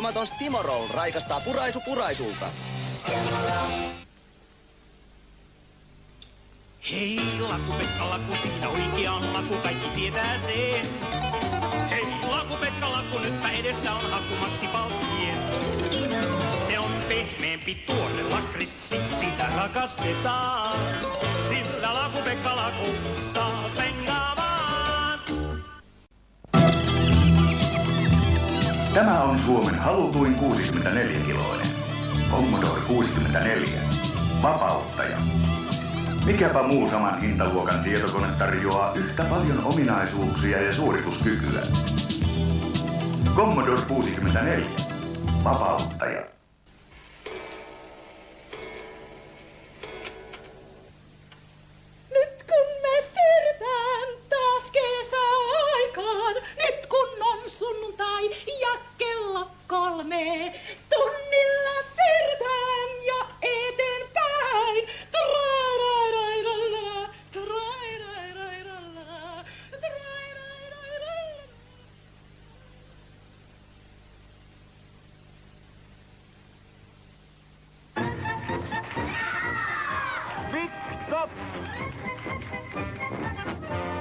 Uskomaton Stimorol raikastaa puraisu puraisulta. Hei, Laku-Pekka Laku, siinä oikea laku, kaikki tietää sen. Hei, Laku-Pekka Laku, nytpä edessä on hakumaksi palkkiento. Se on pehmeämpi tuore lakritsi, sitä rakastetaan. Sillä Laku-Pekka Laku saa sen vaan. Tämä on Suomen halutuin 64-kiloinen. Commodore 64. Vapauttaja. Mikäpä muu saman hintaluokan tietokone tarjoaa yhtä paljon ominaisuuksia ja suorituskykyä. Commodore 64. Vapauttaja. Nyt kun me siirrytään taas kesäaikaan, nyt kun on sunnuntai ja kello 3, tunnilla siirrytään ja eteenpäin. Trairairairalla, trairairairalla, trairairairalla. Big Top!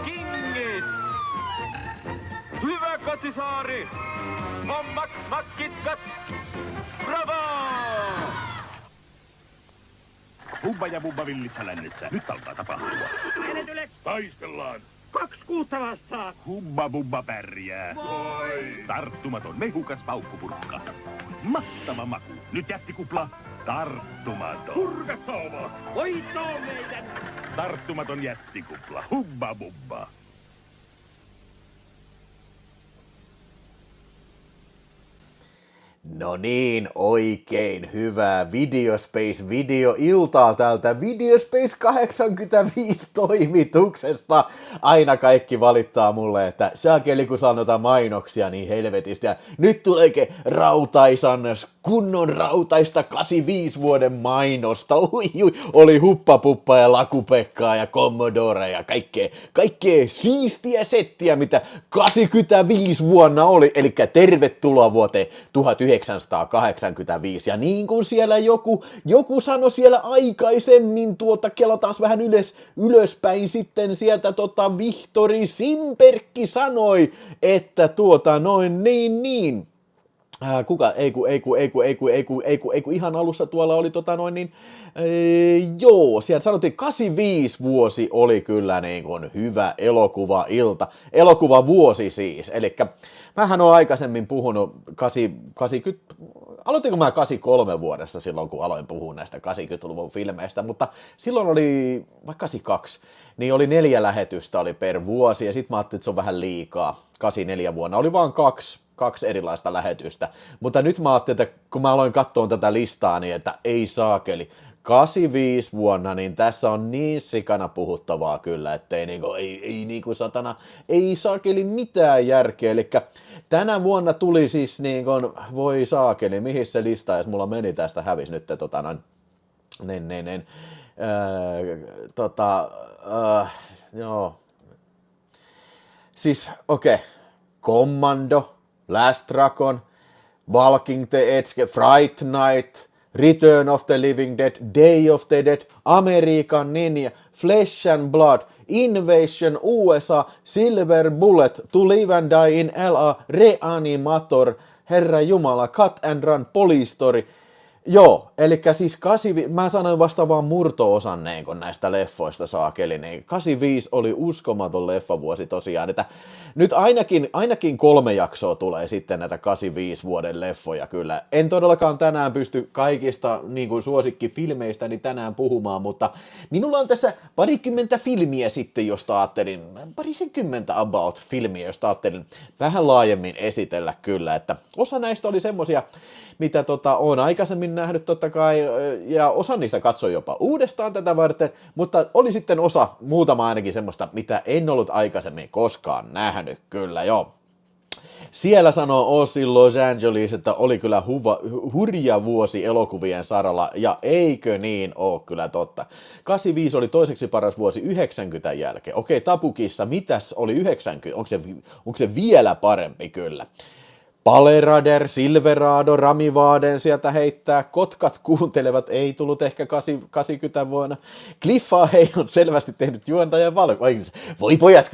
Kingit! Hyvä Kotisaari! Mommak, makkitkat! Bravo! Hubba ja Bubba villissä lännessä. Nyt alkaa tapahtua. Taistellaan. 2 kuutta vastaan! Hubba Bubba pärjää. Voi! Tarttumaton mehukas paukkupurkka. Mahtava maku. Nyt jättikupla. Tarttumaton. Purkasoova! Voittoon meidän! Tarttumaton jättikupla. Hubba Bubba. No niin, oikein hyvää Videospace-videoiltaa täältä Videospace 85 toimituksesta. Aina kaikki valittaa mulle, että saakeli kun sanotaan mainoksia niin helvetistä. Ja nyt tuleekin kunnon rautaista 85 vuoden mainosta. Oli Huppapuppa ja Laku-Pekkaa ja Commodore ja kaikkea siistiä settiä, mitä 85 vuonna oli. Eli tervetuloa vuoteen 1985, ja niin kuin siellä joku sanoi siellä aikaisemmin, kello taas vähän ylöspäin sitten sieltä Vihtori Simperkki sanoi, että ihan alussa tuolla oli sieltä sanottiin 85 vuosi oli kyllä niin kuin hyvä elokuvavuosi siis, elikkä mähän olen aikaisemmin puhunut 80, aloitinko mä 83 vuodesta silloin, kun aloin puhua näistä 80-luvun filmeistä, mutta silloin oli, vaikka 82, niin oli 4 lähetystä oli per vuosi, ja sit mä ajattelin, että se on vähän liikaa, 84 vuonna oli vaan kaksi erilaista lähetystä, mutta nyt mä ajattelin, että kun mä aloin katsoa tätä listaa, niin että ei saakeli, 85 vuonna, niin tässä on niin sikana puhuttavaa kyllä, ettei satana, ei saakeli mitään järkeä, eli tänä vuonna tuli siis voi saakeli, mihin se lista, jos mulla meni tästä hävis nyt, joo, siis okei, Commando, Last Dragon, Walking the Edge, Fright Night, Return of the Living Dead, Day of the Dead, American Ninja, Flesh and Blood, Invasion USA, Silver Bullet, To Live and Die in LA, Reanimator, Herra Jumala, Cut and Run, Police Story. Joo, eli siis mä sanoin vasta vaan murto-osan näistä leffoista saakeli, niin 85 oli uskomaton leffavuosi tosiaan, että nyt ainakin 3 jaksoa tulee sitten näitä 85 vuoden leffoja kyllä. En todellakaan tänään pysty kaikista suosikkifilmeistä niin tänään puhumaan, mutta minulla on tässä parikymmentä filmiä sitten, josta ajattelin, parisenkymmentä about filmiä, josta ajattelin vähän laajemmin esitellä kyllä, että osa näistä oli semmosia, mitä on aikaisemmin nähnyt totta kai, ja osa niistä katsoi jopa uudestaan tätä varten, mutta oli sitten muutama ainakin semmoista, mitä en ollut aikaisemmin koskaan nähnyt, kyllä joo. Siellä sanoo Ossi Los Angeles, että oli kyllä hurja vuosi elokuvien saralla, ja eikö niin ole kyllä totta. 85 oli toiseksi paras vuosi 90 jälkeen. Okei, Tapukissa, mitäs oli 90? Onko se vielä parempi kyllä? Palerader, Silverado, Ramivaden sieltä heittää, Kotkat kuuntelevat, ei tullut ehkä 80 vuonna. Cliffa Hei on selvästi tehnyt juontajan vaikutuksen. Voi pojat,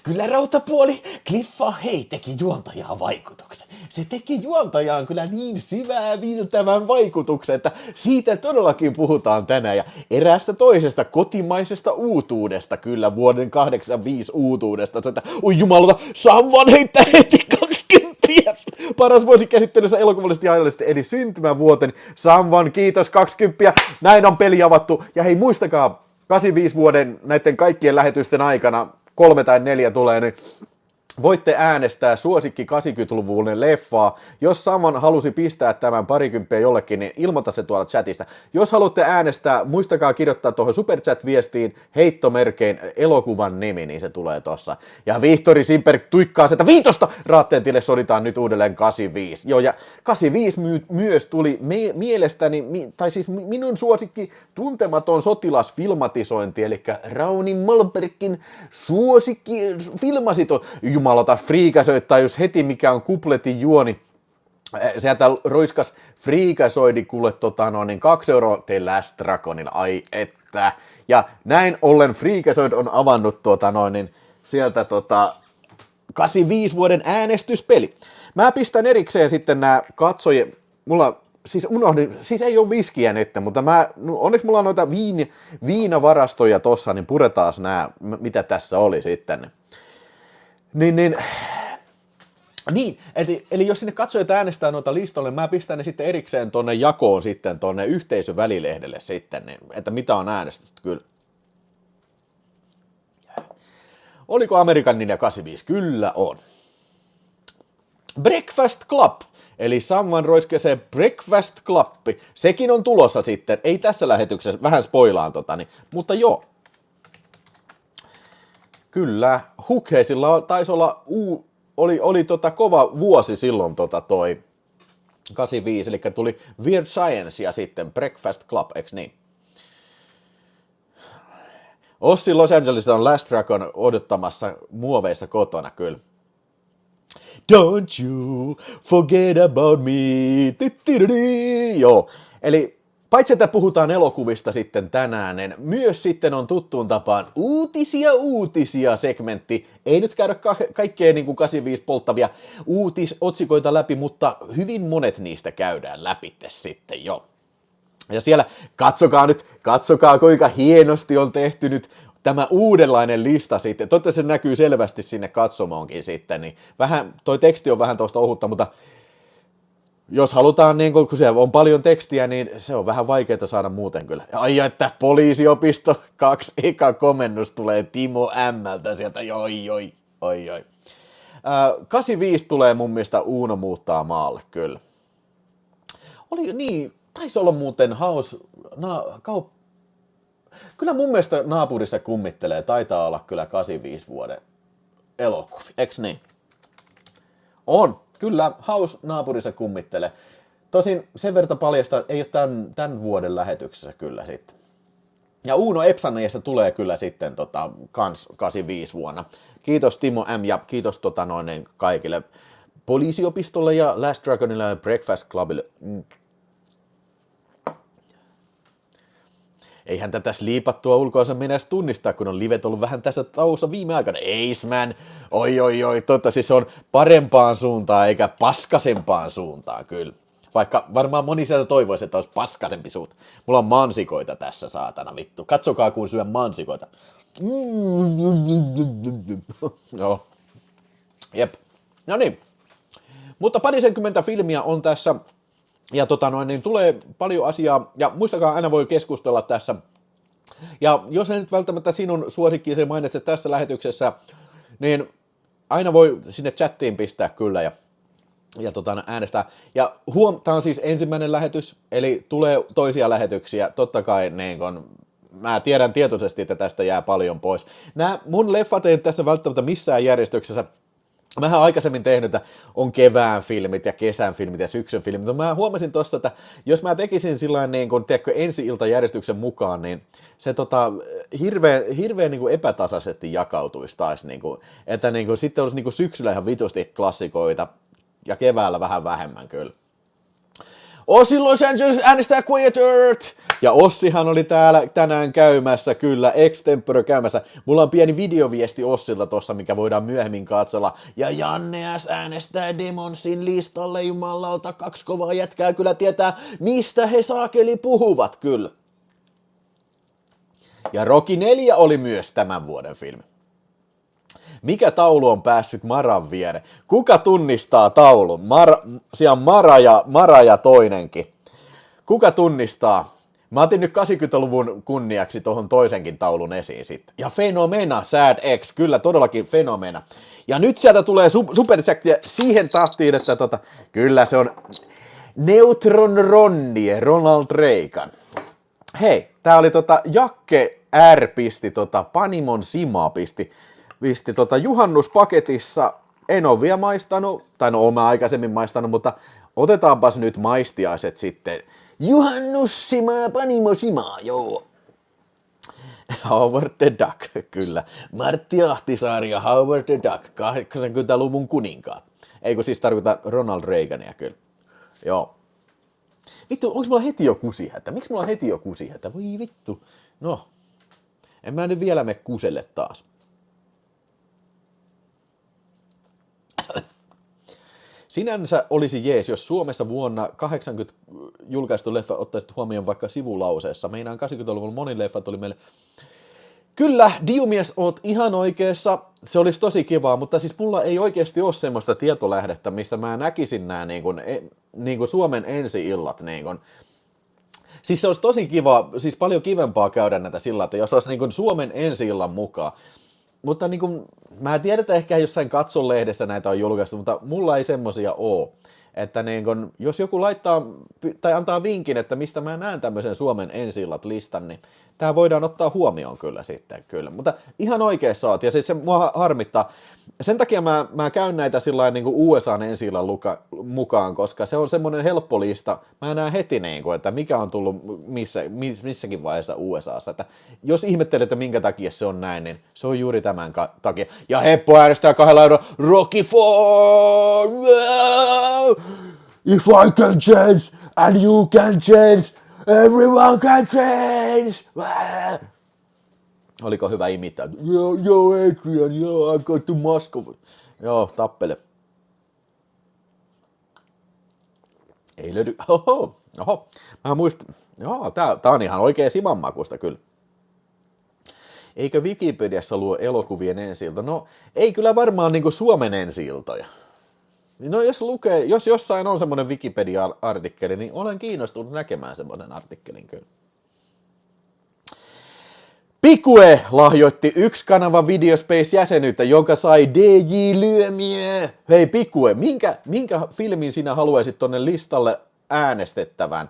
kyllä rautapuoli, Cliffa Hei teki juontajaan vaikutuksen. Se teki juontajaan kyllä niin syvää viiltävän vaikutuksen, että siitä todellakin puhutaan tänään. Ja eräästä toisesta kotimaisesta uutuudesta, kyllä vuoden 85 uutuudesta. Että, oi jumalauta, Samvan heittää heti 20. Paras vuosikäsittelyssä elokuvallisesti ja ajallisesti, eli syntymävuoteni. Samvan, kiitos 20. Näin on peli avattu. Ja hei, muistakaa, 85 vuoden näiden kaikkien lähetysten aikana 3 tai 4 tulee, niin voitte äänestää suosikki 80-luvullinen leffaa. Jos Saman halusi pistää tämän parikymppiä jollekin, niin ilmoita se tuolla chatissa. Jos haluatte äänestää, muistakaa kirjoittaa tuohon superchat-viestiin heittomerkein elokuvan nimi, niin se tulee tossa. Ja Vihtori Simperg tuikkaa sitä 5 raatteentille, soditaan nyt uudelleen 85. Joo, ja 85 myös tuli mielestäni, tai siis minun suosikki tuntematon sotilasfilmatisointi, eli Rauni Malmbergin suosikki filmasito. Jumalata, friikäsöittää jos heti mikä on kupletin juoni. Sieltä roiskas friikäsoidi kuule 2 € The Last Dragonilla, ai että. Ja näin ollen friikäsoid on avannut sieltä 85 vuoden äänestyspeli. Mä pistän erikseen sitten nämä katsojien, mulla siis unohdin, siis ei ole viskiä nyt, mutta onneksi mulla on noita viinavarastoja tossa, niin puretaan nämä, mitä tässä oli sitten. Niin, eli jos sinne katsojat äänestää noita listolle, mä pistän ne sitten erikseen tonne jakoon sitten, tonne yhteisövälilehdelle sitten, niin, että mitä on äänestetty, kyllä. Oliko Amerikan Ninja 85? Kyllä on. Breakfast Club, eli Samman roiskeseen Breakfast Club, sekin on tulossa sitten, ei tässä lähetyksessä, vähän spoilaan mutta joo. Kyllä, Hookheisilla taisi olla oli kova vuosi silloin toi 85, eli tuli Weird Science ja sitten Breakfast Club, eks niin? Ossi Los Angelesissa on Last Dragon odottamassa muoveissa kotona, kyllä. Don't you forget about me. Joo, eli paitsi että puhutaan elokuvista sitten tänään, niin myös sitten on tuttuun tapaan uutisia segmentti. Ei nyt käydä kaikkea niin kuin 85 polttavia uutisotsikoita läpi, mutta hyvin monet niistä käydään läpi sitten jo. Ja siellä katsokaa kuinka hienosti on tehty nyt tämä uudenlainen lista sitten. Toivottavasti se näkyy selvästi sinne katsomoonkin sitten, niin vähän, toi teksti on vähän tuosta ohutta, mutta jos halutaan, niin kun se on paljon tekstiä, niin se on vähän vaikeaa saada muuten kyllä. Ai että poliisiopisto 2 eka komennus tulee Timo M:ltä sieltä, oi. 85 tulee mun mielestä Uuno muuttaa maalle, kyllä. Oli niin, taisi olla muuten kyllä mun mielestä naapurissa kummittelee, taitaa olla kyllä 85 vuoden elokuvia, eks niin? On. Kyllä, House naapurissa kummittelee. Tosin sen verran paljasta ei ole tämän vuoden lähetyksessä kyllä sitten. Ja Uuno Epsaneessa tulee kyllä sitten kans 85 vuonna. Kiitos Timo M ja kiitos kaikille poliisiopistolle ja Last Dragonille ja Breakfast Clubille. Eihän tätä sliipattua ulkoansa mennä tunnistaa, kun on livet ollut vähän tässä tauossa viime aikana. Eisman, oi, siis se on parempaan suuntaan eikä paskasempaan suuntaan, kyllä. Vaikka varmaan moni sieltä toivoisi, että olisi paskasempi suunta. Mulla on mansikoita tässä, saatana vittu. Katsokaa, kun syön mansikoita. No. Jep. No niin. Mutta parisenkymmentä filmiä on tässä. Ja niin tulee paljon asiaa, ja muistakaa, aina voi keskustella tässä. Ja jos ei nyt välttämättä sinun suosikkiisi mainitse tässä lähetyksessä, niin aina voi sinne chattiin pistää kyllä ja äänestää. Ja tämä on siis ensimmäinen lähetys, eli tulee toisia lähetyksiä, totta kai niin kun, mä tiedän tietoisesti, että tästä jää paljon pois. Nämä mun leffat ei tässä välttämättä missään järjestyksessä. Mähän aikaisemmin tehnyt, että on kevään filmit ja kesän filmit ja syksyn filmit, mutta mä huomasin tuossa, että jos mä tekisin sillain niin kuin, tiedätkö, ensi-iltajärjestyksen mukaan, niin se hirveän niin kuin epätasaisesti jakautuisi taas, niin kuin, että niin kuin, sitten olisi niin kuin syksyllä ihan vitusti klassikoita, ja keväällä vähän vähemmän kyllä. Ossi Los Angeles äänestää Quiet Earth! Ja Ossihan oli täällä tänään käymässä, kyllä, extempore käymässä. Mulla on pieni videoviesti Ossilta tossa, mikä voidaan myöhemmin katsella. Ja Janne S. äänestää Demonsin listalle, jumalauta, 2 kovaa jätkää kyllä tietää, mistä he saakeli puhuvat, kyllä. Ja Rocky 4 oli myös tämän vuoden filmi. Mikä taulu on päässyt Maran viereen? Kuka tunnistaa taulun? Siellä on Mara ja toinenkin. Kuka tunnistaa? Mä otin nyt 80-luvun kunniaksi tuohon toisenkin taulun esiin sitten. Ja Fenomena, Sad X, kyllä todellakin Fenomena. Ja nyt sieltä tulee superchattia siihen tahtiin, että kyllä se on Neutron Ronnie, Ronald Reagan. Hei, tää oli Jakke R pisti Panimon Sima pisti juhannuspaketissa. En ole vielä maistanut, tai no oon mä aikaisemmin maistanut, mutta otetaanpas nyt maistiaiset sitten. Juhannussima, Panimo-sima, joo. Howard the Duck, kyllä. Martti Ahtisaari ja Howard the Duck, 80-luvun kuninkaat. Eikö siis tarkoita Ronald Reagania, kyllä. Joo. Vittu, onko mulla heti jo kusihätä? Miksi mulla on heti jo kusihätä? Voi vittu. No, en mä nyt vielä mene kuselle taas. Sinänsä olisi jees, jos Suomessa vuonna 80 julkaistu leffa ottaisit huomioon vaikka sivulauseessa. Meinaan 80-luvun moni leffat oli meille. Kyllä, Diumies, oot ihan oikeassa. Se olisi tosi kivaa, mutta siis mulla ei oikeasti ole semmoista tietolähdettä, mistä mä näkisin nämä niin kuin Suomen ensi-illat. Siis se olisi tosi kiva, siis paljon kivempaa käydä näitä sillä, että jos olisi niin kuin Suomen ensi-illan mukaan. Mutta niin kuin, mä tiedän, että ehkä jossain katsolehdessä näitä on julkaistu, mutta mulla ei semmosia oo. Että niin kun, jos joku laittaa tai antaa vinkin, että mistä mä näen tämmöisen Suomen ensi-illat listan, niin tää voidaan ottaa huomioon kyllä sitten. Kyllä. Mutta ihan oikeassa oot, ja siis se mua harmittaa. Sen takia mä käyn näitä sillain niin kuin USAn ensi-illan mukaan, koska se on semmoinen helppo lista. Mä näen heti, niin kuin, että mikä on tullut missäkin vaiheessa USAssa. Että jos ihmettelet, että minkä takia se on näin, niin se on juuri tämän takia. Ja Heppo äänestää 2 eurolla Rocky 4! If I can change and you can change, everyone can change! Oliko hyvä imitaatio? Joo, Adrian, joo, I go to Moscow. Joo, tappele. Ei löydy. Oho. Mä muistan. Joo, tää on ihan oikein Siman makusta kyllä. Eikö Wikipediassa luo elokuvien ensi-ilta? No, ei kyllä varmaan niinku Suomen ensi-iltoja. No jos jossain on semmoinen Wikipedia-artikkeli, niin olen kiinnostunut näkemään semmoinen artikkelin kyllä. Pikue lahjoitti 1 kanava Videospace-jäsenyyttä, joka sai DJ-lyömiä. Hei Pikue, minkä filmin sinä haluaisit tonne listalle äänestettävän?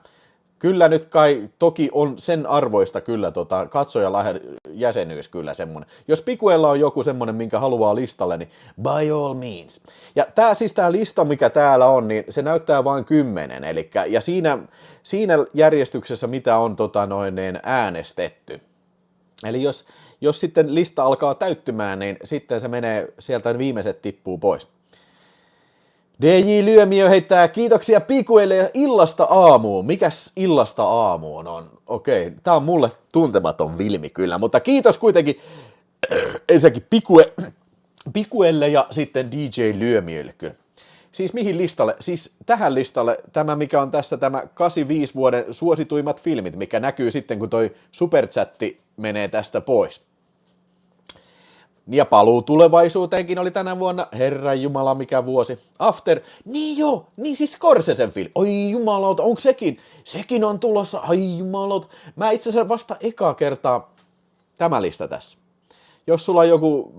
Kyllä nyt kai toki on sen arvoista kyllä katsojajäsenyys kyllä semmonen. Jos Pikuella on joku semmonen, minkä haluaa listalle, niin by all means. Ja tää lista, mikä täällä on, niin se näyttää vain 10, elikkä, ja siinä järjestyksessä, mitä on äänestetty. Eli jos sitten lista alkaa täyttymään, niin sitten se menee, sieltä viimeiset tippuu pois. DJ Lyömiö heittää kiitoksia Pikuille ja illasta aamuun. Mikäs illasta aamuun on? Okei, tää on mulle tuntematon filmi kyllä, mutta kiitos kuitenkin ensinnäkin Pikuelle ja sitten DJ Lyömiölle kyllä. Siis mihin listalle? Siis tähän listalle, tämä mikä on tässä tämä 85 vuoden suosituimmat filmit, mikä näkyy sitten kun toi superchatti menee tästä pois. Ja paluu tulevaisuuteenkin oli tänä vuonna, herran jumala mikä vuosi. After, niin joo, niin siis Scorsesen film. Oi jumalauta, onko sekin on tulossa, ai jumalauta. Mä itse asiassa vasta ekaa kertaa tämä lista tässä. Jos sulla on joku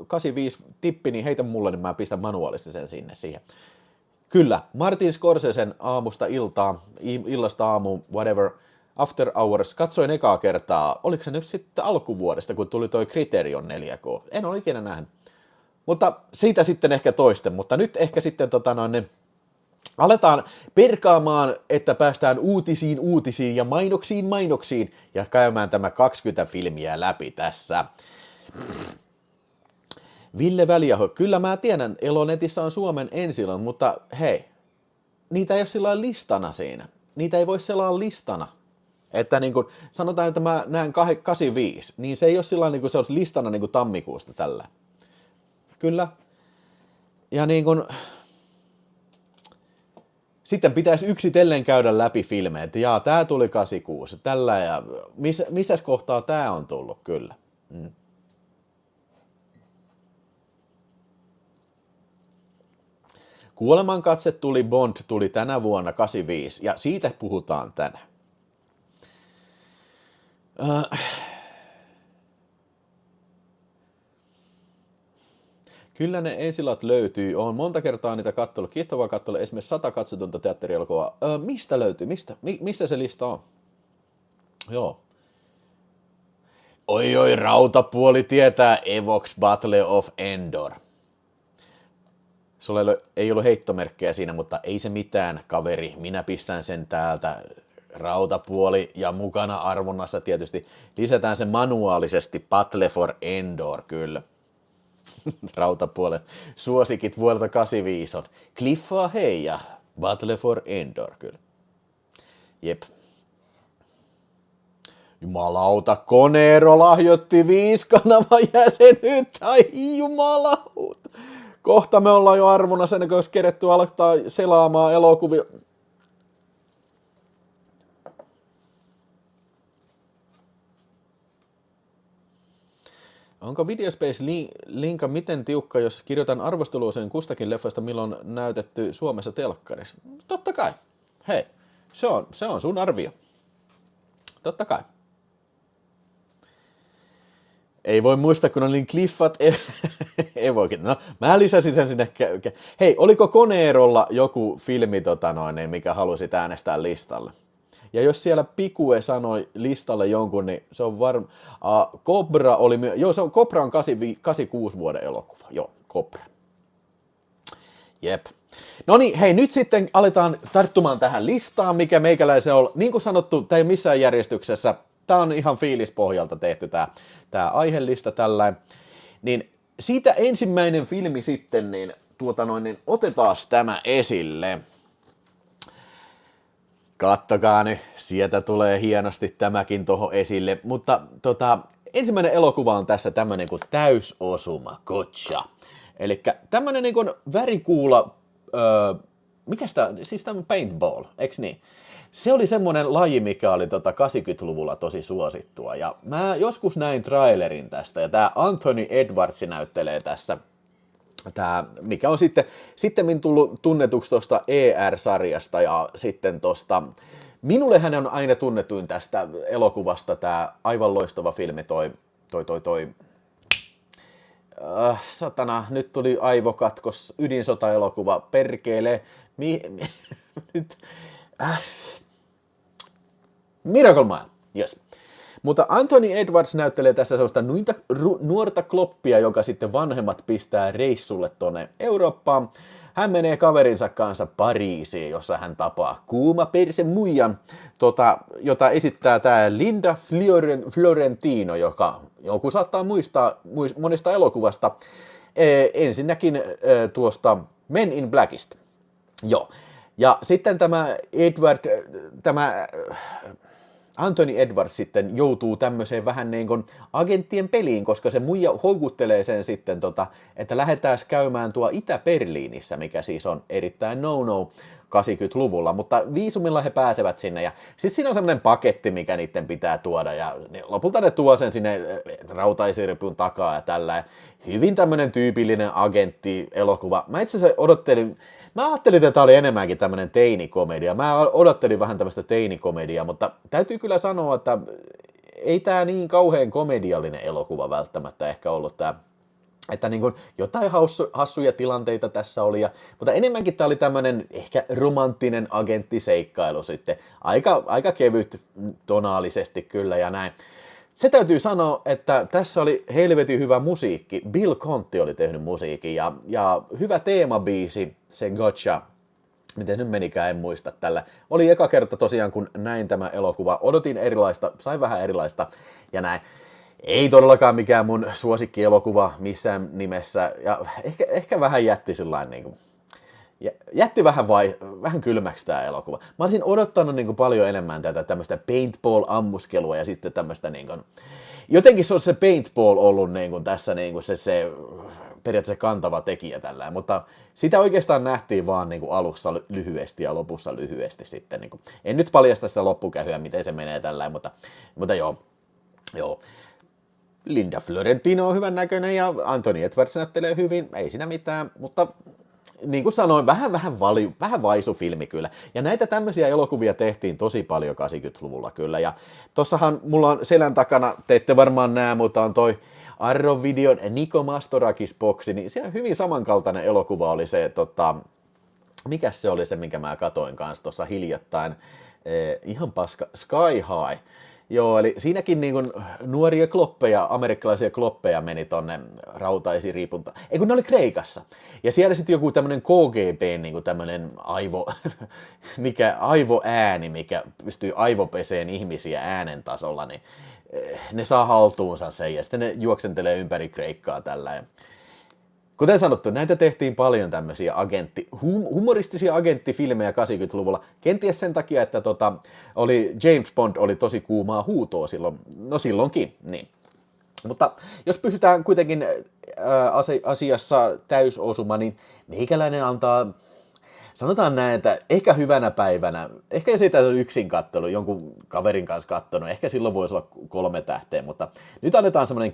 85 tippi, niin heitä mulle, niin mä pistän manuaalisesti sen sinne siihen. Kyllä, Martin Scorsesen aamusta iltaan, illasta aamuun, whatever, After Hours, katsoin ekaa kertaa, oliko se nyt sitten alkuvuodesta, kun tuli toi Criterion 4K, en ole ikinä nähnyt. Mutta siitä sitten ehkä toisten, mutta nyt ehkä sitten aletaan perkaamaan, että päästään uutisiin ja mainoksiin ja käymään tämä 20 filmiä läpi tässä. Ville Väliaho, kyllä mä tiedän, Elonetissä on Suomen ensilon, mutta hei, niitä ei ole sillä lailla listana siinä. Niitä ei voi selaa listana. Että niin kuin, sanotaan, että mä näen 85, niin se ei ole sillä lailla, niin kuin se olisi listana niin kuin tammikuusta tällä. Kyllä. Ja niin kuin, sitten pitäisi yksitellen käydä läpi filmejä, että jaa, tää tuli 86, tällä ja missä kohtaa tää on tullut, kyllä. Kuolemankatse tuli, Bond tuli tänä vuonna 85, ja siitä puhutaan tänään. Kyllä ne ensilat löytyy. Olen monta kertaa niitä katsellut. Kiehtovaa katsella esimerkiksi 100 katsotunta teatterielokuvaa. Mistä löytyy? Missä se lista on? Joo. Oi, rautapuoli tietää Evox Battle of Endor. Sulla ei ollut heittomerkkejä siinä, mutta ei se mitään, kaveri. Minä pistän sen täältä. Rautapuoli ja mukana arvonnassa tietysti lisätään se manuaalisesti Battle for Endor, kyllä. Rautapuolen suosikit vuodelta 85 on Cliffaa hei ja Battle for Endor, kyllä. Jep. Jumalauta, Conero lahjoitti 5-kanavan jäsenyyttä, ai jumalauta. Kohta me ollaan jo arvona sen, kun olisi keretty aloittaa selaamaan elokuvia. Onko Videospace linka miten tiukka, jos kirjoitan arvosteluosien kustakin leffasta, milloin näytetty Suomessa telkkarissa? Totta kai. Hei, se on sun arvio. Totta kai. Ei voi muistaa, kun olin Cliffat Evokit. No, mä lisäsin sen sinne. Hei, oliko Conerolla joku filmi, mikä halusit äänestää listalle? Ja jos siellä Pikue sanoi listalle jonkun, niin se on varma. Cobra oli Cobra on 86 vuoden elokuva. Joo, Cobra. Jep. No niin, hei, nyt sitten aletaan tarttumaan tähän listaan, mikä meikäläisen on. Niin kuin sanottu, tämä ei missään järjestyksessä. Tämä on ihan fiilispohjalta tehty tämä aihelista tällainen. Niin siitä ensimmäinen filmi sitten, niin, niin otetaan tämä esille. Kattokaa nyt, sieltä tulee hienosti tämäkin tuohon esille, mutta ensimmäinen elokuva on tässä tämmönen kuin Täysosuma, Gotcha. Eli tämmönen niin kuin värikuula, mikäs tää, siis tämmönen paintball, eiks niin? Se oli semmonen laji, mikä oli 80-luvulla tosi suosittua, ja mä joskus näin trailerin tästä, ja tää Anthony Edwards näyttelee tässä. Tämä, mikä on sitten tullut tunnetuksi tuosta ER-sarjasta ja sitten tuosta, minulle hän on aina tunnetuin tästä elokuvasta tämä aivan loistava filmi satana, nyt tuli aivokatkos, ydinsotaelokuva, perkele, nyt, Miracle Man, yes. Mutta Anthony Edwards näyttelee tässä sellaista nuorta kloppia, joka sitten vanhemmat pistää reissulle tuonne Eurooppaan. Hän menee kaverinsa kanssa Pariisiin, jossa hän tapaa kuuma perse muijan, jota esittää tämä Linda Fiorentino, joka joku saattaa muistaa monesta elokuvasta. Ensinnäkin tuosta Men in Blackista. Joo. Ja sitten tämä Anthony Edwards sitten joutuu tämmöiseen vähän niin kuin agenttien peliin, koska se muija houkuttelee sen sitten, että lähdetään käymään tuo Itä-Berliinissä, mikä siis on erittäin no-no 80-luvulla, mutta viisumilla he pääsevät sinne ja sitten siinä on semmoinen paketti, mikä niiden pitää tuoda ja lopulta ne tuo sen sinne rautaisirpun takaa ja tällä. Hyvin tämmöinen tyypillinen agentti-elokuva. Mä itse asiassa ajattelin, että tämä oli enemmänkin tämmöinen teinikomedia. Mä odottelin vähän tämmöistä teinikomediaa, mutta täytyy kyllä sanoa, että ei tämä niin kauhean komediallinen elokuva välttämättä ehkä ollut tämä. Että niin kuin jotain hassuja tilanteita tässä oli, mutta enemmänkin tämä oli tämmöinen ehkä romanttinen agenttiseikkailu sitten. Aika kevyt tonaalisesti kyllä ja näin. Se täytyy sanoa, että tässä oli helvetin hyvä musiikki. Bill Conti oli tehnyt musiikin ja hyvä teemabiisi, se Gotcha. Miten nyt menikään, en muista tällä. Oli eka kerta tosiaan, kun näin tämä elokuva. Odotin erilaista, sain vähän erilaista ja näin. Ei todellakaan mikään mun suosikkielokuva missään nimessä, ja ehkä vähän jätti sillain niinku, jätti vähän kylmäksi tää elokuva. Mä olisin odottanut niinku paljon enemmän tätä tämmöistä paintball-ammuskelua ja sitten tämmöistä niinku, jotenkin se on se paintball ollut niinku tässä niinku se periaatteessa kantava tekijä tällä, mutta sitä oikeastaan nähtiin vaan niinku alussa lyhyesti ja lopussa lyhyesti sitten. Niinku. En nyt paljasta sitä loppukähyä, miten se menee tällä, mutta joo. Linda Florentino on hyvän näköinen ja Anthony Edwards näyttelee hyvin, ei siinä mitään, mutta niin kuin sanoin, vähän vaisu filmi kyllä. Ja näitä tämmöisiä elokuvia tehtiin tosi paljon 80-luvulla kyllä. Ja tossahan mulla on selän takana, te ette varmaan näe, mutta on toi Arrow-videon Niko Mastorakis-boksi, niin siellä hyvin samankaltainen elokuva oli se, mikäs se oli se, minkä mä katoin kanssa tuossa hiljattain, ihan paska, Sky High. Joo, eli siinäkin niin kuin nuoria kloppeja, amerikkalaisia kloppeja meni tonne rautaisiin riipuntaan. Ei kun ne oli Kreikassa. Ja siellä sitten joku tämmönen KGB, niin kuin tämmönen aivoääni, mikä pystyy aivopeseen ihmisiä äänen tasolla, niin ne saa haltuunsa sen ja sitten ne juoksentelee ympäri Kreikkaa tällä. Ja kuten sanottu, näitä tehtiin paljon tämmöisiä humoristisia agenttifilmejä 80-luvulla. Kenties sen takia, että James Bond oli tosi kuumaa huutoa silloin, no silloinkin, niin. Mutta jos pysytään kuitenkin asiassa täysosuma, niin meikäläinen antaa, sanotaan näin, että ehkä hyvänä päivänä, ehkä jos ei tätä yksin kattonut, jonkun kaverin kanssa kattonut, ehkä silloin voisi olla 3 tähteä, mutta nyt annetaan semmoinen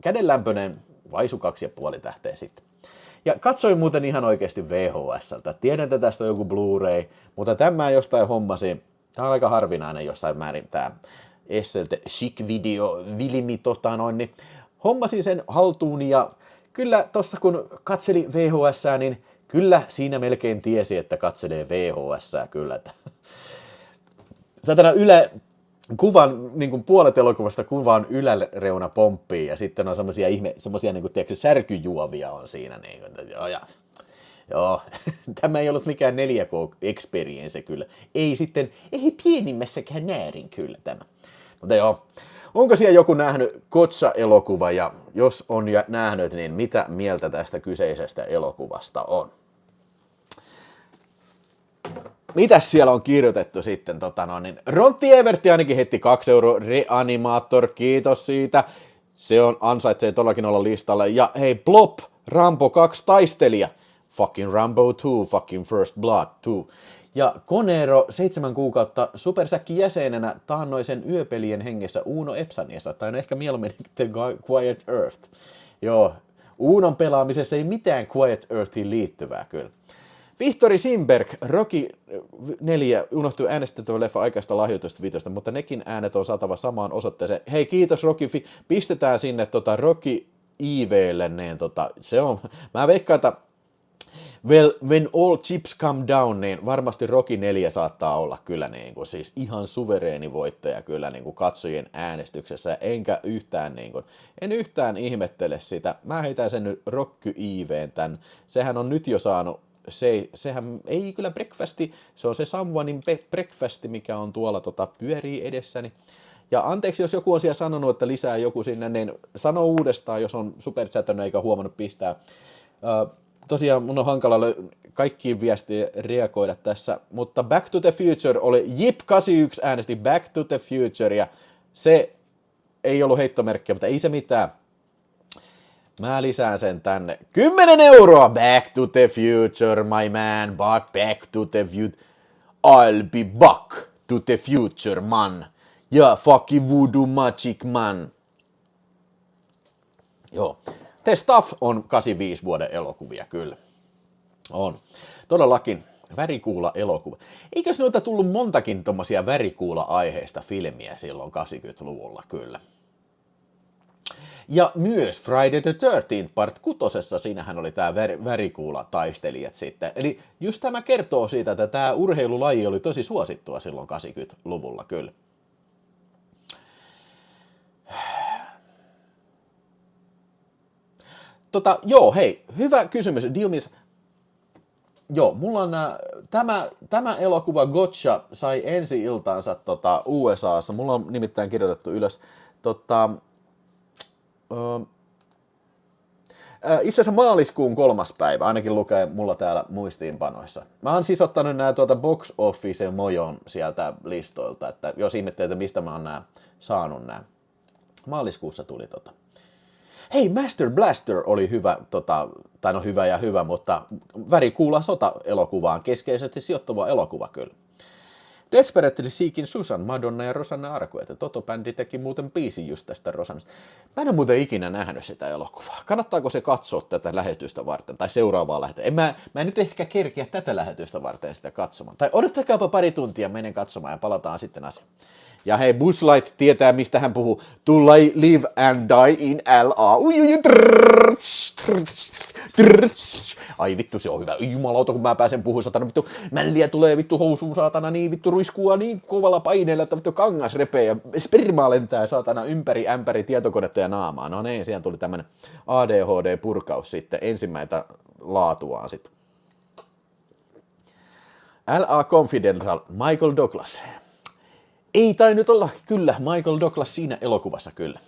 kädenlämpöinen vaisu 2,5 tähteä sitten. Ja katsoin muuten ihan oikeasti VHS:ltä. Tiedän, että tästä on joku Blu-ray, mutta tämä jostain hommasin. Tämä on aika harvinainen jossain määrin tämä Esselte Chic Video Vilmi niin hommasin sen haltuun ja kyllä tossa kun katseli VHS:ää, niin kyllä siinä melkein tiesi, että katselee VHS:ää kyllä. Satana kuvan, niin kuin puolet elokuvasta kuvan yläreuna pomppii ja sitten on semmosia niin kuin, tiedätkö, särkyjuovia on siinä. Niin kuin, joo. Tämä ei ollut mikään 4K-experience kyllä. Ei pienimmässäkään määrin kyllä tämä. Mutta joo, onko siellä joku nähnyt Gotcha-elokuva ja jos on nähnyt, niin mitä mieltä tästä kyseisestä elokuvasta on? Mitäs siellä on kirjoitettu sitten? Rontti Evertti ainakin heitti 2 € Reanimator, kiitos siitä. Se on ansaitsee todellakin olla listalla. Ja hei, Plop, Rambo 2 taistelija. Fucking Rambo 2, fucking First Blood 2. Ja Conero 7 kuukautta Supersäkki jäsenenä taannoisen yöpelien hengessä Uno Epsaniassa. Tai on ehkä mieluummin The Quiet Earth. Joo, Unon pelaamisessa ei mitään Quiet Earthiin liittyvää kyllä. Vihtori Simberg, Rocky 4 unohtui äänestettävä leffa aikaista lahjoitusta 5, mutta nekin äänet on saatava samaan osoitteeseen. Hei, kiitos Rocky, pistetään sinne Rocky IVlle, niin se on, mä veikkaan, että when all chips come down, niin varmasti Rocky 4 saattaa olla kyllä niin kuin, siis ihan suvereeni voittaja kyllä niin kuin katsojien äänestyksessä, enkä yhtään niin kuin, en yhtään ihmettele sitä. Mä heitän sen nyt Rocky IVn tän, sehän on nyt jo saanut. Sehän ei kyllä breakfasti, se on se Someonein breakfasti, mikä on tuolla pyörii edessäni. Ja anteeksi, jos joku on siellä sanonut, että lisää joku sinne, niin sano uudestaan, jos on superchatannut eikä huomannut pistää. Tosiaan mun on hankala kaikkiin viestiä reagoida tässä, mutta Back to the Future oli Jip81 äänesti Back to the Future ja se ei ollut heittomerkkiä, mutta ei se mitään. Mä lisään sen tänne. 10 €! Back to the future, my man. Back to the future. I'll be back to the future, man. Ja fucking voodoo magic, man. Joo. The Stuff on 85 vuoden elokuvia, kyllä. On. Todellakin värikuula elokuva. Eikös noita tullut montakin tommosia värikuula-aiheista filmiä silloin 80-luvulla, kyllä. Ja myös Friday the 13th part 6, siinähän oli tää värikuula-taistelijat sitten. Eli just tämä kertoo siitä, että tämä urheilulaji oli tosi suosittua silloin 80-luvulla, kyllä. Joo, hei, hyvä kysymys, Dionis. Joo, mulla on tämä elokuva Gotcha sai ensi-iltaansa USAssa. Mulla on nimittäin kirjoitettu ylös. Itse asiassa maaliskuun 3. päivä, ainakin lukee mulla täällä muistiinpanoissa. Mä oon siis ottanut nää Box Office mojon sieltä listoilta, että jos ihmettelee, mistä mä oon saanut nää. Maaliskuussa tuli Hei, Master Blaster oli hyvä, tai no hyvä ja hyvä, mutta värikuula sota-elokuvaan keskeisesti sijoittuva elokuva kyllä. Desperately Seeking Susan, Madonna ja Rosanna Arquette. Toto-bändi teki muuten biisin just tästä Rosannasta. Mä en ole muuten ikinä nähnyt sitä elokuvaa. Kannattaako se katsoa tätä lähetystä varten tai seuraavaa lähetystä? Mä en nyt ehkä kerkiä tätä lähetystä varten sitä katsomaan. Tai odottakaapa pari tuntia, menen katsomaan ja palataan sitten asiaan. Ja hei, Buzz Light tietää, mistä hän puhuu. To live and die in L.A. Ai vittu, se on hyvä. Jumalauta, kun mä pääsen puhumaan, satana vittu. Mälliä tulee vittu housuun, saatana, niin vittu ruiskua niin kovalla paineella, että vittu kangas repee ja spermaa lentää, saatana, ympäri ämpäri tietokonetta ja naamaa. No niin, siellä tuli tämmönen ADHD-purkaus sitten, ensimmäistä laatuaan sitten. L.A. Confidential, Michael Douglas. Ei tainnut olla kyllä Michael Douglas siinä elokuvassa kyllä.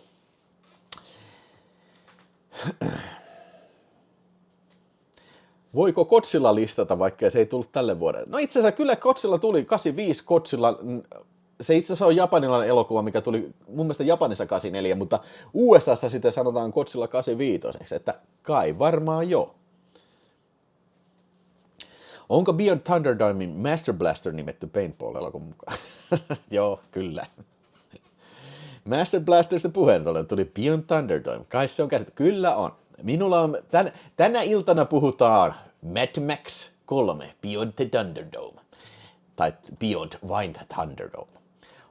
Voiko Godzilla listata, vaikka se ei tullut tälle vuodelle? No itse asiassa kyllä Godzilla tuli 85 Godzilla. Se itse asiassa on japanilainen elokuva, mikä tuli mun mielestä Japanissa 84, mutta USAssa sitten sanotaan Godzilla 85, että kai varmaan joo. Onko Beyond Thunderdomein Master Blaster nimetty paintball-elokuvan mukaan? Joo, kyllä. Master Blasterista puheen ollen tuli Beyond Thunderdome. Kai se on käsitetty. Kyllä on. Minulla on, tänä iltana puhutaan Mad Max 3, Beyond the Thunderdome. Tai Beyond Wind Thunderdome.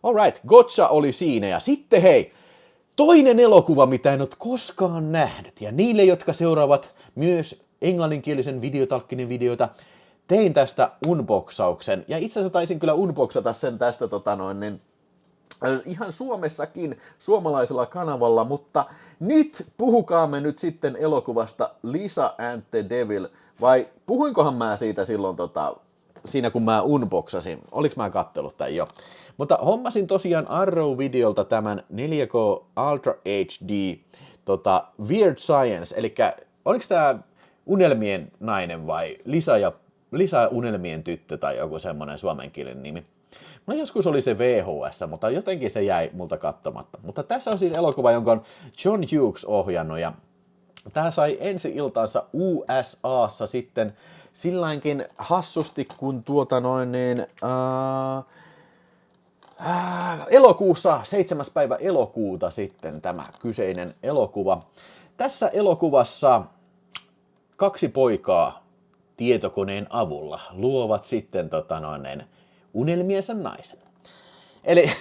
Alright, Gotcha oli siinä. Ja sitten hei, toinen elokuva, mitä en ole koskaan nähnyt. Ja niille, jotka seuraavat myös englanninkielisen videotalkkinen videota, tein tästä unboxauksen. Ja itse asiassa taisin kyllä unboxata sen tästä ihan Suomessakin, suomalaisella kanavalla, mutta nyt puhukaamme nyt sitten elokuvasta Lisa and the Devil, vai puhuinkohan mä siitä silloin siinä kun mä unboxasin, oliks mä kattellut tai jo. Mutta hommasin tosiaan Arrow-videolta tämän 4K Ultra HD Weird Science, eli oliks tää unelmien nainen vai Lisa unelmien tyttö tai joku semmonen suomenkielinen nimi. No joskus oli se VHS, mutta jotenkin se jäi multa katsomatta. Mutta tässä on siis elokuva, jonka on John Hughes ohjannut, ja tämä sai ensi-iltansa USAssa sitten silläinkin hassusti, kun elokuussa, 7. päivä elokuuta sitten tämä kyseinen elokuva. Tässä elokuvassa 2 poikaa tietokoneen avulla luovat sitten unelmiensa naisen. Eli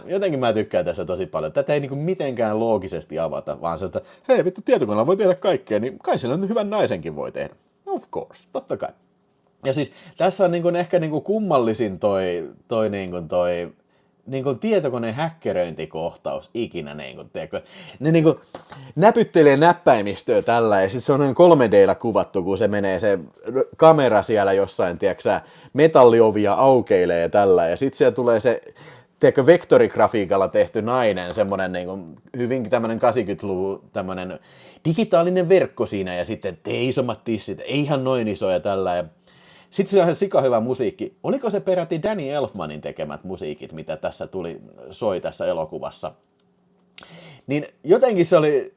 jotenkin mä tykkään tässä tosi paljon. Tätä ei niinku mitenkään loogisesti avata, vaan se, että hei vittu, tietokoneella voi tehdä kaikkea, niin kai sillä hyvän naisenkin voi tehdä. Of course, totta kai. Ja siis tässä on ehkä kummallisin toi tietokoneen häkkeröintikohtaus ikinä, ne näpyttelee näppäimistöä tällä, ja sitten se on 3D:llä kuvattu, kun se menee se kamera siellä jossain, metalliovia aukeilee tällä, ja sitten siellä tulee se, vektorigrafiikalla tehty nainen, semmoinen hyvin tämmöinen 80-luvun tämmöinen digitaalinen verkko siinä, ja sitten isommat tissit, ei ihan noin isoja tällä, ja sitten se on sika hyvä musiikki. Oliko se peräti Danny Elfmanin tekemät musiikit, mitä tässä soi tässä elokuvassa? Niin jotenkin se oli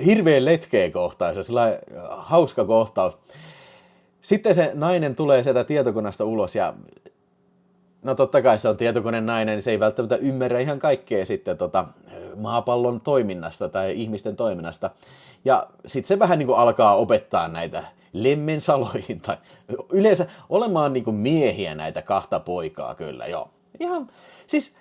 hirveän letkeä kohtaus ja sellainen hauska kohtaus. Sitten se nainen tulee sieltä tietokoneesta ulos ja no totta kai se on tietokoneen nainen, niin se ei välttämättä ymmärrä ihan kaikkea sitten maapallon toiminnasta tai ihmisten toiminnasta. Ja sitten se vähän alkaa opettaa näitä lemmensaloihin tai yleensä olemaan miehiä näitä 2 poikaa kyllä, joo. Ihan, siis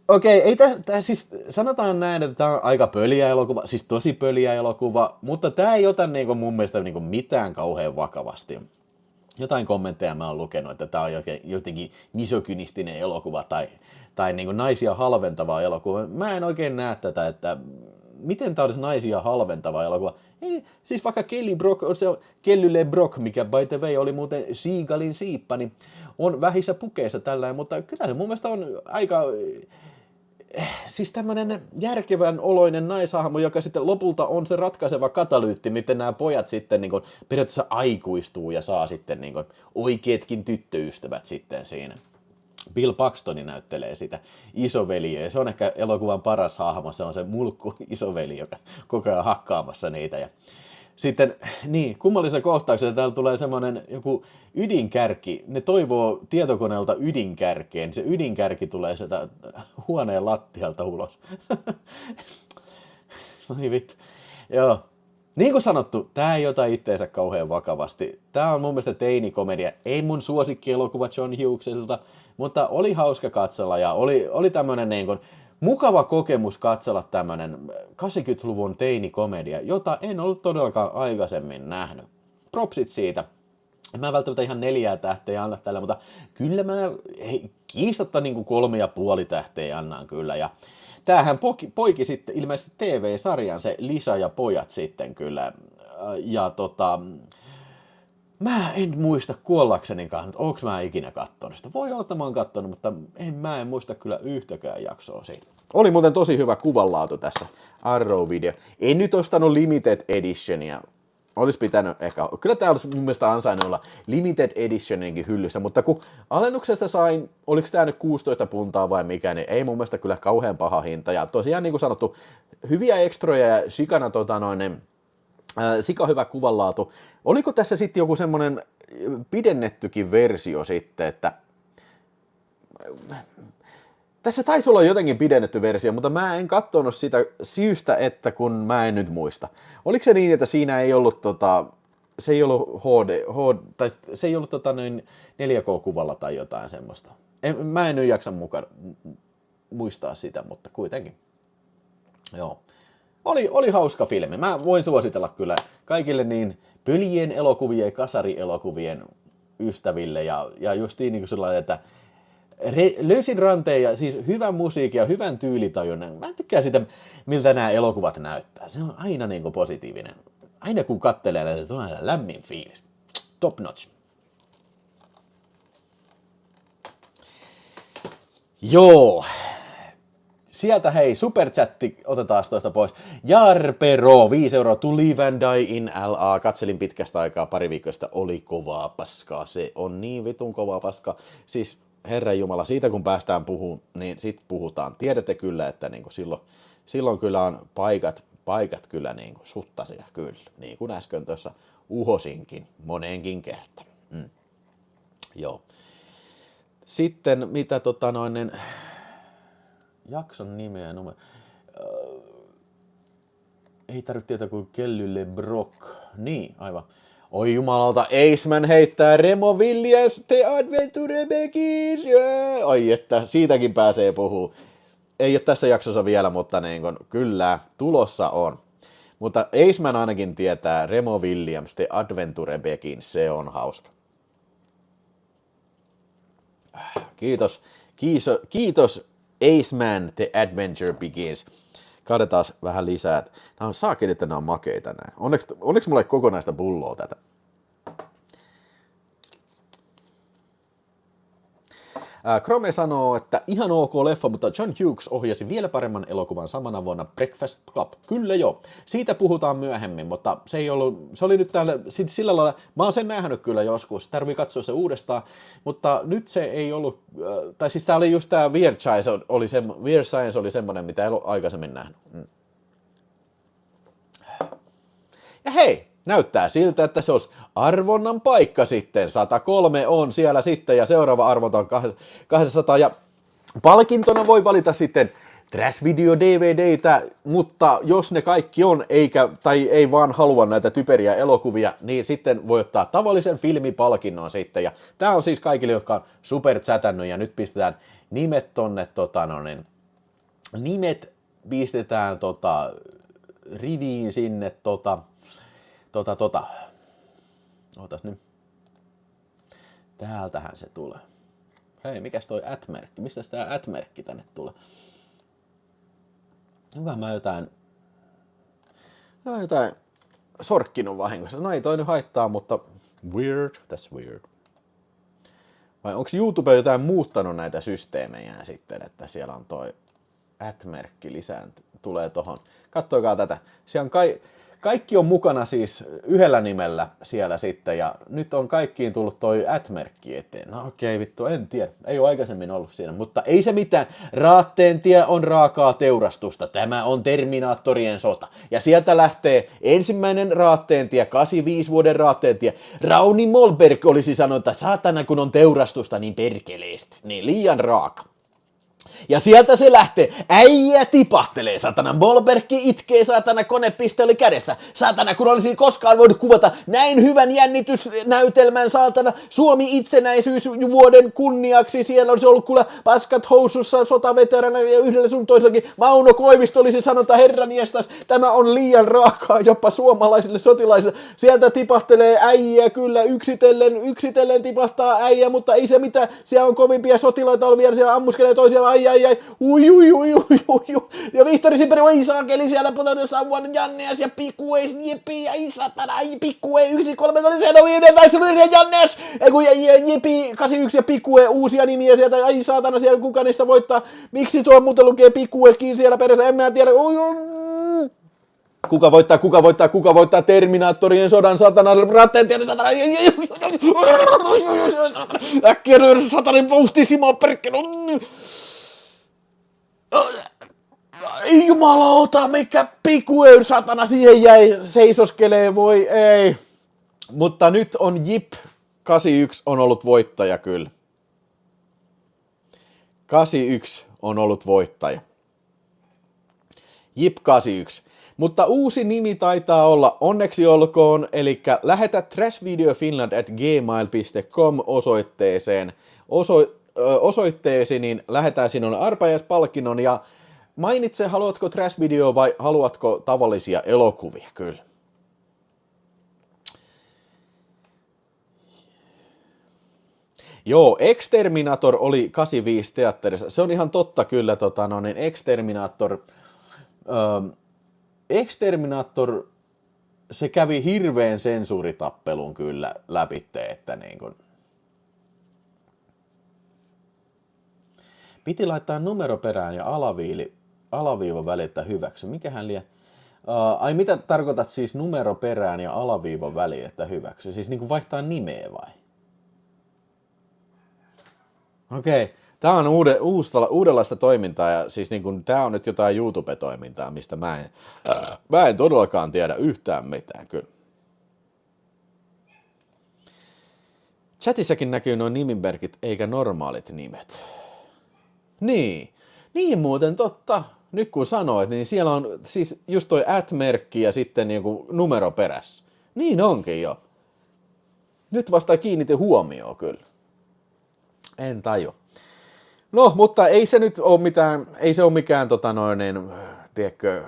okei, ei siis sanotaan näin, että tämä on aika pöliä elokuva, siis tosi pöliä elokuva, mutta tämä ei ota mun mielestä mitään kauhean vakavasti. Jotain kommentteja mä oon lukenut, että tämä on jotenkin misogynistinen elokuva tai naisia halventava elokuva. Mä en oikein näe tätä, että miten tämä olisi naisia halventava elokuva. Ei, siis vaikka Kelly LeBrock, mikä by the way oli muuten Seagalin siippa, niin on vähissä pukeissa tällä, mutta kyllä se mun mielestä on aika siis tämmönen järkevän oloinen naishahmo, joka sitten lopulta on se ratkaiseva katalyytti, miten nämä pojat sitten niin kuin, periaatteessa aikuistuu ja saa sitten niin kuin, oikeatkin tyttöystävät sitten siinä. Bill Paxtoni näyttelee sitä isoveliä, ja se on ehkä elokuvan paras hahmo, se on se mulkku isoveli, joka koko ajan hakkaamassa niitä. Ja sitten, niin, kummallisen kohtauksen täällä tulee semmoinen joku ydinkärki, ne toivoo tietokoneelta ydinkärkeen, se ydinkärki tulee sieltä huoneen lattialta ulos. Voi vittu. Joo. Niin kuin sanottu, tää ei ota itteensä kauhean vakavasti. Tää on mun mielestä teinikomedia. Ei mun suosikkielokuva John Hughesilta, mutta oli hauska katsella ja oli tämmönen niin kuin mukava kokemus katsella tämmönen 80-luvun teinikomedia, jota en ollut todellakaan aikaisemmin nähnyt. Propsit siitä. Mä en välttämättä ihan 4 tähteä anna tällä, mutta kyllä mä kiistatta niin kuin 3,5 tähteä annan kyllä. Ja tämähän poiki sitten ilmeisesti TV-sarjan se Lisa ja pojat sitten kyllä. Ja mä en muista kuollaksenikaan, että onko mä ikinä kattonut sitä. Voi olla, että mä oon kattonut, mutta mä en muista kyllä yhtäkään jaksoa siitä. Oli muuten tosi hyvä kuvanlaatu tässä Arrow-video. En nyt ostanut Limited Editionia. Olisi pitänyt ehkä, kyllä tää olisi mun mielestä ansainnut olla Limited Editioninkin hyllyssä, mutta kun alennuksesta sain, oliko tää nyt 16 puntaa vai mikä, niin ei mun mielestä kyllä kauhean paha hinta. Ja tosiaan niin kuin sanottu, hyviä ekstroja ja sikana sika hyvä kuvanlaatu. Oliko tässä sitten joku semmonen pidennettykin versio sitten, että tässä taisi olla jotenkin pidennetty versio, mutta mä en katsonut sitä syystä, että kun mä en nyt muista. Oliko se niin, että siinä ei ollut se ei ollut tai se ei ollut noin 4K-kuvalla tai jotain semmoista. Mä en nyt jaksa muistaa sitä, mutta kuitenkin. Joo. Oli hauska filmi. Mä voin suositella kyllä kaikille niin pöljien elokuvien ja kasarielokuvien ystäville ja justiin niin kuin sellainen, että löysin ranteen ja siis hyvän musiikin ja hyvän tyylitajunnen. Mä tykkään sitä, miltä nämä elokuvat näyttää. Se on aina niin kuin positiivinen. Aina kun katselee näitä, tulee lämmin fiilis. Top notch. Joo. Sieltä hei, superchatti, otetaan toista pois. Jarpero, 5 euroa, to live and die in LA. Katselin pitkästä aikaa, pari viikosta, oli kovaa paskaa. Se on niin vitun kovaa paskaa. Siis Herranjumala, siitä kun päästään puhumaan, niin sit puhutaan. Tiedätte kyllä, että niinku silloin kyllä on paikat kyllä niinku suttaisia kyllä. Niin kuin äsken tuossa uhosinkin moneenkin kertaan. Joo. Sitten mitä jakson nimeä numero. Ei tarvitse tietää kuin Kelly LeBrock. Niin, aivan. Oi jumalauta, Aceman heittää Remo Williams, The Adventure Begins. Yeah. Ai että, siitäkin pääsee puhuu. Ei ole tässä jaksossa vielä, mutta niin kun, kyllä, tulossa on. Mutta Aceman ainakin tietää Remo Williams, The Adventure Begins, se on hauska. Kiitos Aceman, The Adventure Begins. Katsotaan vähän lisää. Nämä on saakeli, että nämä on makeita nää. Onneksi mulla ei kokonaista pulloa tätä. Chrome sanoo, että ihan ok leffa, mutta John Hughes ohjasi vielä paremman elokuvan samana vuonna Breakfast Club. Kyllä joo. Siitä puhutaan myöhemmin, mutta se oli nyt täällä sillä lailla, mä oon sen nähnyt kyllä joskus, tarvii katsoa se uudestaan, mutta nyt se ei ollut, tai siis tää oli just tää Weird Science oli semmonen, mitä ei ollut aikaisemmin nähnyt. Ja hei! Näyttää siltä, että se olisi arvonnan paikka sitten. 103 on siellä sitten ja seuraava arvonta on 200. Ja palkintona voi valita sitten Trash Video DVDtä, mutta jos ne kaikki on tai ei vaan halua näitä typeriä elokuvia, niin sitten voi ottaa tavallisen filmipalkinnon sitten. Ja tää on siis kaikille, jotka on superchatannut ja nyt pistetään nimet tonne, nimet pistetään riviin sinne Ootas nyt. Täältähän se tulee. Hei, mikäs toi @merkki? Mistä tää @merkki tänne tulee? Hyvä, mä jotain sorkkinut vahingossa. No ei toi nyt haittaa, mutta weird, that's weird. Vai onks YouTube jotain muuttanut näitä systeemejä sitten, että siellä on toi @merkki lisään tulee tohon. Katsokaa tätä. Siellä on kaikki on mukana siis yhdellä nimellä siellä sitten, ja nyt on kaikkiin tullut toi @merkki eteen. No okei, vittu, en tiedä. Ei ole aikaisemmin ollut siinä, mutta ei se mitään. Raatteentien on raakaa teurastusta. Tämä on Terminaattorien sota. Ja sieltä lähtee ensimmäinen Raatteentien, 85 vuoden Raatteentien. Rauni Molberg olisi sanonut, että saatana kun on teurastusta niin perkeleesti. Niin liian raaka. Ja sieltä se lähtee. Äijä tipahtelee, satana. Molbergki itkee, satana. Konepistooli kädessä. Satana, kun olisi koskaan voinut kuvata näin hyvän jännitysnäytelmän, satana. Suomi itsenäisyysvuoden kunniaksi. Siellä olisi ollut kuule paskat housussa sotaveterana ja yhdellä sun toisellakin. Mauno Koivisto olisi sanonut, herran jestas, tämä on liian raakaa jopa suomalaisille sotilaisille. Sieltä tipahtelee äijä kyllä yksitellen tipahtaa äijä, mutta ei se mitään. Siellä on kovimpia sotilaita ollut vielä, siellä ammuskelee toisia, ai, ui. Ja Vihtori Siperi, oi saakeli, siellä putoinen Sauvan Janneas ja Pikkueis, Jepi, ai satana, Pikkue, 1-3, siellä on viiden taistelu, ja Janneas, Jepi, 81 ja Pikkue, uusia nimiä sieltä, ai saatana, siellä kuka niistä voittaa, miksi tuo muuten lukee Pikkuekin siellä perässä, en mä tiedä, Kuka voittaa Terminaattorien sodan, satana, Ratteentie, satana, äkkiä satanin vauhtisimo, perkele. Ei jumalauta, mikä Pikue, satana, siihen jäi seisoskelee, voi ei. Mutta nyt on Jip 81 on ollut voittaja kyllä. 81 on ollut voittaja. Jip 81. Mutta uusi nimi taitaa olla, onneksi olkoon, eli lähetä trashvideofinland@gmail.com osoitteesi, niin lähetään sinulle arpajaispalkinnon ja mainitse, haluatko trash-videoa vai haluatko tavallisia elokuvia, kyllä. Joo, Exterminator oli 85 teatterissa, se on ihan totta kyllä, Exterminator, se kävi hirveän sensuuritappelun kyllä läpitte, että niin kuin piti laittaa numero perään ja alaviiva väliltä hyväksy. Mikähän liian? Ai mitä tarkoitat siis numero perään ja alaviivan väliltä hyväksy? Siis niin kuin vaihtaa nimeä vai? Okei. Tää on uudenlaista toimintaa ja siis niin kun, tää on nyt jotain YouTube-toimintaa, mistä mä en todellakaan tiedä yhtään mitään kyllä. Chatissakin näkyy noin nimimerkit eikä normaalit nimet. Niin muuten totta. Nyt kun sanoit, niin siellä on siis just toi @merkki ja sitten niinku numero perässä. Niin onkin jo. Nyt vasta kiinnitin huomioon kyllä. En taju. No, mutta ei se nyt ole mitään, ei se ole mikään tiedätkö,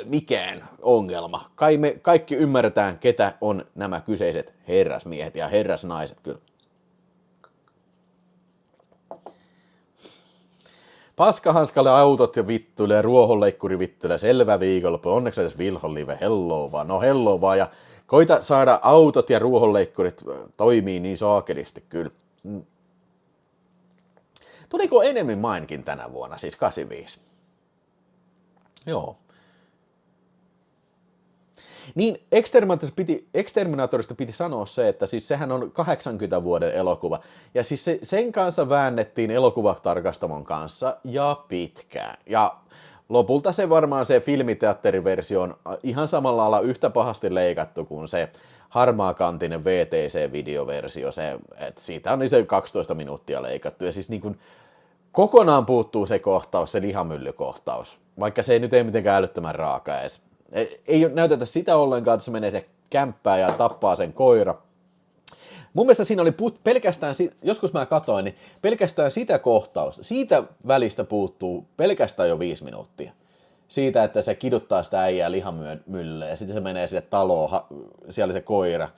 mikään ongelma. Kai me kaikki ymmärretään, ketä on nämä kyseiset herrasmiehet ja herrasnaiset kyllä. Paskahanskalle autot ja vittuille, ruohonleikkuri vittuille, selvä viikonloppu, onneksi edes Vilhon live, hello vaan, ja koita saada autot ja ruohonleikkurit toimii niin saakelisti kyllä. Tuliko enemmän mainkin tänä vuonna, siis 85? Joo. Niin, Exterminatorista piti sanoa se, että siis sehän on 80 vuoden elokuva. Ja siis sen kanssa väännettiin elokuvatarkastamon kanssa ja pitkään. Ja lopulta se varmaan se filmiteatteriversio on ihan samalla lailla yhtä pahasti leikattu kuin se harmaakantinen VTC-videoversio. Että siitä on niin se 12 minuuttia leikattu. Ja siis niin kuin kokonaan puuttuu se kohtaus, se lihamyllykohtaus. Vaikka se ei nyt mitenkään älyttömän raaka edes. Ei näytetä sitä ollenkaan, että se menee se kämppään ja tappaa sen koira. Mun mielestä siinä oli pelkästään, joskus mä katsoin, niin pelkästään sitä kohtausta, siitä välistä puuttuu pelkästään jo 5 minuuttia. Siitä, että se kiduttaa sitä äijää lihamyllylle ja sitten se menee sinne taloon, siellä se koira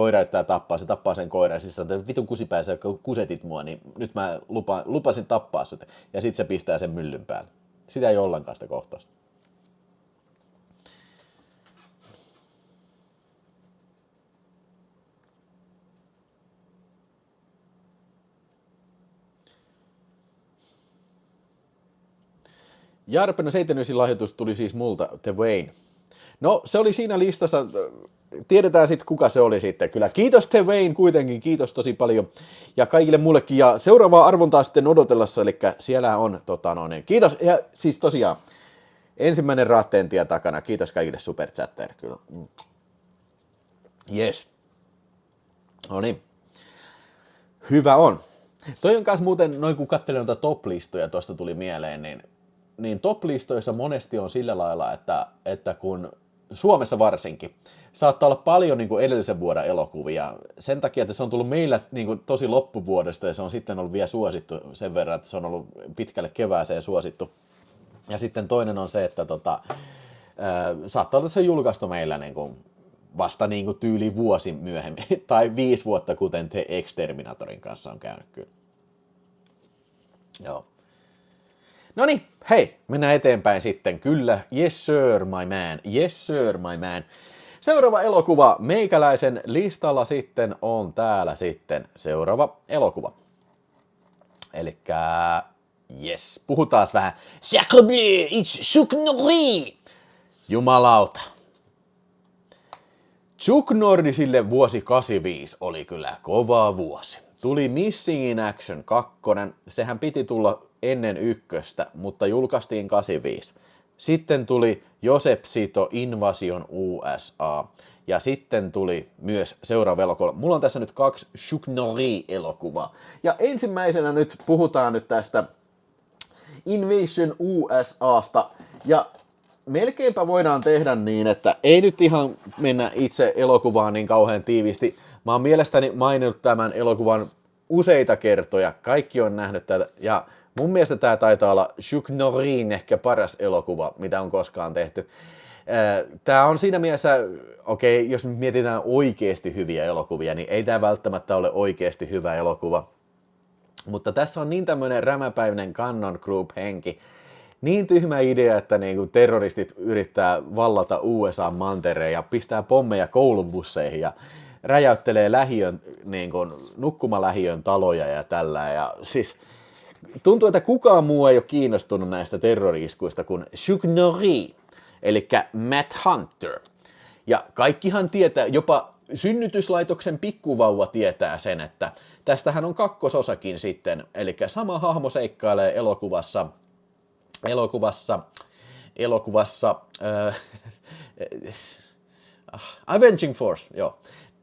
yrittää tappaa, se tappaa sen koiran ja sitten sanoo, että vitun kusipää, sä kusetit mua, niin nyt mä lupasin tappaa sut. Ja sitten se pistää sen myllyn päälle. Sitä ei ole ollenkaan sitä kohtausta. Jarpena 79 lahjoitus tuli siis multa, The Wayne. No, se oli siinä listassa. Tiedetään sitten, kuka se oli sitten. Kyllä, kiitos The Wayne kuitenkin, kiitos tosi paljon. Ja kaikille muullekin. Ja seuraavaa arvontaa sitten odotellessa, eli siellä on, kiitos. Ja siis tosiaan, ensimmäinen Raatteen-tie takana. Kiitos kaikille superchatteille, kyllä. Yes. No niin. Hyvä on. Toi on kanssa muuten, noin kun katselin noita top-listoja, tuosta tuli mieleen, niin top-listoissa monesti on sillä lailla, että kun Suomessa varsinkin, saattaa olla paljon niin kuin edellisen vuoden elokuvia. Sen takia, että se on tullut meillä niin kuin tosi loppuvuodesta ja se on sitten ollut vielä suosittu sen verran, että se on ollut pitkälle kevääseen suosittu. Ja sitten toinen on se, että saattaa olla, että se on julkaistu meillä niin kuin vasta niin kuin tyyli vuosi myöhemmin tai 5 vuotta, kuten The Exterminatorin kanssa on käynyt kyllä. Joo. No niin, hei, mennään eteenpäin sitten. Kyllä, yes sir, my man. Yes sir, my man. Seuraava elokuva meikäläisen listalla sitten on täällä sitten seuraava elokuva. Elikkä, yes, puhutaan vähän. Sacre bleu, it's Chuck Norris. Jumalauta. Chuck Norrisille vuosi 85 oli kyllä kova vuosi. Tuli Missing in Action 2, sehän piti tulla ennen ykköstä, mutta julkaistiin 85. Sitten tuli Joseph Zito Invasion USA. Ja sitten tuli myös seuraava elokuva. Mulla on tässä nyt 2 Chuck Norris-elokuvaa. Ja ensimmäisenä nyt puhutaan nyt tästä Invasion USAsta. Ja melkeinpä voidaan tehdä niin, että ei nyt ihan mennä itse elokuvaan niin kauhean tiiviisti. Mä oon mielestäni maininnut tämän elokuvan useita kertoja. Kaikki on nähnyt tätä. Ja mun mielestä tää taitaa olla Chuck Norrisin ehkä paras elokuva, mitä on koskaan tehty. Tää on siinä mielessä, okei, jos mietitään oikeasti hyviä elokuvia, niin ei tää välttämättä ole oikeasti hyvä elokuva. Mutta tässä on niin tämmönen rämäpäinen Cannon Group-henki. Niin tyhmä idea, että niinku terroristit yrittää vallata USA-mantereen ja pistää pommeja koulubusseihin ja räjäyttelee nukkumalähiön taloja ja tällä. Ja siis tuntuu, että kukaan muu ei ole kiinnostunut näistä terrori-iskuista kuin Chuck Norris, eli Matt Hunter. Ja kaikkihan tietää, jopa synnytyslaitoksen pikkuvauva tietää sen, että tästähän on kakkososakin sitten, eli sama hahmo seikkailee elokuvassa Avenging Force, joo.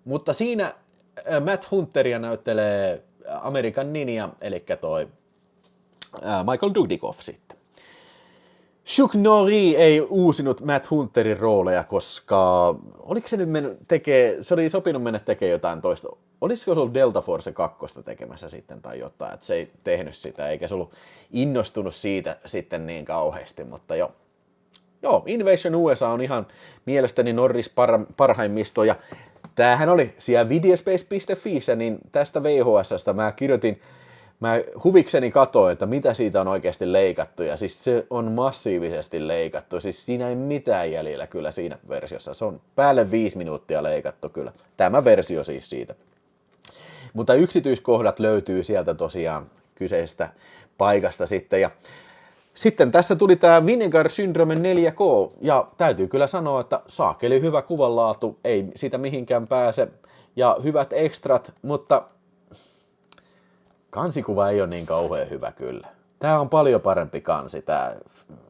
Mutta siinä Matt Hunteria näyttelee Amerikan Ninja, eli toi Michael Dudikoff sitten. Chuck Norris ei uusinut Matt Hunterin rooleja, koska oliko se nyt se oli sopinut mennä tekemään jotain toista. Olisiko se ollut Delta Force 2 tekemässä sitten tai jotain, että se ei tehnyt sitä, eikä se ollut innostunut siitä sitten niin kauheasti, mutta joo. Joo, Invasion USA on ihan mielestäni Norris parhaimmisto, ja tämähän oli siellä videospace.fiissä, niin tästä VHS:stä mä huvikseni katoin, että mitä siitä on oikeasti leikattu, ja siis se on massiivisesti leikattu, siis siinä ei mitään jäljellä kyllä siinä versiossa, se on päälle 5 minuuttia leikattu kyllä, tämä versio siis siitä. Mutta yksityiskohdat löytyy sieltä tosiaan kyseisestä paikasta sitten, ja sitten tässä tuli tämä Vinegar Syndrome 4K, ja täytyy kyllä sanoa, että saakeli hyvä kuvanlaatu, ei siitä mihinkään pääse, ja hyvät ekstrat, mutta kansikuva ei ole niin kauhean hyvä kyllä. Tää on paljon parempi kansi, tää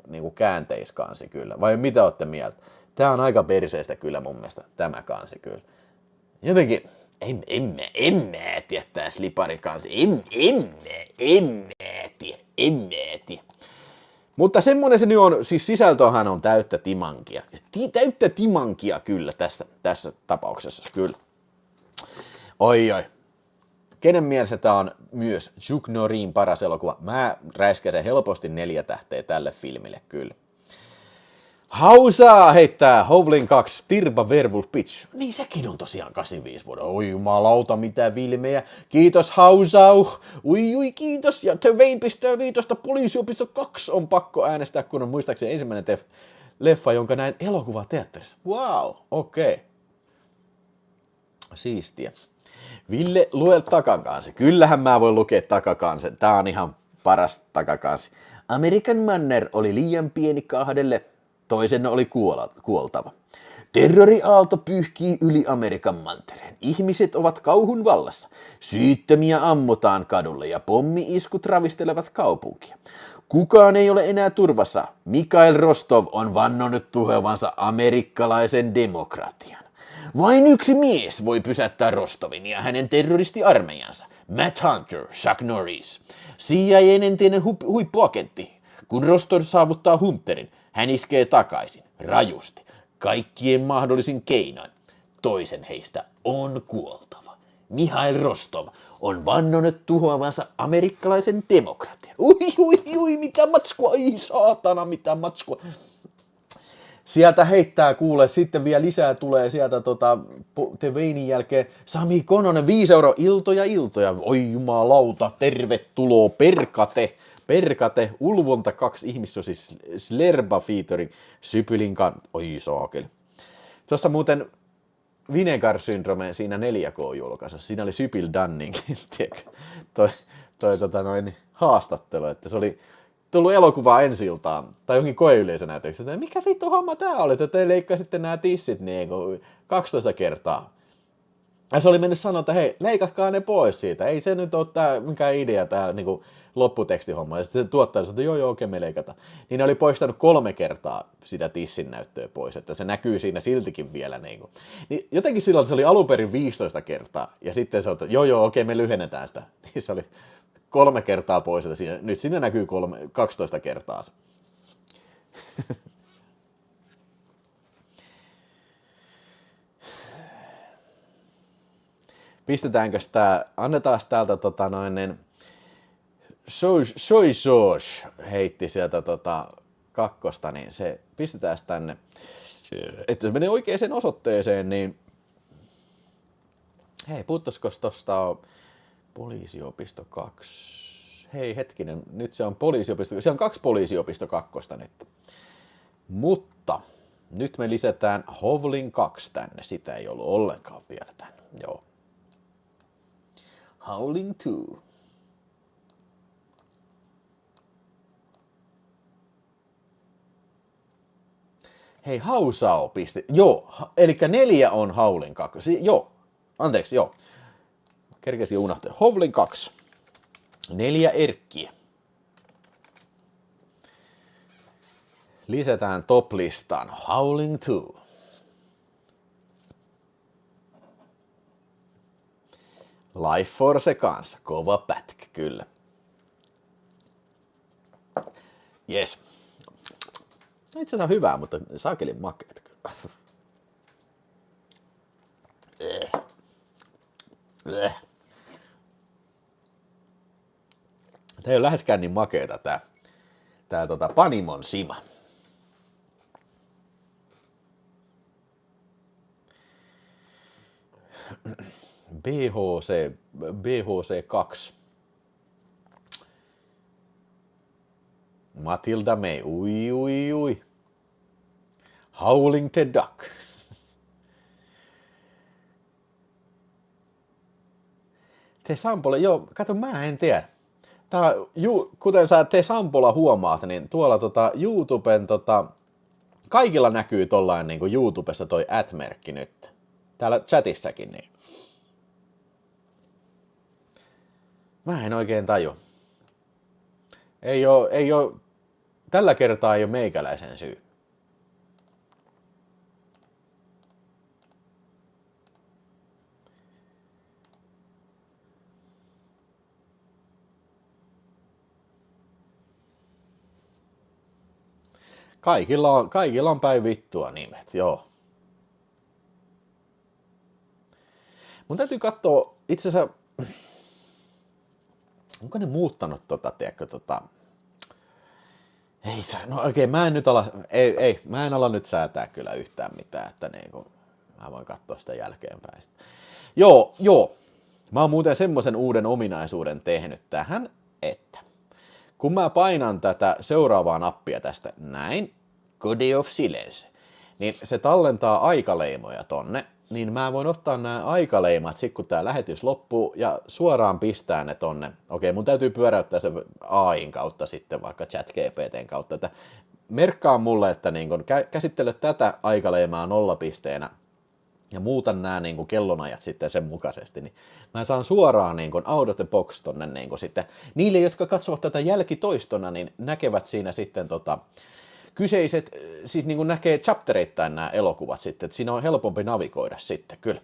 niinku käänteiskansi kyllä. Vai mitä ootte mieltä? Tää on aika perseestä kyllä mun mielestä, tämä kansi kyllä. Jotenkin, en mä tiedä tää sliparikansi, en mä tiedä. Mutta semmonen se nyt on, siis sisältöhän on täyttä timankia. Täyttä timankia kyllä tässä tapauksessa kyllä. Oi. Kenen mielessä tää on myös Chuck Norrisin paras elokuva? Mä räiskäsen helposti 4 tähteä tälle filmille kyllä. Hausaa heittää Howling 2 Tirba Werewolf Pitch. Niin sekin on tosiaan 85 vuoden. Oi jumalauta, mitä vilmejä. Kiitos Hausau. Ui kiitos. Ja The Wayne pistää 5, Poliisiopisto 2 on pakko äänestää, kun on muistaakseni ensimmäinen leffa, jonka näin elokuvateatterissa. Wow, okei. Okay. Siistiä. Ville, lue takakansi. Kyllähän mä voin lukea takakansen. Tää on ihan paras takakansi. Amerikan manner oli liian pieni kahdelle, toisen oli kuoltava. Terroriaalto pyyhkii yli Amerikan mantereen. Ihmiset ovat kauhun vallassa. Syyttömiä ammutaan kadulle ja pommi-iskut ravistelevat kaupunkia. Kukaan ei ole enää turvassa. Mikhail Rostov on vannonut tuhoavansa amerikkalaisen demokratian. Vain yksi mies voi pysäyttää Rostovin ja hänen terroristiarmeijansa. Matt Hunter, Chuck Norris. CIA:n entinen huippuagentti. Kun Rostov saavuttaa Hunterin, hän iskee takaisin, rajusti, kaikkien mahdollisin keinoin. Toisen heistä on kuoltava. Mikhail Rostov on vannonut tuhoavansa amerikkalaisen demokratian. Ui, mitä matskua, ei saatana, mitä matskua. Sieltä heittää kuule, sitten vielä lisää tulee sieltä The Veinin jälkeen. Sami Kononen, 5 € iltoja. Oi jumalauta, tervetuloa, perkate, Ulvonta 2 ihmistä, siis Slerba featuring Sypylin oi saakeli. Tuossa muuten Vinegar Syndrome siinä 4K-julkaisussa, siinä oli Sypil Dunning, haastattelu, että se oli tullut elokuvaa ensi-iltaan, tai johonkin koeyleisönäytöksessä, että mikä vittu homma tää oli, että te leikkaisitte nämä tissit niin 12 kertaa. Ja se oli mennyt sanoa, että hei, leikatkaa ne pois siitä, ei se nyt ole tää mikään idea tää niin lopputekstihomma. Ja sitten se tuottaja sanoi, että joo, okei, me leikataan. Niin ne oli poistanut 3 kertaa sitä tissin näyttöä pois, että se näkyy siinä siltikin vielä. Niin jotenkin silloin se oli alun perin 15 kertaa, ja sitten se on, että joo, okei, me lyhennetään sitä. Niin se oli 3 kertaa pois, että nyt siinä näkyy 12 kertaa. Pistetäänkö tää, annetaan täältä soy sauce heitti sieltä kakkosta, niin se pistetään tänne, että se menee oikeaan osoitteeseen, niin hei, puuttoskos tosta poliisiopisto 2, hei hetkinen, nyt se on poliisiopisto, se on 2 poliisiopisto 2 nyt, mutta nyt me lisätään Hovlin 2 tänne, sitä ei ollut ollenkaan vielä tänne, joo. Howling 2. Hei, Hausao pisti. Joo, eli 4 on Howling 2. Joo, anteeksi, joo. Kerkesin unohtaa. Howling 2. 4 Erkkiä. Lisätään top-listaan Howling 2. Life Force kanssa, kova pätkä, kyllä. Jes. Itse asiassa hyvää, mutta saakelin makeeta kyllä. Tää ei ole läheskään niin makeeta tää Panimon Sima. BHC 2. Matilda May, ui. Howling the Duck. Te Sampola, joo, kato, mä en tiedä. Tää, kuten sä Te Sampola huomaat, niin tuolla YouTuben kaikilla näkyy tollain niin kuin YouTubessa toi @merkki nyt. Täällä chatissakin niin. Mä en oikein taju. Ei oo, tällä kertaa ei ole meikäläisen syy. Kaikilla on päin vittua nimet, joo. Mun täytyy katsoa, itse asiassa, onko ne muuttanut ei, no okei, mä en ala nyt säätää kyllä yhtään mitään, että niinku, mä voin katsoa sitä jälkeenpäin. Joo, mä oon muuten semmoisen uuden ominaisuuden tehnyt tähän, että kun mä painan tätä seuraavaa nappia tästä näin, Code of Silence, niin se tallentaa aikaleimoja tonne, niin mä voin ottaa nämä aikaleimat sit kun tää lähetys loppuu ja suoraan pistää ne tonne. Okei, mun täytyy pyöräyttää se AI:n kautta sitten vaikka ChatGPT:n kautta, että merkkaa mulle, että niin kun käsittele tätä aikaleimaa 0 pisteenä ja muutan nämä niin kuin kellonajat sitten sen mukaisesti, niin mä saan suoraan niin kuin out of the box tonne niin kuin sitten. Niille, jotka katsovat tätä jälkitoistona, niin näkevät siinä sitten kyseiset, siis niin kuin näkee chaptereittain nämä elokuvat sitten, että siinä on helpompi navigoida sitten, kyllä.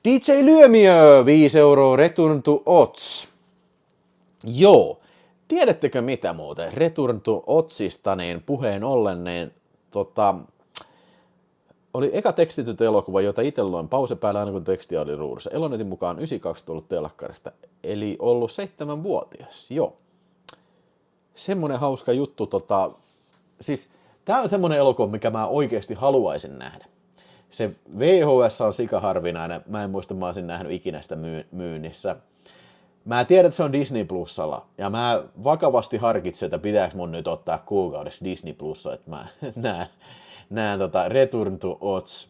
DJ Lyömiö, 5 € Return to Oz. Joo, tiedättekö mitä muuten? Return to Ozista niin puheen ollen, niin oli eka tekstityt elokuva, jota itse luin pause päällä aina kun teksti oli ruudussa. Elonetin mukaan 92 tullut telkkarista, eli ollut 7-vuotias, joo. Semmonen hauska juttu, siis tää on semmonen elokuva, mikä mä oikeesti haluaisin nähdä. Se VHS on sikaharvinainen, mä en muista, mä olisin nähnyt ikinä sitä myynnissä. Mä tiedän, että se on Disney Plusalla, ja mä vakavasti harkitsen, että pitääkö mun nyt ottaa kuukaudessa Disney Plussa, että mä näen Return to Oz.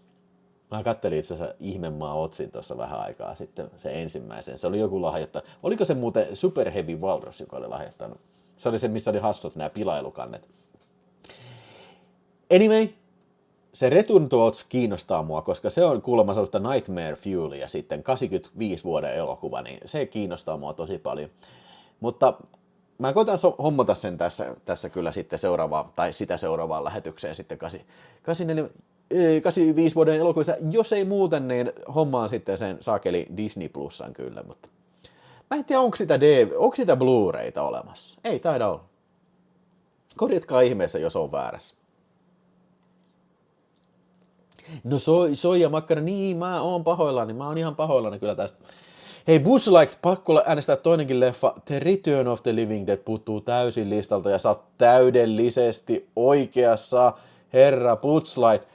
Mä kattelin itse asiassa Ihmemaa Ozin tuossa vähän aikaa sitten, se ensimmäisen. Se oli joku lahjoittanut. Oliko se muuten Super Heavy Walrus, joka oli lahjoittanut? Se oli se, missä oli hassut nämä pilailukannet. Anyway, se Return to Oz kiinnostaa mua, koska se on kuulemma sellaista Nightmare Fuelia sitten, 85 vuoden elokuva, niin se kiinnostaa mua tosi paljon. Mutta mä koitan hommata sen tässä kyllä sitten sitä seuraavaan lähetykseen sitten 85 vuoden elokuvissa. Jos ei muuten, niin hommaan sitten sen saakeli Disney Plusan kyllä, mutta mä en tiedä, onko sitä Blu-rayta olemassa. Ei taida olla. Korjatkaa ihmeessä, jos on väärässä. No soi ja makkara, niin mä oon ihan pahoillani kyllä tästä. Hei, Buzz Light, pakko äänestää toinenkin leffa. The Return of the Living Dead puuttuu täysin listalta ja sä oot täydellisesti oikeassa, herra Buzz Light.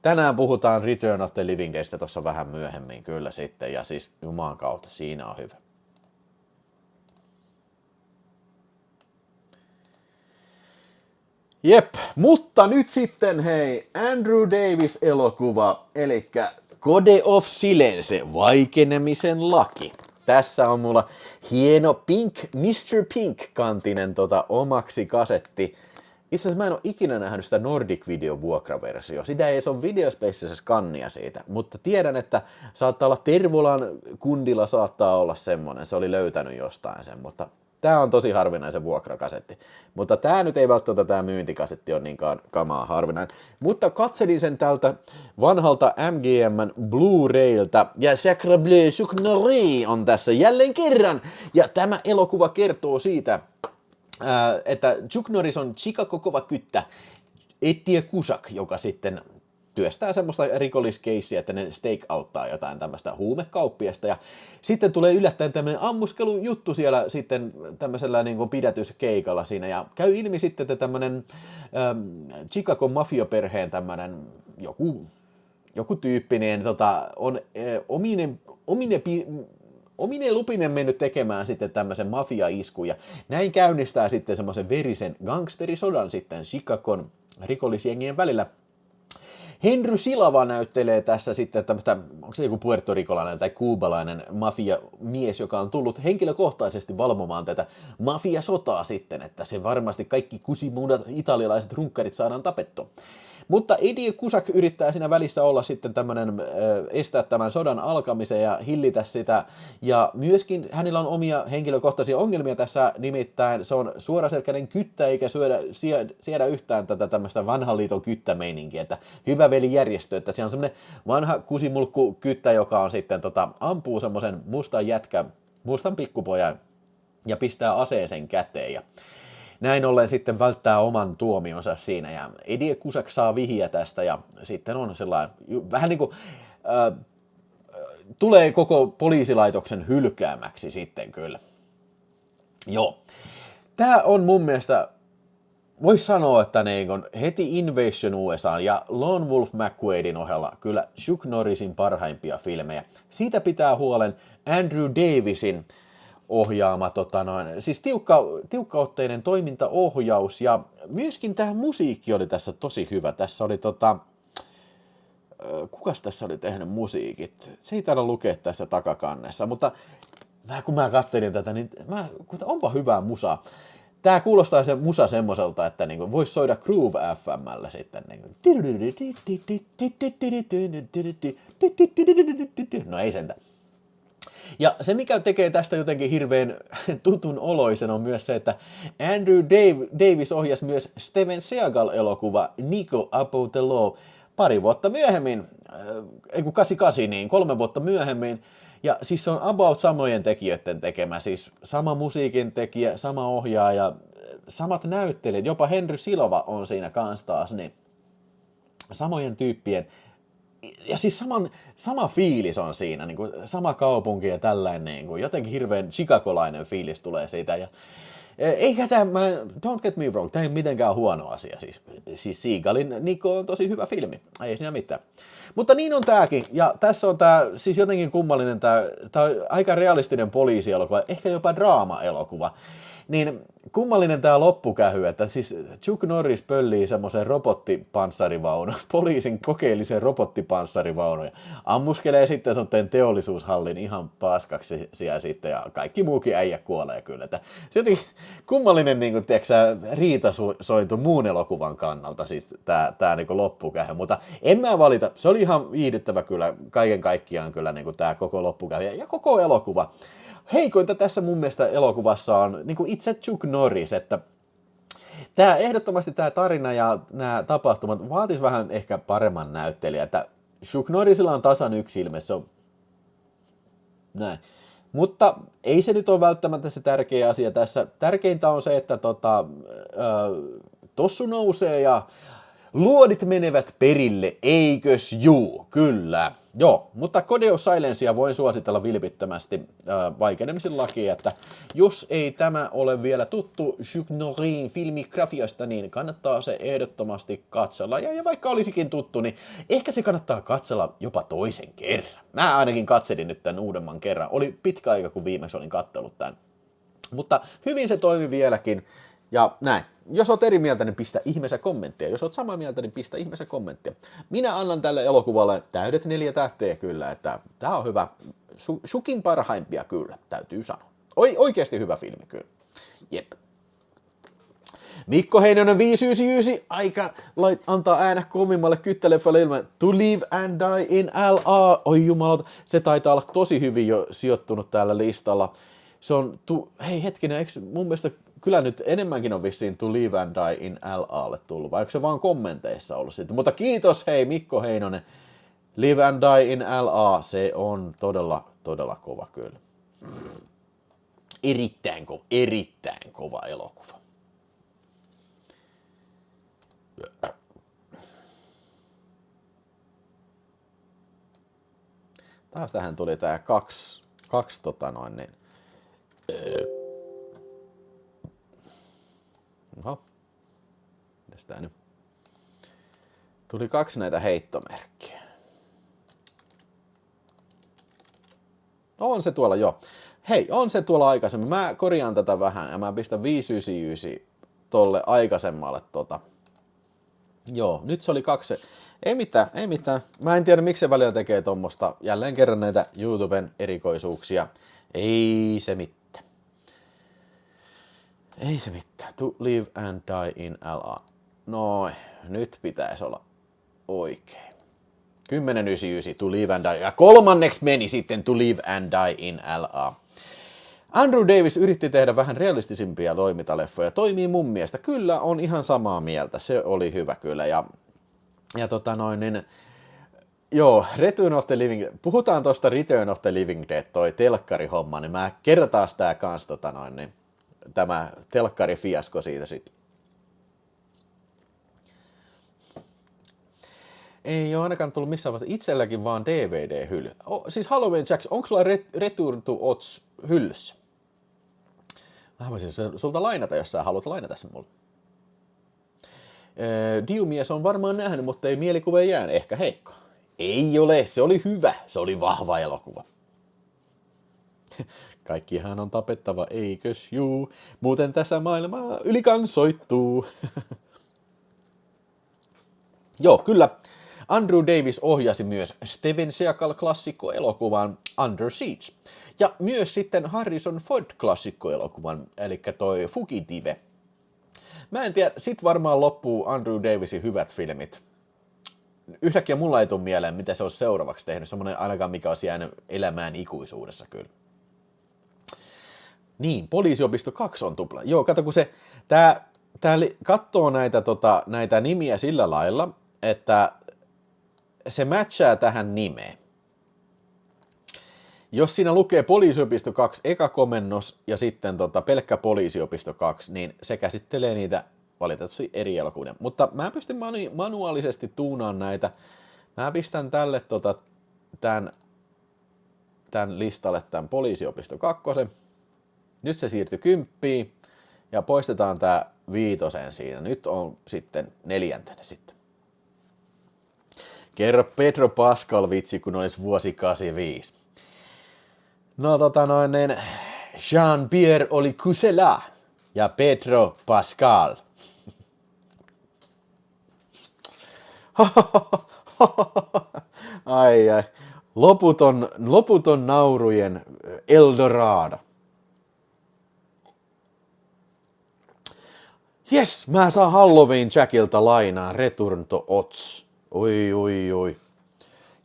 Tänään puhutaan Return of the Living Deadistä tuossa vähän myöhemmin kyllä sitten, ja siis Jumalan kautta siinä on hyvä. Jep, mutta nyt sitten hei, Andrew Davis-elokuva, elikkä Code of Silence, vaikenemisen laki. Tässä on mulla hieno Mr. Pink-kantinen omaksi kasetti. Itse asiassa mä en ole ikinä nähnyt sitä Nordic Video vuokraversiota. Sitä ei ole Videospacessa skannia siitä, mutta tiedän, että saattaa olla Tervolan kundilla saattaa olla semmonen. Se oli löytänyt jostain sen, mutta tää on tosi harvinaisen vuokrakasetti. Mutta tää nyt ei välttämättä tää myyntikasetti on niinkaan kamaa harvinainen. Mutta katselin sen tältä vanhalta MGM:n Blu-raylta ja Sacre Bleu Sucnerie on tässä jälleen kerran. Ja tämä elokuva kertoo siitä, että Chuck Norris on Chicago kova kyttä, Eddie Cusack, joka sitten työstää semmoista rikolliskeissiä, että ne stake-outtaa jotain tämmöistä huumekauppiasta, ja sitten tulee yllättäen tämmöinen ammuskelujuttu siellä sitten tämmöisellä niin kuin pidätyskeikalla siinä, ja käy ilmi sitten, että tämmöinen Chicago mafioperheen tämmöinen joku tyyppi, niin on omine lupinen mennyt tekemään sitten tämmöisen mafia-iskun, ja näin käynnistää sitten semmoisen verisen gangsterisodan sitten Chicagon rikollisjengien välillä. Henry Silva näyttelee tässä sitten tämmöistä, onko se joku puertorikolainen tai kuubalainen mafia-mies, joka on tullut henkilökohtaisesti valvomaan tätä mafia-sotaa sitten, että se varmasti kaikki kusimuudat italialaiset runkkarit saadaan tapettua. Mutta Eddie Cusack yrittää siinä välissä olla sitten tämmöinen, estää tämän sodan alkamisen ja hillitä sitä, ja myöskin hänellä on omia henkilökohtaisia ongelmia tässä, nimittäin se on suoraselkäinen kyttä eikä siedä yhtään tätä tämmöistä vanhan liiton kyttämeininkiä, että hyvä velijärjestö, että se on semmoinen vanha kusimulkku kyttä, joka on sitten ampuu semmoisen mustan pikkupojan ja pistää aseeseen käteen, ja näin ollen sitten välttää oman tuomionsa siinä, ja Eddie Cusack saa vihiä tästä, ja sitten on sellainen, vähän niin kuin tulee koko poliisilaitoksen hylkäämäksi sitten kyllä. Joo. Tää on mun mielestä, voisi sanoa, että niin on heti Invasion USA ja Lone Wolf McQuaidin ohella kyllä Chuck Norrisin parhaimpia filmejä. Siitä pitää huolen Andrew Davisin ohjaama, siis tiukkaotteinen toimintaohjaus, ja myöskin tämä musiikki oli tässä tosi hyvä. Tässä oli kukas tässä oli tehnyt musiikit? Se ei taida lukea tässä takakannessa, mutta kun mä katselin tätä, niin onpa hyvää musaa. Tää kuulostaa se musa semmoiselta, että niinku vois soida Groove FM:llä sitten. No ei sentään. Ja se, mikä tekee tästä jotenkin hirveän tutun oloisen, on myös se, että Andrew Davis ohjasi myös Steven Seagal-elokuva Nico Above the Law pari vuotta myöhemmin, 88, niin 3 vuotta myöhemmin. Ja siis se on about samojen tekijöiden tekemä, siis sama musiikin tekijä, sama ohjaaja, samat näyttelijät, jopa Henry Silva on siinä kanssa taas, niin samojen tyyppien. Ja siis sama fiilis on siinä, niin kuin sama kaupunki ja tällainen, niin kuin jotenkin hirveän chicagolainen fiilis tulee siitä. Ja, eikä tämä, don't get me wrong, tämä ei ole mitenkään huono asia. Siis Seagalin Nico on tosi hyvä filmi, ei siinä mitään. Mutta niin on tääkin, ja tässä on tää siis jotenkin kummallinen, tää on aika realistinen poliisielokuva, ehkä jopa draama-elokuva. Niin kummallinen tää loppukähy, että siis Chuck Norris pöllii semmoisen robottipanssarivaunun, poliisin kokeellisen robottipanssarivaunun, ja ammuskelee sitten semmoinen teollisuushallin ihan paskaksi siellä sitten, ja kaikki muukin äijä kuolee kyllä. Että se jotenkin kummallinen niin kuin, tiedätkö, riitasointu muun elokuvan kannalta, siis tää niin kuin loppukähy, mutta en mä valita, se oli ihan viihdyttävä kyllä, kaiken kaikkiaan kyllä niin kuin tää koko loppukähy, ja koko elokuva. Heikointa tässä mun mielestä elokuvassa on niin kuin itse Chuck Norris, että ehdottomasti tämä tarina ja nämä tapahtumat vaatis vähän ehkä paremman näyttelijän, että Chuck Norrisilla on tasan yksi ilme, se on näin. Mutta ei se nyt ole välttämättä se tärkeä asia tässä. Tärkeintä on se, että tossu nousee ja luodit menevät perille, eikös juu? Kyllä. Joo, mutta Code of Silencea voin suositella vilpittömästi vaikenemisen lakia, että jos ei tämä ole vielä tuttu Chuck Norrisin filmigrafiasta, niin kannattaa se ehdottomasti katsella. Ja vaikka olisikin tuttu, niin ehkä se kannattaa katsella jopa toisen kerran. Mä ainakin katselin nyt tämän uudemman kerran. Oli pitkä aika, kun viimeksi olin katsellut tämän. Mutta hyvin se toimi vieläkin. Ja näin. Jos oot eri mieltä, niin pistä ihmeessä kommenttia. Jos oot samaa mieltä, niin pistä ihmeessä kommenttia. Minä annan tälle elokuvalle täydet 4 tähteä kyllä, että tää on hyvä. Shukin parhaimpia kyllä, täytyy sanoa. Oikeasti hyvä filmi kyllä. Jep. Mikko Heinonen 599, aika antaa äänä kovimmalle kyttäleffalle ilman To Live and Die in L.A. Oi jumalauta, se taitaa olla tosi hyvin jo sijoittunut täällä listalla. Se on, hei hetkinen, eikö mun mielestä kyllä nyt enemmänkin on vissiin To Live and Die in L.A.lle tullut, vai onko se vaan kommenteissa ollut sitten? Mutta kiitos hei Mikko Heinonen, Live and Die in L.A., se on todella kova kyllä. Erittäin kova elokuva. Taas tähän tuli tää kaksi Oho. Mitäs tää nyt? Tuli 2 näitä heittomerkkiä. On se tuolla jo. Hei, on se tuolla aikaisemmin. Mä korjaan tätä vähän ja mä pistän 599 tolle aikaisemmalle Joo, nyt se oli 2. Ei mitään. Mä en tiedä miksi se välillä tekee tommosta. Jälleen kerran näitä YouTuben erikoisuuksia. Ei se mitään. To Live and Die in L.A. Noin, nyt pitäisi olla oikein. 10.99 To Live and Die. Ja kolmanneksi meni sitten To Live and Die in L.A. Andrew Davis yritti tehdä vähän realistisimpia toimintaleffoja. Toimii mun mielestä. Kyllä, on ihan samaa mieltä. Se oli hyvä kyllä. Joo, Return of the Living, puhutaan tosta Return of the Living Dead, toi telkkarihomma, niin mä kertaan tää kans tämä telkkarifiasko siitä sitten. Ei ole ainakaan tullut missään vaiheessa itselläkin vaan DVD-hylly. Siis Halloween Jacks, onko sulla Return to Oz hyllyssä? Mä voisin sulta lainata, jos sä haluat lainata sen mulle. Diumies on varmaan nähnyt, mutta ei mielikuva jäänyt. Ehkä heikko. Ei ole, se oli hyvä. Se oli vahva elokuva. Kaikkihan on tapettava, eikös juu? Muuten tässä maailma ylikansoittuu. Joo, kyllä. Andrew Davis ohjasi myös Steven Seagal-klassikkoelokuvan Under Siege. Ja myös sitten Harrison Ford-klassikkoelokuvan, eli toi Fugitive. Mä en tiedä, sit varmaan loppuu Andrew Davisin hyvät filmit. Yhtäkkiä mulla ei tule mieleen, mitä se olisi seuraavaksi tehnyt. Semmoinen ainakaan, mikä olisi jäänyt elämään ikuisuudessa kyllä. Niin, Poliisiopisto 2 on tupla. Joo, kato kun se, tää katsoo näitä nimiä sillä lailla, että se matchaa tähän nimeen. Jos siinä lukee Poliisiopisto 2 eka komennos ja sitten pelkkä Poliisiopisto 2, niin se käsittelee niitä valitettavasti eri elokuvia. Mutta mä pystyn manuaalisesti tuunaan näitä. Mä pistän tälle tämän listalle tämän Poliisiopisto 2. Nyt se siirtyi 10 ja poistetaan tää 5 siinä. Nyt on sitten 4. sitten. Kerro Pedro Pascal vitsi, kun olisi vuosi 85. No Jean-Pierre oli Cusela ja Pedro Pascal. Ai. Loputon naurujen Eldorado. Jes, mä saan Halloween Jackilta lainaa Return to Oz. Oi.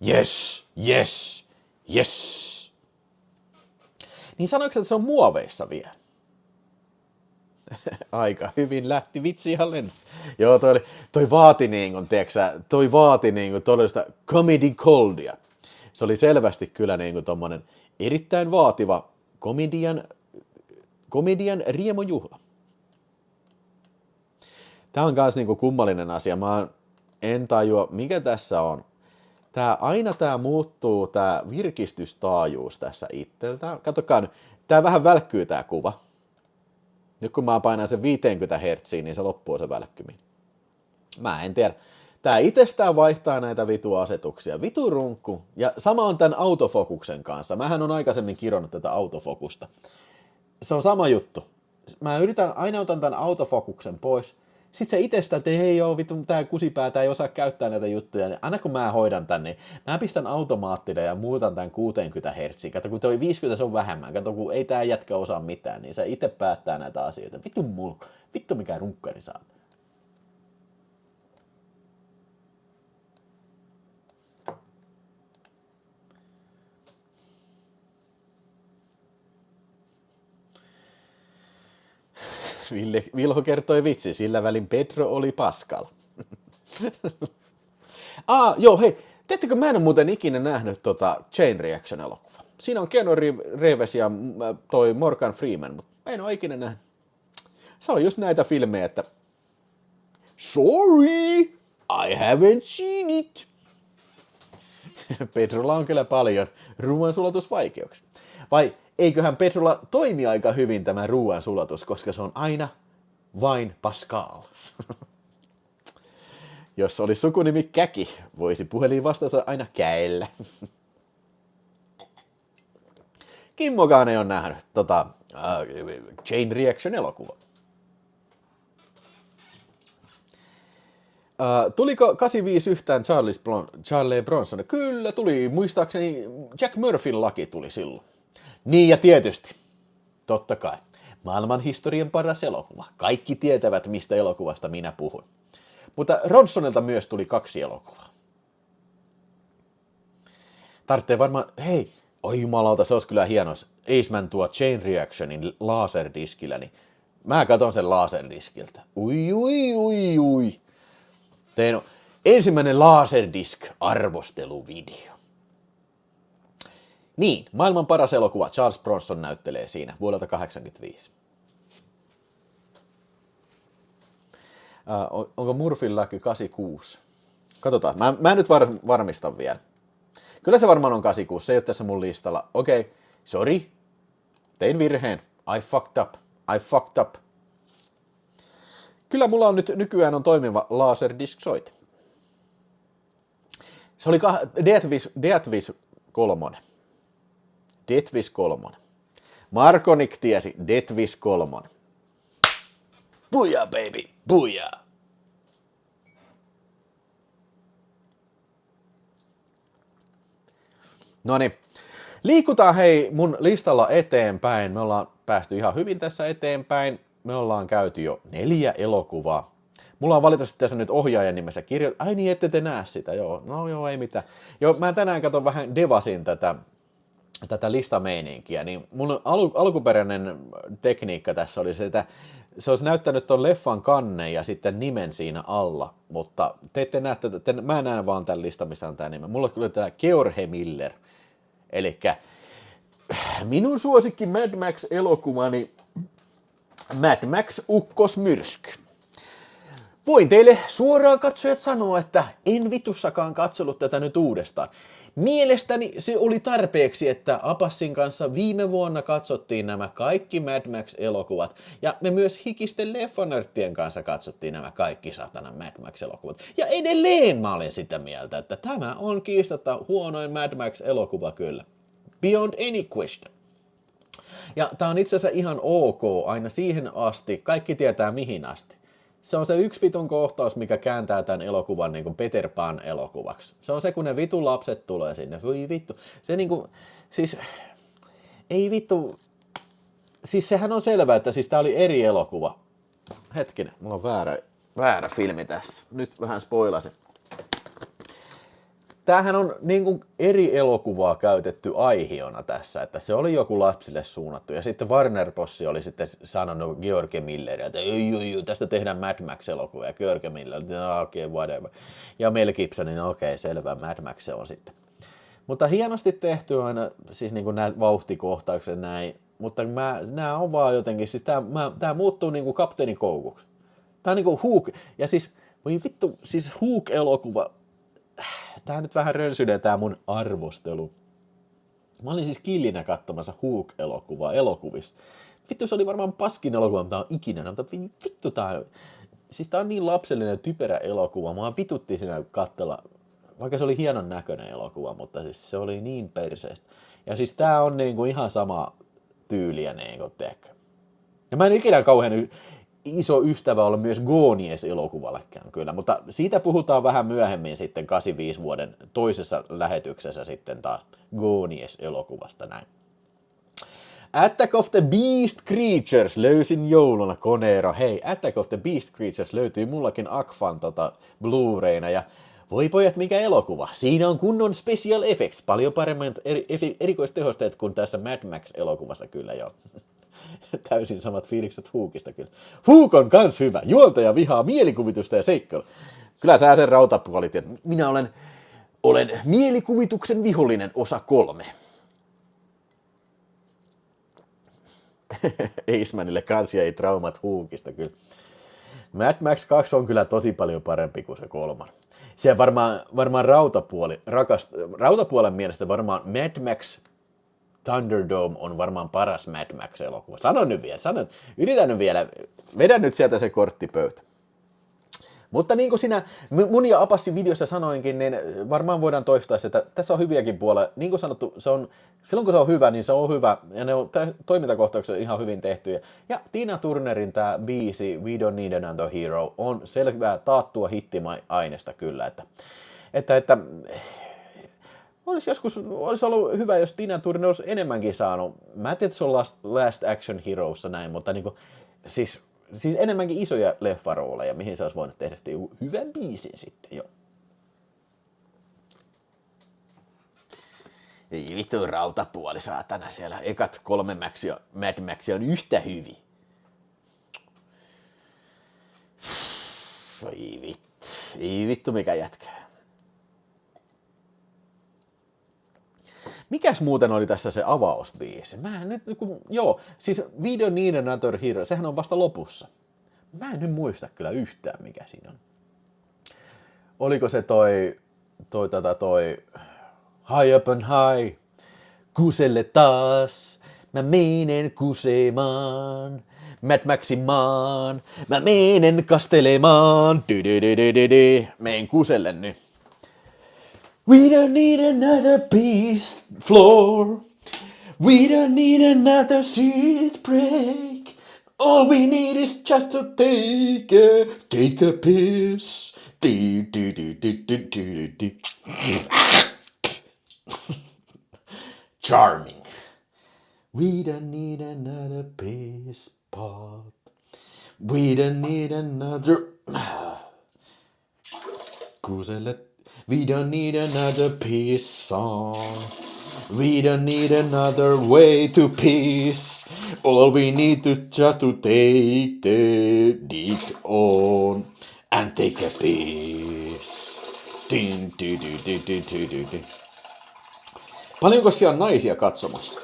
Yes. Niin sanoiko, että se on muoveissa vielä? Aika hyvin lähti vitsi ihan lennosta. Joo, toi vaati todellista comedy goldia. Se oli selvästi kyllä tommonen erittäin vaativa komedian riemujuhla. Tää on kans kummallinen asia. En tajua, mikä tässä on. Tää muuttuu, tää virkistystaajuus tässä itseltään. Katsokaa nyt, tää vähän välkkyy tää kuva. Nyt kun mä painan sen 50 Hz, niin se loppuu se välkkyminen. Mä en tiedä. Tää itsestään vaihtaa näitä vitu-asetuksia. Vitu runkku. Ja sama on tän autofokuksen kanssa. Mähän on aikaisemmin kironnut tätä autofokusta. Se on sama juttu. Mä aina otan tän autofokuksen pois. Sitten se itsestä, että hei joo, vittu, tää kusipäätä ei osaa käyttää näitä juttuja, niin aina kun mä hoidan tän, niin mä pistän automaattille ja muutan tän 60 Hz. Kato, kun toi 50 se on vähemmän. Kato, kun ei tää jätkä osaa mitään, niin se itse päättää näitä asioita. Vittu mikä runkkari saa. Vilho kertoi vitsi, sillä välin Pedro oli Pascal. Joo, hei, tiedättekö, mä en ole muuten ikinä nähnyt Chain Reaction-elokuva. Siinä on Keanu Reeves ja toi Morgan Freeman, mutta mä en ole ikinä nähnyt. Se on just näitä filmejä, että sorry, I haven't seen it. Pedrolla on kyllä paljon ruoansulatusvaikeuksia. Vai eiköhän Pedrolla toimi aika hyvin tämä ruoansulatus, koska se on aina vain Pascal. Jos olisi sukunimi Käki, voisi puhelin vastata aina Käellä. Kimmokaan ei ole nähnyt Chain Reaction-elokuva. Tuliko 85 yhtään Charlie Bronson? Kyllä tuli, muistaakseni Jack Murphyn laki tuli silloin. Niin ja tietysti, totta kai, maailmanhistorian paras elokuva. Kaikki tietävät, mistä elokuvasta minä puhun. Mutta Ronsonilta myös tuli 2 elokuvaa. Tarvitsee varmaan, hei, oi jumalauta, se olisi kyllä hieno. Ace Man tuo Chain Reactionin laserdiskillä, niin mä katon sen laserdiskiltä. Ui. Tein on ensimmäinen laserdisk-arvosteluvideo. Niin, maailman paras elokuva. Charles Bronson näyttelee siinä vuodelta 1985. Onko Murphyn laki 86? Katsotaan. Mä nyt varmistan vielä. Kyllä se varmaan on 86. Se ei ole tässä mun listalla. Okei, sorry. Tein virheen. I fucked up. Kyllä mulla on nyt nykyään on toimiva laserdisk-soite. Se oli Deathwish 3. Deathwish 3. Markonik tiesi Deathwish 3. Booyah, baby, booyah. Noniin, liikutaan hei mun listalla eteenpäin. Me ollaan päästy ihan hyvin tässä eteenpäin. Me ollaan käyty jo 4 elokuvaa. Mulla on valitettavasti tässä nyt ohjaajan nimessä kirjoitettu. Ai niin, ette te näe sitä, joo. No joo, ei mitään. Joo, mä tänään katson vähän devasin tätä listameininkiä, niin mun alkuperäinen tekniikka tässä oli se, että se olisi näyttänyt ton leffan kannen ja sitten nimen siinä alla, mutta te ette näe tätä, mä näen vaan tämän listan, missä on tämä nimi. Mulla on kyllä tämä George Miller, eli minun suosikki Mad Max-elokuvani Mad Max Ukkosmyrsky. Voin teille suoraan katsojat sanoa, että en vitussakaan katsellut tätä nyt uudestaan. Mielestäni se oli tarpeeksi, että Apassin kanssa viime vuonna katsottiin nämä kaikki Mad Max-elokuvat. Ja me myös hikisten leffanörttien kanssa katsottiin nämä kaikki satana Mad Max-elokuvat. Ja edelleen mä olen sitä mieltä, että tämä on kiistatta huonoin Mad Max-elokuva kyllä. Beyond any question. Ja tää on itse asiassa ihan ok aina siihen asti, kaikki tietää mihin asti. Se on se yksi vitun kohtaus, mikä kääntää tämän elokuvan niin kuin Peter Pan elokuvaksi. Se on se, kun ne vitun lapset tulee sinne. Voi vittu. Se niinku, siis, ei vittu, siis sehän on selvää, että siis tää oli eri elokuva. Hetkinen, mulla on väärä filmi tässä. Nyt vähän spoilasin. Tämähän on niin kuin eri elokuvaa käytetty aihiona tässä, että se oli joku lapsille suunnattu. Ja sitten Warner Bros. Oli sitten sanonut George Milleria, että ei, tästä tehdään Mad Max-elokuva. Ja George Miller, että okei, whatever. Ja Mel Gibson, niin okei, selvä, Mad Max se on sitten. Mutta hienosti tehty aina, siis niin kuin nämä vauhtikohtaukset näin. Mutta nämä on vaan jotenkin, siis tämä muuttuu niin kuin kapteeni koukuksi. Tämä on niin kuin Hook, ja siis, voi vittu, siis Hook-elokuva. Tää nyt vähän rönsylee tää mun arvostelu. Mä olin siis killinä katsomassa Hook-elokuvaa elokuvissa. Vittu, se oli varmaan paskin elokuva, mitä on ikinä. Mutta vittu tää, siis tää on niin lapsellinen ja typerä elokuva. Mä vitutti siinä katsella, vaikka se oli hienon näköinen elokuva, mutta siis se oli niin perseestä. Ja siis tää on niinku ihan sama tyyliä niinku tekee. Ja mä en ikinä kauhean iso ystävä olla myös Goonies-elokuvallekään kyllä, mutta siitä puhutaan vähän myöhemmin sitten 85 vuoden toisessa lähetyksessä sitten taas Goonies-elokuvasta näin. Attack of the Beast Creatures löysin jouluna koneero. Hei, Attack of the Beast Creatures löytyy mullakin Akfan Blu-rayna ja voi pojat, mikä elokuva. Siinä on kunnon special effects, paljon paremmin erikoistehosteet kuin tässä Mad Max-elokuvassa kyllä jo. Täysin samat fiilikset Hookista kyllä. Hook on kans hyvä. Juontaja vihaa mielikuvitusta ja seikkailu. Kyllä sä sen rautapuolit. Minä olen mielikuvituksen vihollinen osa 3. Eismanille kans jäi traumat Hookista kyllä. Mad Max 2 on kyllä tosi paljon parempi kuin se 3. Se varmaan rautapuolen mielestä varmaan Mad Max Thunderdome on varmaan paras Mad Max-elokuva. Sanon nyt vielä, yritän nyt vielä, vedän nyt sieltä se korttipöytä. Mutta niin kuin siinä mun ja Apassin videossa sanoinkin, niin varmaan voidaan toistaa se, että tässä on hyviäkin puolia. Niin kuin sanottu, silloin kun se on hyvä, niin se on hyvä. Ja ne on toimintakohtaukset ihan hyvin tehtyjä. Ja Tina Turnerin tämä biisi We Don't Need Another Hero on selvää taattua hittiaineesta kyllä. Että olisi ollut hyvä, jos Tina Turner olisi enemmänkin saanut. Mä tiedän, että se on Last Action Heroessa näin, mutta niin kuin, siis enemmänkin isoja leffarooleja, mihin se olisi voinut tehdä sitten hyvän biisin sitten jo. Ei vittu rautapuoli saatana siellä. Ekat 3 Mad Maxia on yhtä hyviä. Ei vittu mikä jätkää. Mikäs muuten oli tässä se avausbiisi? Siis We Don't Need Another Hero, sehän on vasta lopussa. Mä en nyt muista kyllä yhtään mikä siinä on. Oliko se toi High Up and High, kuselle taas, mä menen kusemaan, Mad Maxin maan, mä menen kastelemaan, menen kuselle nyt. We don't need another piece floor. We don't need another seat break. All we need is just to take a piss. charming. We don't need another peace pot. We don't need another... Kuuselet. We don't need another peace song. We don't need another way to peace. All we need to just to take the dick on and take a piece. Din, di, di, di, di, di, di, di. Paljonko siellä on naisia katsomassa?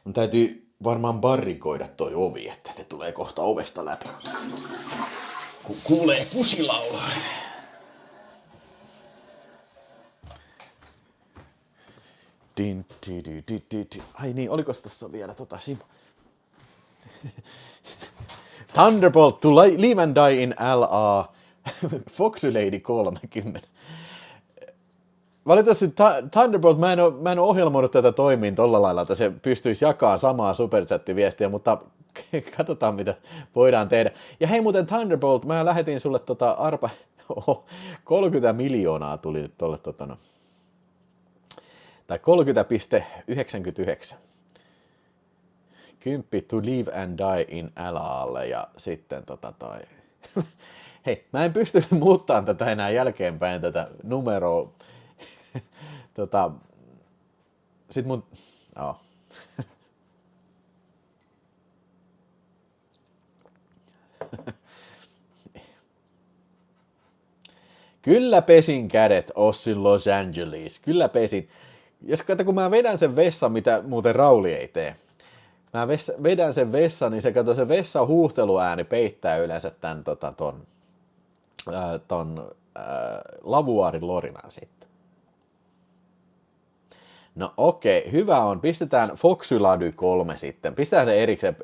Mun täytyy varmaan barrikoida toi ovi, että ne tulee kohta ovesta läpi. Kun kuulee kusilaulaa. Din, di, di, di, di, di. Ai niin, olikos tossa vielä Simo? Thunderbolt to live and die in LA. Foxy Lady 30. Valitettavasti Thunderbolt, mä en ole ohjelmoinut tätä toimiin tolla lailla, että se pystyisi jakamaan samaa superchat-viestiä, mutta katsotaan mitä voidaan tehdä. Ja hei muuten Thunderbolt, mä lähetin sulle arpa... 30 miljoonaa tuli nyt tolle tai 30,99. 10 to live and die in LA:lle ja sitten Hei, mä en pysty muuttamaan tätä enää jälkeenpäin tätä numeroa. Sit mun... Oh. Kyllä pesin kädet Ossin Los Angeles. Kyllä pesin. Jos kun mä vedän sen vessan, mitä muuten Rauli ei tee. Mä vedän sen vessan, niin se vessan huuhteluääni peittää yleensä tän lavuaarin lorinan sitten. No okei, hyvä on. Pistetään Foxy Lady 3 sitten. Pistetään se erikseen.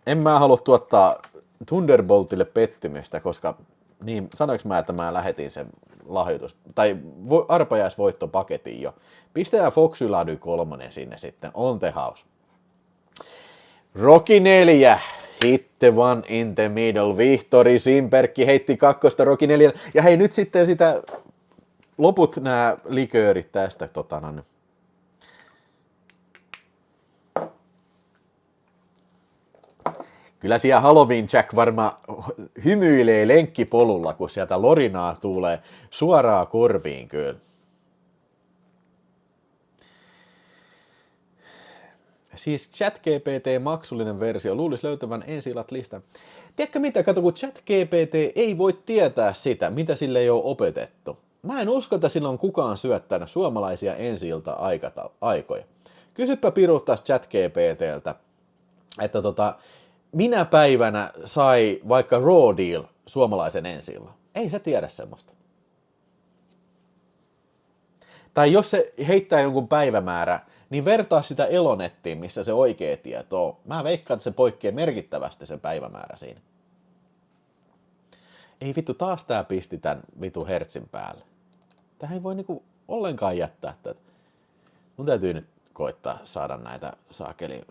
En mä halua tuottaa Thunderboltille pettymystä, koska niin, sanoinko mä, että mä lähetin sen lahjoitus, tai arpajaisvoittopaketin jo. Pistetään Foxy Lady 3 sinne sitten, on the house. Rocky 4, hit the one in the middle, Vihtori Simperkki heitti kakkosta Rocky 4, ja hei nyt sitten sitä, loput nämä liköörit tästä, Kyllä siellä Halloween Jack varmaan hymyilee lenkkipolulla, kun sieltä lorinaa tulee suoraan korviin kyllä. Siis ChatGPT maksullinen versio luulisi löytävän ensi-illat-listan. Tiedätkö mitä, kato kun ChatGPT ei voi tietää sitä, mitä sille ei ole opetettu. Mä en usko, että sillä on kukaan syöttänyt suomalaisia ensi-ilta-aikoja. Kysypä Piru taas ChatGPTltä, että minä päivänä sai vaikka Raw Deal suomalaisen ensi-illan. Ei se tiedä semmoista. Tai jos se heittää jonkun päivämäärä, niin vertaa sitä Elonettiin, missä se oikea tieto on. Mä veikkaan, että se poikkeaa merkittävästi sen päivämäärä siinä. Ei vittu, taas tää pisti tän vitu hertsin päälle. Tähän ei voi niinku ollenkaan jättää tätä. Mun täytyy nyt koittaa saada näitä saakeli...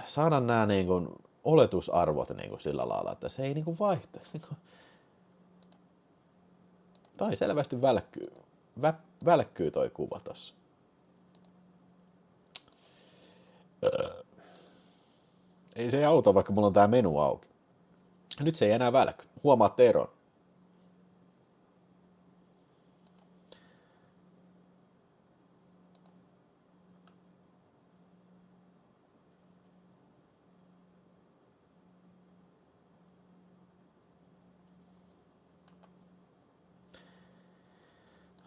Saada nämä niinku oletusarvot niinku sillä lailla, että se ei niinku vaihtaa. Niinku... Tai selvästi välkkyy toi kuva tossa. Ei se auta, vaikka mulla on tää menu auki. Nyt se ei enää välky. Huomaatte eron.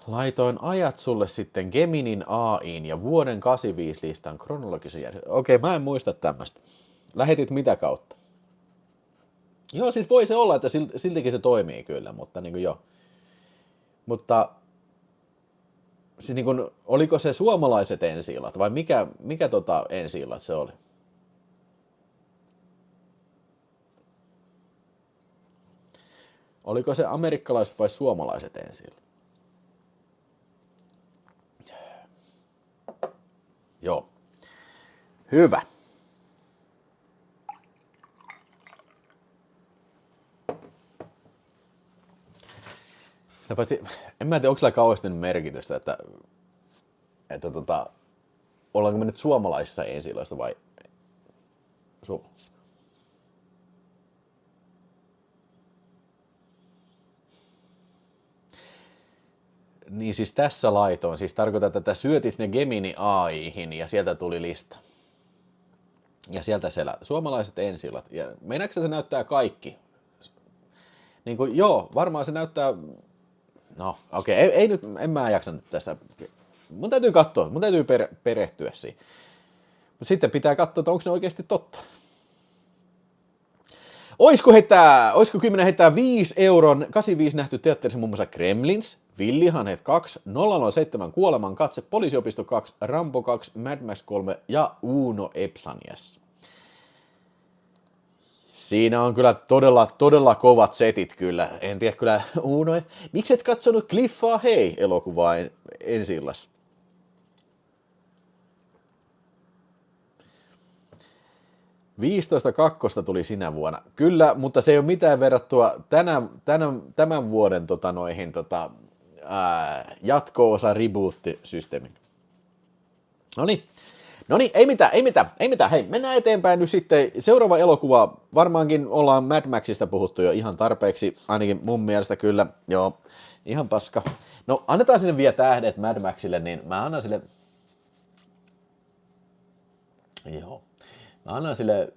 Laitoin ajat sulle sitten Geminin AI:n ja vuoden 85 listan kronologisen järjestelmän. Okei, mä en muista tämmöstä. Lähetit mitä kautta? Joo, siis voi se olla, että siltikin se toimii kyllä, mutta niin kuin joo. Mutta siis niin kuin, oliko se suomalaiset ensi-illat vai mikä ensi-illat se oli? Oliko se amerikkalaiset vai suomalaiset ensi-illat? Joo. Hyvä. Sitä paitsi, en mä tiedä, onko sillä kauheasti merkitystä, että ollaanko me nyt suomalaisissa ensi-illoista vai Niin siis tässä laitoin, siis tarkoitan, että syötit ne Gemini AI:hin ja sieltä tuli lista. Ja sieltä siellä suomalaiset ensi-illat. Ja meinaatko se näyttää kaikki? Niin kuin, joo, varmaan se näyttää. No, okei, ei nyt, en mä jaksa nyt tästä. Mun täytyy katsoa, mun täytyy perehtyä siihen. Mutta sitten pitää katsoa, että onko se oikeasti totta. Oisko 10 heittää 5 euron, 85 nähty teatterissa muun muassa Gremlins, Villihanhet 2, 007 Kuoleman katse, Poliisiopisto 2, Rambo 2, Mad Max 3 ja Uno Epsanias. Siinä on kyllä todella kovat setit kyllä. En tiedä kyllä, Uno, miksi et katsonut Cliffaa Hei elokuvaa ensi-illassa? $15.2 tuli sinä vuonna. Kyllä, mutta se ei ole mitään verrattua tämän vuoden jatko-osa reboot-systeemin. Noniin, ei mitään. Hei, mennään eteenpäin nyt sitten. Seuraava elokuva, varmaankin ollaan Mad Maxista puhuttu jo ihan tarpeeksi, ainakin mun mielestä kyllä. Joo, ihan paska. No, annetaan sinne vielä tähdet Mad Maxille, niin mä annan sille... Joo. Mä annan sille,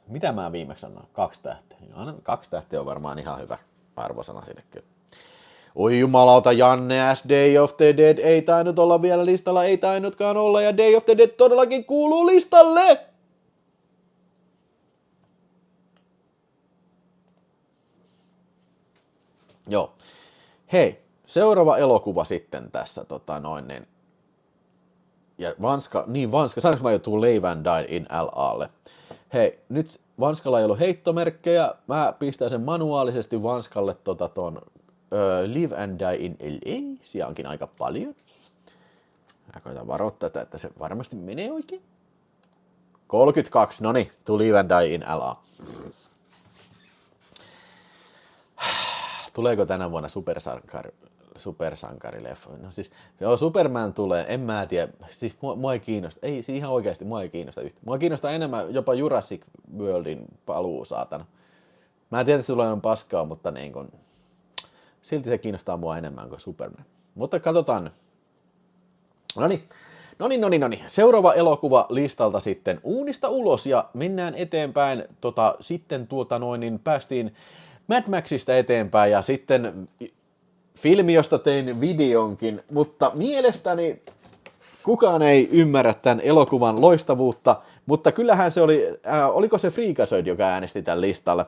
mitä mä viimeksi annan? 2 tähteä. 2 tähteä on varmaan ihan hyvä arvosana sille kyllä. Oi jumalauta, Janne S. Day of the Dead ei tainnut olla vielä listalla, ei tainnutkaan olla, ja Day of the Dead todellakin kuuluu listalle! Joo. Hei, seuraava elokuva sitten tässä, ja Vanska, saanko mä joutuu Live and Die in LAlle? Hei, nyt Vanskalla ei ollut heittomerkkejä, mä pistän sen manuaalisesti Vanskalle Live and Die in LA, siellä onkin aika paljon. Mä koitan varoittaa, että se varmasti menee oikein. 32, noniin, tuli Live and Die in LA. Tuleeko tänä vuonna supersankarileffa? No siis, joo, Superman tulee, en mä tiedä, siis mua ei kiinnosta, ei siis ihan oikeasti mua ei kiinnosta yhtä. Mua kiinnostaa enemmän jopa Jurassic Worldin paluu, saatana. Mä tiedän, että se tulee paskaa, mutta niin kun, silti se kiinnostaa mua enemmän kuin Superman. Mutta katsotaan nyt. Noniin. Seuraava elokuva listalta sitten uunista ulos ja mennään eteenpäin. Sitten päästiin Mad Maxista eteenpäin ja sitten filmi, josta tein videonkin, mutta mielestäni kukaan ei ymmärrä tämän elokuvan loistavuutta, mutta kyllähän se oli, oliko se Freakazoid, joka äänesti tämän listalla.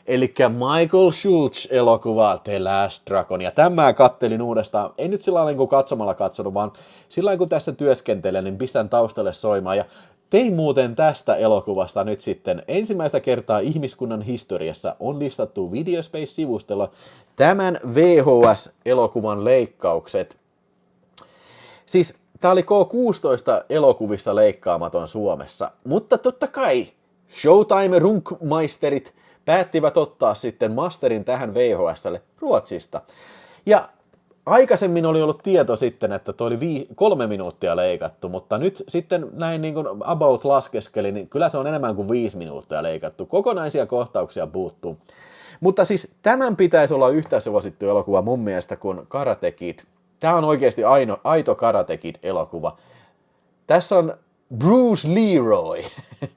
Eli Michael Schultz-elokuva The Last Dragon, ja tämän kattelin uudestaan, ei nyt sillä lailla kun katsomalla katsonut, vaan sillä lailla kun tässä työskentelen, niin pistän taustalle soimaan, ja tein muuten tästä elokuvasta nyt sitten ensimmäistä kertaa ihmiskunnan historiassa on listattu Videospace-sivustolla tämän VHS-elokuvan leikkaukset. Siis tää oli K16 elokuvissa leikkaamaton Suomessa, mutta totta kai Showtime Runkmeisterit päättivät ottaa sitten masterin tähän VHS:lle Ruotsista. Ja aikaisemmin oli ollut tieto sitten, että toi oli 3 minuuttia leikattu, mutta nyt sitten näin niin kuin about laskeskeli, niin kyllä se on enemmän kuin 5 minuuttia leikattu. Kokonaisia kohtauksia puuttuu. Mutta siis tämän pitäisi olla yhtä suosittu elokuva mun mielestä kuin Karate Kid. Tämä on oikeasti aito Karate Kid-elokuva. Tässä on Bruce Leroy,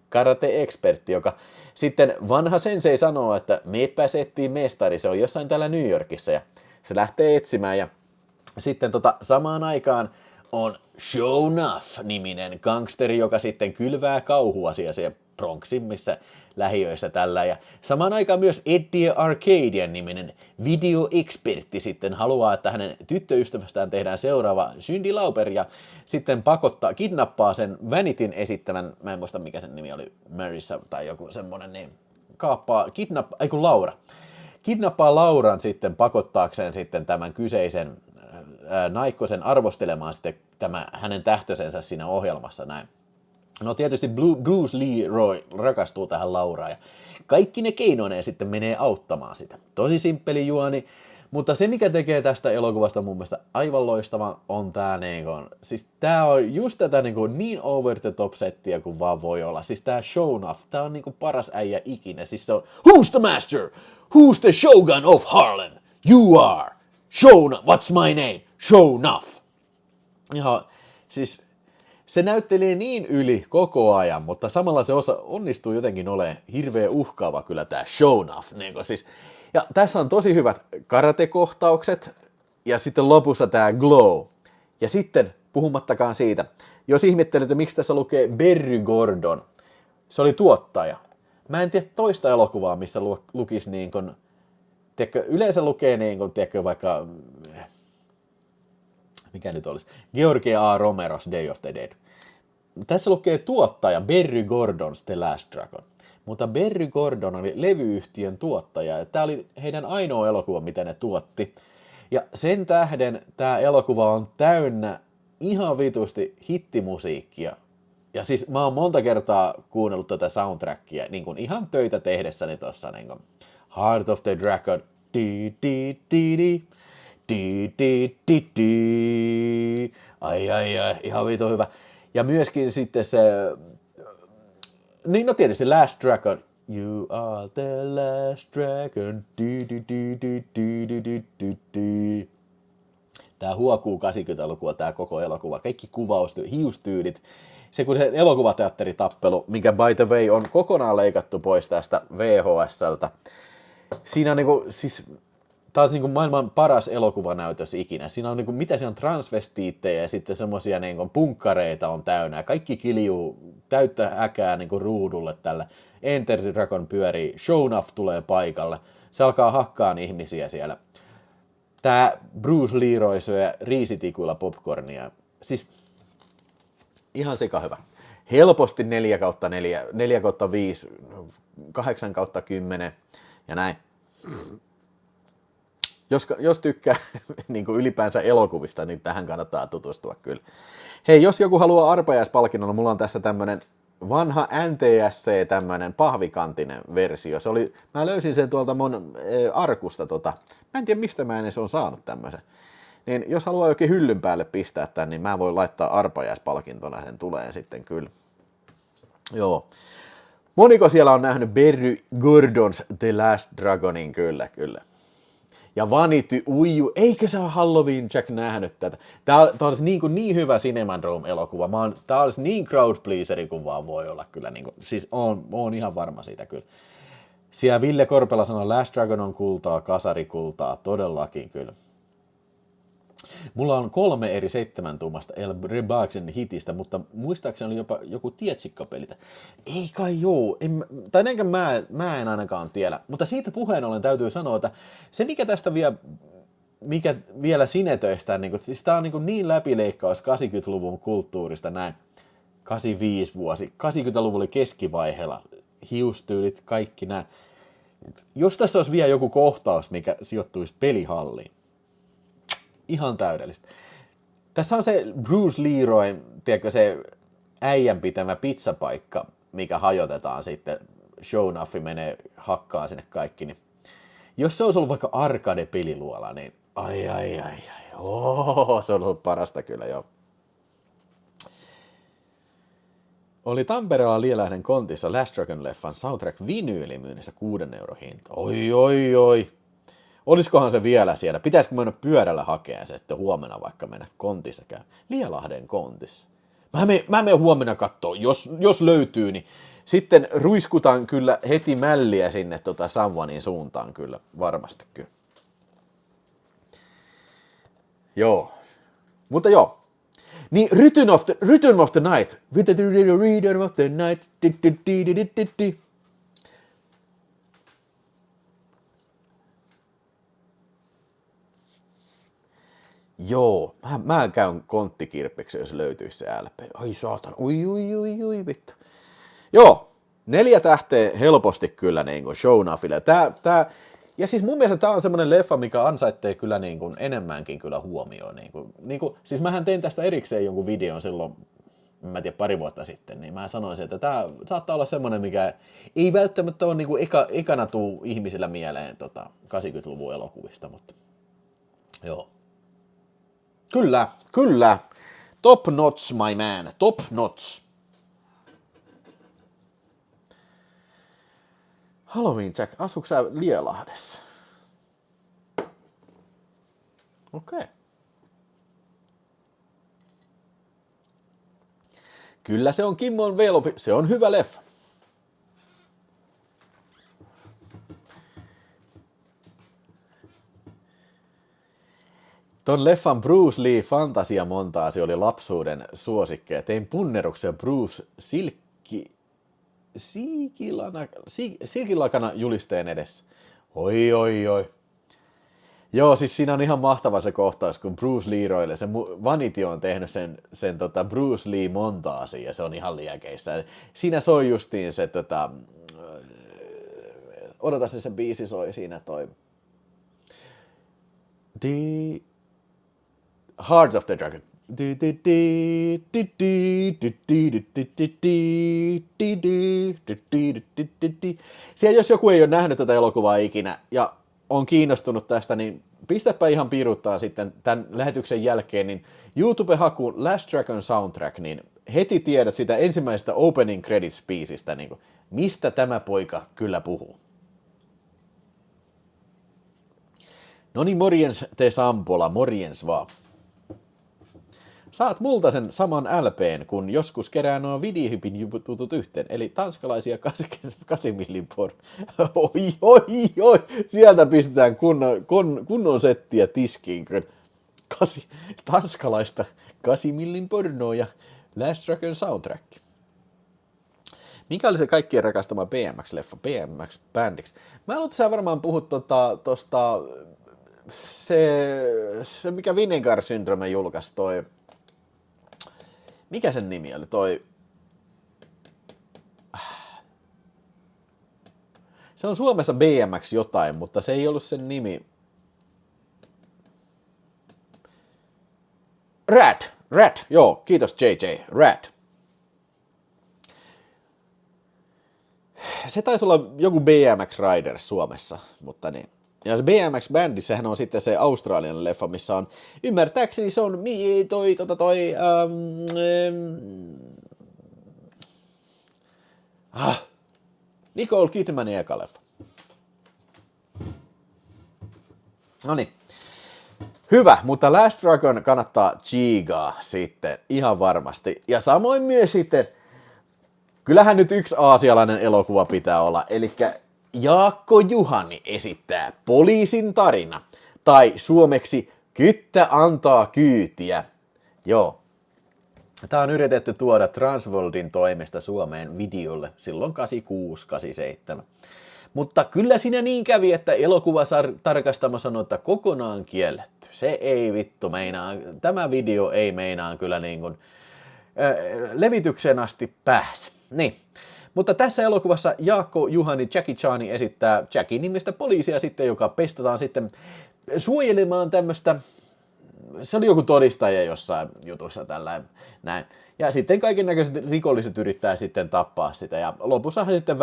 karate-ekspertti, joka sitten vanha sensei sanoo, että meepäs etsii mestari, se on jossain täällä New Yorkissa ja se lähtee etsimään ja sitten samaan aikaan on Shonuff-niminen gangsteri, joka sitten kylvää kauhuasia siellä Bronxin, missä lähiöissä tällä. Ja samaan aikaan myös Eddie Arcadian niminen videoekspertti sitten haluaa, että hänen tyttöystävästään tehdään seuraava Cyndi Lauper ja sitten kidnappaa sen Vanityn esittävän, mä en muista mikä sen nimi oli, Marissa tai joku semmonen, niin Laura. Kidnappaa Lauran sitten pakottaakseen sitten tämän kyseisen naikkosen arvostelemaan sitten hänen tähtösensä siinä ohjelmassa näin. No tietysti Bruce Leroy rakastuu tähän Lauraan ja kaikki ne keinoineen sitten menee auttamaan sitä. Tosi simppeli juoni, Mutta se, mikä tekee tästä elokuvasta mun mielestä aivan loistavan, on tää niinku, siis tää on just tätä niinku niin over the top settiä kuin vaan voi olla. Siis tää Shonuff, tää on niinku paras äijä ikinä. Siis se on, who's the master? Who's the shogun of Harlem? You are! Shonuff, what's my name? Shonuff! Ja siis se näyttelee niin yli koko ajan, mutta samalla se onnistuu jotenkin olemaan hirveän uhkaava kyllä tää Shonuff. Niin siis, ja tässä on tosi hyvät karatekohtaukset ja sitten lopussa tää glow. Ja sitten puhumattakaan siitä, jos ihmettelette miksi tässä lukee Berry Gordon, se oli tuottaja. Mä en tiedä toista elokuvaa, missä lukisi niin kuin, tiedätkö, yleensä lukee niin kuin, tiedätkö, vaikka, mikä nyt olisi, George A. Romero's Day of the Dead. Tässä lukee tuottaja Berry Gordon's The Last Dragon. Mutta Berry Gordon oli levyyhtiön tuottaja, ja tämä oli heidän ainoa elokuva, mitä ne tuotti. Ja sen tähden tämä elokuva on täynnä ihan vitusti hittimusiikkia. Ja siis mä oon monta kertaa kuunnellut tätä soundtrackia niin kuin ihan töitä tehdessäni tossa niin kuin Heart of the Dragon. Ai, ihan vitu hyvä. Ja myöskin sitten se, niin no tietysti Last Dragon. You are the last dragon. Tää huokuu 80-lukua, tää koko elokuva. Kaikki kuvaustyylit, hiustyylit. Se kun se elokuvateatteritappelu, mikä by the way on kokonaan leikattu pois tästä VHSltä. Siinä on niinku, siis tää on niinku maailman paras elokuvanäytös ikinä. Siinä on niinku, mitä siinä on, transvestiittejä ja sitten semmosia niinku punkkareita on täynnä. Kaikki kiljuu täyttä häkää niinku ruudulle tällä. Enter the Dragon pyörii, Shonuff tulee paikalle. Se alkaa hakkaan ihmisiä siellä. Tää Bruce Leroy syö riisitikuilla popcornia. Siis ihan sika hyvä. Helposti 4/4, 4/5, 8/10 ja näin. Jos tykkää niin kuin ylipäänsä elokuvista, niin tähän kannattaa tutustua kyllä. Hei, jos joku haluaa arpajaispalkinnon, mulla on tässä tämmönen vanha NTSC tämmönen pahvikantinen versio. Mä löysin sen tuolta mun arkusta. Mä en tiedä mistä mä en edes on saanut tämmösen. Niin jos haluaa jokin hyllyn päälle pistää tän, niin mä voin laittaa arpajaispalkintona, sen tulee sitten kyllä. Joo. Moniko siellä on nähnyt Berry Gordon's The Last Dragonin? Kyllä. Ja Vanity Uiju, eikö sä Halloween Jack nähnyt tätä? Tää olisi niin hyvä Cinemadrome-elokuva. Tää olisi niin crowd pleaseri kuin vaan voi olla kyllä. Siis on ihan varma siitä kyllä. Siellä Ville Korpela sanoi, Last Dragon on kultaa, kasarikultaa, todellakin kyllä. Mulla on 3 eri 7-tuumasta El Rebaxen hitistä, mutta muistaakseni oli jopa joku tietsikkapelitä. Ei kai joo, tai enkä mä en ainakaan tiedä. Mutta siitä puheen ollen täytyy sanoa, että se mikä tästä mikä vielä sinetöistä, siis tää on niin läpileikkaus 80-luvun kulttuurista näin. 85 vuosi, 80-luvulla oli keskivaiheella, hiustyylit, kaikki nämä. Jos tässä olisi vielä joku kohtaus, mikä sijoittuisi pelihalliin. Ihan täydellistä. Tässä on se Bruce Leroy, tiedätkö, se äijän pitämä pizzapaikka, mikä hajotetaan sitten. Shonuffi menee hakkaan sinne kaikki. Niin jos se olisi ollut vaikka arcade-peliluola, niin ai. Se on ollut parasta kyllä, joo. Oli Tampereella Lielähden kontissa Last Dragon-leffan soundtrack-vinyyli myynnissä 6 € hinta. Oi. Olisikohan se vielä siellä? Pitäisikö mennä pyörällä hakemaan se sitten huomenna vaikka mennä kontissa käy? Lielahden kontissa. Mä menen huomenna kattoo, jos löytyy, niin sitten ruiskutan kyllä heti mälliä sinne Samvanin suuntaan kyllä, varmasti kyllä. Joo. Mutta joo. Niin Return of the Night. Return of the Night. Joo, mä käyn konttikirpiksi, jos löytyisi se LP. Ai saatan, ui, vittu. Joo, 4 tähteä helposti kyllä niin kuin Shonuffille. Ja siis mun mielestä tää on semmonen leffa, mikä ansaitsee kyllä niin kuin enemmänkin kyllä huomioon. Siis mähän tein tästä erikseen jonkun videon silloin, mä tiedän, 2 vuotta sitten, niin mä sanoisin, että tää saattaa olla semmonen, mikä ei välttämättä ole niin kuin ekana tuu ihmisillä mieleen 80-luvun elokuvista, mutta Joo. Kyllä, kyllä. Top notch, my man. Top notch. Halloween Jack, asuuko sä Lielahdessa? Okei. Kyllä se on Kimmon Velofi. Se on hyvä leffa. Ton leffan Bruce Lee fantasiamontaasi oli lapsuuden suosikkeja. Tein punneruksia Bruce silkilakana julisteen edessä. Oi, oi, oi. Joo, siis siinä on ihan mahtava se kohtaus, kun Bruce Leroylle, se Vanity on tehnyt sen Bruce Lee montaasia, ja se on ihan liekeissä. Siinä soi justiin se, odota se biisi soi siinä toi. Heart of the Dragon. Siellä jos joku ei ole nähnyt tätä elokuvaa ikinä ja on kiinnostunut tästä, niin pistäpä ihan piiruttaa sitten tämän lähetyksen jälkeen, niin YouTube-haku Last Dragon Soundtrack, niin heti tiedät sitä ensimmäisestä opening credits-biisistä, niin kuin, mistä tämä poika kyllä puhuu. No niin, morjens te Sampola, morjens vaan. Saat multa sen saman LPn, kun joskus kerää nuo videohypin jutut yhteen, eli tanskalaisia 8 millin por. Oi, oi, oi, sieltä pistetään kunnon settiä tiskiin. Tanskalaista 8 millin pornoa ja Last Dragon Soundtrack. Mikä oli se kaikkien rakastama BMX-leffa, BMX-bändiksi? Mä aloitin sä varmaan puhut tosta se mikä Vinegar Syndrome julkaisi toi. Mikä sen nimi oli? Se on Suomessa BMX jotain, mutta se ei ollut sen nimi. Rad, joo, kiitos JJ, Rad. Se taisi olla joku BMX Rider Suomessa, mutta niin. Ja se BMX-bändi, sehän on sitten se australian leffa, missä on, ymmärtääkseni se on Nicole Kidmanin eka leffa. Noniin. Hyvä, mutta Last Dragon kannattaa chiigaa sitten ihan varmasti. Ja samoin myös sitten, kyllähän nyt yksi aasialainen elokuva pitää olla, eli Jaakko Juhani esittää Poliisin tarina, tai suomeksi Kyttä antaa kyytiä. Joo. Tämä on yritetty tuoda Transworldin toimesta Suomeen videolle silloin 86-87. Mutta kyllä siinä niin kävi, että elokuvatarkastamo sanoi, että kokonaan kielletty. Se ei vittu meinaa, tämä video ei meinaa kyllä niin kuin levitykseen asti pääse. Niin. Mutta tässä elokuvassa Jaakko Juhani Jackie Chani esittää Jackie-nimistä poliisia sitten, joka pestataan sitten suojelemaan tämmöistä, se oli joku todistaja jossain jutussa tällä näin. Ja sitten kaikennäköiset rikolliset yrittää sitten tappaa sitä. Ja lopussahan sitten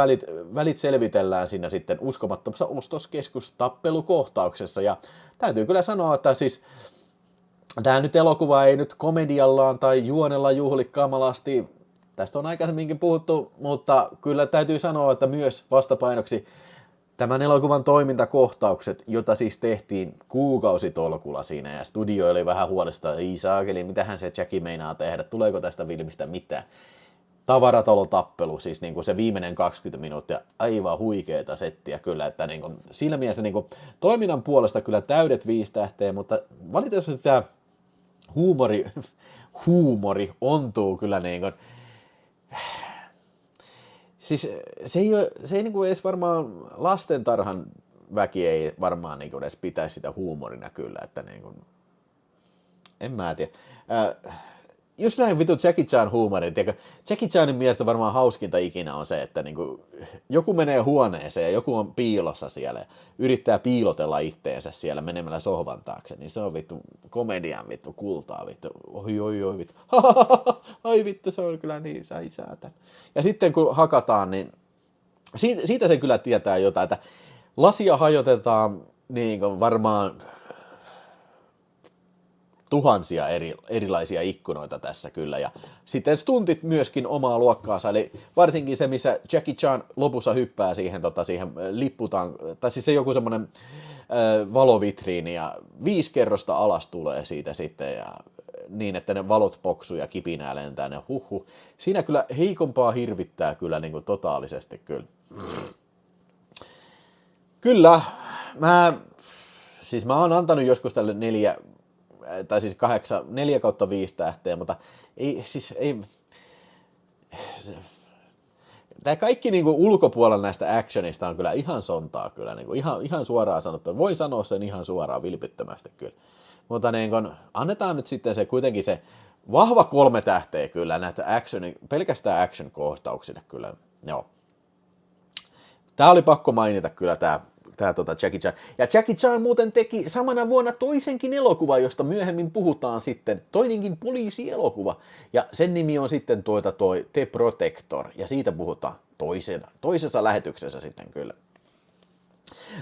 välit selvitellään siinä sitten uskomattomassa ostoskeskustappelukohtauksessa. Ja täytyy kyllä sanoa, että siis tämä nyt elokuva ei nyt komediallaan tai juonella juhli kamalasti. Tästä on aikaisemminkin puhuttu, mutta kyllä täytyy sanoa, että myös vastapainoksi tämän elokuvan toimintakohtaukset, jota siis tehtiin kuukausitolkulla siinä, ja studio oli vähän huolestaan, ei saakeli, mitähän se Jackie meinaa tehdä, tuleeko tästä filmistä mitään. Tavaratalon-tappelu, siis niin kuin se viimeinen 20 minuuttia, aivan huikeeta settiä kyllä, että niin kuin, siinä mielessä niin kuin, toiminnan puolesta kyllä täydet 5 tähteä, mutta valitettavasti tämä huumori ontuu kyllä niin kuin, siis se ei niin kuin edes varmaan lastentarhan väki ei varmaan niin kuin edes pitäisi sitä huumorina kyllä, että niin kuin, en mä tiedä. Just näin vittu Jackie Chan huumorin, tiedätkö? Jackie Chanin mielestä varmaan hauskinta ikinä on se, että niin kuin, joku menee huoneeseen ja joku on piilossa siellä ja yrittää piilotella itteensä siellä menemällä sohvan taakse, niin se on vittu komedian vittu kultaa vittu, oi vittu, ai vittu se on kyllä niin säätän. Ja sitten kun hakataan, niin siitä se kyllä tietää jotain, että lasia hajotetaan niin kuin varmaan tuhansia erilaisia ikkunoita tässä kyllä. Ja sitten stuntit myöskin omaa luokkaansa, eli varsinkin se, missä Jackie Chan lopussa hyppää siihen, siihen lipputaan, tai siis se joku semmoinen valovitriini ja 5 kerrosta alas tulee siitä sitten ja niin, että ne valot poksuu ja kipinää lentää ne Siinä kyllä heikompaa hirvittää kyllä niin kuin totaalisesti kyllä. Kyllä, mä oon antanut joskus tälle 4 kautta 5 tähteä, mutta ei. Tämä kaikki niin kuin ulkopuolella näistä actionista on kyllä ihan sontaa kyllä, niin kuin ihan suoraan sanottu. Voin sanoa sen ihan suoraan vilpittömästi kyllä. Mutta niin kun, annetaan nyt sitten se kuitenkin se vahva 3 tähteä kyllä näitä pelkästään action-kohtauksille kyllä. Joo. Tää oli pakko mainita kyllä tää Jackie Chan. Ja Jackie Chan muuten teki samana vuonna toisenkin elokuvan, josta myöhemmin puhutaan sitten. Toinenkin poliisielokuva. Ja sen nimi on sitten The Protector. Ja siitä puhutaan toisessa lähetyksessä sitten kyllä.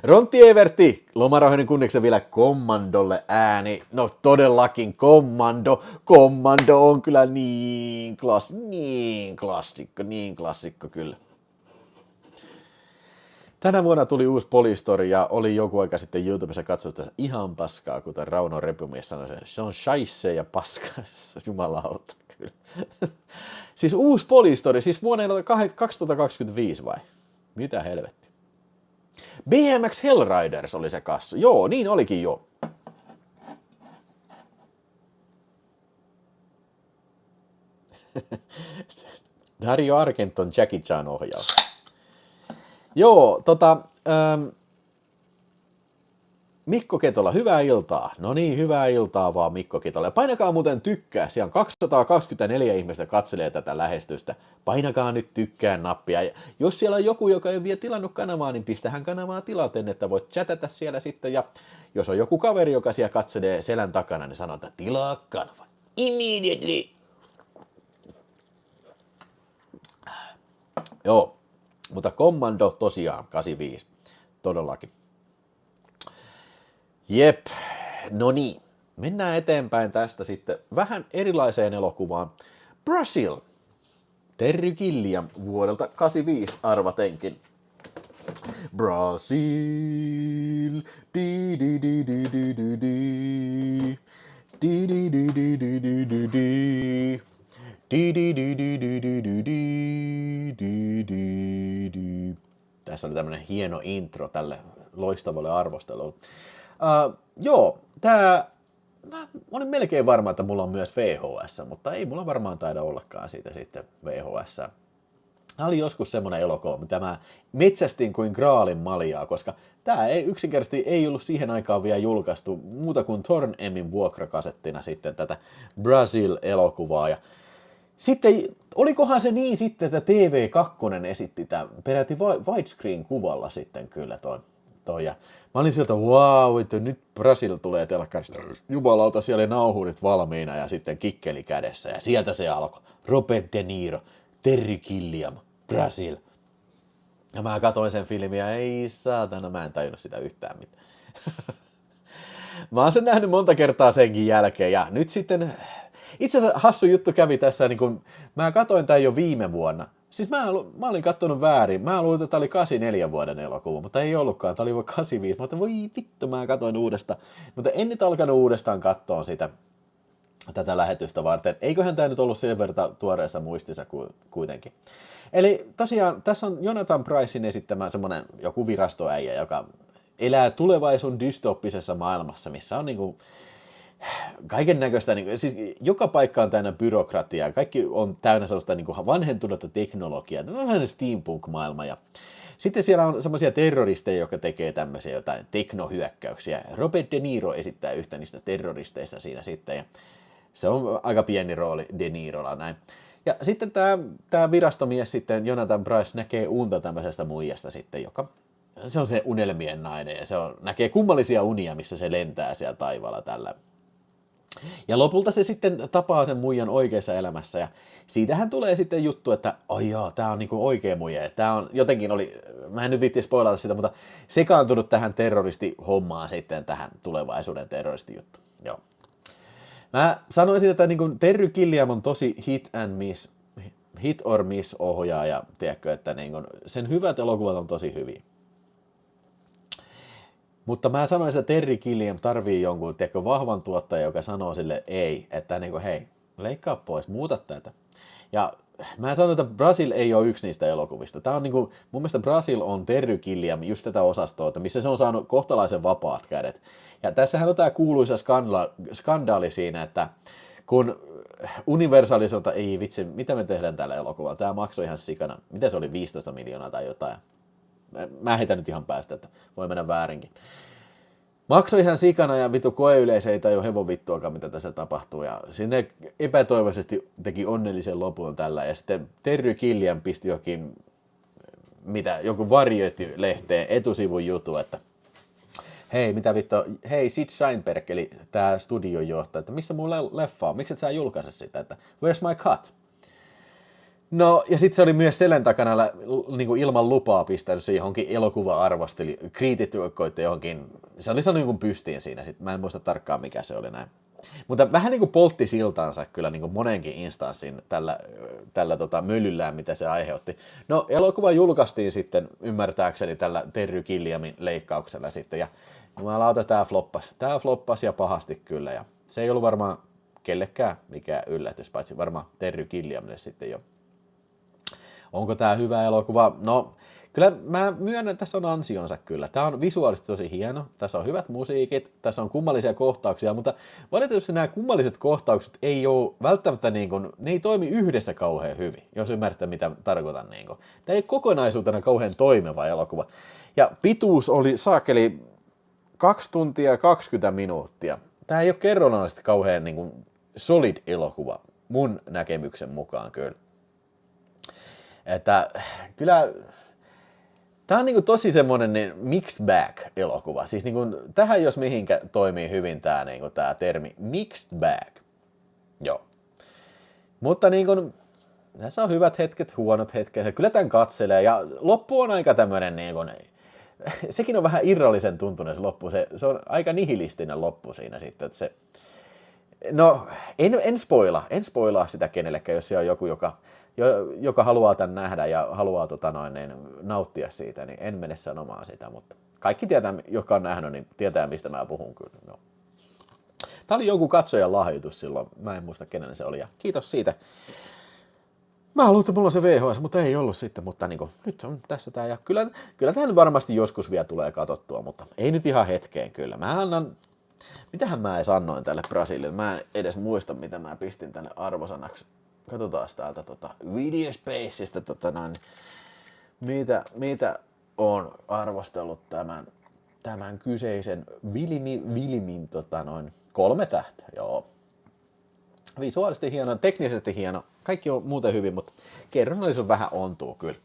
Rontti Evertti, lomarauhoinen kunniaksi vielä Kommandolle ääni. No todellakin Kommando. Kommando on kyllä niin klassikko kyllä. Tänä vuonna tuli uusi Police Story ja oli joku aika sitten YouTubessa katsottu ihan paskaa, kuten Rauno Repumies sanoi, se on scheisse ja paskaa, jumalauta kyllä. Siis uusi Police Story, siis vuonna 2025 vai? Mitä helvetti? BMX Hellriders oli se kassu. Joo, niin olikin jo. Dario Argenton Jackie Chan ohjaus. Joo, Mikko Ketola, hyvää iltaa. No niin, hyvää iltaa vaan Mikko Ketola. Painakaa muuten tykkää, siellä on 224 ihmistä katselee tätä lähestystä. Painakaa nyt tykkää nappia. Ja jos siellä on joku, joka ei vielä tilannut kanavaa, niin pistähän kanavaa tilaten, että voit chatata siellä sitten. Ja jos on joku kaveri, joka siellä katselee selän takana, niin sanotaan, että tilaa kanava. Immediately. Joo, mutta Commando tosiaan 85, todellakin. Jep, no niin, mennään eteenpäin tästä sitten vähän erilaiseen elokuvaan. Brazil, Terry Gilliam vuodelta 85 arvatenkin. Brazil, di di di di di di di di di di di di di di di. Tässä oli tämmönen hieno intro tälle loistavalle arvostelulle. Joo, mä olin melkein varma, että mulla on myös VHS, mutta ei mulla varmaan taida ollakaan siitä sitten VHS. Tämä oli joskus semmoinen elokuva, mitä mä metsästin kuin graalin maljaa, koska tämä ei yksinkertaisesti ei ollut siihen aikaan vielä julkaistu muuta kuin Torn Emin vuokrakasettina sitten tätä Brazil-elokuvaa. Ja sitten, olikohan se niin sitten, että TV2 esitti tämän peräti widescreen-kuvalla sitten kyllä toi. Ja mä olin sieltä, wow, että nyt Brazil tulee telkkarista. Jumalauta, siellä oli nauhurit valmiina ja sitten kikkeli kädessä. Ja sieltä se alkoi. Robert De Niro, Terry Gilliam, Brazil. Ja mä katsoin sen filmiä, ei saatana, mä en tajunnut sitä yhtään mitään. Mä oon sen nähnyt monta kertaa senkin jälkeen ja nyt sitten... Itse asiassa hassu juttu kävi tässä, niin kun mä katsoin tämän jo viime vuonna. Siis mä olin katsonut väärin. Mä luulin, että tämä oli 84 vuoden elokuva, mutta ei ollutkaan. Tämä oli 85. Mutta voi vittu, mä katsoin uudestaan. Mutta en nyt alkanut uudestaan katsoa sitä, tätä lähetystä varten. Eiköhän tämä nyt ollut sen verran tuoreessa muistissa kuitenkin. Eli tosiaan tässä on Jonathan Prycein esittämä semmoinen joku virastoäijä, joka elää tulevaisuuden dystoppisessa maailmassa, missä on niinku... kaiken näköistä, siis joka paikka on täynnä byrokratiaa, kaikki on täynnä sellaista niin kuin vanhentunutta teknologiaa, vähän se steampunk-maailma. Ja sitten siellä on semmoisia terroristeja, jotka tekee tämmöisiä jotain teknohyökkäyksiä. Robert De Niro esittää yhtä niistä terroristeista siinä sitten, ja se on aika pieni rooli De Nirolla näin. Ja sitten tämä virastomies sitten, Jonathan Pryce, näkee unta tämmöisestä muijasta sitten, joka... Se on se unelmien nainen, ja näkee kummallisia unia, missä se lentää siellä taivaalla tällä. Ja lopulta se sitten tapaa sen muijan oikeassa elämässä ja siitähän tulee sitten juttu, että oi joo, tää on niinku oikea muija. Tää on jotenkin mä en nyt viitti spoilata sitä, mutta sekaantunut tähän terroristihommaan sitten, tähän tulevaisuuden terroristijuttuun. Joo. Mä sanoisin, että niin kuin Terry Gilliam on tosi hit or miss ohjaaja, tiedätkö, että niin kuin sen hyvät elokuvat on tosi hyviä. Mutta mä sanoisin, että Terry Gilliam tarvii jonkun, tiedätkö, vahvan tuottajan, joka sanoo sille ei, että niin kuin, hei, leikkaa pois, muuta tätä. Ja mä sanon, että Brasil ei ole yksi niistä elokuvista. Tää on niin kuin, mun mielestä Brasil on Terry Gilliam just tätä osastoa, missä se on saanut kohtalaisen vapaat kädet. Ja tässähän on tää kuuluisa skandaali siinä, että kun Universal sanoi, että ei vitsi, mitä me tehdään tällä elokuvalla, tää maksoi ihan sikana, mitä se oli, 15 miljoonaa tai jotain. Mä heitän nyt ihan päästä, että voi mennä väärinkin. Maksoi ihan sikana ja vittu koeyleisö ei tajua hevon vittuakaan, mitä tässä tapahtuu. Ja sinne epätoivoisesti teki onnellisen lopun tällä. Ja sitten Terry Gilliam pisti joku Variety-lehteen etusivun jutu, että hei, mitä vittu, hei Sid Sheinberg, eli tää studion johtaja, että missä mun leffa on, miksi et sä julkaise sitä, että where's my cut? No, ja sitten se oli myös selän takana niin kuin ilman lupaa pistänyt se johonkin elokuva-arvosteli, kriitikkoitte johonkin, se oli sanonut jonkun pystiin siinä, mä en muista tarkkaan mikä se oli näin. Mutta vähän niin kuin poltti siltaansa kyllä niin kuin monenkin instanssin tällä mölyllään, mitä se aiheutti. No, elokuva julkaistiin sitten ymmärtääkseni tällä Terry Gilliamin leikkauksella sitten, ja jumalauta, tää floppasi ja pahasti kyllä, ja se ei ollut varmaan kellekään mikään yllätys, paitsi varmaan Terry Gilliamille sitten jo. Onko tää hyvä elokuva? No, kyllä mä myönnän, että tässä on ansionsa kyllä. Tää on visuaalisesti tosi hieno, tässä on hyvät musiikit, tässä on kummallisia kohtauksia, mutta valitettavasti nämä kummalliset kohtaukset ei ole välttämättä ne ei toimi yhdessä kauhean hyvin, jos ymmärrätte mitä tarkoitan. Tämä ei kokonaisuutena kauhean toimiva elokuva. Ja pituus oli saakeli 2 tuntia 20 minuuttia. Tää ei ole kerronnallisesti kauhean solid elokuva, mun näkemyksen mukaan kyllä. Että kyllä tää on tosi semmonen mixed bag elokuva. Siis tähän jos mihinkä toimii hyvin tää termi mixed bag. Joo. Mutta tässä on hyvät hetket, huonot hetket. Kyllä tän katselee ja loppu on aika tämmönen sekin on vähän irrallisen tuntunen se loppu. Se on aika nihilistinen loppu siinä sitten, että se no, en spoilaa sitä kenellekään, jos se on joku, joka haluaa tämän nähdä ja haluaa nauttia siitä, niin en mene sanomaan sitä, mutta kaikki tietää, jotka on nähnyt, niin tietää, mistä mä puhun kyllä. No. Tämä oli joku katsojan lahjoitus silloin, mä en muista kenen se oli, ja kiitos siitä. Mä haluan, että mulla on se VHS, mutta ei ollut sitten, mutta nyt on tässä tää, ja kyllä tää nyt varmasti joskus vielä tulee katsottua, mutta ei nyt ihan hetkeen kyllä. Mä annan, mitähän mä edes annoin tälle Brasilille, mä en edes muista, mitä mä pistin tänne arvosanaksi. Katsotaan täältä Video Spaceista, mitä on arvostellut tämän kyseisen Vilmin 3 tähteä, joo. Visuaalisesti hieno, teknisesti hieno, kaikki on muuten hyvin, mutta kerronnallisuus vähän ontuu kyllä.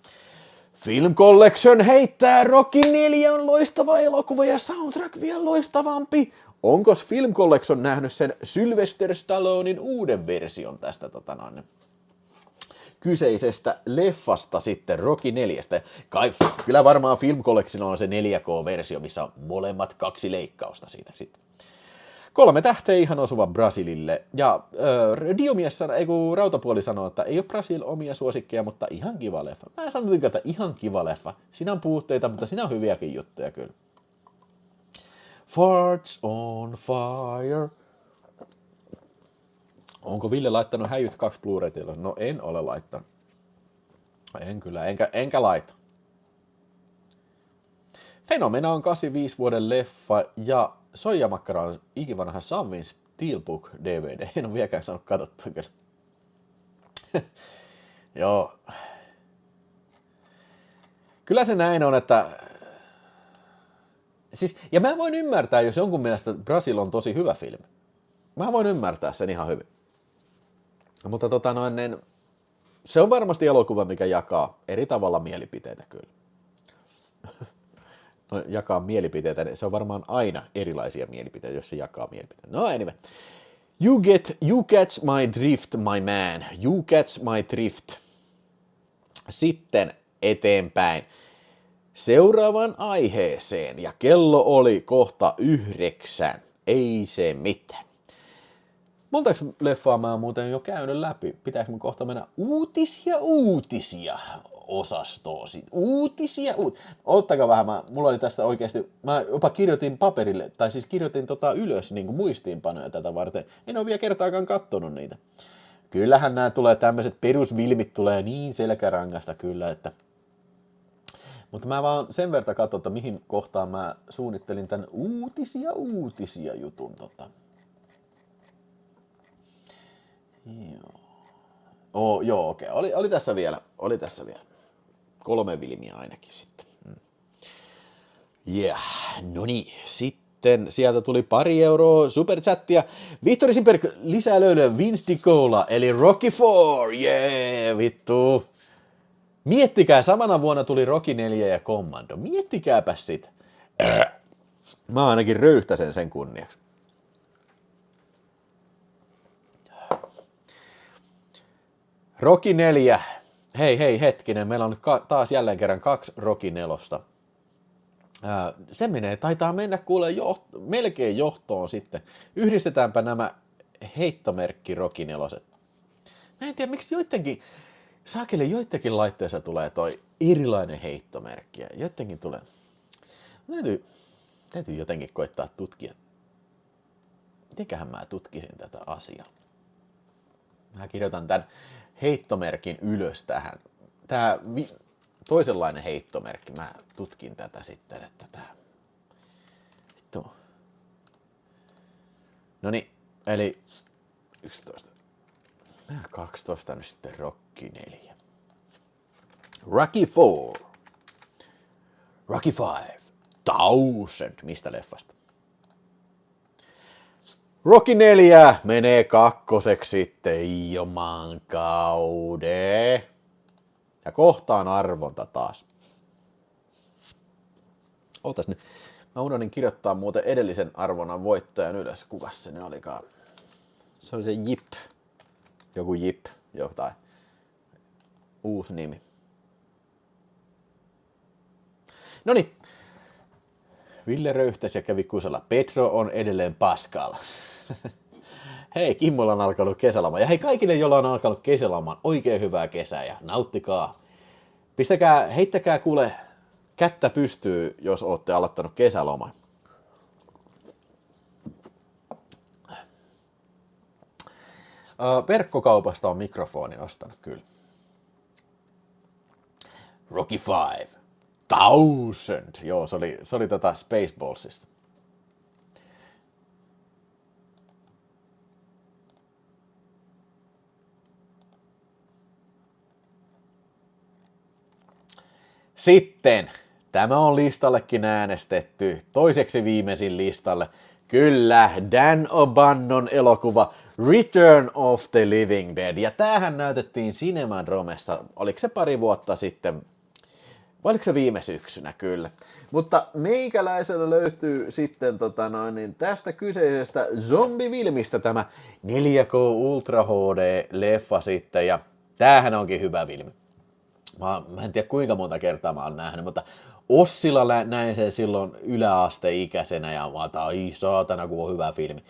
Film Collection heittää Rocky 4 on loistava elokuva ja soundtrack vielä loistavampi. Onko Film Collection nähnyt sen Sylvester Stallonen uuden version tästä kyseisestä leffasta sitten Rocky 4. Kyllä varmaan Film Collection on se 4K-versio, missä on molemmat 2 leikkausta siitä sitten. 3 tähteä ihan osuva Brasilille. Ja Rautapuoli sanoo, että ei ole Brasil omia suosikkeja, mutta ihan kiva leffa. Mä sanon, että ihan kiva leffa. Siinä on puutteita, mutta siinä on hyviäkin juttuja kyllä. Farts on fire. Onko Ville laittanut Häijyt 2 Blu-ray-tietoa? No en ole laittanut. En kyllä, enkä laita. Fenomena on 85 vuoden leffa ja Soijamakkara on ikivanha Savin Steelbook DVD. En ole vieläkään saanut katsottua kyllä. Joo. Kyllä se näin on, että siis, ja mä voin ymmärtää, jos jonkun mielestä Brasil on tosi hyvä filmi. Mä voin ymmärtää sen ihan hyvin. Mutta se on varmasti elokuva, mikä jakaa eri tavalla mielipiteitä kyllä. No, jakaa mielipiteitä, se on varmaan aina erilaisia mielipiteitä, jos se jakaa mielipiteitä. No anyway. You catch my drift, my man. You catch my drift. Sitten eteenpäin seuraavan aiheeseen, ja kello oli kohta 9. Ei se mitään. Montaks leffaa mä oon muuten jo käynyt läpi? Pitääkö mun kohta mennä uutisia osastoon? Ottakaa vähän, mulla oli tästä oikeasti, mä jopa kirjoitin paperille, tai siis kirjoitin ylös niin kuin muistiinpanoja tätä varten. En ole vielä kertaakaan kattonut niitä. Kyllähän nämä tulee, tämmöiset perusvilmit tulee niin selkärangasta kyllä, että... Mutta mä vaan sen verran katson, että mihin kohtaan mä suunnittelin tän uutisia jutun Joo, okei. Oli tässä vielä. 3 vilmiä ainakin sitten. No niin. Sitten sieltä tuli 2 euroa superchattia. Vihtori Simperk lisää löydä Vince DiCola, eli Rocky 4. Vittu. Miettikää, samana vuonna tuli Rocky 4 ja Commando. Miettikääpäs sitä. Mä ainakin röyhtäsen sen kunniaksi. Rocky 4. Hei hetkinen, meillä on nyt taas jälleen kerran 2 Rocky 4. Se taitaa mennä kuule melkein johtoon sitten. Yhdistetäänpä nämä heittomerkki Rocky 4. Mä en tiedä, miksi joidenkin laitteessa tulee toi erilainen heittomerkki. Joidenkin tulee. Täytyy jotenkin koittaa tutkia. Mitenköhän mä tutkisin tätä asiaa? Mä kirjoitan tämän heittomerkin ylös tähän. Tää toisenlainen heittomerkki. Mä tutkin tätä sitten, että tää... Vittu. Noniin, eli 11. 12 nyt sitten Rocky 4. Rocky 4. Rocky 5. 1000. Mistä leffasta? Rocky 4 menee 2 sitten joman kauden. Ja kohtaan arvonta taas. Ootas nyt. Mä unohdin kirjoittaa muuten edellisen arvonnan voittajan ylös. Kukas se ne olikaan? Se oli se Jip. Joku Jip. Jotain. Uusi nimi. Noniin. Ville röyhtäsi ja kävi kusella. Pedro on edelleen paskalla. Hei, Kimmolla on alkanut kesäloma. Ja hei kaikille, joilla on alkanut kesälomaan, oikein hyvää kesää ja nauttikaa. Heittäkää kuule kättä pystyy, jos ootte aloittanut kesäloman. Verkkokaupasta on mikrofonin ostanut kyllä. Rocky 5. 1000. Joo, se oli Spaceballsista. Sitten, tämä on listallekin äänestetty, toiseksi viimeisin listalle. Kyllä, Dan O'Bannon elokuva Return of the Living Dead. Ja tämähän näytettiin Cinemadromessa, oliko se pari vuotta sitten, vai oliko se viime syksynä, kyllä. Mutta meikäläisellä löytyy sitten tästä kyseisestä zombivilmistä tämä 4K Ultra HD-leffa sitten, ja tämähän onkin hyvä filmi. Mä en tiedä kuinka monta kertaa mä oon nähnyt, mutta Ossilla näin sen silloin yläasteikäisenä ja mä otan, ai saatana, kun on hyvä filmi.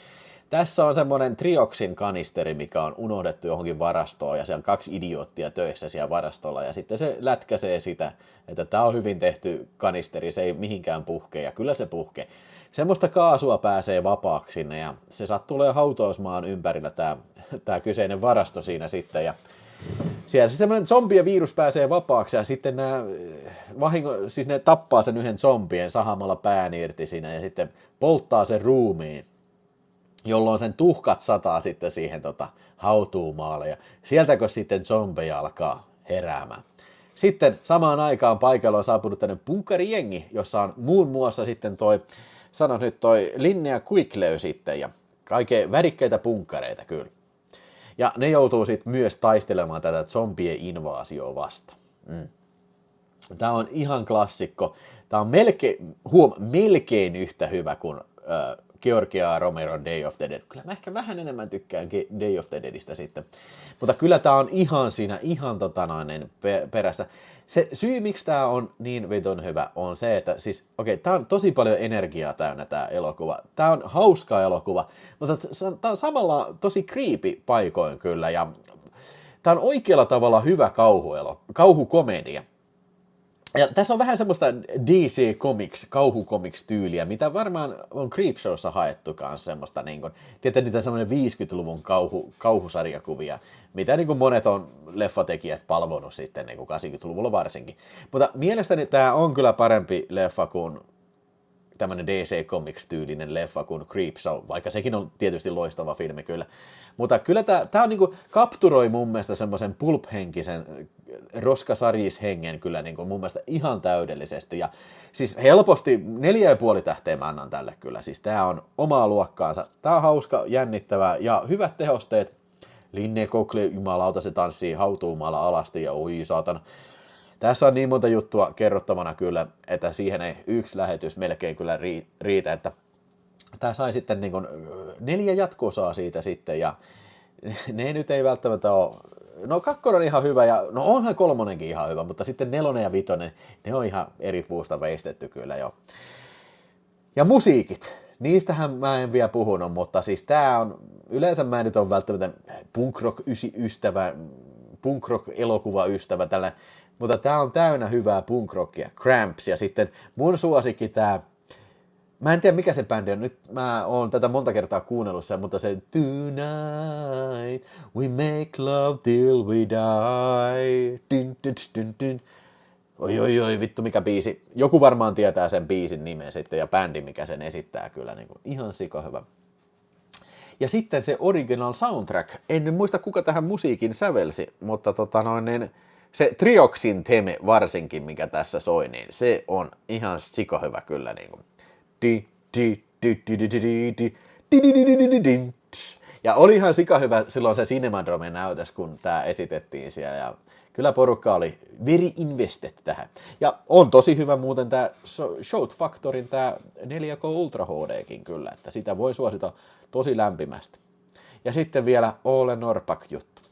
Tässä on semmoinen trioksin kanisteri, mikä on unohdettu johonkin varastoon ja siellä on 2 idioottia töissä siellä varastolla ja sitten se lätkäsee sitä, että tää on hyvin tehty kanisteri, se ei mihinkään puhke ja kyllä se puhkee. Semmoista kaasua pääsee vapaaksi sinne ja se sattuu olemaan hautausmaan ympärillä tää kyseinen varasto siinä sitten ja siellä se semmoinen zombien virus pääsee vapaaksi ja sitten siis ne tappaa sen yhden zombien sahamalla pään irti siinä ja sitten polttaa sen ruumiin, jolloin sen tuhkat sataa sitten siihen hautuumaalle ja sieltäkö sitten zombeja alkaa heräämään. Sitten samaan aikaan paikalla on saapunut tämmöinen punkkarijengi, jossa on muun muassa sitten toi Linnea Quicklew sitten ja kaikkea värikkäitä punkkareita kyllä. Ja ne joutuu sitten myös taistelemaan tätä zombien invaasioa vastaan. Tämä on ihan klassikko. Tämä on melkein yhtä hyvä kuin Georgia Romeron Day of the Dead. Kyllä mä ehkä vähän enemmän tykkään Day of the Deadistä sitten. Mutta kyllä tää on ihan siinä, perässä. Se syy, miksi tää on niin vitun hyvä, on se, että siis, tää on tosi paljon energiaa täynnä tää elokuva. Tää on hauska elokuva, mutta tää on samalla tosi creepy paikoin kyllä, ja tää on oikealla tavalla hyvä kauhukomedia. Ja tässä on vähän semmoista DC Comics, kauhukomics-tyyliä, mitä varmaan on Creepshowssa haettu kanssa semmoista, niin kuin, tiedätte niitä semmoinen 50-luvun kauhusarjakuvia, mitä niin kuin monet on leffatekijät palvonut sitten niin kuin 80-luvulla varsinkin. Mutta mielestäni tämä on kyllä parempi leffa kuin tämmöinen DC Comics-tyylinen leffa kuin Creepshow, vaikka sekin on tietysti loistava filmi kyllä. Mutta kyllä tämä on niinku, kapturoi mun mielestä semmoisen pulp-henkisen roskasarjishengen kyllä niinku mun mielestä ihan täydellisesti. Ja siis helposti 4,5 tähteä mä annan tälle kyllä. Siis tää on omaa luokkaansa. Tää on hauska, jännittävä ja hyvät tehosteet. Linne Kokli, jumalauta, se tanssii hautuumalla alasti ja oi saatana. Tässä on niin monta juttua kerrottavana kyllä, että siihen ei yksi lähetys melkein kyllä riitä, että tämä sai sitten niin kuin 4 jatko-osaa siitä sitten, ja ne nyt ei välttämättä ole, no 2 on ihan hyvä, ja no onhan 3:kin ihan hyvä, mutta sitten 4 ja 5, ne on ihan eri puusta veistetty kyllä jo. Ja musiikit, niistähän mä en vielä puhunut, mutta siis tää on, yleensä mä en nyt ole välttämättä punk-rock-ystävä, punk-rock-elokuvaystävä tällä, mutta tää on täynnä hyvää punk-rockia, Cramps, ja sitten mun suosikki tää, mä en tiedä mikä se bändi on, nyt mä oon tätä monta kertaa kuunnellut sen, mutta se Tonight we make love till we die, dun, dun, dun, dun. Oi, vittu mikä biisi, joku varmaan tietää sen biisin nimen sitten ja bändi mikä sen esittää kyllä, niin kuin, ihan sika hyvä. Ja sitten se original soundtrack, en muista kuka tähän musiikin sävelsi, mutta se Trioxin teme varsinkin, mikä tässä soi, niin se on ihan sika hyvä kyllä. Niin kuin. Ja oli ihan sika hyvä silloin se Cinemadromen näytös, kun tämä esitettiin siellä. Ja kyllä porukka oli very invested tähän. Ja on tosi hyvä muuten tämä Shout Factorin tämä 4K Ultra HDkin kyllä, että sitä voi suosita tosi lämpimästi. Ja sitten vielä Ole Norrback-juttu.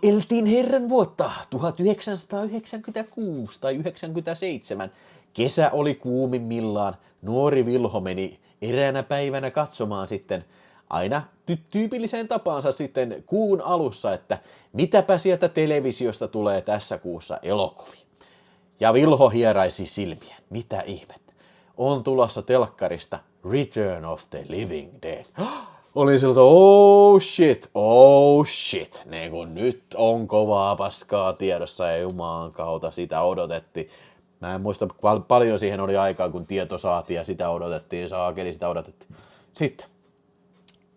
Eltiin herran vuotta 1996 tai 97. Kesä oli kuumimmillaan. Nuori Vilho meni eräänä päivänä katsomaan sitten aina tyypilliseen tapaansa sitten kuun alussa, että mitäpä sieltä televisiosta tulee tässä kuussa elokuvia. Ja Vilho hieraisi silmiä. Mitä ihmettä? On tulossa telkkarista Return of the Living Dead. Oli siltä, oh shit, niin kun nyt on kovaa paskaa tiedossa ja Jumalan kautta sitä odotettiin. Mä en muista paljon siihen oli aikaa, kun tieto saatiin ja sitä odotettiin, sitä odotettiin. Sitten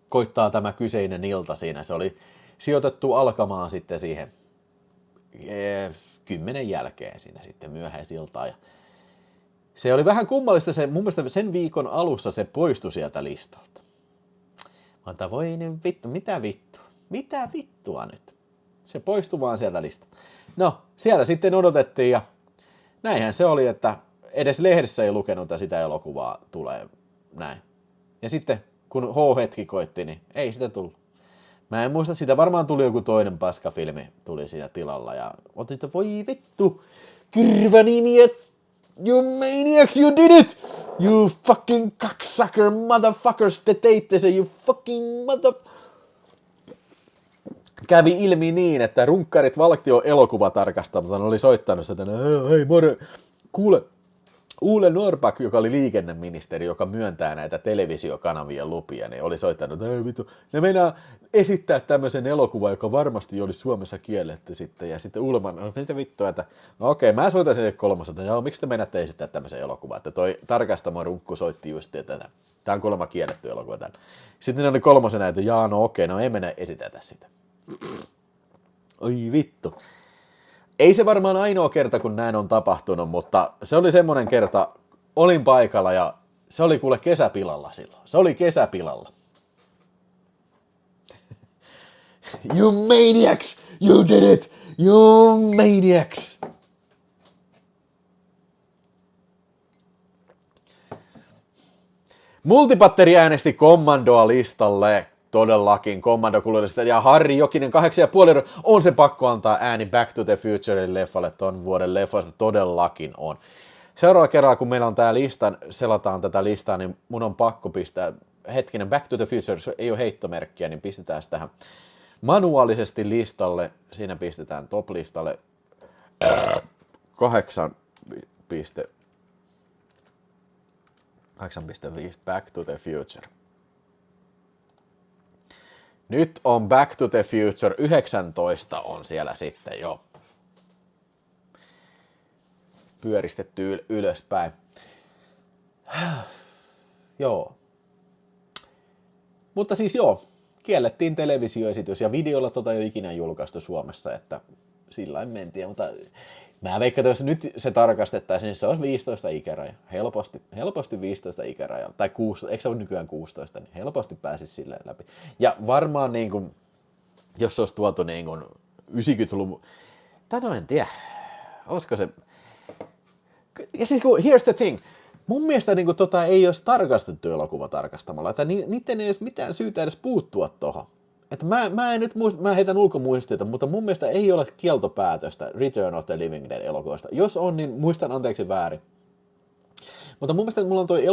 koittaa tämä kyseinen ilta siinä, se oli sijoitettu alkamaan sitten siihen 10 jälkeen siinä sitten myöhäisiltaan. Ja se oli vähän kummallista, mun mielestä sen viikon alussa se poistui sieltä listalta. Mutta voi nyt vittu, mitä vittua nyt? Se poistui vaan sieltä listalta. No, siellä sitten odotettiin ja näinhän se oli, että edes lehdessä ei lukenut, että sitä elokuvaa tulee näin. Ja sitten kun H-hetki koitti, niin ei sitä tullut. Mä en muista, sitä varmaan tuli joku toinen paskafilmi, tuli siinä tilalla ja otin, että voi vittu, kyrvänimiet, you maniacs, you did it! You fucking cocksucker motherfuckers, te teitte se, you fucking mother... Kävi ilmi niin, että runkkarit Valktio elokuvatarkastamalta oli soittanut sitä, hei more, kuule, Ole Norrback, joka oli liikenneministeri, joka myöntää näitä televisiokanavien lupia, niin oli soittanut, että vittu, ne meinaa esittää tämmöisen elokuvan, joka varmasti olisi Suomessa kielletty sitten. Ja sitten Ulman, no mitä vittua, että no okei, mä soitan sen 3, että joo, miksi te meinaatte esittää tämmöisen elokuvan, että toi tarkastamo runkku soitti just tätä. Tämä on kuulemma kielletty elokuva täällä. Sitten ne oli 3, että jaa, no okei, no ei mennä esitetä sitä. Oi vittu. Ei se varmaan ainoa kerta, kun näin on tapahtunut, mutta se oli semmoinen kerta, olin paikalla ja se oli kuule kesäpilalla silloin. Se oli kesäpilalla. You maniacs! You did it! You maniacs! Multipatteri äänesti Commandoa listalle. Todellakin Commando-kuljetusta. Ja Harri Jokinen 8,5 on se pakko antaa ääni Back to the Futurein leffalle ton vuoden leffoista. Todellakin on. Seuraava kerralla, kun meillä on tää listan, selataan tätä listaa, niin mun on pakko pistää, hetkinen, Back to the Future ei ole heittomerkkiä, niin pistetään se tähän manuaalisesti listalle. Siinä pistetään top-listalle 8,5 Back to the Future. Nyt on Back to the Future 19 on siellä sitten jo pyöristetty ylöspäin. Joo. Mutta siis joo, kiellettiin televisioesitys ja videolla tota ei ole ikinä julkaistu Suomessa, että sillä en mentiin, mutta mä veikkaan, että jos nyt se tarkastettaisiin, niin se olisi 15 ikäraja. Helposti 15 ikäraja. Tai 16, eikö se ole nykyään 16, niin helposti pääsisi silleen läpi. Ja varmaan niin kuin, jos se olisi tuotu niin kuin 90-luvun, tai no en tiedä, olisiko se. Ja siis here's the thing, mun mielestä niin kuin, ei olisi tarkastettu elokuva tarkastamalla, että niiden ei olisi mitään syytä edes puuttua tohon. Että mä en nyt mä heitän ulkomuistiota, mutta mun mielestä ei ole kieltopäätöstä Return of the Living Dead -elokuvasta. Jos on, niin muistan anteeksi väärin. Mutta mun mielestä mulla on toi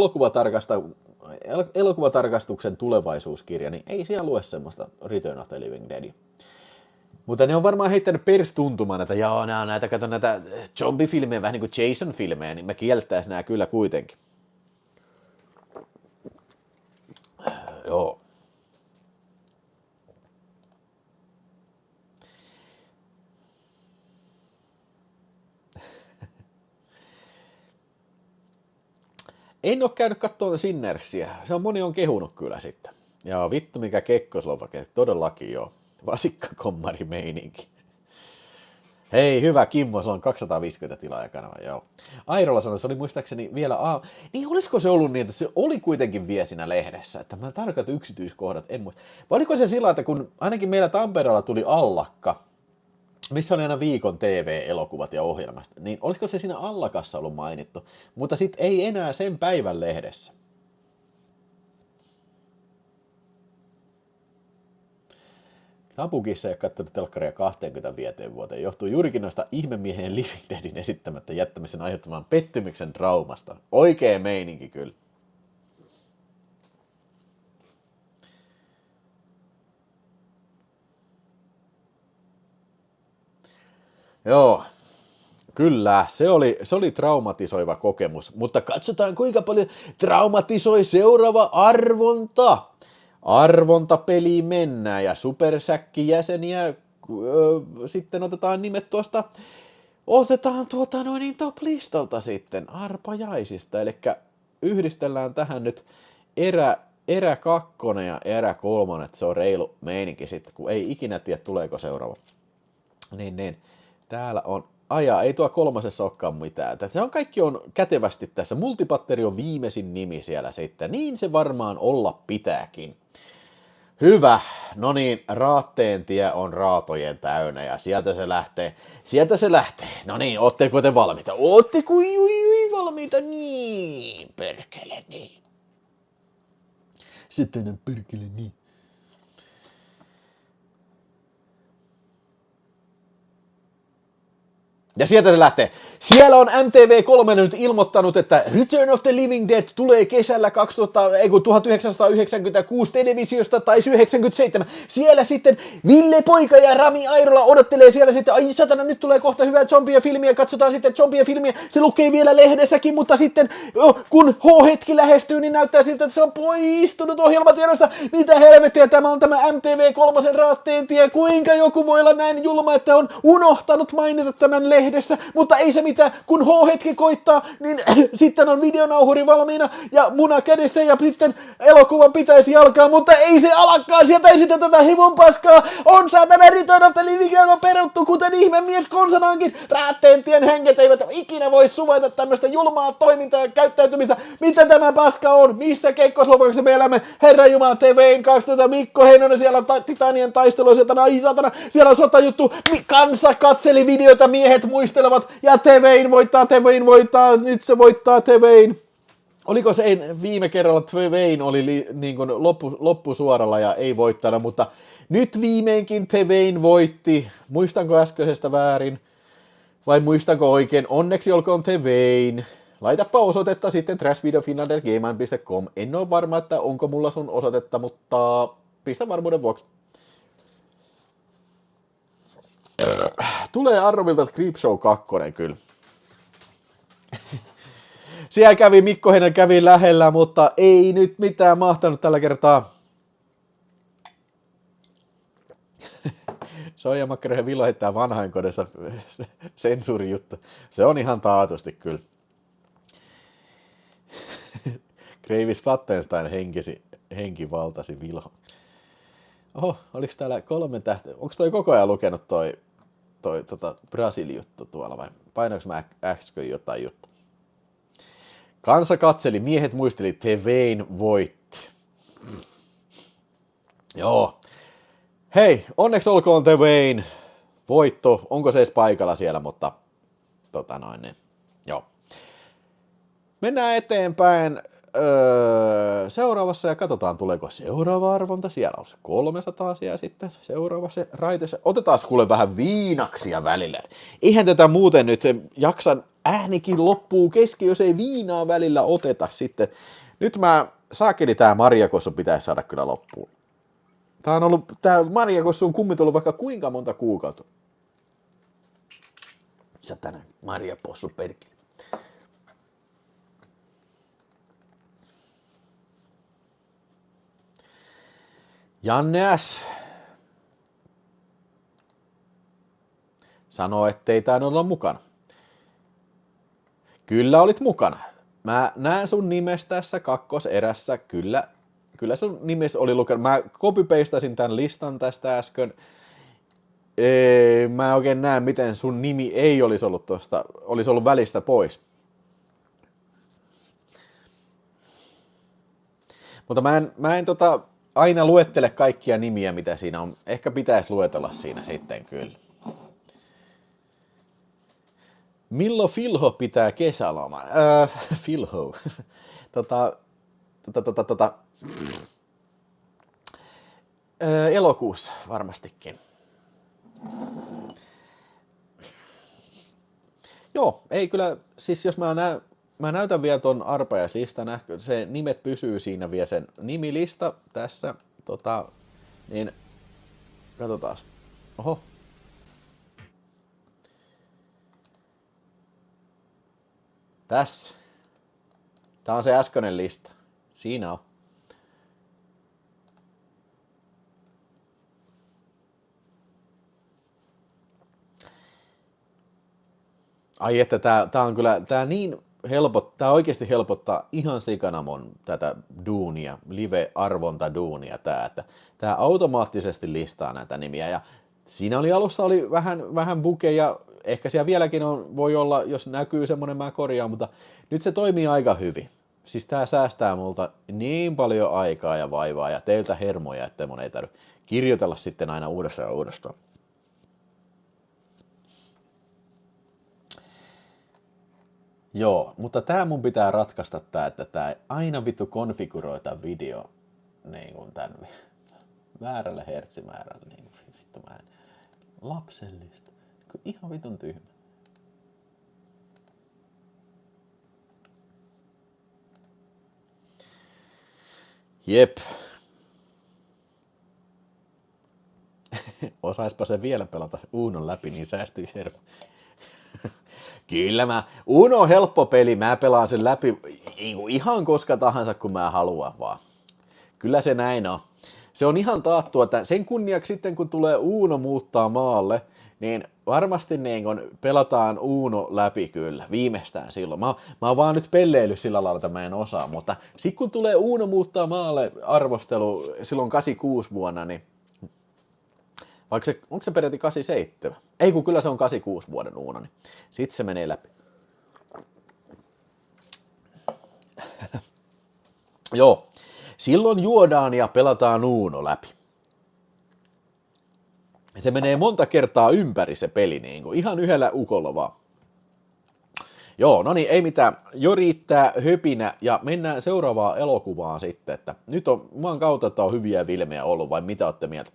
elokuvatarkastuksen tulevaisuuskirja, niin ei siellä lue semmoista Return of the Living Deadia. Mutta ne on varmaan heittänyt perstuntumaan, että joo, kato näitä zombie-filmejä, vähän niin kuin Jason-filmejä, niin me kieltäis nää kyllä kuitenkin. Joo. En ole käynyt katsomaan Sinnersiä. Moni on kehunut kyllä sitten. Ja vittu mikä Kekkoslovake, todellakin joo. Vasikkakommari meininki. Hei, hyvä Kimmo, se on 250 tilaajakanava, joo. Airola sanoi, että se oli muistaakseni vielä niin olisiko se ollut niin, että se oli kuitenkin vielä siinä lehdessä, että mä tarkoitan yksityiskohdat, en muista. Vai oliko se sillä, että kun ainakin meillä Tampereella tuli Allakka, missä oli aina viikon TV-elokuvat ja ohjelmasta, niin olisiko se siinä Allakassa ollut mainittu, mutta sitten ei enää sen päivän lehdessä. Tapukissa ei ole katsonut telkkaria 25 vuoteen. Johtuu juurikin noista ihmemiehen Living Deadin esittämättä jättämisen aiheuttamaan pettymyksen traumasta. Oikea meininki kyllä. Joo, kyllä, se oli traumatisoiva kokemus, mutta katsotaan kuinka paljon traumatisoi seuraava arvonta. Arvontapeliin mennään ja Supersäkki-jäseniä sitten otetaan nimet tuosta, otetaan top-listalta sitten arpajaisista, eli yhdistellään tähän nyt erä 2 ja erä 3, että se on reilu meininki sitten, kun ei ikinä tiedä tuleeko seuraava. Niin. Täällä on, ei tuo 3. olekaan mitään. Se on kaikki on kätevästi tässä. Multipatteri on viimeisin nimi siellä sitten. Niin se varmaan olla pitääkin. Hyvä. No niin, Raatteen tie on raatojen täynnä ja sieltä se lähtee. No niin, ootteko te valmiita? Ootteko valmiita? Niin, perkele niin. Sitten perkele niin. Ja sieltä se lähtee. Siellä on MTV3 nyt ilmoittanut, että Return of the Living Dead tulee kesällä 1996 televisiosta tai 97. Siellä sitten Ville Poika ja Rami Airola odottelee siellä sitten, ai satana, nyt tulee kohta hyvää zombie-filmiä, katsotaan sitten zombie-filmiä, se lukee vielä lehdessäkin, mutta sitten kun H-hetki lähestyy, niin näyttää siltä, että se on poistunut ohjelmatiedosta. Mitä helvettiä, tämä on tämä MTV3 Raatteen tie, kuinka joku voi olla näin julma, että on unohtanut mainita tämän lehdessä, mutta ei se mitään, kun H-hetki koittaa, niin sitten on videonauhuri valmiina ja muna kädessä ja sitten elokuvan pitäisi alkaa, mutta ei se alakaan, sieltä ei sitten tätä hivun paskaa, on saatana Return of the Living Dead on peruttu, kuten ihmemies konsanaankin, Raattentien henget eivät ikinä voi suvaita tämmöistä julmaa toimintaa ja käyttäytymistä, mitä tämä paska on, missä Kekkoslovaksessa me elämme, Herran Jumala TV:n 12 Mikko Heinonen, siellä on Titanien taistelu, sieltä ai saatana, siellä on sotajuttu, kansa katseli videoita, miehet muistelevat, ja TV:n voittaa, nyt se voittaa TV:n. Oliko se viime kerralla Twain oli niin kuin loppusuoralla ja ei voittanut, mutta nyt viimeinkin Twain voitti. Muistanko äskeisestä väärin vai muistanko oikein? Onneksi olkoon Twain. Laitapa osoitetta sitten trashvideofinlandergmail.com. En ole varma, että onko mulla sun osoitetta, mutta pistä varmuuden vuoksi. Tulee Arrovilta Creepshow 2 kyllä. Siellä kävi, Mikko Heinen kävi lähellä, mutta ei nyt mitään mahtanut tällä kertaa. Soija Makkarohen Vilo heittää vanhainkodissa sensuurijuttu. Se on ihan taatusti kyllä. Kreivis Plattenstein henki valtasi Vilho. Oho, oliks täällä 3 tähteä? Onko toi koko ajan lukenut toi Brasil-juttu tuolla vai painoinko mä äsken jotain juttu? Kansa katseli, miehet muisteli, Twain voitti. Joo. Hei, onneksi olkoon Twain voitto. Onko se edes paikalla siellä, mutta niin. Joo. Mennään eteenpäin seuraavassa ja katsotaan tuleeko seuraava arvonta. Siellä on se 300 siellä sitten seuraava se raiteessa. Otetaan kuule vähän viinaksia välillä. Eihän tätä muuten nyt jaksan äänikin loppuu kesken, jos ei viinaa välillä oteta sitten. Nyt saakeli tää marjakossu pitäisi saada kyllä loppuun. Tää marjakossu on kummitellut vaikka kuinka monta kuukautta. Satana marjapossu perkele. Janne S. sanoo, ettei tää olla mukana. Kyllä olit mukana. Mä näen sun nimes tässä kakkoserässä. Kyllä sun nimes oli lukenut. Mä copy-pastasin tämän listan tästä äsken. Mä oikein näen, miten sun nimi ei olisi ollut tosta, olisi ollut välistä pois. Mutta mä en aina luettele kaikkia nimiä, mitä siinä on. Ehkä pitäisi luetella siinä sitten kyllä. Milloin Filho pitää kesäloman? Filho. Elokuussa varmastikin. Joo, ei kyllä, siis jos mä näytän vielä ton arpajaislistan, se nimet pysyy siinä vielä sen nimilista tässä, niin katsotaan. Oho. Tässä. Tää on se äskeinen lista. Siinä on. Ai että tää on kyllä, tää oikeesti helpottaa ihan sikana mun tätä duunia, live-arvonta-duunia tää, että tää automaattisesti listaa näitä nimiä ja siinä alussa oli vähän bukeja, ehkä siellä vieläkin voi olla, jos näkyy semmonen mä korjaan, mutta nyt se toimii aika hyvin. Siis tää säästää multa niin paljon aikaa ja vaivaa ja teiltä hermoja, että mun ei tarvitse kirjoitella sitten aina uudestaan ja uudestaan. Joo, mutta tää mun pitää ratkaista tää, että tää ei aina vittu konfiguroita video niin kuin tän väärällä hertsimäärällä, niin kuin vittu mä en lapsellista, ihan vitun tyhmä. Jep. Osaispa se vielä pelata Unon läpi, niin säästyisi hermo. Kyllä Uno on helppo peli, mä pelaan sen läpi ihan koska tahansa kun mä haluan vaan. Kyllä se näin on. Se on ihan taattua, että sen kunniaksi sitten kun tulee Uno muuttaa maalle, niin varmasti niin kun pelataan Uno läpi kyllä, viimeistään silloin. Mä oon vaan nyt pelleillyt sillä lailla, että mä en osaa, mutta sitten kun tulee Uno muuttaa maalle arvostelu silloin 86 vuonna, niin vaikka onko se peräti 87? Ei kun kyllä se on 86 vuoden Uno, niin sitten se menee läpi. Joo, silloin juodaan ja pelataan Uno läpi. Se menee monta kertaa ympäri se peli, niin kuin ihan yhdellä ukolla vaan. Joo, no niin, ei mitään. Jo riittää höpinä ja mennään seuraavaan elokuvaan sitten, että nyt on maan kautta, että on hyviä filmejä ollut, vai mitä olette mieltä?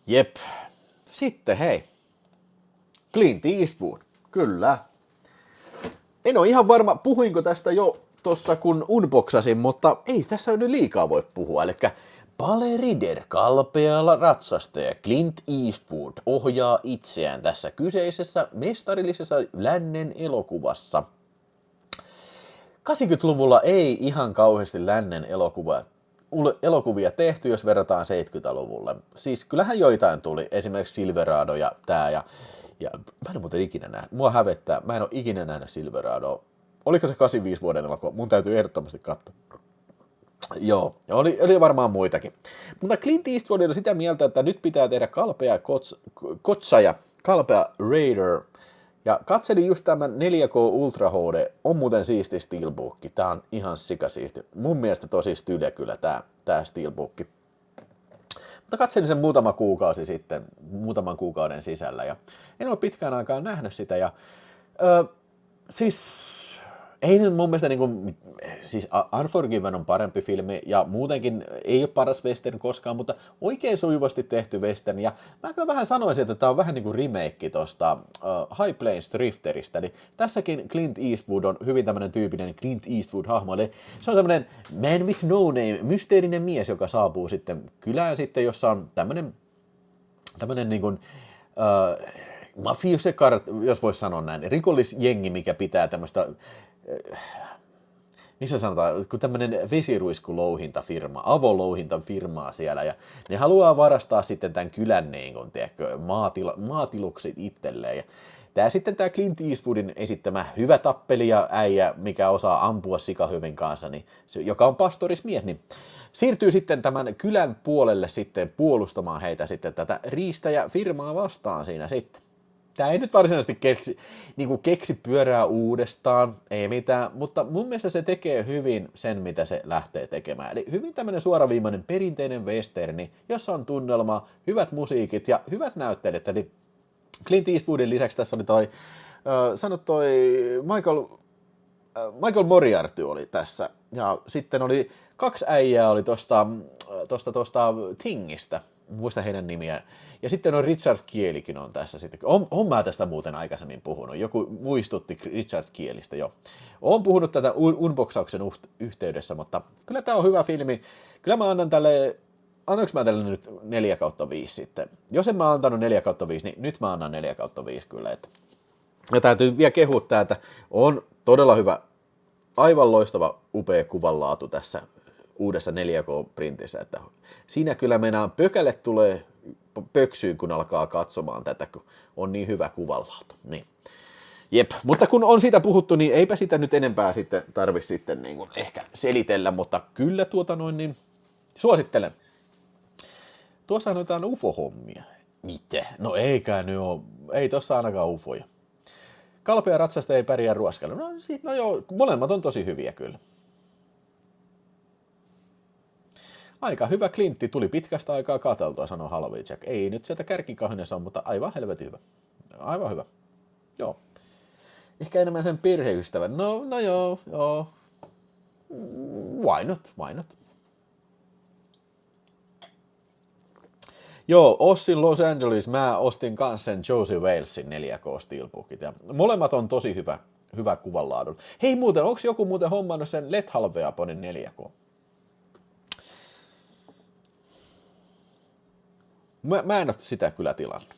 Jep. Sitten hei. Clint Eastwood. Kyllä. En ole ihan varma, puhuinko tästä jo tuossa kun unboxasin, mutta ei tässä nyt liikaa voi puhua. Eli Pale Rider, kalpealla ratsastaja Clint Eastwood ohjaa itseään tässä kyseisessä mestarillisessa lännen elokuvassa. 80-luvulla ei ihan kauheasti lännen elokuvia tehty, jos verrataan 70-luvulle. Siis kyllähän joitain tuli, esimerkiksi Silverado ja tää ja mä en muuten ikinä nähnyt. Mua hävettää, mä en ole ikinä nähnyt Silveradoa. Oliko se 85 vuoden elokuva? Mun täytyy ehdottomasti katsoa. Joo, oli varmaan muitakin. Mutta Clint Eastwood oli sitä mieltä, että nyt pitää tehdä kalpea kotsa ja kalpea Raider. Ja katselin just tämän 4K Ultra HD, on muuten siisti steelbookki. Tää on ihan sikasiisti. Mun mielestä tosi style kyllä tää steelbookki. Mutta katselin sen muutaman kuukauden sisällä ja en ole pitkään aikaan nähnyt sitä ja siis ei nyt mun mielestä siis Unforgiven on parempi filmi ja muutenkin ei ole paras western koskaan, mutta oikein sujuvasti tehty western ja mä kyllä vähän sanoisin, että tää on vähän niin kuin remake tosta High Plains Drifteristä, eli tässäkin Clint Eastwood on hyvin tämmönen tyypinen Clint Eastwood-hahmo, eli se on tämmönen man with no name, mysteerinen mies, joka saapuu sitten kylään sitten, jossa on tämmönen niin kuin mafiosekart, jos voisi sanoa näin, rikollisjengi, mikä pitää tämmöistä missä sanotaan, kun tämmöinen vesiruiskulouhintafirma, avolouhintafirmaa siellä, ja ne haluaa varastaa sitten tämän kylän niin kun, tiedätkö, maatilukset itselleen. Ja tämä Clint Eastwoodin esittämä hyvä tappelija äijä, mikä osaa ampua sikahyvin kanssa, niin joka on pastorismies, niin siirtyy sitten tämän kylän puolelle sitten puolustamaan heitä sitten tätä riistäjäfirmaa vastaan siinä sitten. Tämä ei nyt varsinaisesti keksi pyörää uudestaan, ei mitään, mutta mun mielestä se tekee hyvin sen, mitä se lähtee tekemään. Eli hyvin tämmöinen suoraviimainen perinteinen westerni, jossa on tunnelma, hyvät musiikit ja hyvät näyttelijät. Eli Clint Eastwoodin lisäksi tässä oli Michael Moriarty oli tässä. Ja sitten oli 2 äijää oli tosta Thingistä, muista heidän nimiä. Ja sitten on Richard Kielikin on tässä sitten. On mä tästä muuten aikaisemmin puhunut. Joku muistutti Richard Kielistä jo. Oon puhunut tätä unboxauksen yhteydessä, mutta kyllä tää on hyvä filmi. Kyllä mä annan annoinko mä tälle nyt 4/5 sitten? Jos en mä antanut 4/5, niin nyt mä annan 4/5 kyllä. Ja täytyy vielä kehua tää, että on todella hyvä, aivan loistava, upea kuvanlaatu tässä uudessa 4K-printissä, että siinä kyllä meinaan pökälle tulee pöksyyn, kun alkaa katsomaan tätä, kun on niin hyvä kuvanlaatu. Niin. Jep, mutta kun on siitä puhuttu, niin eipä sitä nyt enempää sitten tarvitse sitten niin kuin ehkä selitellä, mutta kyllä niin suosittelen. Tuossa on jotain UFO-hommia. Mitä? No eikä ei tossa ainakaan UFOja. Kalpea ratsasta ei pärjää ruoskalla. No joo, molemmat on tosi hyviä kyllä. Aika hyvä Clintti, tuli pitkästä aikaa katseltua, sanoi Halvicek. Ei nyt sieltä kärkikahines on, mutta aivan helvetin hyvä. Aivan hyvä. Joo. Ehkä enemmän sen perheystävän. No joo. Why not? Joo, ostin Los Angeles, mä ostin kanssa sen Josie Walesin 4K Steelbookit. Ja molemmat on tosi hyvä kuvanlaadun. Hei muuten, onko joku muuten hommannut sen Lethal Weaponin 4K? Mä en ole sitä kyllä tilannut.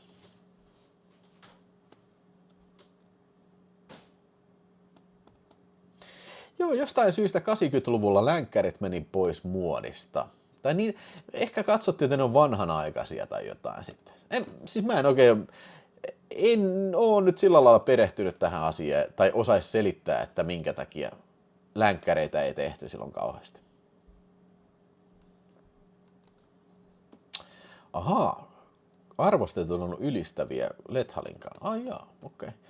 Joo, jostain syystä 80-luvulla länkkärit meni pois muodista. Tai niin, ehkä katsottiin, että ne on vanhanaikaisia tai jotain sitten. Siis mä en oo nyt sillä lailla perehtynyt tähän asiaan, tai osais selittää, että minkä takia länkkäreitä ei tehty silloin kauheasti. Ahaa, arvostetut on ylistäviä Lethalinkaan. Ai jaa, okei. Okay.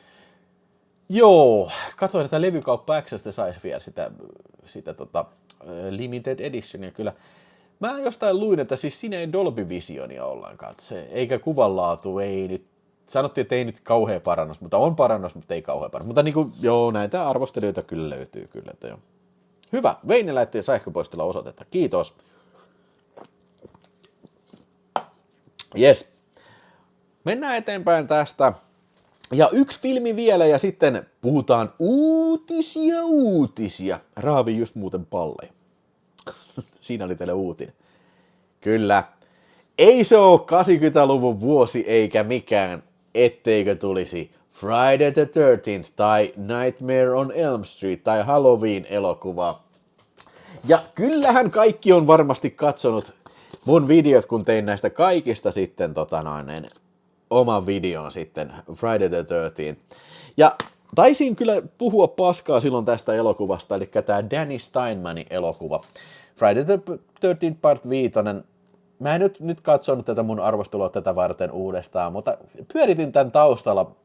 Joo, katsoin, että Levykauppa X:stä saisi vielä sitä limited editionia kyllä. Mä jostain luin, että siis siinä ei Dolby Visionia ollenkaan, eikä kuvanlaatu, ei nyt sanottiin, että ei nyt kauhea parannus, mutta on parannus, mutta ei kauhea parannus. Mutta niin kuin, joo, näitä arvostelijoita kyllä löytyy kyllä. Että joo. Hyvä, Veini lähetti sähköpostilla osoitetta. Kiitos. Jes. Mennään eteenpäin tästä. Ja yksi filmi vielä ja sitten puhutaan uutisia. Raavi just muuten palleja. Siinä oli teille uutinen. Kyllä. Ei se ole 80-luvun vuosi eikä mikään, etteikö tulisi Friday the 13th tai Nightmare on Elm Street tai Halloween-elokuva. Ja kyllähän kaikki on varmasti katsonut mun videot, kun tein näistä kaikista sitten oman videon sitten Friday the 13th. Ja taisin kyllä puhua paskaa silloin tästä elokuvasta, eli tämä Danny Steinmanin elokuva. Friday the 13th Part 5. Mä en nyt katsonut tätä mun arvostelua tätä varten uudestaan, mutta pyöritin tämän taustalla.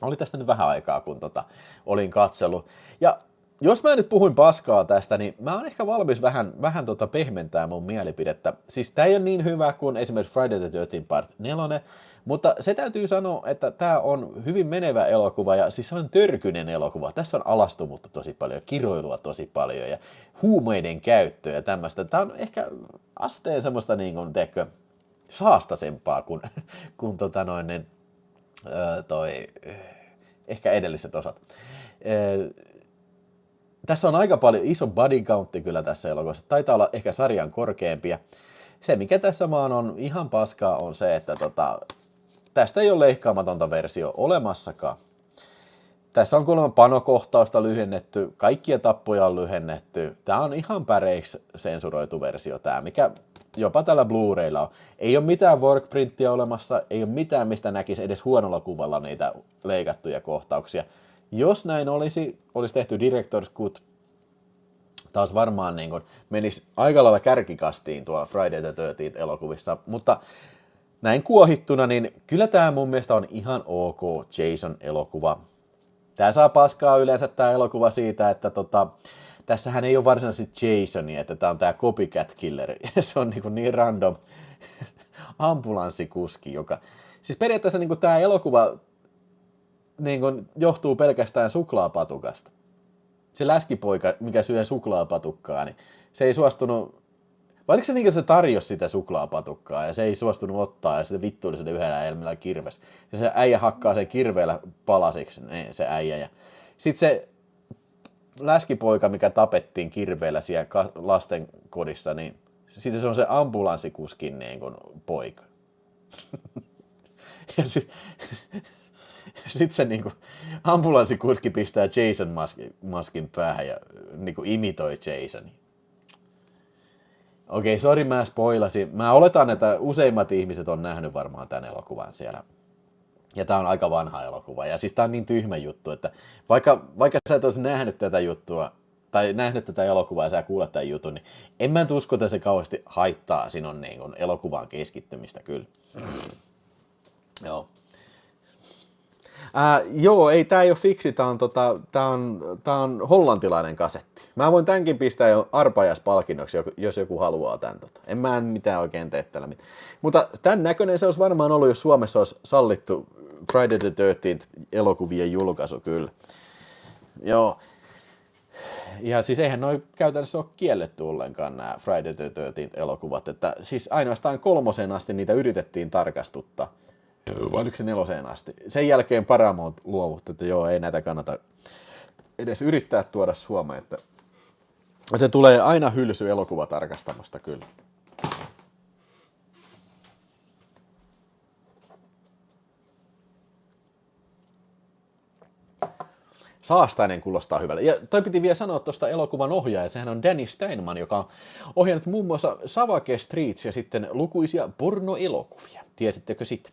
Oli tästä nyt vähän aikaa, kun olin katsellut. Ja jos mä nyt puhuin paskaa tästä, niin mä oon ehkä valmis vähän pehmentää mun mielipidettä. Siis tää ei ole niin hyvä kuin esimerkiksi Friday the 13th Part 4, mutta se täytyy sanoa, että tää on hyvin menevä elokuva ja siis se on törkyinen elokuva. Tässä on alastomuutta tosi paljon, kiroilua tosi paljon ja huumeiden käyttöä ja tämmöistä. Tää on ehkä asteen semmoista niin kuin, saastasempaa kuin ehkä edelliset osat. Tässä on aika paljon iso body countti kyllä tässä elokuvassa. Taitaa olla ehkä sarjan korkeampia. Se, mikä tässä vaan on ihan paskaa, on se, että tästä ei ole leikkaamatonta versio olemassakaan. Tässä on kuulemma panokohtausta lyhennetty, kaikkia tappoja on lyhennetty. Tämä on ihan päreiksi sensuroitu versio, tämä, mikä jopa tällä Blu-raylla on. Ei ole mitään workprinttiä olemassa, ei ole mitään, mistä näkisi edes huonolla kuvalla niitä leikattuja kohtauksia. Jos näin olisi tehty Director's Cut, taas varmaan niin kuin menisi aika lailla kärkikastiin tuolla Friday the 13th elokuvissa, mutta näin kuohittuna, niin kyllä tämä mun mielestä on ihan ok Jason-elokuva. Tää saa paskaa yleensä tää elokuva siitä, että tässähän ei ole varsinaisesti Jasonia, että tää on tää copycat killer. Se on niin random ambulanssikuski, joka... Siis periaatteessa niin tää elokuva niin johtuu pelkästään suklaapatukasta. Se läskipoika, mikä syö suklaapatukkaa, niin se ei suostunut... Vai oliko se niin, että se tarjosi sitä suklaapatukkaa ja se ei suostunut ottaa ja sitten vittuili sitä yhdellä eläimellä kirves. Ja se äijä hakkaa sen kirveellä palasiksi, se äijä. Ja sitten se läskipoika, mikä tapettiin kirveellä siellä lastenkodissa, niin sitten se on se ambulanssikuskin niin kuin poika. Ja sitten se niin kuin, ambulanssikuski pistää Jason-maskin päähän ja niin kuin imitoi Jasonia. Okei, sori, mä spoilasin. Mä oletan, että useimmat ihmiset on nähnyt varmaan tämän elokuvan siellä. Ja tää on aika vanha elokuva. Ja siis tää on niin tyhmä juttu, että vaikka sä et olisi nähnyt tätä juttua, tai nähnyt tätä elokuvaa ja sä kuulet tämän jutun, niin en mä usko, että se kauheasti haittaa sinun niin kuin elokuvaan keskittymistä kyllä. Joo. Joo, ei tää ei ole fiksi, tää on hollantilainen kasetti. Mä voin tämänkin pistää jo arpajaispalkinnoksi, jos joku haluaa tän. En mä mitään oikein tee tällä mitään. Mutta tän näköinen se olisi varmaan ollut, jos Suomessa olisi sallittu Friday the 13th elokuvien julkaisu kyllä. Joo. Ja siis eihän noi käytännössä ole kielletty ollenkaan nämä Friday the 13th elokuvat, että siis ainoastaan 3 asti niitä yritettiin tarkastuttaa. Vai oliko se 4 asti? Sen jälkeen Paramount luovutti, että joo, ei näitä kannata edes yrittää tuoda Suomeen, että se tulee aina hylsy elokuvatarkastamosta kyllä. Saastainen kuulostaa hyvälle. Ja toi piti vielä sanoa tuosta elokuvan ohjaaja, sehän on Danny Steinman, joka on ohjannut muun muassa Savage Streets ja sitten lukuisia pornoelokuvia. Tiesittekö sitä?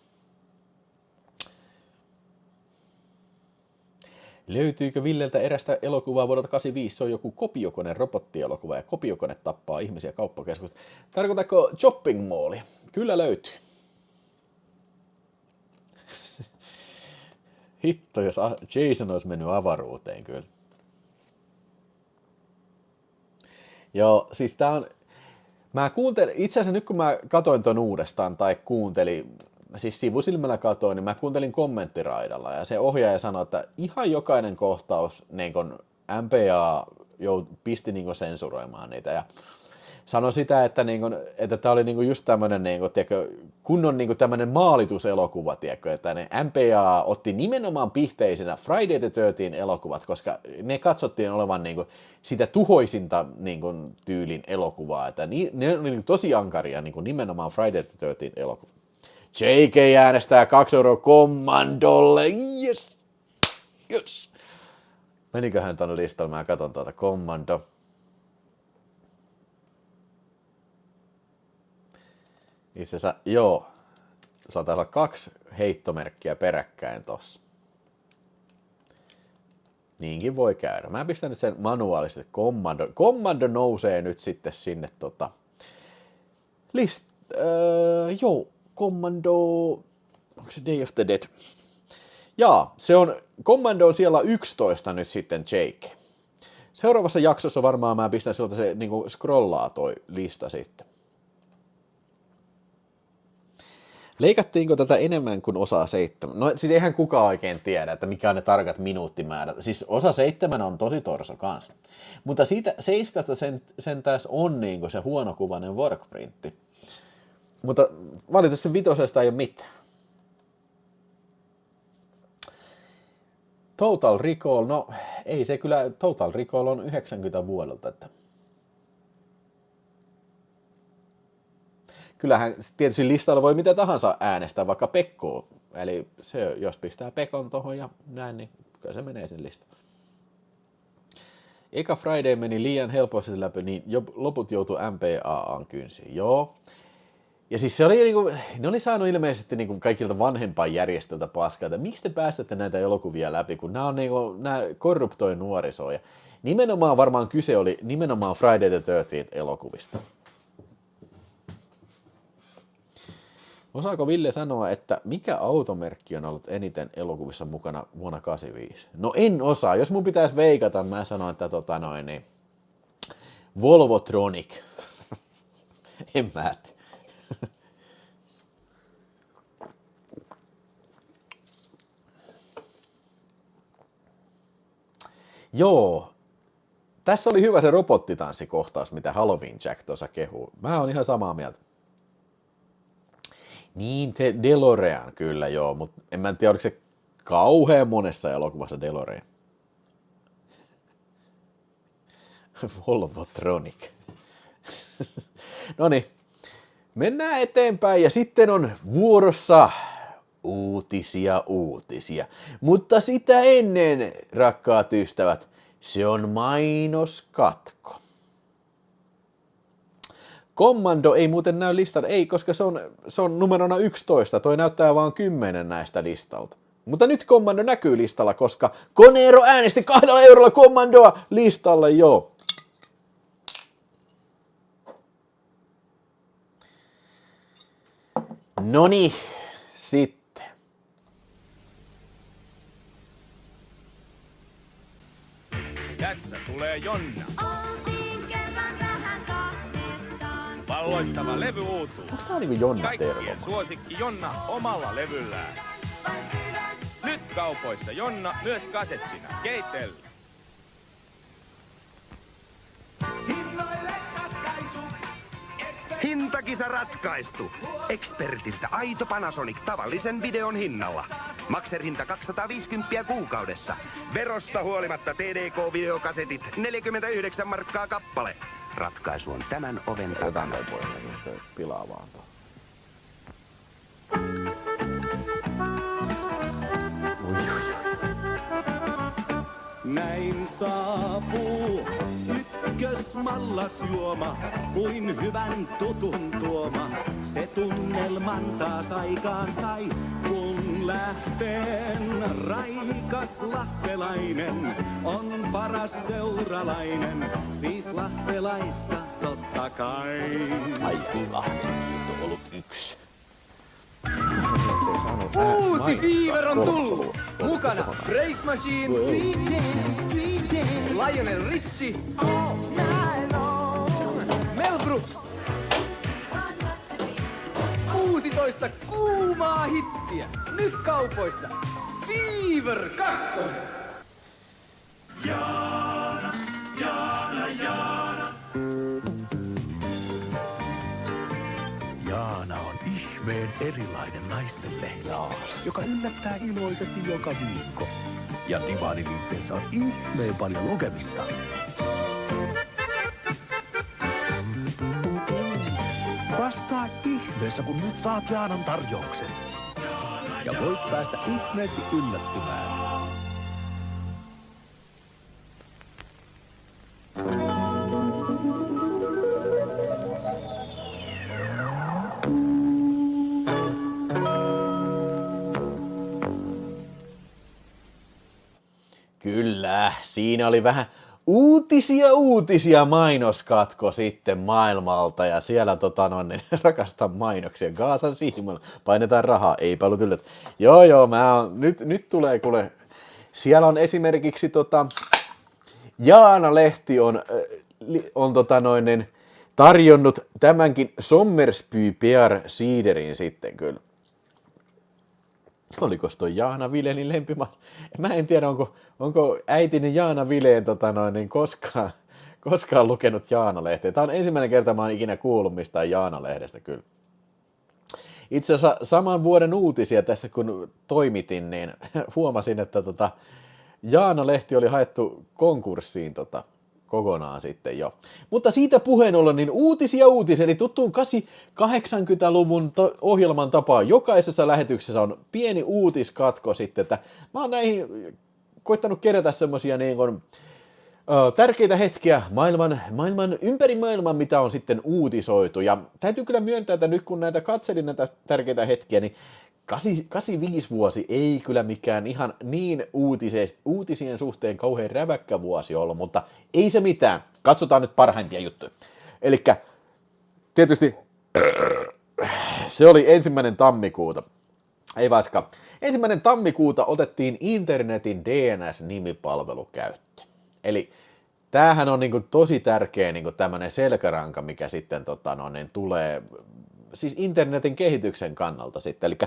Löytyykö Villeltä erästä elokuvaa vuodelta 85? Se on joku kopiokone robottielokuva ja kopiokone tappaa ihmisiä kauppakeskuksessa. Tarkoitatko Shopping Mallia? Kyllä löytyy. Hitto, jos Jason olisi mennyt avaruuteen kyllä. Joo, siis tää on... Mä kuuntelin, itse asiassa nyt kun mä katoin ton uudestaan tai kuuntelin, siis sivusilmällä katoin, niin mä kuuntelin kommenttiraidalla ja se ohjaaja sanoi, että ihan jokainen kohtaus niin kun MPA pisti niin kun sensuroimaan niitä ja sanoi sitä, että tämä oli niin just tämmöinen kunnon niin tämmöinen maalituselokuva, tiedätkö, että ne MPA otti nimenomaan pihteisenä Friday the 13 elokuvat, koska ne katsottiin olevan niin kuin sitä tuhoisinta niin kuin tyylin elokuvaa, että ne oli tosi ankaria niin kuin nimenomaan Friday the 13 elokuva. JK äänestää 2 € Commandolle, yes. Meniköhän tuonne listalle, mä katson tuota Commando. Itse asiassa, joo, saattaa olla 2 heittomerkkiä peräkkäin tossa. Niinkin voi käydä. Mä pistän nyt sen manuaalisesti Commando. Commando nousee nyt sitten sinne Commando, onko se Day of the Dead? Jaa, se on, Commando on siellä 11 nyt sitten Jake. Seuraavassa jaksossa varmaan mä pistän siltä se niinku scrollaa toi lista sitten. Leikattiinko tätä enemmän kuin osa 7? No siis eihän kukaan oikein tiedä, että mikä on ne tarkat minuuttimäärät. Siis osa 7 on tosi torso kanssa. Mutta siitä 7 sen tässä on niinku se huonokuvainen workprintti. Mutta valitettavasti 5 ei ole mitään. Total Recall, no ei se kyllä, Total Recall on 90 vuodelta, että kyllähän tietysti listalla voi mitä tahansa äänestää, vaikka Pekkoa. Eli se, jos pistää Pekon tohon ja näin, niin kyllä se menee sen listaan. Eka Friday meni liian helposti läpi, niin loput joutui MPA:n kynsiin. Joo. Ja siis se oli niinku, ne oli saanut ilmeisesti niinku kaikilta vanhempainjärjestöltä paskaa, että miksi te päästätte näitä elokuvia läpi, kun nämä on niinku, nämä korruptoi nuorisoa. Ja nimenomaan varmaan kyse oli nimenomaan Friday the 13 elokuvista. Osaako Ville sanoa, että mikä automerkki on ollut eniten elokuvissa mukana vuonna 1985? No en osaa. Jos mun pitäisi veikata, mä sanon, että Volvotronic. En mä tiedä. Joo. Tässä oli hyvä se robottitanssikohtaus, mitä Halloween Jack tuossa kehuu. Mä oon ihan samaa mieltä. Niin, DeLorean kyllä joo, mutta en mä tiedä, oliko se kauhean monessa elokuvassa DeLorean. Volvotronic. Noniin, mennään eteenpäin ja sitten on vuorossa uutisia. Mutta sitä ennen, rakkaat ystävät, se on mainoskatko. Commando ei muuten näy listalta, ei, koska se on numerona 11, toi näyttää vaan 10 näistä listalta. Mutta nyt Commando näkyy listalla, koska Koneero äänesti 2 € Commandoa listalle, joo. Noniin, sitten. Tässä tulee Jonna. Valloittava levyuutuus. Onks tää niinku Jonna Tervo? Kaikkien suosikki Jonna omalla levyllään. Nyt kaupoissa Jonna myös kasettina. Keitel. Hintakisa ratkaistu. Expertiltä aito Panasonic tavallisen videon hinnalla. Makserhinta 250 kuukaudessa. Verosta huolimatta TDK-videokasetit 49 markkaa kappale. Ratkaisu on tämän oven takana. Otan toi pois, niin pilaa vaan tuo. Näin saapuu ykkösmallasjuoma, kuin hyvän tutun tuoma. Se tunnelman taas aikaan sai, kun lähteen raikas lahtelainen on paras seuralainen, siis lahtelaista totta kai. Ai Lahden liitto ollut 1. Uusi Beaver on tullut. Mukana Break Machine, Lionel Richie, Mel Brooks. 16 kuumaa hittiä. Nyt kaupoissa. Fever 2. Jaana on ihmeen erilainen naisten lehmä, joka yllättää iloisesti joka viikko. Ja divaaniliitteessä on ihmeen paljon lukemista. Vastaa ihmeessä, kun nyt saat Jaanan tarjouksen. Ja voit päästä ihmeesti yllättymään. Kyllä, siinä oli vähän uutisia mainoskatko sitten maailmalta ja siellä rakastan mainoksia. Gaasan siimoilla painetaan rahaa, eipä ollut yllät. Joo, nyt tulee kuule. Siellä on esimerkiksi Jaana-lehti on tarjonnut tämänkin Sommersby Pear Ciderin sitten kyllä. Oliko toi Jaana Vilenin lempimaa? Mä en tiedä, onko äitini Jaana Vileen koskaan lukenut Jaana-lehteä. Tämä on ensimmäinen kerta, mä oon ikinä kuullut mistään Jaana-lehdestä kyllä. Itse asiassa saman vuoden uutisia tässä kun toimitin, niin huomasin, että Jaana-lehti oli haettu konkurssiin kokonaan sitten jo. Mutta siitä puheen ollen, niin uutisia, eli tuttuun 80-luvun ohjelman tapaan jokaisessa lähetyksessä on pieni uutiskatko sitten, että mä oon näihin koittanut kerätä semmosia tärkeitä hetkiä ympäri maailman, mitä on sitten uutisoitu, ja täytyy kyllä myöntää, että nyt kun katselin näitä tärkeitä hetkiä, niin 85 vuosi ei kyllä mikään ihan niin uutisien suhteen kauhean räväkkä vuosi ollut, mutta ei se mitään. Katsotaan nyt parhaimpia juttuja. Elikkä tietysti se oli 1. tammikuuta. Ei vaskaan. 1. tammikuuta otettiin internetin DNS-nimipalvelu käyttöön. Eli tämähän on tosi tärkeä tämmöinen selkäranka, mikä sitten tulee siis internetin kehityksen kannalta sitten. Eli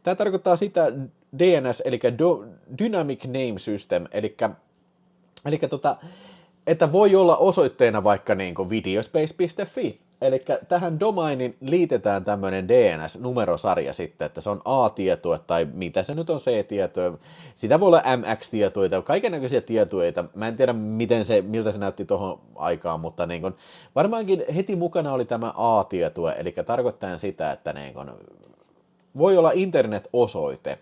tämä tarkoittaa sitä DNS, eli Dynamic Name System, eli että voi olla osoitteena vaikka videospace.fi. Eli tähän domainin liitetään tämmöinen DNS-numerosarja sitten, että se on A-tieto, tai mitä se nyt on C-tietoa. Sitä voi olla MX-tietoja, kaikennäköisiä tietoja. Mä en tiedä, miltä se näytti tuohon aikaan, mutta varmaankin heti mukana oli tämä A-tietoa, eli tarkoittaa sitä, että voi olla internet-osoite,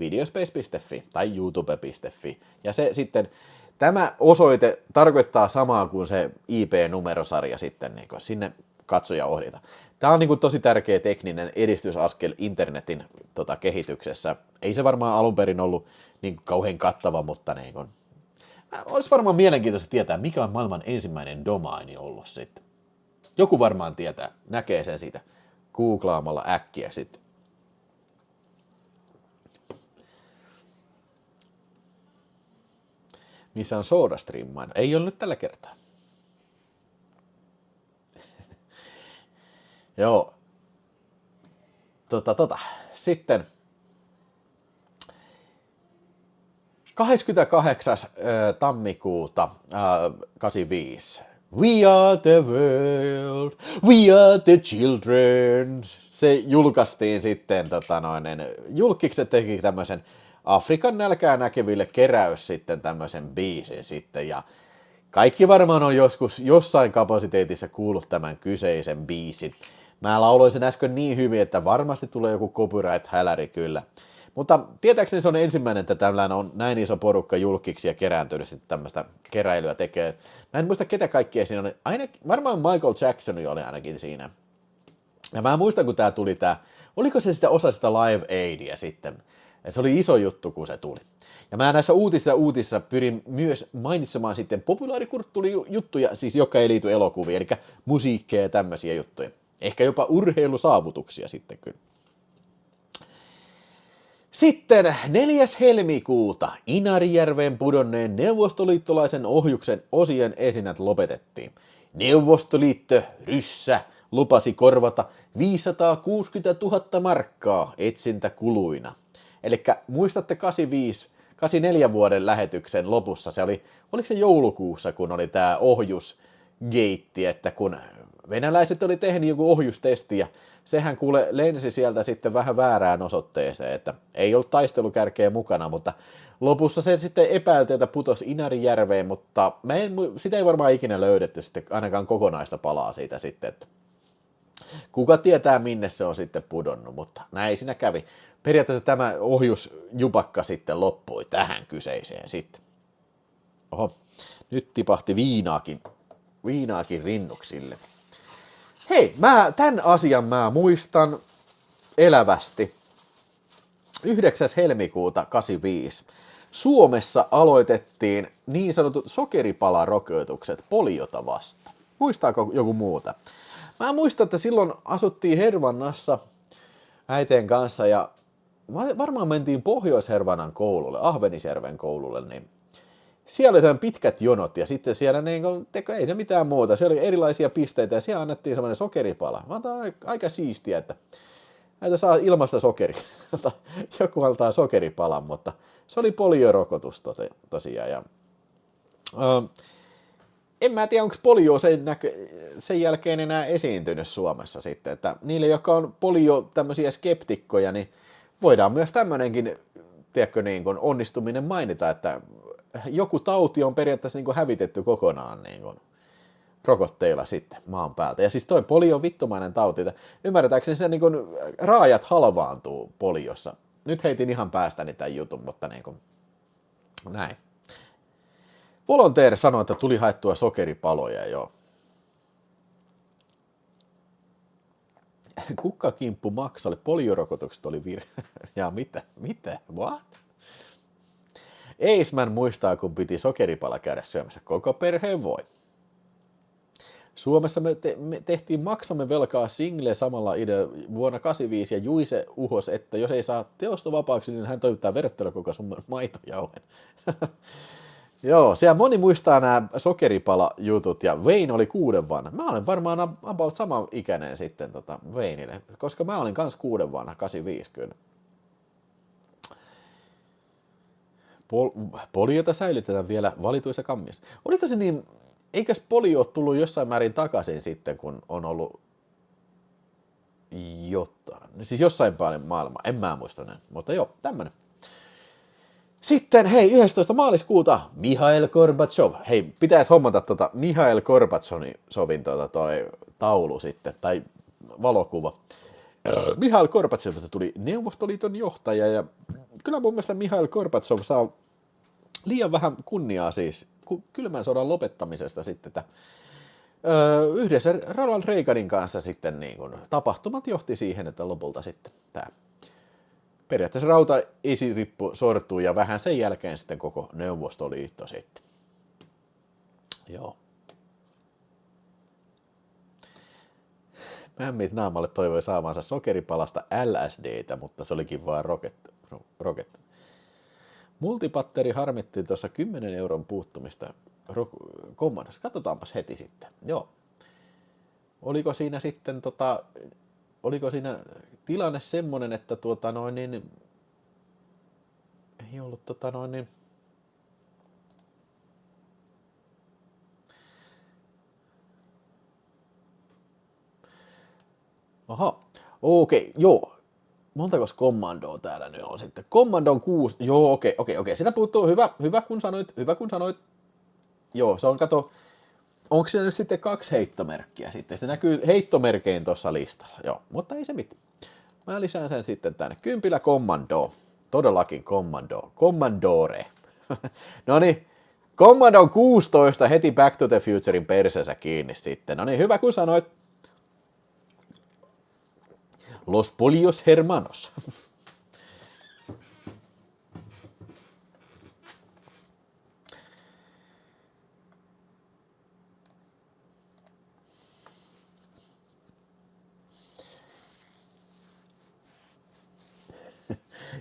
videospace.fi tai youtube.fi, ja se sitten tämä osoite tarkoittaa samaa kuin se IP-numerosarja sitten, sinne katsoja ohjata. Tämä on tosi tärkeä tekninen edistysaskel internetin kehityksessä. Ei se varmaan alun perin ollut kauhean kattava, mutta olisi varmaan mielenkiintoista tietää, mikä on maailman ensimmäinen domaini ollut sitten. Joku varmaan tietää, näkee sen siitä googlaamalla äkkiä sitten. Missä on SodaStream-maino? Ei ole nyt tällä kertaa. Joo. Sitten 28. tammikuuta 85. We are the world, we are the children. Se julkaistiin sitten, julkikset teki tämmöisen Afrikan nälkää näkeville keräys sitten tämmöisen biisin sitten, ja kaikki varmaan on joskus jossain kapasiteetissa kuullut tämän kyseisen biisin. Mä lauloin sen äsken niin hyvin, että varmasti tulee joku copyright-häläri kyllä. Mutta tietääkseni se on ensimmäinen, että tämmöinen on näin iso porukka julkiksi ja kerääntynyt sitten tämmöistä keräilyä tekee. Mä en muista ketä kaikkia siinä oli, varmaan Michael Jackson oli ainakin siinä. Ja mä muistan, kun tää tuli oliko se sitä osa sitä Live Aidia sitten. Ja se oli iso juttu, kun se tuli. Ja mä näissä uutisissa pyrin myös mainitsemaan sitten populaarikulttuurijuttuja, siis joka ei liity elokuviin, eli musiikkia ja tämmöisiä juttuja. Ehkä jopa urheilusaavutuksia sitten kyllä. Sitten 4. helmikuuta Inarijärveen pudonneen neuvostoliittolaisen ohjuksen osien esinät lopetettiin. Neuvostoliitto, ryssä, lupasi korvata 560 000 markkaa etsintäkuluina. Eli muistatte 84 vuoden lähetyksen lopussa, oliko se joulukuussa, kun oli tämä ohjusgeitti, että kun venäläiset oli tehnyt joku ohjustesti ja sehän kuule lensi sieltä sitten vähän väärään osoitteeseen, että ei ollut taistelukärkeä mukana, mutta lopussa se sitten epäiltiin, että putosi Inarijärveen, mutta sitä ei varmaan ikinä löydetty sitten ainakaan kokonaista palaa siitä sitten, että kuka tietää minne se on sitten pudonnut, mutta näin siinä kävi. Periaatteessa tämä ohjusjupakka sitten loppui tähän kyseiseen sitten. Oho, nyt tipahti viinaakin rinnuksille. Hei, tämän asian mä muistan elävästi. 9. helmikuuta 85 Suomessa aloitettiin niin sanotut sokeripalarokotukset poliota vastaan. Muistaako joku muuta? Mä muistan, että silloin asuttiin Hervannassa äiteen kanssa ja varmaan mentiin Pohjois-Hervannan koululle, Ahvenisjärven koululle, niin siellä oli sellainen pitkät jonot ja sitten siellä ei se mitään muuta. Siellä oli erilaisia pisteitä ja siellä annettiin sellainen sokeripala. Mä oon aika siistiä, että näitä saa ilmasta sokeria. Joku antaa sokeripalan, mutta se oli poliorokotus tosiaan. Ja, en mä tiedä, onko polio sen jälkeen enää esiintynyt Suomessa sitten. Että niille, jotka on polio tämmöisiä skeptikkoja, niin voidaan myös tämmöinenkin, tiedätkö, niin kuin onnistuminen mainita, että joku tauti on periaatteessa niin kuin hävitetty kokonaan niin kuin rokotteilla sitten maan päältä. Ja siis toi polio on vittumainen tauti. Ymmärretääkseni se niin kuin raajat halvaantuu poliossa. Nyt heitin ihan päästäni tämän jutun, mutta niin kuin näin. Volonteer sanoi, että tuli haettua sokeripaloja, joo. Kukkakimppu maksalle, poliorokotukset oli virhe. Ja mitä? What? Eisman muistaa, kun piti sokeripala käydä syömässä. Koko perheen voi. Suomessa me tehtiin maksamme velkaa single samalla idea vuonna 85 ja Juise uhos, että jos ei saa teostovapauksia, niin hän toimittaa verrattuna koko summan maitojauhen. Joo, siellä moni muistaa nämä sokeripala-jutut ja Wayne oli 6 vanha. Mä olen varmaan about sama ikäinen sitten Wayneille, koska mä olin kans 6 vanha, 85 kyllä. Poliota säilytetään vielä valituissa kammissa. Oliko se niin, eikös polio ole tullut jossain määrin takaisin sitten, kun on ollut jotain, siis jossain päin maailmaa, en mä muista näin, mutta joo, tämmönen. Sitten, hei, 11. maaliskuuta Mikhail Gorbachev. Hei, pitäisi hommata Mikhail Gorbachevin toi taulu sitten, tai valokuva. Mikhail Gorbachevista tuli Neuvostoliiton johtaja, ja kyllä mun mielestä Mikhail Gorbachev saa liian vähän kunniaa siis kylmän sodan lopettamisesta sitten, että yhdessä Ronald Reaganin kanssa sitten niin kun tapahtumat johti siihen, että lopulta sitten tämä periaatteessa rautaesirippu sortui ja vähän sen jälkeen sitten koko Neuvostoliitto sitten. Joo. Mämmit naamalle toivoi saavansa sokeripalasta LSDtä, mutta se olikin vaan roket. Multipatteri harmitti tuossa 10 euron puuttumista kommandossa. Katsotaanpas heti sitten. Joo. Oliko siinä sitten oliko siinä tilanne semmonen, että ei ollut aha, okei, joo. Montakos kommandoa täällä nyt on sitten? Kommandon 6, joo, okei. Sitä puuttuu, hyvä kun sanoit. Joo, se on, kato, onko siinä nyt sitten 2 heittomerkkiä sitten? Se näkyy heittomerkein tuossa listalla, joo, mutta ei se mitään. Mä lisään sen sitten tänne. Kympilä kommando, todellakin kommando, kommandore. Noniin, Commodore 16 heti Back to the Futurein persensä kiinni sitten. Noniin, hyvä kun sanoit. Los Polios Hermanos.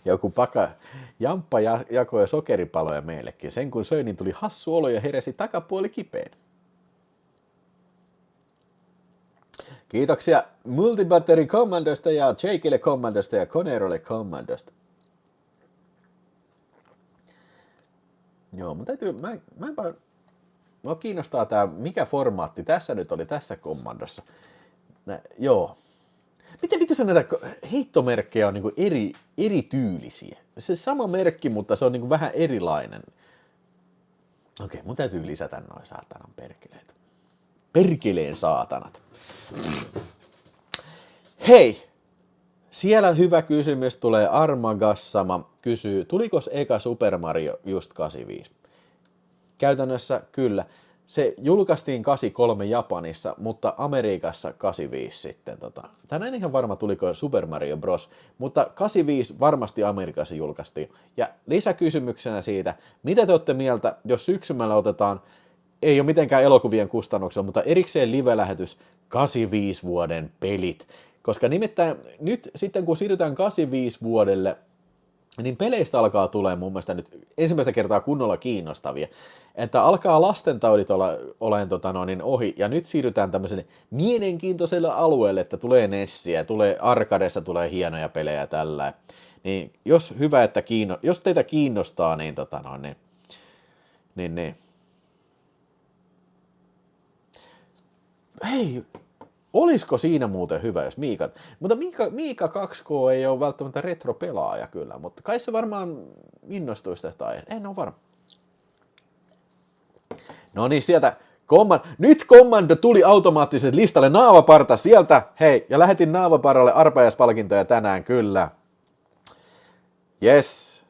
Joku Jamppa jakoi sokeripaloja meillekin. Sen kun söin, niin tuli hassu olo ja heräsi takapuoli kipeän. Kiitoksia Multibattery Commandosta ja Jakeille Commandosta ja Conerolle Commandosta. Joo, mutta täytyy, mua kiinnostaa tää, mikä formaatti tässä nyt oli tässä kommandossa. Joo. Miten vittu näitä heittomerkkejä on niinku erityylisiä? Se sama merkki, mutta se on niinku vähän erilainen. Okei, mun täytyy lisätä noin saatanan perkeleet. Perkeleen saatanat. Hei! Siellä hyvä kysymys tulee Armagassama. Kysyy, tuliko eka Super Mario just 85? Käytännössä kyllä. Se julkaistiin 83 Japanissa, mutta Amerikassa 85 sitten. Tänään ihan varma tuliko Super Mario Bros. Mutta 85 varmasti Amerikassa julkaistiin. Ja lisäkysymyksenä siitä, mitä te olette mieltä, jos syksymällä otetaan, ei ole mitenkään elokuvien kustannuksella, mutta erikseen live-lähetys 85 vuoden pelit. Koska nimittäin nyt sitten kun siirrytään 85 vuodelle, niin peleistä alkaa tulemaan mun mielestä nyt ensimmäistä kertaa kunnolla kiinnostavia. Että alkaa lastentaudit olemaan ohi, ja nyt siirrytään tämmöiselle mielenkiintoiselle alueelle, että tulee Nessiä, tulee Arcadessa, tulee hienoja pelejä tällä. Niin jos hyvä, että jos teitä kiinnostaa, niin niin. Hei, olisiko siinä muuten hyvä, jos Miika... Mutta Miika 2K ei ole välttämättä retro-pelaaja kyllä, mutta kai se varmaan innostuisi tästä aiheesta. En ole varma. No niin, sieltä nyt Commando tuli automaattisesti listalle Naavaparta sieltä. Hei, ja lähetin Naavaparalle arpajaispalkintoja tänään, kyllä. Yes.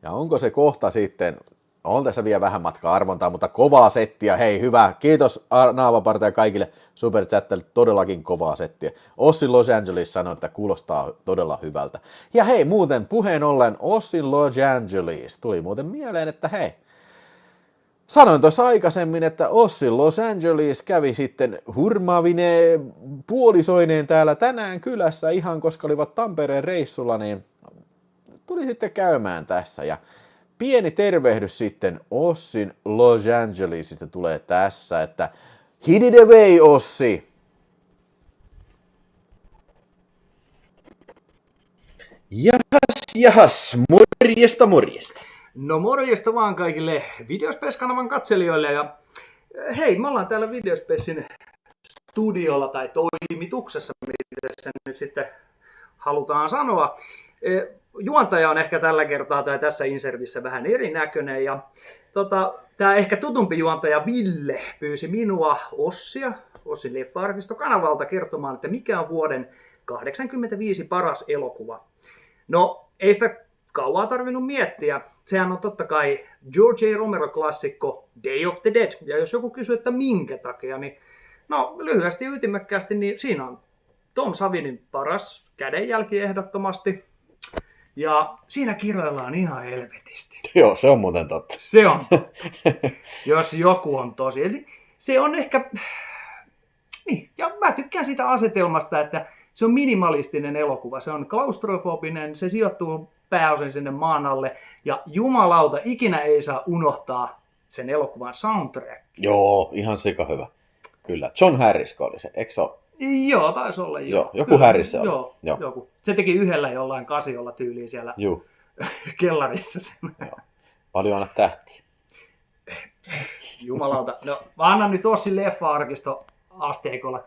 Ja onko se kohta sitten... On tässä vielä vähän matkaa arvontaa, mutta kovaa settiä. Hei, hyvä. Kiitos Naavaparta ja kaikille superchatteille. Todellakin kovaa settiä. Ossin Los Angeles sanoi, että kuulostaa todella hyvältä. Ja hei, muuten puheen ollen Ossin Los Angeles. Tuli muuten mieleen, että hei. Sanoin tuossa aikaisemmin, että Ossin Los Angeles kävi sitten hurmaavine puolisoineen täällä tänään kylässä ihan koska olivat Tampereen reissulla, niin tuli sitten käymään tässä ja pieni tervehdys sitten Ossin Los Angelesista tulee tässä, että hit it away, Ossi! Jahas, morjesta. No morjesta vaan kaikille Videospace-kanavan katselijoille ja hei, me ollaan täällä Videospacein studiolla tai toimituksessa, mitä se nyt sitten halutaan sanoa. Juontaja on ehkä tällä kertaa tai tässä insertissä vähän erinäköinen ja tämä ehkä tutumpi juontaja Ville pyysi minua Ossin Leffa-arkisto-kanavalta kertomaan, että mikä on vuoden 1985 paras elokuva. No ei sitä kauaa tarvinnut miettiä. Sehän on totta kai George A. Romero-klassikko Day of the Dead. Ja jos joku kysyy, että minkä takia, niin no lyhyesti ja ytimekkäästi, niin siinä on Tom Savinin paras kädenjälki ehdottomasti. Ja siinä kiroillaan ihan helvetisti. Joo, se on muuten totta. Se on totta. Jos joku on tosi. Eli se on ehkä... Niin, ja mä tykkään siitä asetelmasta, että se on minimalistinen elokuva. Se on klaustrofobinen, se sijoittuu pääosin sinne maan alle. Ja jumalauta, ikinä ei saa unohtaa sen elokuvan soundtrack. Joo, ihan sika hyvä. Kyllä. John Harris oli se, eikö se ole? Joo, taisi olla. Joo, joku Harris se oli. Joo. Joku. Se teki yhdellä jollain kasiolla tyyliin siellä kellarissa sen. Joo. Paljon anna tähtiä. Jumalauta. No, mä annan nyt Ossin Leffa-arkisto asteikolla 10/10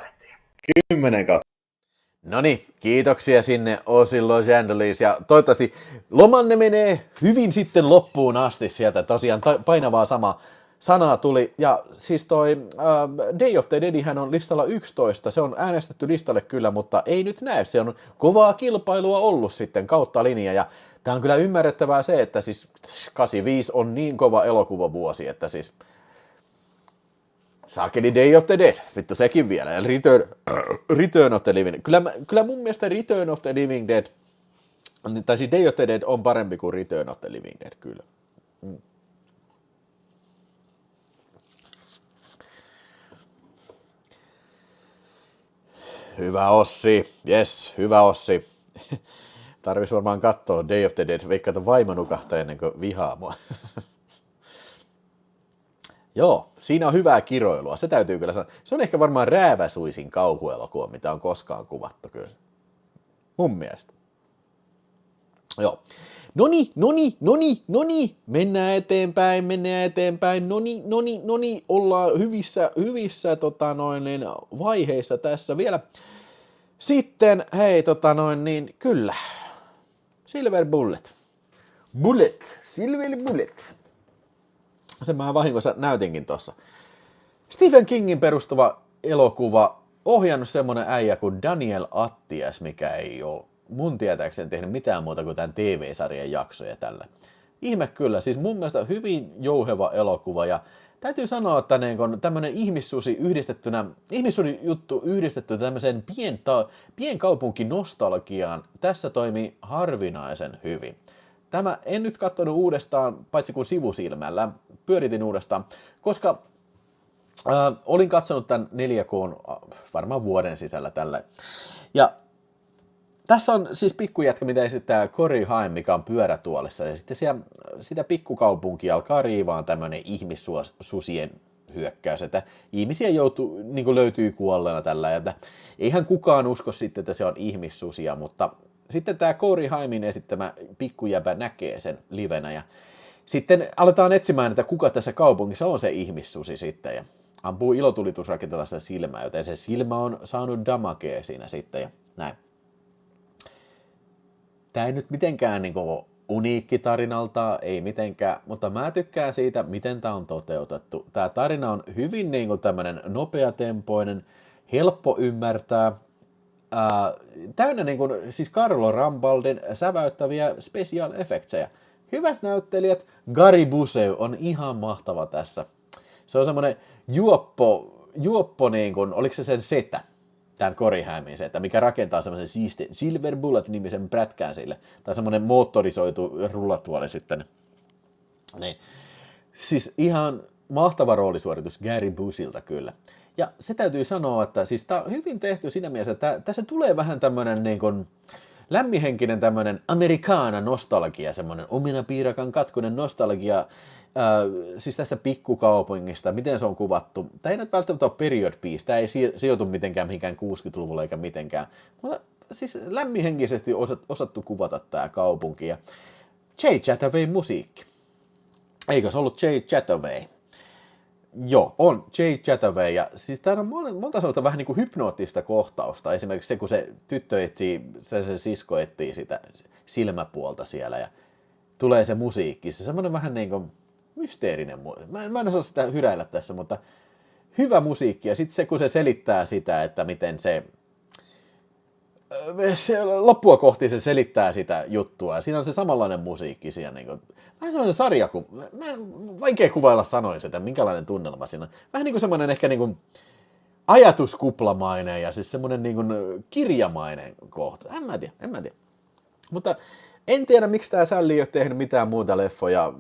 tähtiä. 10/. No niin, kiitoksia sinne Ossin Los Angeles ja toivottavasti lomanne menee hyvin sitten loppuun asti sieltä. Tosiaan painavaa sanaa tuli. Ja siis toi Day of the Deadihän on listalla 11. Se on äänestetty listalle kyllä, mutta ei nyt näy. Se on kovaa kilpailua ollut sitten kautta linja. Ja tää on kyllä ymmärrettävää se, että siis 85 on niin kova elokuvavuosi, että siis saakeli Day of the Dead, vittu sekin vielä, ja Return of the Living. Kyllä mun mielestä Return of the Living Dead, tai siis Day of the Dead on parempi kuin Return of the Living Dead, kyllä. Hyvä Ossi, jes, hyvä Ossi. Tarvitsisi varmaan katsoa Day of the Dead, veikkaata vaimo nukahtaa ennen kuin vihaa mua. Joo, siinä on hyvää kiroilua, se täytyy kyllä sanoa. Se on ehkä varmaan rääväsuisin kauhuelokuva, mitä on koskaan kuvattu kyllä. Mun mielestä. Joo. Noni, mennään eteenpäin, noni, ollaan hyvissä vaiheissa tässä vielä. Sitten, hei, kyllä, Silver Bullet. Silver Bullet. Sen mä vahingossa näytinkin tuossa. Stephen Kingin perustuva elokuva, ohjannut semmonen äijä kuin Daniel Attias, mikä ei ole mun tietääkseni tehnyt mitään muuta kuin tämän TV-sarjan jaksoja tällä. Ihme kyllä, siis mun mielestä hyvin jouheva elokuva ja täytyy sanoa, että tämmönen ihmissusi juttu yhdistettynä tämmöiseen pienkaupunkinostalgiaan, tässä toimii harvinaisen hyvin. Tämä en nyt katsonut uudestaan, paitsi kuin sivusilmällä, pyöritin uudestaan, koska olin katsonut tämän 4K:n varmaan vuoden sisällä tällä. Ja tässä on siis pikkujätkä, mitä esittää Corey Haim, mikä on pyörätuolissa, ja sitten siellä, sitä pikkukaupunkia alkaa riivaan tämmöinen ihmissusien hyökkäys, että ihmisiä löytyy kuolleena tällä, ja eihän kukaan usko sitten, että se on ihmissusia, mutta sitten tämä Corey Haimin esittämä pikkujäpä näkee sen livenä, ja sitten aletaan etsimään, että kuka tässä kaupungissa on se ihmissusi sitten, ja ampuu ilotulitusraketelta sitä silmää, joten se silmä on saanut damagea siinä sitten, ja näin. Tämä ei nyt mitenkään uniikki tarinalta, ei mitenkään, mutta mä tykkään siitä, miten tämä on toteutettu. Tämä tarina on hyvin tämmöinen nopeatempoinen, helppo ymmärtää, täynnä siis Carlo Rambaldin säväyttäviä special effectsejä. Hyvät näyttelijät, Gary Busey on ihan mahtava tässä. Se on semmoinen juoppo oliko se sen setä? Tämän Corey Haimin setä, mikä rakentaa semmoisen siistin Silver Bullet-nimisen prätkään sille. Tai semmoinen moottorisoitu rullatuoli sitten. Niin. Siis ihan mahtava roolisuoritus Gary Buseylta kyllä. Ja se täytyy sanoa, että siis tää on hyvin tehty siinä mielessä, että tässä tulee vähän tämmöinen lämmihenkinen tämmöinen amerikaana nostalgia, semmoinen omenapiirakan katkunen nostalgia, siis tästä pikkukaupungista, miten se on kuvattu. Tämä ei nyt välttämättä ole period piece, tämä ei sijoitu mitenkään mihinkään 60-luvulla eikä mitenkään, mutta siis lämmihenkisesti osattu kuvata tämä kaupunki. Ja Jay Chataway musiikki. Eikö se ollut Jay Chataway? Joo, on Jay Chataway, ja siis täällä on monta sellaista vähän niin kuin hypnoottista kohtausta, esimerkiksi se, kun se tyttö etsii, se sisko etsii sitä silmäpuolta siellä, ja tulee se musiikki, se semmoinen vähän niin kuin mysteerinen, mä en osaa sitä hyräillä tässä, mutta hyvä musiikki, ja sitten se, kun se selittää sitä, että miten se loppua kohti se selittää sitä juttua, ja siinä on se samanlainen musiikki siinä, niin kuin, vähän sellainen sarja, vaikea kuvailla sanoin sitä, minkälainen tunnelma siinä on. Vähän niin kuin semmoinen ehkä niin kuin ajatuskuplamainen ja siis semmoinen niin kuin kirjamainen kohta. En mä tiedä. Mutta en tiedä, miksi tämä Sally ei ole tehnyt mitään muuta leffoja,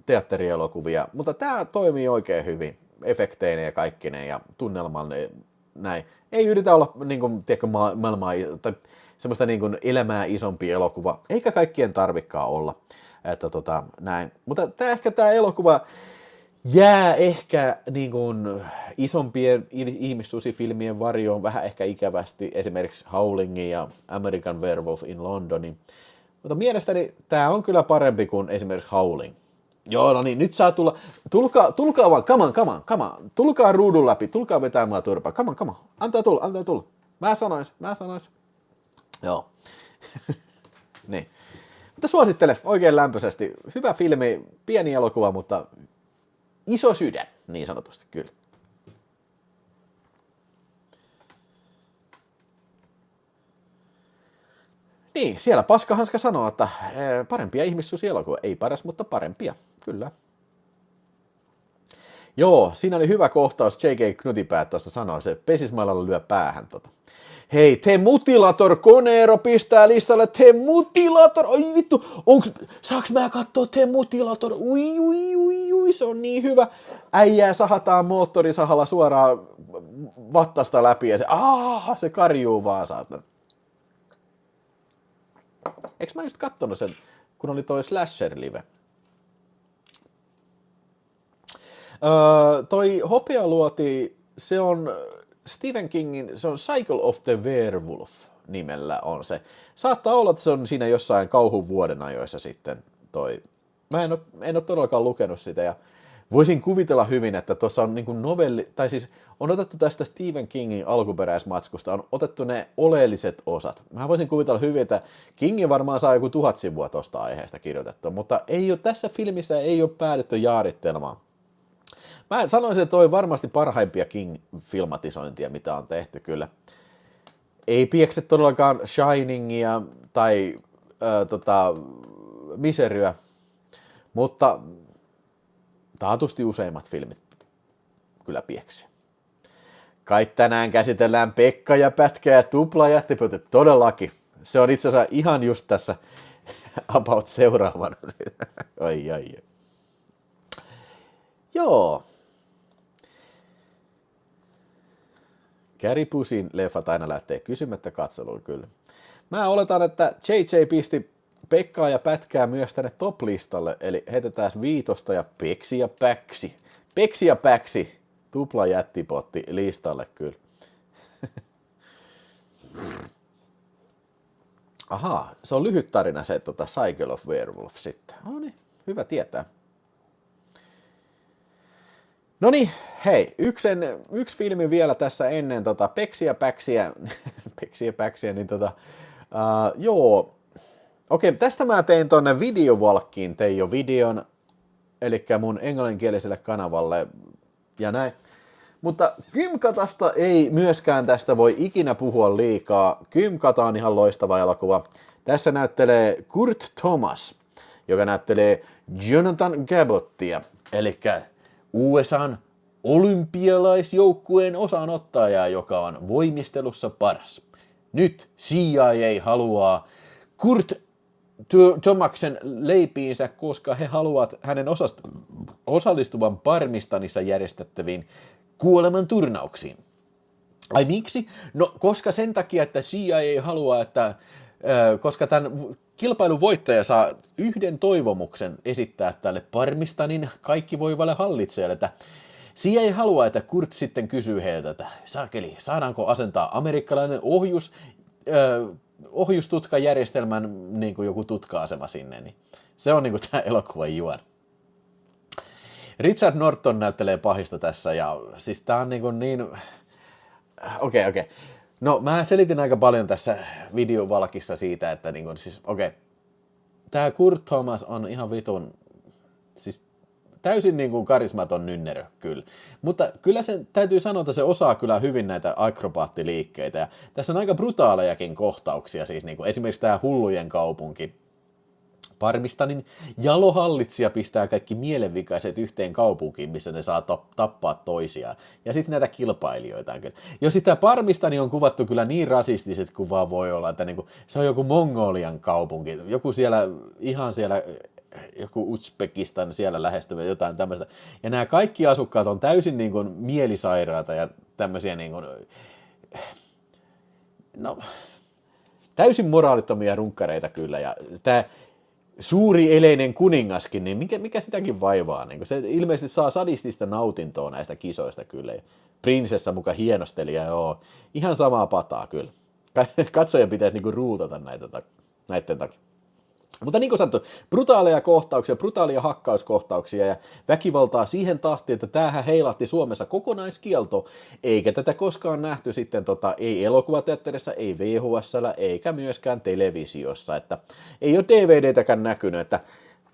teatterielokuvia, mutta tämä toimii oikein hyvin, efekteineen ja kaikkineen ja tunnelmalleen näin. Ei yritä olla niin kuin, tiedätkö, maailmaa tai semmoista niin kuin elämää isompi elokuva, eikä kaikkien tarvikaan olla. Että näin. Mutta tämä elokuva jää ehkä niin kuin isompien ihmissusifilmien varjoon vähän ehkä ikävästi, esimerkiksi Howlingin ja American Werewolf in Londonin. Mutta mielestäni tämä on kyllä parempi kuin esimerkiksi Howling. Joo, no niin, nyt saa tulla. Tulkaa vaan, come on. Tulkaa ruudun läpi, tulkaa vetää mua turpaa. Come on. Antaa tulla. Mä sanois. Joo. Niin. Mutta suosittelen oikein lämpöisesti. Hyvä filmi, pieni elokuva, mutta iso sydän, niin sanotusti kyllä. Niin, siellä Paskahanska sanoo, että parempia ihmissusielokuvia. Ei paras, mutta parempia, kyllä. Joo, siinä oli hyvä kohtaus. J.K. Knutipäät tuossa sanoi, se pesismailalla lyö päähän Hei, The Mutilator, Koneero pistää listalle The Mutilator. Oi vittu, saaks mä kattoo The Mutilator? Ui, se on niin hyvä. Äijää sahataan moottorisahalla suoraan vattasta läpi ja se karjuu vaan saatana. Eikö mä just kattonut sen, kun oli toi Slasher-live? Toi Hopealuoti, se on Stephen Kingin, se on Cycle of the Werewolf nimellä on se. Saattaa olla, että se on siinä jossain kauhun vuoden ajoissa sitten toi. Mä en ole todellakaan lukenut sitä ja voisin kuvitella hyvin, että tuossa on niin kuin novelli, tai siis on otettu tästä Stephen Kingin alkuperäismatskusta, on otettu ne oleelliset osat. Mä voisin kuvitella hyvin, että King varmaan saa joku 1000 sivua tuosta aiheesta kirjoitettua, mutta ei ole, tässä filmissä ei ole päädytty jaarittelemaan. Mä sanoisin, että toi varmasti parhaimpia King-filmatisointia, mitä on tehty kyllä. Ei piekse todellakaan Shiningia tai Miseryä, mutta taatusti useimmat filmit kyllä pieksi. Kai tänään käsitellään Pekka ja Pätkä ja tuplajättipöytä todellakin. Se on itse asiassa ihan just tässä about seuraavan. Ai. Joo. Gary Bushin leffat aina lähtee kysymättä katseluun kyllä. Mä oletan, että JJ pisti Pekkaa ja Pätkää myös tänne top-listalle, eli heitetään 5 ja Peksi ja Päksi. Peksi ja Päksi, tupla jättipotti listalle kyllä. Ahaa, se on lyhyt tarina se Cycle of Werewolf sitten. No niin, hyvä tietää. No niin, hei, yksi filmi vielä tässä ennen Peksi ja Päksiä, niin joo. Okei, tästä mä tein tonne videovalkkiin, tein jo videon, eli mun englanninkieliselle kanavalle ja näin. Mutta Gymkatasta ei myöskään tästä voi ikinä puhua liikaa. Gymkata on ihan loistava elokuva. Tässä näyttelee Kurt Thomas, joka näyttelee Jonathan Gabottia, eli USAn olympialaisjoukkueen osanottajaa, joka on voimistelussa paras. Nyt CIA haluaa Kurt Thomaksen leipiinsä, koska he haluavat hänen osallistuvan Parmistanissa järjestettäviin kuolemanturnauksiin. Ai miksi? No koska sen takia, että CIA haluaa, että koska tämän kilpailun voittaja saa yhden toivomuksen esittää tälle Parmistanin kaikkivoivalle hallitsijalle, että CIA haluaa, että Kurt sitten kysyy heiltä, että saakeli, saadaanko asentaa amerikkalainen ohjustutkajärjestelmän niin kuin joku tutka-asema sinne, niin se on niin kuin tämä elokuvan juon. Richard Norton näyttelee pahista tässä, ja siis tää on niin... Okei. No mä selitin aika paljon tässä videovalkissa siitä, että niin kuin, siis tää Kurt Thomas on ihan vitun, siis täysin niin kuin karismaton nynnerö, kyllä. Mutta kyllä se täytyy sanoa, että se osaa kyllä hyvin näitä akrobaattiliikkeitä. Ja tässä on aika brutaalejakin kohtauksia, siis niin kuin esimerkiksi tämä hullujen kaupunki. Parmistanin jalohallitsija pistää kaikki mielenvikaiset yhteen kaupunkiin, missä ne saa tappaa toisiaan. Ja sitten näitä kilpailijoita on kyllä. Jo sitä Parmistani on kuvattu kyllä niin rasistiset kuin vaan voi olla, että niinku, se on joku Mongolian kaupunki, joku siellä, ihan siellä, joku Uzbekistan siellä lähestyvä, jotain tämmöistä. Ja nämä kaikki asukkaat on täysin niin kuin mielisairaata ja tämmöisiä niin kuin, no, täysin moraalittomia runkkareita kyllä. Ja tämä suuri eleinen kuningaskin, niin mikä sitäkin vaivaa? Niin se ilmeisesti saa sadistista nautintoa näistä kisoista kyllä. Prinsessa muka hienosteli ja joo, ihan samaa pataa kyllä. Katsojan pitäisi niinku ruutata näiden takia. Mutta niin kuin sanottu, brutaaleja kohtauksia, brutaalia hakkauskohtauksia ja väkivaltaa siihen tahtiin, että tämähän heilahti Suomessa kokonaiskielto, eikä tätä koskaan nähty sitten ei elokuvateatterissa, ei VHS:llä, eikä myöskään televisiossa, että ei ole DVDtäkään näkynyt, että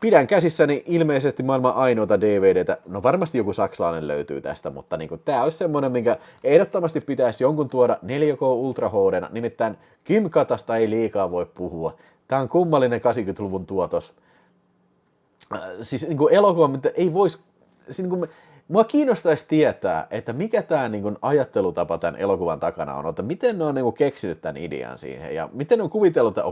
pidän käsissäni ilmeisesti maailman ainoita DVDtä, no varmasti joku saksalainen löytyy tästä, mutta niin tämä olisi semmoinen, minkä ehdottomasti pitäisi jonkun tuoda 4K Ultra HD:na, nimittäin Gymkatasta ei liikaa voi puhua. Tämä on kummallinen 80-luvun tuotos. Siis niin kuin elokuva, mitä ei voisi... Siis niin kuin, mua kiinnostaisi tietää, että mikä tämä niin kuin ajattelutapa tämän elokuvan takana on, että miten ne on niin kuin keksinyt tämän idean siihen, ja miten ne on kuvitellut, että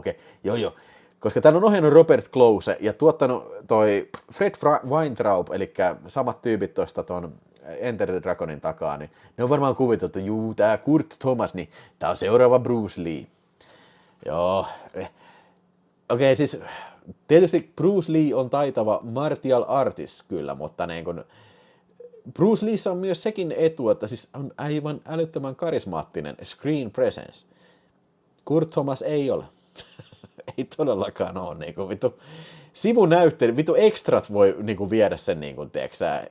koska tämän on ohjannut Robert Close ja tuottanut toi Fred Weintraub, eli samat tyypit tuosta tuon Enter the Dragonin takaa, niin ne on varmaan kuviteltu, että tämä Kurt Thomas, niin tämä on seuraava Bruce Lee. Joo... Okei, siis tietysti Bruce Lee on taitava martial artist kyllä, mutta niin kun, Bruce Leeissa on myös sekin etu, että siis on aivan älyttömän karismaattinen screen presence. Kurt Thomas ei ole. Ei todellakaan ole. Niinku, vittu, sivunäyttely, vittu extrat voi niinku, viedä sen, niinku, tiiäksä,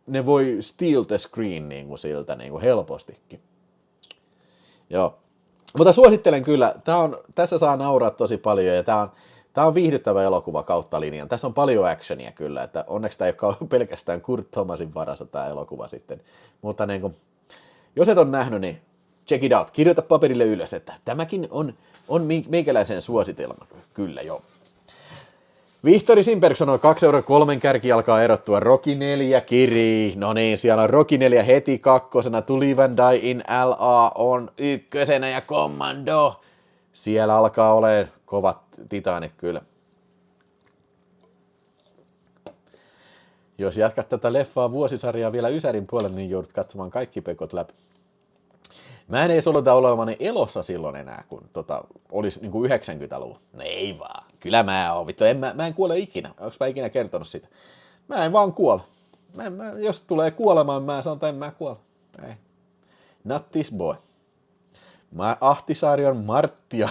ne voi steal the screen niinku, siltä niinku, helpostikin. Joo. Mutta suosittelen kyllä, tässä saa nauraa tosi paljon ja tää on viihdyttävä elokuva kautta linjan. Tässä on paljon actionia kyllä, että onneksi tämä ei ole pelkästään Kurt Thomasin varassa tämä elokuva sitten. Mutta niin kuin, jos et ole nähnyt, niin check it out. Kirjoita paperille ylös, että tämäkin on meikäläisen suositelma. Kyllä joo. Vihtori Simberg sanoi 2,3 kärki alkaa erottua. Rocky 4 kirii. No niin, siellä on Rocky 4 heti kakkosena. To Live and Die in LA on ykkösenä ja Commando. Siellä alkaa olemaan kovat titaanit kyllä. Jos jatkat tätä leffaa vuosisarjaa vielä Ysärin puolelle, niin joudut katsomaan kaikki pekot läpi. Mä en edes oleta olevani elossa silloin enää, kun olisi niin kuin 90-luvun. No ei vaan. Kyllä mä oon. Vittu, mä en kuole ikinä. Onko mä ikinä kertonut sitä? Mä en vaan kuole. Jos tulee kuolemaan, mä sanon, että en mä kuole. Ei. Not this boy. Ahtisaari on martial.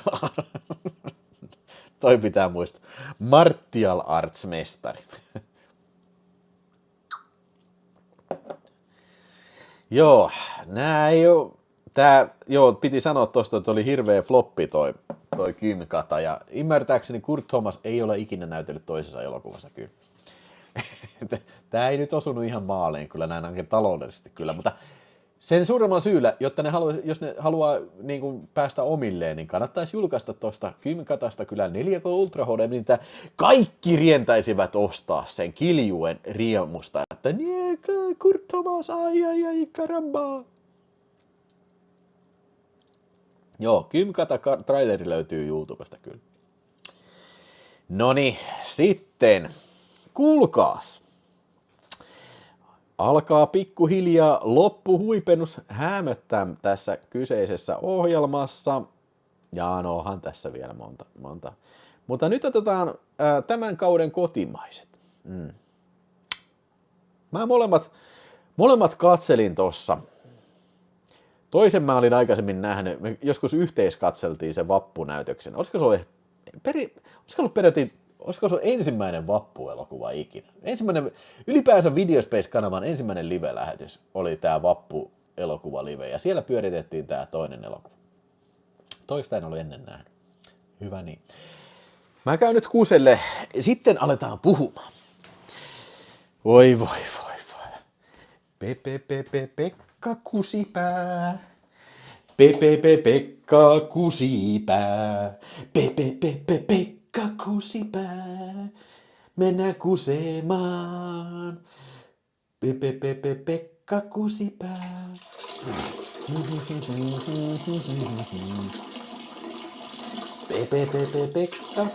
Toi pitää muistaa. Martial arts mestari. Joo, piti sanoa tosta, että oli hirveä floppi toi Kymkata, ja ymmärtääkseni Kurt Thomas ei ole ikinä näytellyt toisessa elokuvassa kyllä. Tää ei nyt osunut ihan maaliin kyllä näin ainakin taloudellisesti kyllä, mutta sen suuremmalla syyllä, jotta jos ne haluaa niin kuin päästä omilleen, niin kannattaisi julkaista tuosta Kymkatasta kyllä 4K Ultra HD, niin kaikki rientäisivät ostaa sen kiljuen riemusta, että Kurt Thomas, ai, karambaa. Joo, Kymkata traileri löytyy YouTubesta kyllä. Noniin, sitten, kuulkaas. Alkaa pikkuhiljaa loppuhuipennus häämöttää tässä kyseisessä ohjelmassa. Ja no onhan tässä vielä monta. Mutta nyt otetaan tämän kauden kotimaiset. Mä molemmat katselin tossa. Toisen mä olin aikaisemmin nähnyt, me joskus yhteiskatseltiin se vappunäytöksen. Olisiko se ollut ensimmäinen vappuelokuva ikinä? Ylipäänsä Videospace-kanavan ensimmäinen live-lähetys oli tää vappuelokuva-live, ja siellä pyöritettiin tää toinen elokuva. Toista en ollut ennen nähnyt. Hyvä niin. Mä käyn nyt kuuselle, sitten aletaan puhumaan. Voi. Pekka Kusipää. Pekka Kusipää. Pekka Kusipää. Mennään kusemaan. Pekka Kusipää. Pekka.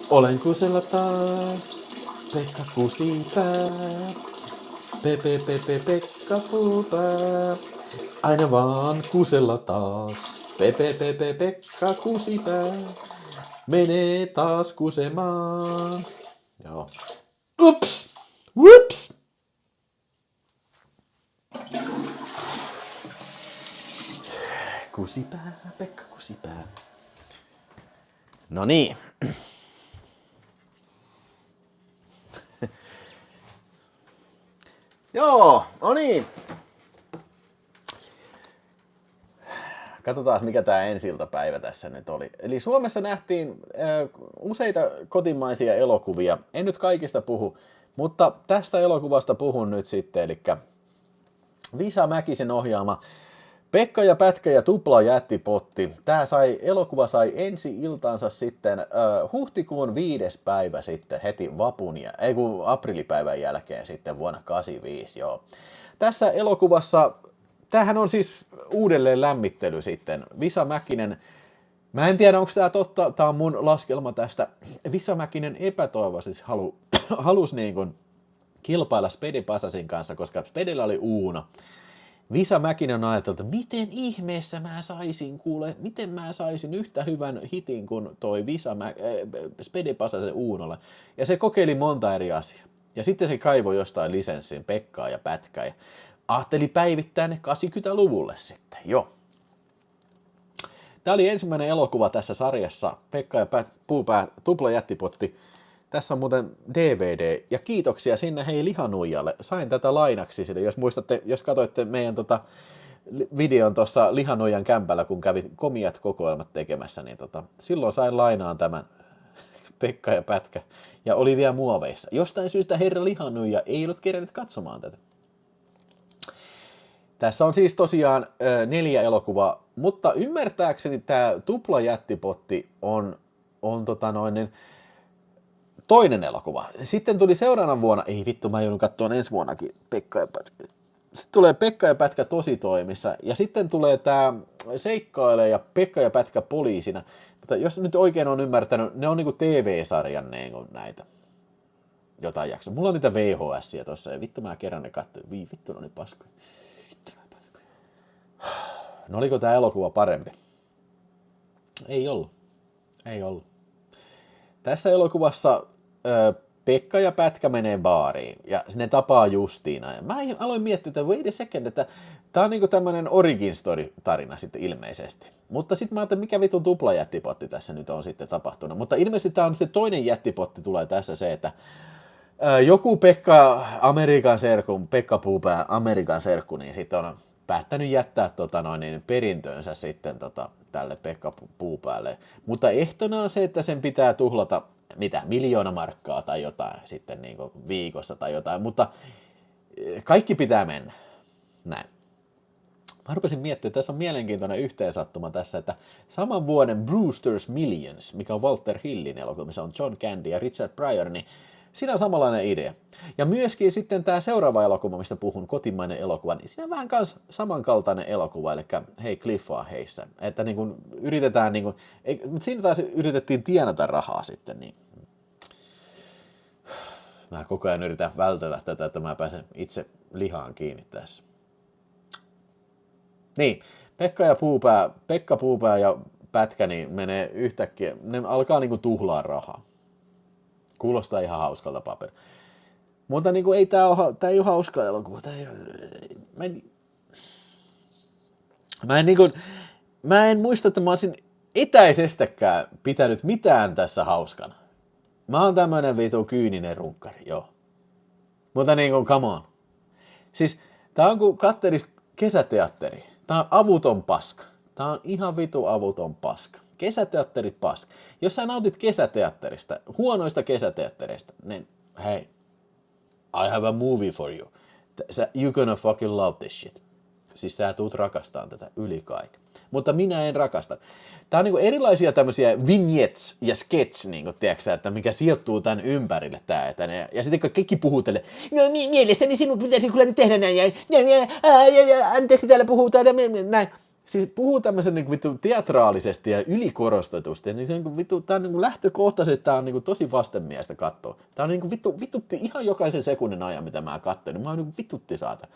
Olen kusella taas. Pekka Kusipää. Pekka Puupää. Aina vaan kusella taas. Pekka Kusipää. Menee taas kusemaan. Joo. Ups! Whoops! Kusipää, Pekka Kusipää. No niin. Joo, no niin. Katsotaan, mikä tämä ensi-iltapäivä tässä nyt oli. Eli Suomessa nähtiin useita kotimaisia elokuvia. En nyt kaikista puhu, mutta tästä elokuvasta puhun nyt sitten. Eli Visa Mäkisen ohjaama Pekka ja Pätkä ja tupla jättipotti. Elokuva sai ensi-iltansa sitten huhtikuun 5. päivä sitten heti aprillipäivän jälkeen sitten vuonna 1985. Joo. Tässä elokuvassa, tämähän on siis uudelleen lämmittely sitten. Visa Mäkinen, mä en tiedä onko tämä totta, tämä on mun laskelma tästä. Visa Mäkinen epätoivoisesti halusi niin kuin kilpailla Spede Pasasin kanssa, koska Spedellä oli Uuno. Visa Mäkinen on ajatellut, että miten ihmeessä miten mä saisin yhtä hyvän hitin kuin toi Spede Pasasen Uunolle. Ja se kokeili monta eri asiaa. Ja sitten se kaivoi jostain lisenssin Pekkaa ja Pätkää ja ajatteli päivittää ne 80-luvulle sitten, joo. Tämä oli ensimmäinen elokuva tässä sarjassa, Pekka ja Puupää tupla jättipotti. Tässä on muuten DVD, ja kiitoksia sinne hei Lihanuijalle. Sain tätä lainaksi sille, jos muistatte, jos katsoitte meidän videon tuossa Lihanuijan kämpällä, kun kävi komiat kokoelmat tekemässä, niin silloin sain lainaan tämän Pekka ja Pätkä, ja oli vielä muoveissa. Jostain syystä herra Lihanuija ei ollut kerännyt katsomaan tätä. Tässä on siis tosiaan 4 elokuvaa, mutta ymmärtääkseni tämä tupla jättipotti on toinen elokuva. Sitten tuli seuraavana vuonna, ei vittu, mä joudun katsomaan ensi vuonnakin Pekka ja Pätkä. Sitten tulee Pekka ja Pätkä tositoimissa, ja sitten tulee tämä Seikkaile ja Pekka ja Pätkä poliisina. Mutta jos nyt oikein on ymmärtänyt, ne on niinku TV-sarjan näitä jotain jaksoa. Mulla on niitä VHS-sia tossa, ja vittu mä kerran ne katsoin. Vittu, ne oli paskoja. No oliko tämä elokuva parempi? Ei ollut. Ei ollut. Tässä elokuvassa Pekka ja Pätkä menee baariin ja ne tapaa Justiina. Ja mä aloin miettiä, että wait a second, että tää on niinku tämmönen origin story tarina sitten ilmeisesti. Mutta sitten mä ajattelin, mikä vitun tupla jättipotti tässä nyt on sitten tapahtunut. Mutta ilmeisesti tää on se toinen jättipotti tulee tässä se, että joku Pekka Puupää Amerikan serkku, niin sitten on päättänyt jättää perintönsä sitten tälle Pekka Puupäälle. Mutta ehtona on se, että sen pitää tuhlata 1 miljoona markkaa tai jotain sitten niin kuin viikossa tai jotain, mutta kaikki pitää mennä. Näin. Mä rupesin miettimään, että tässä on mielenkiintoinen yhteensattuma tässä, että saman vuoden Brewster's Millions, mikä on Walter Hillin elokuva, missä on John Candy ja Richard Pryor, niin siinä on samanlainen idea. Ja myöskin sitten tämä seuraava elokuva, mistä puhun, kotimainen elokuva, niin siinä on vähän kans samankaltainen elokuva, eli hei Cliffaa heissä. Että niin kun yritetään, niin kun, mutta siinä taas yritettiin tienata rahaa sitten. Niin. Mä koko ajan yritän vältellä tätä, että mä pääsen itse lihaan kiinni tässä. Niin, Pekka Puupää ja Pätkä niin menee yhtäkkiä, ne alkaa niin kun tuhlaa rahaa. Kuulostaa ihan hauskalta paperi. Mutta niin kuin, tää ei ole hauska elokuva. Mä en muista, että mä olisin etäisestäkään pitänyt mitään tässä hauskana. Mä oon tämmönen vitu kyyninen runkkari, joo. Mutta niin kuin, come on. Siis tää on kuin kattelis kesäteatteri. Tää on avuton paska. Tää on ihan vitu avuton paska. Kesäteatteri paska. Jos sä nautit kesäteatterista, huonoista kesäteattereista, niin hei, I have a movie for you. You're gonna fucking love this shit. Siis sä tuut rakastamaan tätä yli kaiken. Mutta minä en rakasta. Tää on niinku erilaisia tämmöisiä vignettes ja sketch, niinku, tiedätkö, että mikä sijoittuu tän ympärille tää. Ja sitten kun kaikki puhuu tälle, no mielestäni sinun pitäisi kyllä nyt tehdä näin, anteeksi täällä puhuu täällä, näin. Siis puhuu tämmöisen niin vittu teatraalisesti ja ylikorostetusti. Niin se on vittu, tää on niin lähtökohtaisesti tää on niin tosi vastenmiestä katsoa. Tää on niin vitutti ihan jokaisen sekunnin ajan, mitä mä katsoin. Niin mä oon niin vitutti saata.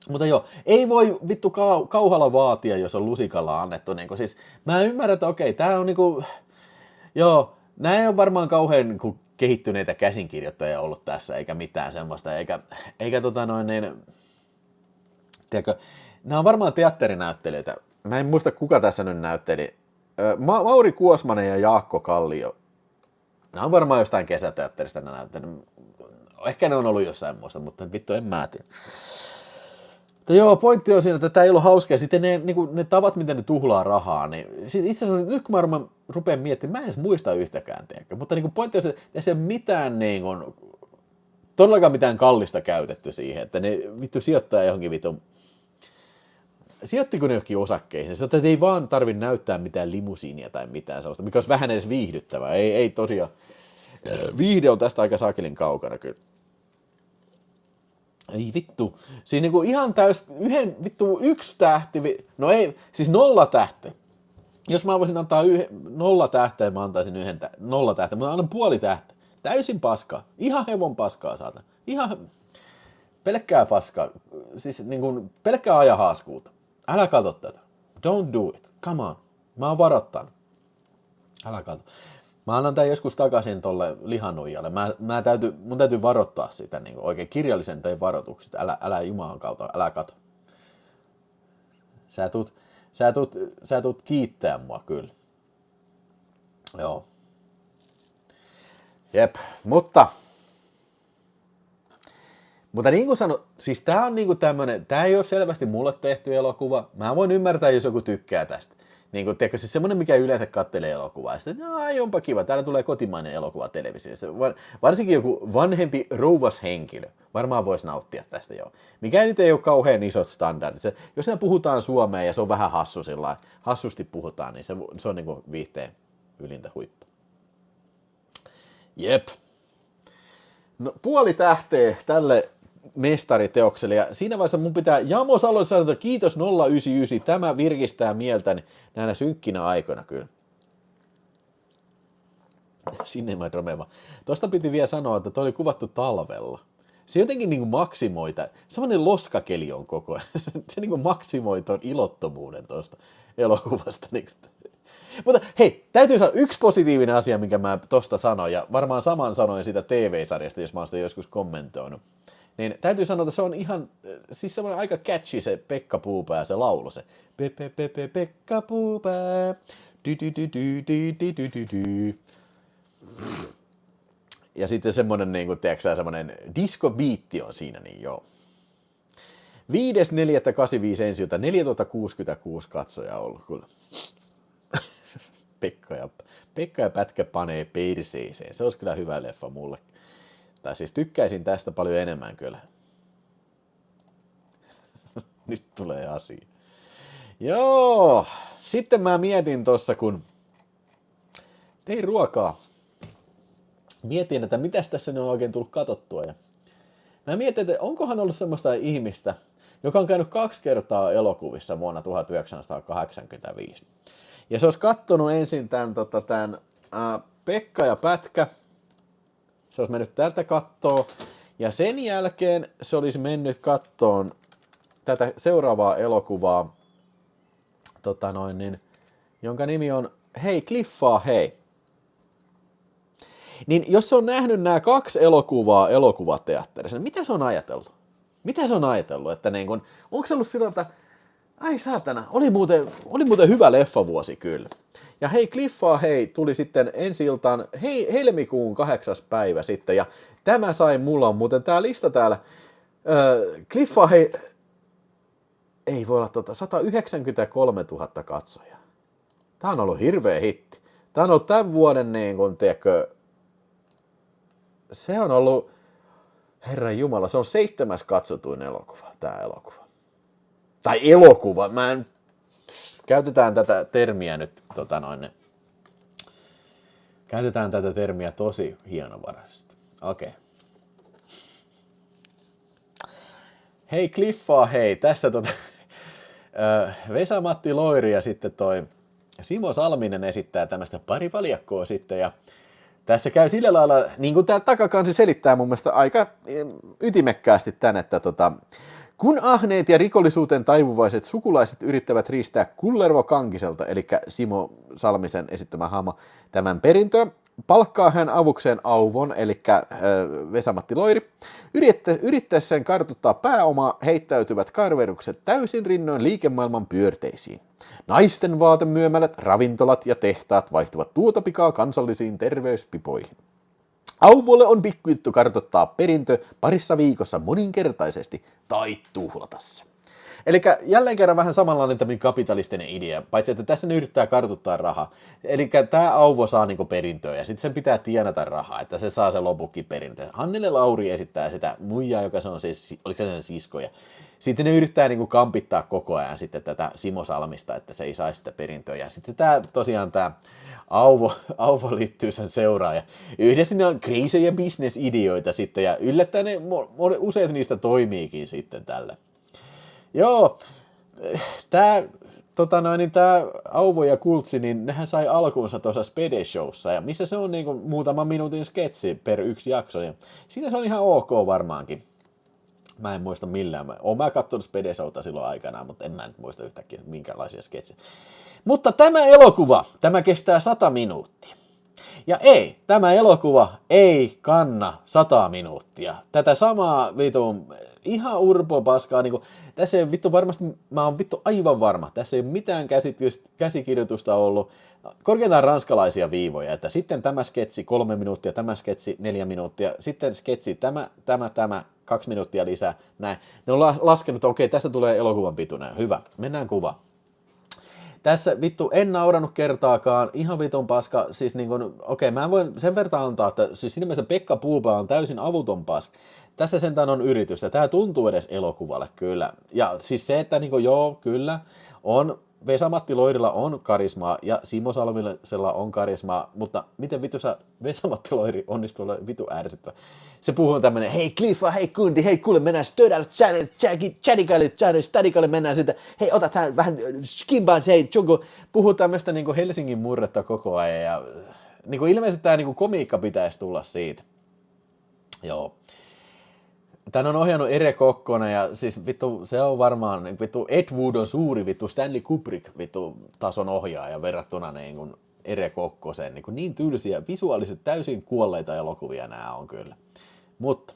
Mutta joo, ei voi vittu kauhalla vaatia, jos on lusikalla annettu. Niin siis mä ymmärrän, että okei, tää on niinku, joo, nää ei ole varmaan kauhean niin kehittyneitä käsinkirjoittajia ollut tässä, eikä mitään semmoista, eikä tiedätkö, nämä on varmaan teatterinäyttelijöitä. Mä en muista, kuka tässä nyt näytteli. Mauri Kuosmanen ja Jaakko Kallio. Nämä on varmaan jostain kesäteatterista näyttelijät. Ehkä ne on ollut jossain muusta, mutta vittu en mä tiedä. Mutta joo, pointti on siinä, että tämä ei ollut hauskaa. Sitten ne tavat, miten ne tuhlaa rahaa, niin itse asiassa nyt kun mä rupean miettimään, mä en edes muista yhtäkään. Tiedä. Mutta pointti on se, että ei se mitään todellakaan mitään kallista käytetty siihen, että ne vittu sijoittaa johonkin vittu. Sijoittiko ne johonkin osakkeisiin? Se, että ei vaan tarvitse näyttää mitään limusiinia tai mitään sellaista, mikä olisi vähän edes viihdyttävää. Ei tosiaan. Viihde on tästä aika saakelin kaukana kyllä. Ei vittu. Siis niinku ihan vittu 1 tähti. No ei, siis 0 tähti. Jos mä voisin antaa 0 tähteä, mä antaisin 0 tähteä. Mä annan 0,5 tähteä. Täysin paskaa. Ihan hevon paskaa saatan. Ihan pelkkää paskaa. Siis niinku pelkkää ajahaaskuuta. Älä katso tätä. Don't do it. Come on. Mä oon varoittanut. Älä katso. Mä annan tän joskus takaisin tolle lihanuijalle. Mun täytyy varoittaa sitä niin oikein kirjallisen tein varoitukset. Älä Jumalan kautta, älä kato. Sä tuut kiittää mua kyllä. Joo. Jep, mutta niin kuin sanoin, siis tää on niinku tämmönen, tää ei ole selvästi mulle tehty elokuva. Mä voin ymmärtää, jos joku tykkää tästä. Niin kuin, tiedätkö, siis semmonen, mikä yleensä kattelee elokuvaa. Ja sitten, onpa kiva, täällä tulee kotimainen elokuva televisiossa. Varsinkin joku vanhempi rouvas henkilö varmaan voisi nauttia tästä joo. Mikä nyt ei ole kauhean isot standardit. Jos siinä puhutaan suomea ja se on vähän hassu sillä hassusti puhutaan, niin se on niinku viihteen ylintä huippu. Jep. No, 0,5 tähteä tälle mestariteokselle, ja siinä vaiheessa mun pitää Jamo Salo sanoa, että kiitos 099, tämä virkistää mieltäni näinä synkkinä aikoina kyllä. Cinema Dromema. Tuosta piti vielä sanoa, että toi oli kuvattu talvella. Se jotenkin niin kuin maksimoi, semmoinen loskakeli on koko ajan, se niin kuin maksimoi ton ilottomuuden tuosta elokuvasta. Mutta hei, täytyy sanoa yksi positiivinen asia, minkä mä tosta sanoin, ja varmaan saman sanoin siitä TV-sarjasta, jos mä oon sitä joskus kommentoinut. Niin täytyy sanoa, että se on ihan, siis semmoinen aika catchy se Pekka Puupää, se laulu, se Pekka Puupää, ja sitten semmoinen, niin kuin, tiedätkö, semmoinen disco-biitti on siinä, niin joo. 5.4.85 ensi ilta, 4066 katsojaa ollut kyllä. Pekka ja Pätkä panee perseeseen, se olisi kyllä hyvä leffa mulle. Tai siis tykkäisin tästä paljon enemmän kyllä. Nyt tulee asia. Joo, sitten mä mietin tossa, kun tein ruokaa. Mietin, että mitäs tässä nyt on oikein tullut katsottua. Ja mä mietin, että onkohan ollut semmoista ihmistä, joka on käynyt 2 kertaa elokuvissa vuonna 1985. Ja se olisi kattonut ensin tämän Pekka ja Pätkä. Se olisi mennyt tätä kattoon. Ja sen jälkeen se olisi mennyt kattoon tätä seuraavaa elokuvaa, jonka nimi on Hei Cliffaa hei. Niin jos se on nähnyt nämä 2 elokuvaa elokuvateatterissa, niin mitä se on ajatellut? Mitä se on ajatellut? Että niin kun, onko se ollut silloin, että ai saatana, oli muuten hyvä leffavuosi kyllä. Ja Hei Cliffaa hei tuli sitten ensi iltaan helmikuun 8. päivä sitten. Ja tämä sai, mulla on muuten tää lista täällä. Cliffaa hei, ei voi olla 193 000 katsojaa. Tää on ollut hirveä hitti. Tää on ollut tämän vuoden niin kun, tiedätkö, se on ollut, Herran Jumala, se on 7. katsotuin elokuva, tää elokuva. Tai elokuva, käytetään tätä termiä nyt, käytetään tätä termiä tosi hienovaraisesti. Okei. Hei Cliffaa hei, tässä Vesa-Matti Loiri ja sitten toi Simo Salminen esittää tämmöistä pari valjakkoa sitten, ja tässä käy sillä lailla, niin kuin tämä takakansi selittää mun mielestä aika ytimekkäästi tän, että kun ahneet ja rikollisuuteen taivuvaiset sukulaiset yrittävät riistää Kullervo Kankiselta, eli Simo Salmisen esittämä hahmo, tämän perintöä, palkkaa hän avukseen Auvon, eli Vesa-Matti Loiri. Yrittäessään kartuttaa pääomaa heittäytyvät karverukset täysin rinnoin liikemaailman pyörteisiin. Naisten vaatemyömälät, ravintolat ja tehtaat vaihtuvat tuota pikaa kansallisiin terveyspipoihin. Auvolle on pikkujuttu kartoittaa perintö parissa viikossa moninkertaisesti tai tuhlata se. Eli jälleen kerran vähän samanlainen tämmöinen kapitalistinen idea, paitsi että tässä ne yrittää kartuttaa rahaa. Eli tämä Auvo saa niinku perintöä ja sitten sen pitää tienata rahaa, että se saa se lopukin perintö. Hannele Lauri esittää sitä muijaa, joka se on siis, oliko se sen sisko. Ja sitten ne yrittää niinku kampittaa koko ajan sitten tätä Simo Salmista, että se ei saisi sitä perintöä. Ja sitten tosiaan tämä Auvo liittyy sen seuraan. Ja yhdessä ne on crazyjä business-ideoita sitten ja yllättäen ne, useat niistä toimiikin sitten tällä. Joo, tää Auvo ja Kultsi, niin nehän sai alkuunsa tuossa Spede-showssa, ja missä se on niinku muutaman minuutin sketsi per 1 jakso, ja siinä se on ihan ok varmaankin. Mä en muista millään. Mä katsonut Spede-showta silloin aikanaan, mutta en mä nyt muista yhtäkkiä minkälaisia sketsejä. Mutta tämä elokuva, tämä kestää 100 minuuttia. Ja ei, tämä elokuva ei kanna 100 minuuttia. Tätä samaa vitun ihan urpopaskaa, niinku, tässä ei vittu varmasti, mä oon vittu aivan varma, tässä ei ole mitään käsikirjoitusta ollut, korkeintaan ranskalaisia viivoja, että sitten tämä sketsi 3 minuuttia, tämä sketsi 4 minuuttia, sitten sketsi tämä 2 minuuttia lisää, näin. Ne on laskenut, että okei, tästä tulee elokuvan pituinen, hyvä, mennään kuvaan. Tässä vittu en nauranut kertaakaan, ihan vitun paska, siis niin kuin, okei, mä voin sen verran antaa, että siis siinä mielessä Pekka Puupa on täysin avuton paska. Tässä sentään on yritystä, tää tuntuu edes elokuvalle kyllä. Ja siis se, että niin kuin, joo, kyllä, on Vesa-Matti Loirilla on karismaa ja Simo Salmisella on karismaa, mutta miten vittu Vesa-Matti Loiri onnistuu olemaan vittu ärsyttävä. Se puhuu tämmönen, hei Cliffa, hei kundi, hei kuule mennään stödälle, stadikalle mennään sitten, hei ota tähän vähän skimbaan, hei tjunko, puhuu tämmöstä niinku Helsingin murretta koko ajan ja niinku ilmeisesti tää niinku komiikka pitäisi tulla siitä. Joo. Tän on ohjannut Ere Kokkonen ja siis vittu se on varmaan niin vittu Ed Wood on suuri vittu Stanley Kubrick vittu tason ohjaaja verrattuna niin kuin Ere Kokkoseen. Niin tylsiä, visuaaliset täysin kuolleita elokuvia nämä on kyllä. Mutta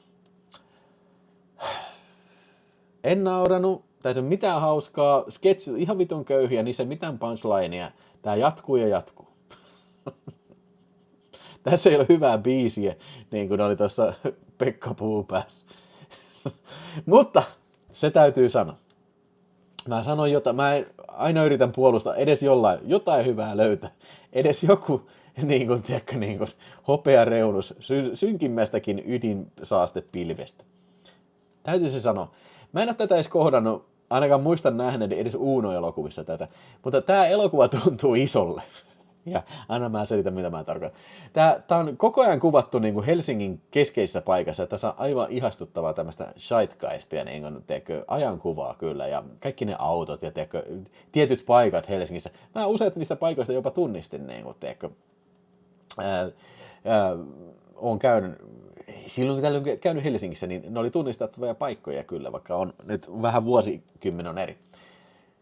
en nauranut, tässä ei ole mitään hauskaa, sketsit ihan vitun köyhiä, niissä ei mitään punchlinea. Tää jatkuu ja jatkuu. Tässä ei ole hyvää biisiä, niin kuin oli tuossa Pekka Puupäässä. Mutta se täytyy sanoa. Mä sanon jotain, aina yritän puolustaa, edes jotain hyvää löytää. Edes joku niin kuin, tiedätkö, niin kuin, hopeareunus synkimmästäkin ydinsaastepilvestä. Täytyy se sanoa. Mä en ole tätä edes kohdannut, ainakaan muistan nähneeni edes Uno-elokuvissa tätä, mutta tää elokuva tuntuu isolle. Ja aina mä selitän, mitä mä tarkoitan. Tää on koko ajan kuvattu niin kuin Helsingin keskeisessä paikassa. Tässä on aivan ihastuttavaa tämmöistä zeitgeistia, niin kuin, tiedätkö, ajankuvaa kyllä. Ja kaikki ne autot ja tiedätkö, tietyt paikat Helsingissä. Mä useat niistä paikoista jopa tunnistin. Niin kuin, tiedätkö, oon käynyt, silloin kun täällä on käynyt Helsingissä, niin ne oli tunnistettavia paikkoja kyllä, vaikka on nyt vähän vuosikymmen on eri.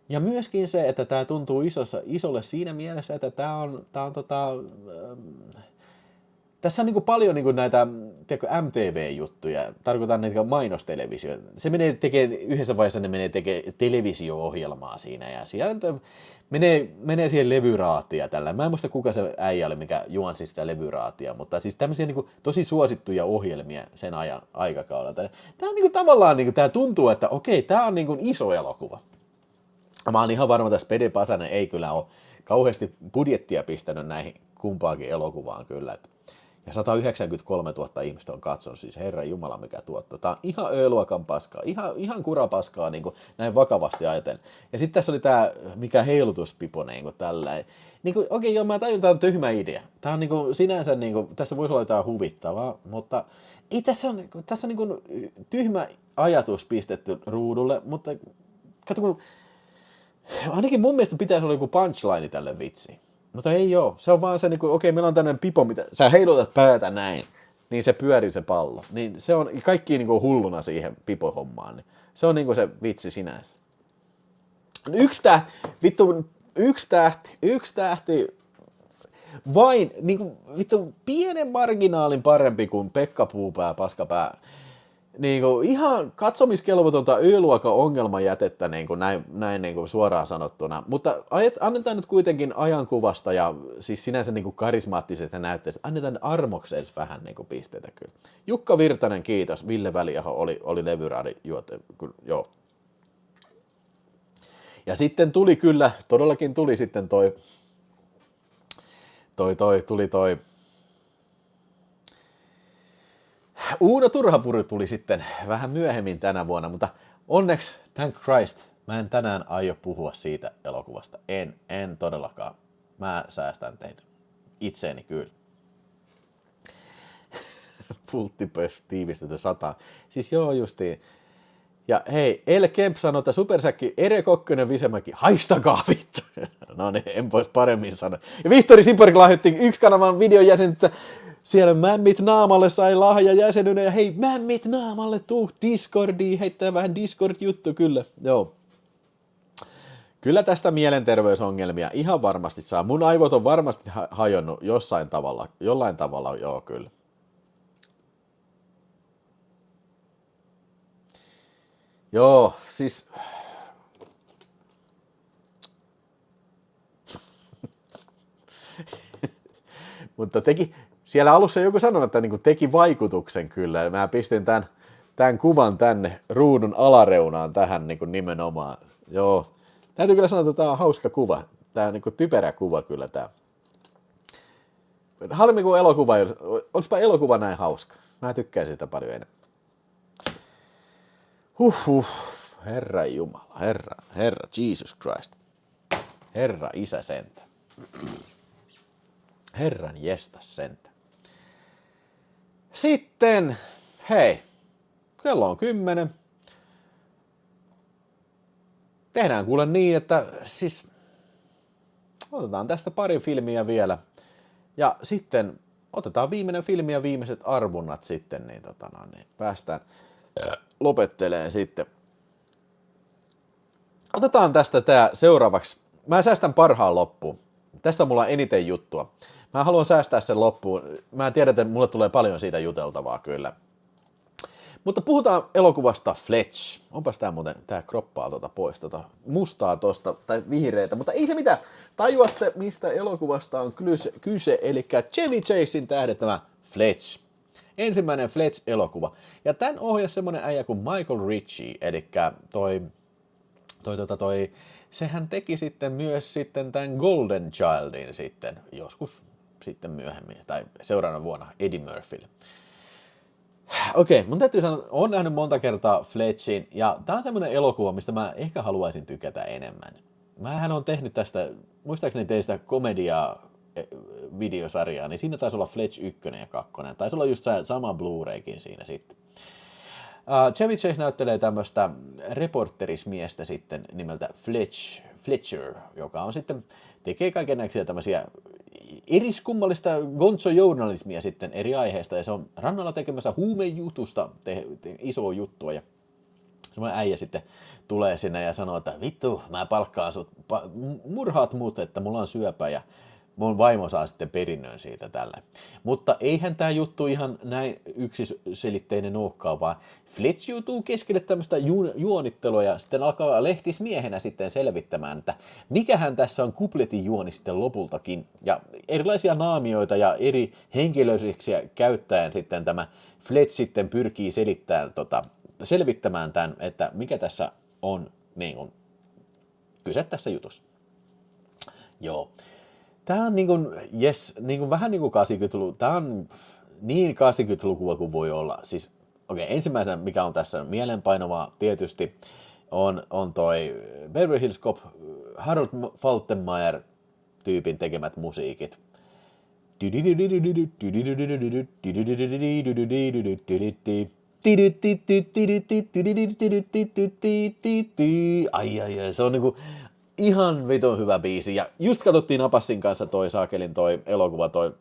Ja myöskin se, että tämä tuntuu isolle siinä mielessä, että tässä on niinku paljon niinku näitä MTV-juttuja, tarkoitan näitä mainostelevisio. Se menee yhdessä vaiheessa ne menee tekemään televisio-ohjelmaa siinä ja sieltä menee siihen levyraatiin ja tällä. Mä en muista kuka se äijä oli, mikä juonsi sitä levyraatia, mutta siis tämmöisiä niinku tosi suosittuja ohjelmia sen aikakaudella. Tämä on niinku tavallaan, niinku, tää tuntuu, että okei, tää on niinku iso elokuva. Mä oon ihan varma, että Spede Pasanen ei kyllä ole kauheasti budjettia pistänyt näihin kumpaakin elokuvaan kyllä. Ja 193 000 ihmistä on katsonut, siis herran jumala mikä tuottaa. Tää on ihan Ö-luokan paskaa, ihan kurapaskaa niin kuin näin vakavasti ajatellen. Ja sitten tässä oli tää mikä heilutuspipo niin kuin tälleen. Niin kuin, okei, joo, mä tajun, tää on tyhmä idea. Tää on niin kuin, sinänsä, niin kuin, tässä voisi olla jotain huvittavaa, mutta ei tässä on niin kuin, tyhmä ajatus pistetty ruudulle, mutta katso kun ainakin mun mielestä pitäisi olla joku punchline tälle vitsiin. Mutta ei oo. Se on vaan se, niinku, okei, meillä on tämmöinen pipo, mitä sä heilutat päätä näin, niin se pyörii se pallo. Niin se on kaikki niinku hulluna siihen pipohommaan. Niin se on niinku se vitsi sinänsä. Yksi tähti. Vain niinku, vittu, pienen marginaalin parempi kuin Pekka Puupää, paskapää. Niinku, ihan katsomiskelvotonta Y-luokan ongelmajätettä niinku, näin niinku, suoraan sanottuna, mutta annetaan nyt kuitenkin ajankuvasta ja siis sinänsä niinku, karismaattisesta näytteestä, annetaan armokseen vähän niinku, pisteitä kyllä. Jukka Virtanen, kiitos, Ville Väliaho oli levyraadi juote, joo. Ja sitten tuli kyllä, todellakin tuli sitten toi Uuno Turhapuru tuli sitten vähän myöhemmin tänä vuonna, mutta onneksi, thank Christ, mä en tänään aio puhua siitä elokuvasta. En todellakaan. Mä säästän teitä. Itseeni kyllä. Pulttipös tiivistetty 100. Siis joo justiin. Ja hei, El Kemp sanoi, että Supersäkki, Ere Kokkonen, Visemäki, haistakaa vittu. No niin, en pois paremmin sanoa. Ja Vihtori Siporik lahjoitti 1 kanavan videon jäsenyyttä. Siellä Mämmit Naamalle sai lahja jäsenyyden ja hei, Mämmit Naamalle tuu Discordiin, heittää vähän Discord-juttu kyllä, joo. Kyllä tästä mielenterveysongelmia ihan varmasti saa. Mun aivot on varmasti hajonnut jollain tavalla, joo kyllä. Joo, siis... Mutta siellä alussa joku sanoi, että niin teki vaikutuksen kyllä. Mä pistin tämän kuvan tänne ruudun alareunaan tähän niin nimenomaan. Joo. Täytyy kyllä sanoa, että tämä on hauska kuva. Tämä on niin typerä kuva kyllä tämä. Harmi kuin elokuva, olisipa elokuva näin hauska. Mä tykkään sitä paljon enemmän. Herra Jumala, Herra Jesus Christ. Herra Isä sentä. Herran jestas sentä. Sitten, hei, kello on 10. Tehdään kuule niin, että siis otetaan tästä pari filmiä vielä. Ja sitten otetaan viimeinen filmi ja viimeiset arvunnat sitten, niin, niin päästään lopetteleen sitten. Otetaan tästä tää seuraavaksi. Mä säästän parhaan loppuun. Tästä mulla on eniten juttua. Mä haluan säästää sen loppuun. Mä tiedän, että mulle tulee paljon siitä juteltavaa kyllä. Mutta puhutaan elokuvasta Fletch. Onpas tää muuten, tää kroppaa pois mustaa tosta, tai vihreitä, mutta ei se mitään. Tajuatte, mistä elokuvasta on kyse, eli Chevy Chasen tähdettämä Fletch. Ensimmäinen Fletch-elokuva. Ja tän ohjasi semmonen äijä kuin Michael Ritchie, eli sehän teki sitten myös sitten tämän Golden Childin sitten joskus sitten myöhemmin, tai seuraavana vuonna Eddie Murphylle. Okei, mun täytyy sanoa, että olen nähnyt monta kertaa Fletchin, ja tää on semmoinen elokuva, mistä mä ehkä haluaisin tykätä enemmän. Mähän on tehnyt tästä, muistaakseni tein sitä komedia-videosarjaa, niin siinä taisi olla Fletch 1 ja 2, taisi olla just sama Blu-raykin siinä sitten. Chevy Chase näyttelee tämmöistä reporterismiestä sitten nimeltä Fletcher, joka on sitten, tekee kaikennäköisiä tämmöisiä eriskummallista gonzo-journalismia sitten eri aiheista, ja se on rannalla tekemässä huumejutusta isoa juttua, ja semmoinen äijä sitten tulee sinne ja sanoo, että vittu, mä palkkaan sut, murhaat mut, että mulla on syöpä, ja mun vaimo saa sitten perinnön siitä tällä. Mutta eihän tää juttu ihan näin yksiselitteinen olekaan, vaan Fletch joutuu keskelle tämmöistä juonittelua ja sitten alkaa lehtismiehenä sitten selvittämään, että mikähän tässä on kupletin juoni sitten lopultakin. Ja erilaisia naamioita ja eri henkilöisyyksiä käyttäen sitten tämä Fletch sitten pyrkii selvittämään tämän, että mikä tässä on niin kuin kyse tässä jutussa. Joo. Tämä on vähän niin kuin 80-luku. Tämä on niin 80-lukua kuin voi olla. Siis, ensimmäisenä, mikä on tässä mielenpainovaa tietysti, on toi Beverly Hills Cop, Harold Faltermeyer tyypin tekemät musiikit. Ai, se on niinku ihan vitun hyvä biisi. Ja just katsottiin Apassin kanssa toi elokuva, toi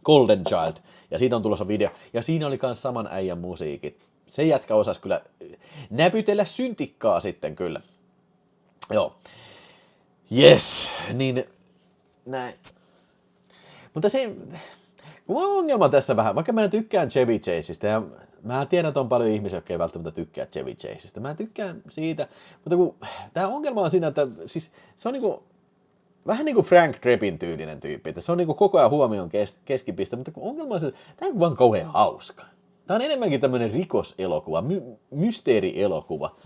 Golden Child. Ja siitä on tulossa video. Ja siinä oli kans saman äijän musiikit. Se jätkä osasi kyllä näpytellä syntikkaa sitten kyllä. Joo. Yes. Niin näin. Mutta se, kun mulla on ongelma tässä vähän, vaikka mä tykkään Chevy Chaseista, ja mä tiedän, että on paljon ihmisiä, jotka ei välttämättä tykkää Chevy Chaseista. Mä tykkään siitä, mutta kun tää ongelma on siinä, että siis se on niinku vähän niin kuin Frank Drebin tyylinen tyyppi, että se on niinku koko ajan huomion keskipiste, mutta kun ongelma on se, että tää on vaan kauhean hauska. Tää on enemmänkin tämmönen rikoselokuva, mysteerielokuva.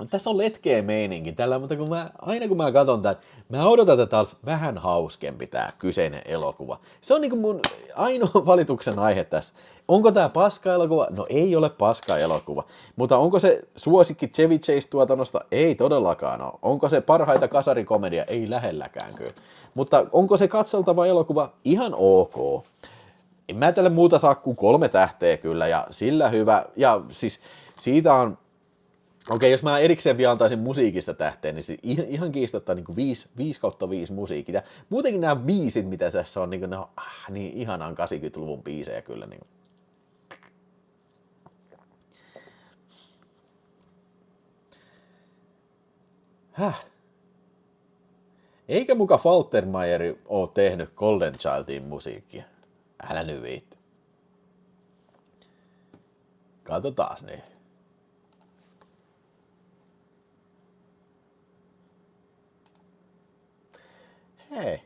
Tässä on letkeä meininki tällä, mutta aina kun mä katson tämän, mä odotan, että tää olisi vähän hauskempi tää kyseinen elokuva. Se on niinku mun ainoa valituksen aihe tässä. Onko tää paska-elokuva? No ei ole paska-elokuva. Mutta onko se suosikki Chevy Chase-tuotannosta? Ei todellakaan ole. Onko se parhaita kasarikomedia? Ei lähelläkään kyllä. Mutta onko se katseltava elokuva? Ihan ok. En mä tälle muuta saa kuin 3 tähteä kyllä, ja sillä hyvä. Ja siis siitä on, jos mä erikseen vielä antaisin musiikista tähteen, niin siis ihan kiistatta niin 5/5 musiikit. Ja muutenkin nämä biisit, mitä tässä on, niin ne on niin ihanan 80-luvun biisejä kyllä. Niin. Häh? Eikä muka Faltermeyer oo tehnyt Golden Childin musiikkia? Älä nyt viitti. Katsotaas niin. Hei.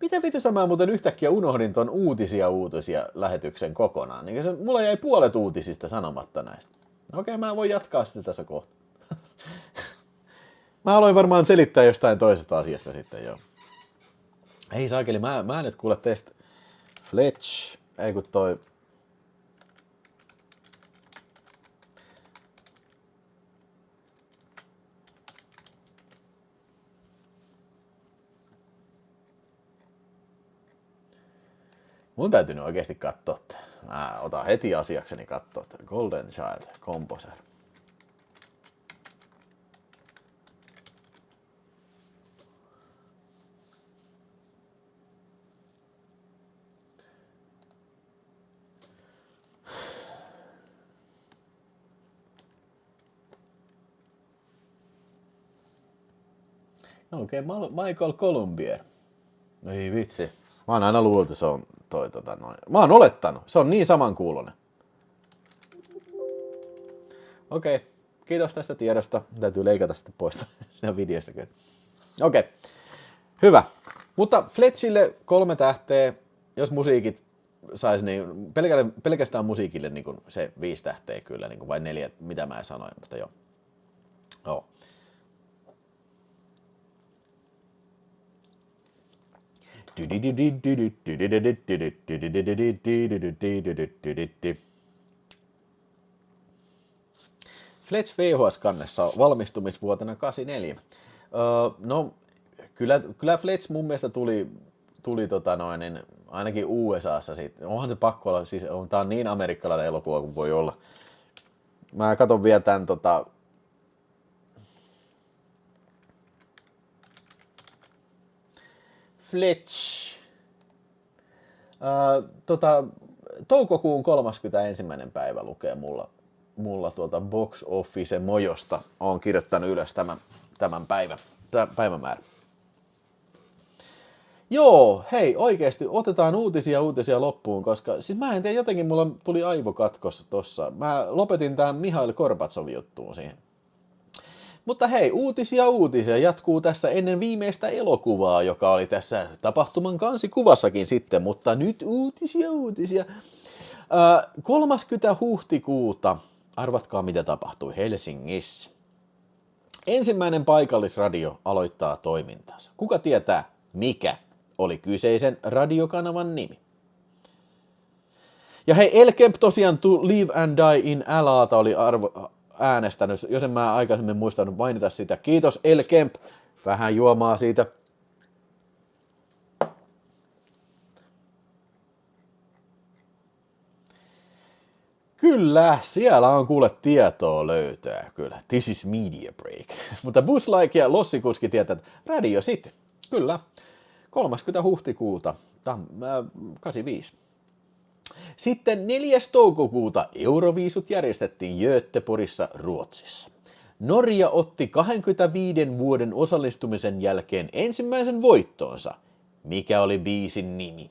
Mitä vitussa mä muuten yhtäkkiä unohdin ton uutisia lähetyksen kokonaan. Niin se, mulla jäi puolet uutisista sanomatta näistä. Okei, mä voin jatkaa sitten tässä kohtaa. Mä aloin varmaan selittää jostain toisesta asiasta sitten jo. Ei saakeli, mä nyt kuule teistä Fletch, ei kun toi... Mun täytyy nyt oikeesti katsoa. Mä otan heti asiakseni katsoa. Golden Child Composer. Okei, Michael Columbier. Ei vitsi. Mä oon aina luullut, että se on toi noin. Mä oon olettanut. Se on niin samankuuloinen. Okei. Kiitos tästä tiedosta. Täytyy leikata sitä pois siitä videosta kyllä. Okei. Hyvä. Mutta Fletchille 3 tähteä. Jos musiikit sais niin pelkästään musiikille niin kuin se 5 tähteä kyllä. Niin kuin vai 4, mitä mä sanoin. Mutta joo. Joo. Fletch VHS-kannessa valmistumisvuotena 84. No, kyllä Fletch mun mielestä tuli ainakin USAssa siitä. Onhan se pakko olla, siis tää on niin amerikkalainen elokuva kuin voi olla. Mä katon vielä tän Fletch. Toukokuun 31. päivä lukee mulla tuolta Box Office Mojosta. Oon kirjoittanut ylös tämän päivämäärän. Joo, hei, oikeesti otetaan uutisia loppuun, koska siis mä en tiedä, jotenkin mulla tuli aivokatkos tossa. Mä lopetin tämän Mihail Gorbatsov-juttuun siihen. Mutta hei, uutisia jatkuu tässä ennen viimeistä elokuvaa, joka oli tässä tapahtuman kansikuvassakin sitten, mutta nyt uutisia. 30. huhtikuuta, arvatkaa mitä tapahtui Helsingissä. Ensimmäinen paikallisradio aloittaa toimintansa. Kuka tietää, mikä oli kyseisen radiokanavan nimi? Ja hei, El Kemp tosiaan Live and Die in LA:ta oli äänestänyt, jos en mä aikaisemmin muistanut mainita sitä. Kiitos El Kemp, vähän juomaa siitä. Kyllä, siellä on kuule tietoa löytää, kyllä. This is media break. Mutta Buzz Like ja Lossikuski tietää, että Radio City, kyllä. 30. huhtikuuta, 85. Sitten 4. toukokuuta Euroviisut järjestettiin Göteborgissa, Ruotsissa. Norja otti 25 vuoden osallistumisen jälkeen ensimmäisen voittoonsa. Mikä oli biisin nimi?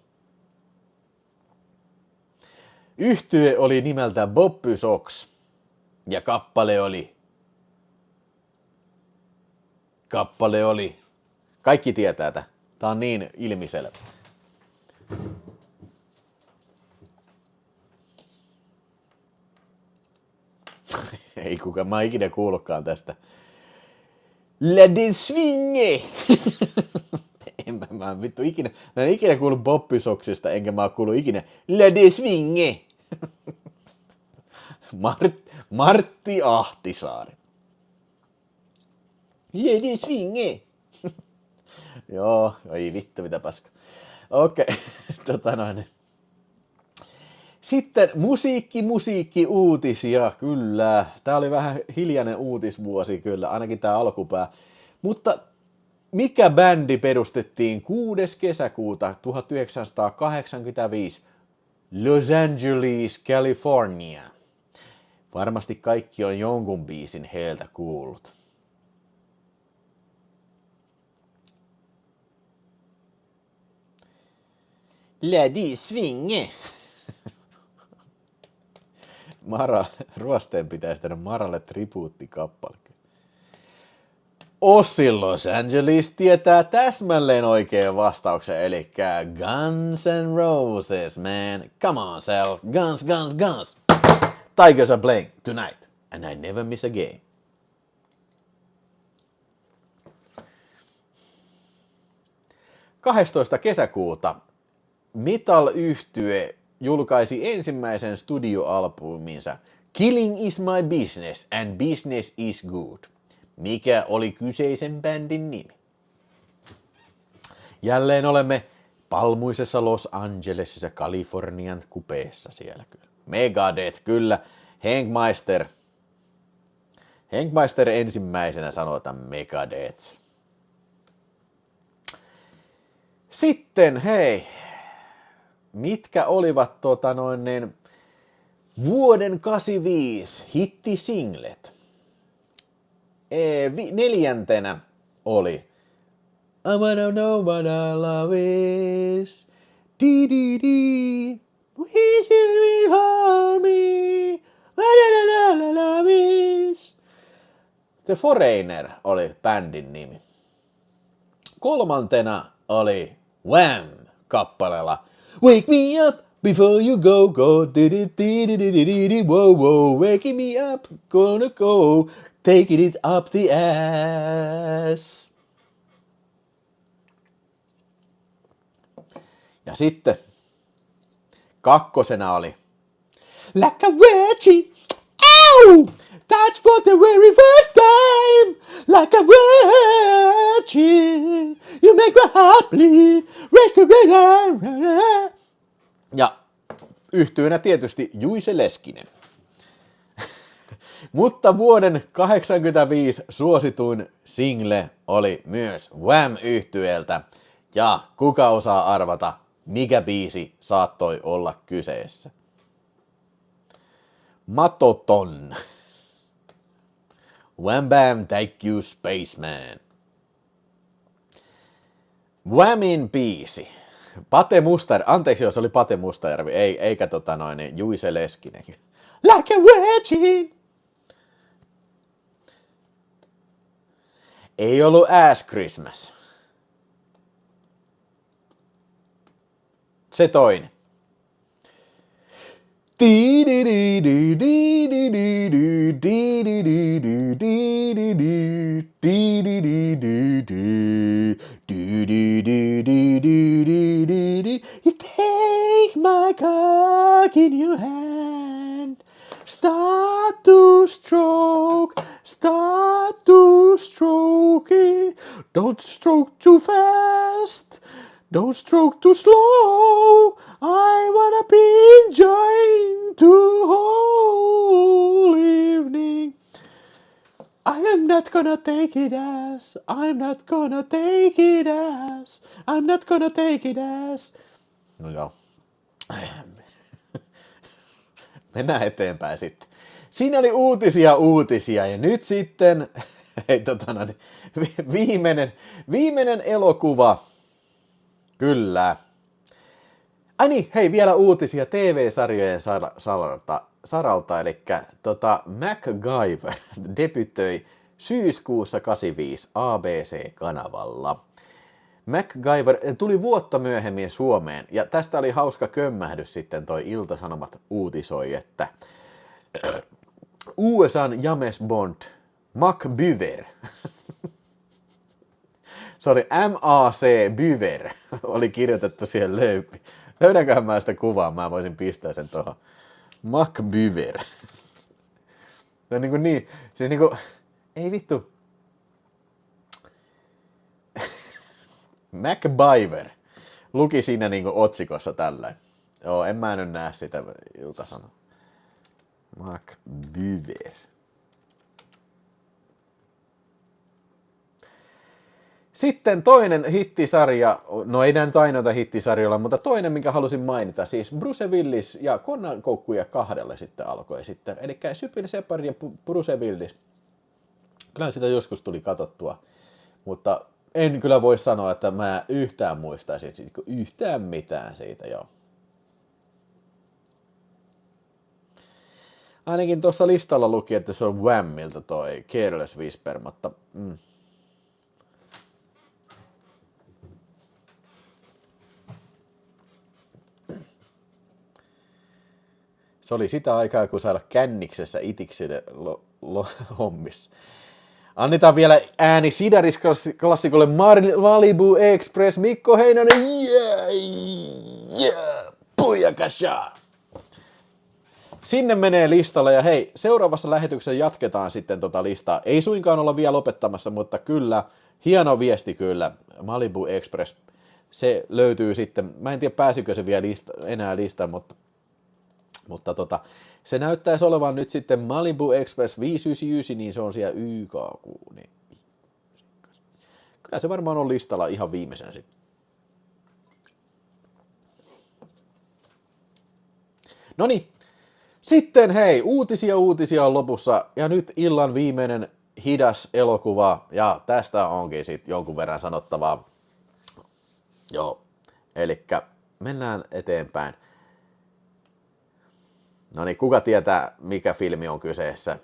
Yhtye oli nimeltä Boppy Sox ja kappale oli. Kaikki tietää tätä. Tää on niin ilmiselvä. Ei kukaan, mä en ikinä kuullutkaan tästä. Läden svinge! Mä en ikinä kuullut Boppy Soxista, enkä mä oo kuullut ikinä Läden svinge! Martti Ahtisaari. Läden svinge! Joo, ei vittu mitä paska. Okei, Sitten musiikki, uutisia, kyllä. Tää oli vähän hiljainen uutisvuosi, kyllä, ainakin tää alkupää. Mutta mikä bändi perustettiin 6. kesäkuuta 1985 Los Angeles, California? Varmasti kaikki on jonkun biisin heiltä kuullut. Lädi svinge. Mara, Ruosteen pitäisi tehdä Maralle tribuuttikappale. Ossi Los Angeles tietää täsmälleen oikean vastauksen, eli Guns N' Roses, man. Come on, Sal. Guns, guns, guns. Tigers are playing tonight, and I never miss a game. –12. kesäkuuta Metal-yhtye julkaisi ensimmäisen studioalbuminsa Killing is my business and business is good. Mikä oli kyseisen bändin nimi? Jälleen olemme palmuisessa Los Angelesissa, Kalifornian kupeessa siellä kyllä. Megadeth, kyllä. Hank Meister ensimmäisenä sanotaan Megadeth. Sitten hei, mitkä olivat vuoden 85 hittisinglet? Neljäntenä oli I wanna know what I love is. Di. We should hold me. What I love is. The Foreigner oli bändin nimi. Kolmantena oli Wham! Kappaleella Wake me up before you go. Whoa, wake me up, gonna go. Take it up the ass. Ja sitten kakkosena oli Like a virgin. Ow! That's for the very first time. Like a virgin. You make my heart bleed. Ja yhtyönä tietysti Juise Leskinen. Mutta vuoden 85 suosituin single oli myös Wham-yhtyeeltä. Ja kuka osaa arvata, mikä biisi saattoi olla kyseessä? Matoton. Wham Bam Take You Spaceman. Whamin biisi. Pate Mustajärvi, anteeksi jos oli Pate Mustajärvi, eikä Juise Leskinen. Like a virgin. Ei ollut Ass Christmas. Se toinen. You take my cock in your hand. Start to stroke it. Don't stroke too fast. Don't stroke too slow. I wanna be enjoying the whole evening. I am not gonna take it as. I'm not gonna take it as. I'm not gonna take it as. No joo. Mennään eteenpäin sitten. Siinä oli uutisia ja nyt sitten viimeinen elokuva. Kyllä. Ai niin, hei, vielä uutisia TV-sarjojen saralta, eli MacGyver debytöi syyskuussa 85 ABC-kanavalla. MacGyver tuli vuotta myöhemmin Suomeen, ja tästä oli hauska kömmähdys sitten toi Ilta-Sanomat uutisoi, että USAn James Bond, MacByver, se oli MAC Byver, oli kirjoitettu siihen löyppi. Löydänköhän mä sitä kuvaa, mä voisin pistää sen tuohon. MacByver. Se on niin, siis ei vittu. MacByver. Luki siinä otsikossa tällä. Joo, en mä nyt näe sitä Ilta-Sanoa. MacByver. Sitten toinen hittisarja, no ei nää nyt ainoita hittisarjoilla, mutta toinen, minkä halusin mainita, siis Bruce Willis ja Konnankoukkuja 2 sitten alkoi sitten. Eli Sybil Shepherd ja Bruce Willis. Kyllä sitä joskus tuli katsottua, mutta en kyllä voi sanoa, että mä yhtään muistaisin siitä, yhtään mitään siitä, joo. Ainakin tuossa listalla luki, että se on Whammilta toi Careless Whisper, mutta... Se oli sitä aikaa, kun saada känniksessä itiksiden hommissa. Annetaan vielä ääni Sidaris-klassikolle Malibu Express, Mikko Heinonen, pujakasha! Sinne menee listalle ja hei, seuraavassa lähetyksessä jatketaan sitten tota listaa. Ei suinkaan olla vielä lopettamassa, mutta kyllä, hieno viesti kyllä, Malibu Express. Se löytyy sitten, mä en tiedä pääsikö se vielä enää listaan, mutta se näyttäisi olevan nyt sitten Malibu Express 599, niin se on siellä YKQ. Niin. Kyllä se varmaan on listalla ihan viimeisen sitten. Noniin, sitten hei, uutisia on lopussa ja nyt illan viimeinen hidas elokuva ja tästä onkin sitten jonkun verran sanottavaa. Joo, elikkä mennään eteenpäin. No niin, kuka tietää, mikä filmi on kyseessä?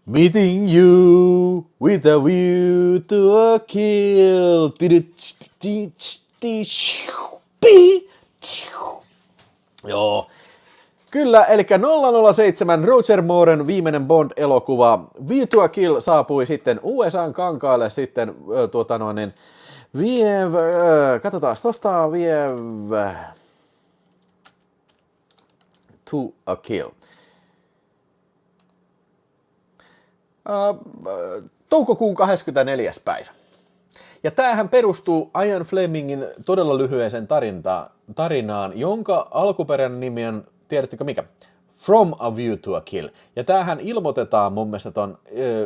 Meeting you with a view to a kill. Joo. Kyllä, eli 007 Roger Mooren viimeinen Bond-elokuva View to a Kill saapui sitten USA:n kankaalle sitten katsotaan tosta to a Kill. Toukokuun 24. päivä. Ja tämähän perustuu Ian Flemingin todella lyhyeseen tarinaan, jonka alkuperäinen nimi on, tiedättekö mikä? From a View to a Kill. Ja tämähän ilmoitetaan mun mielestä ton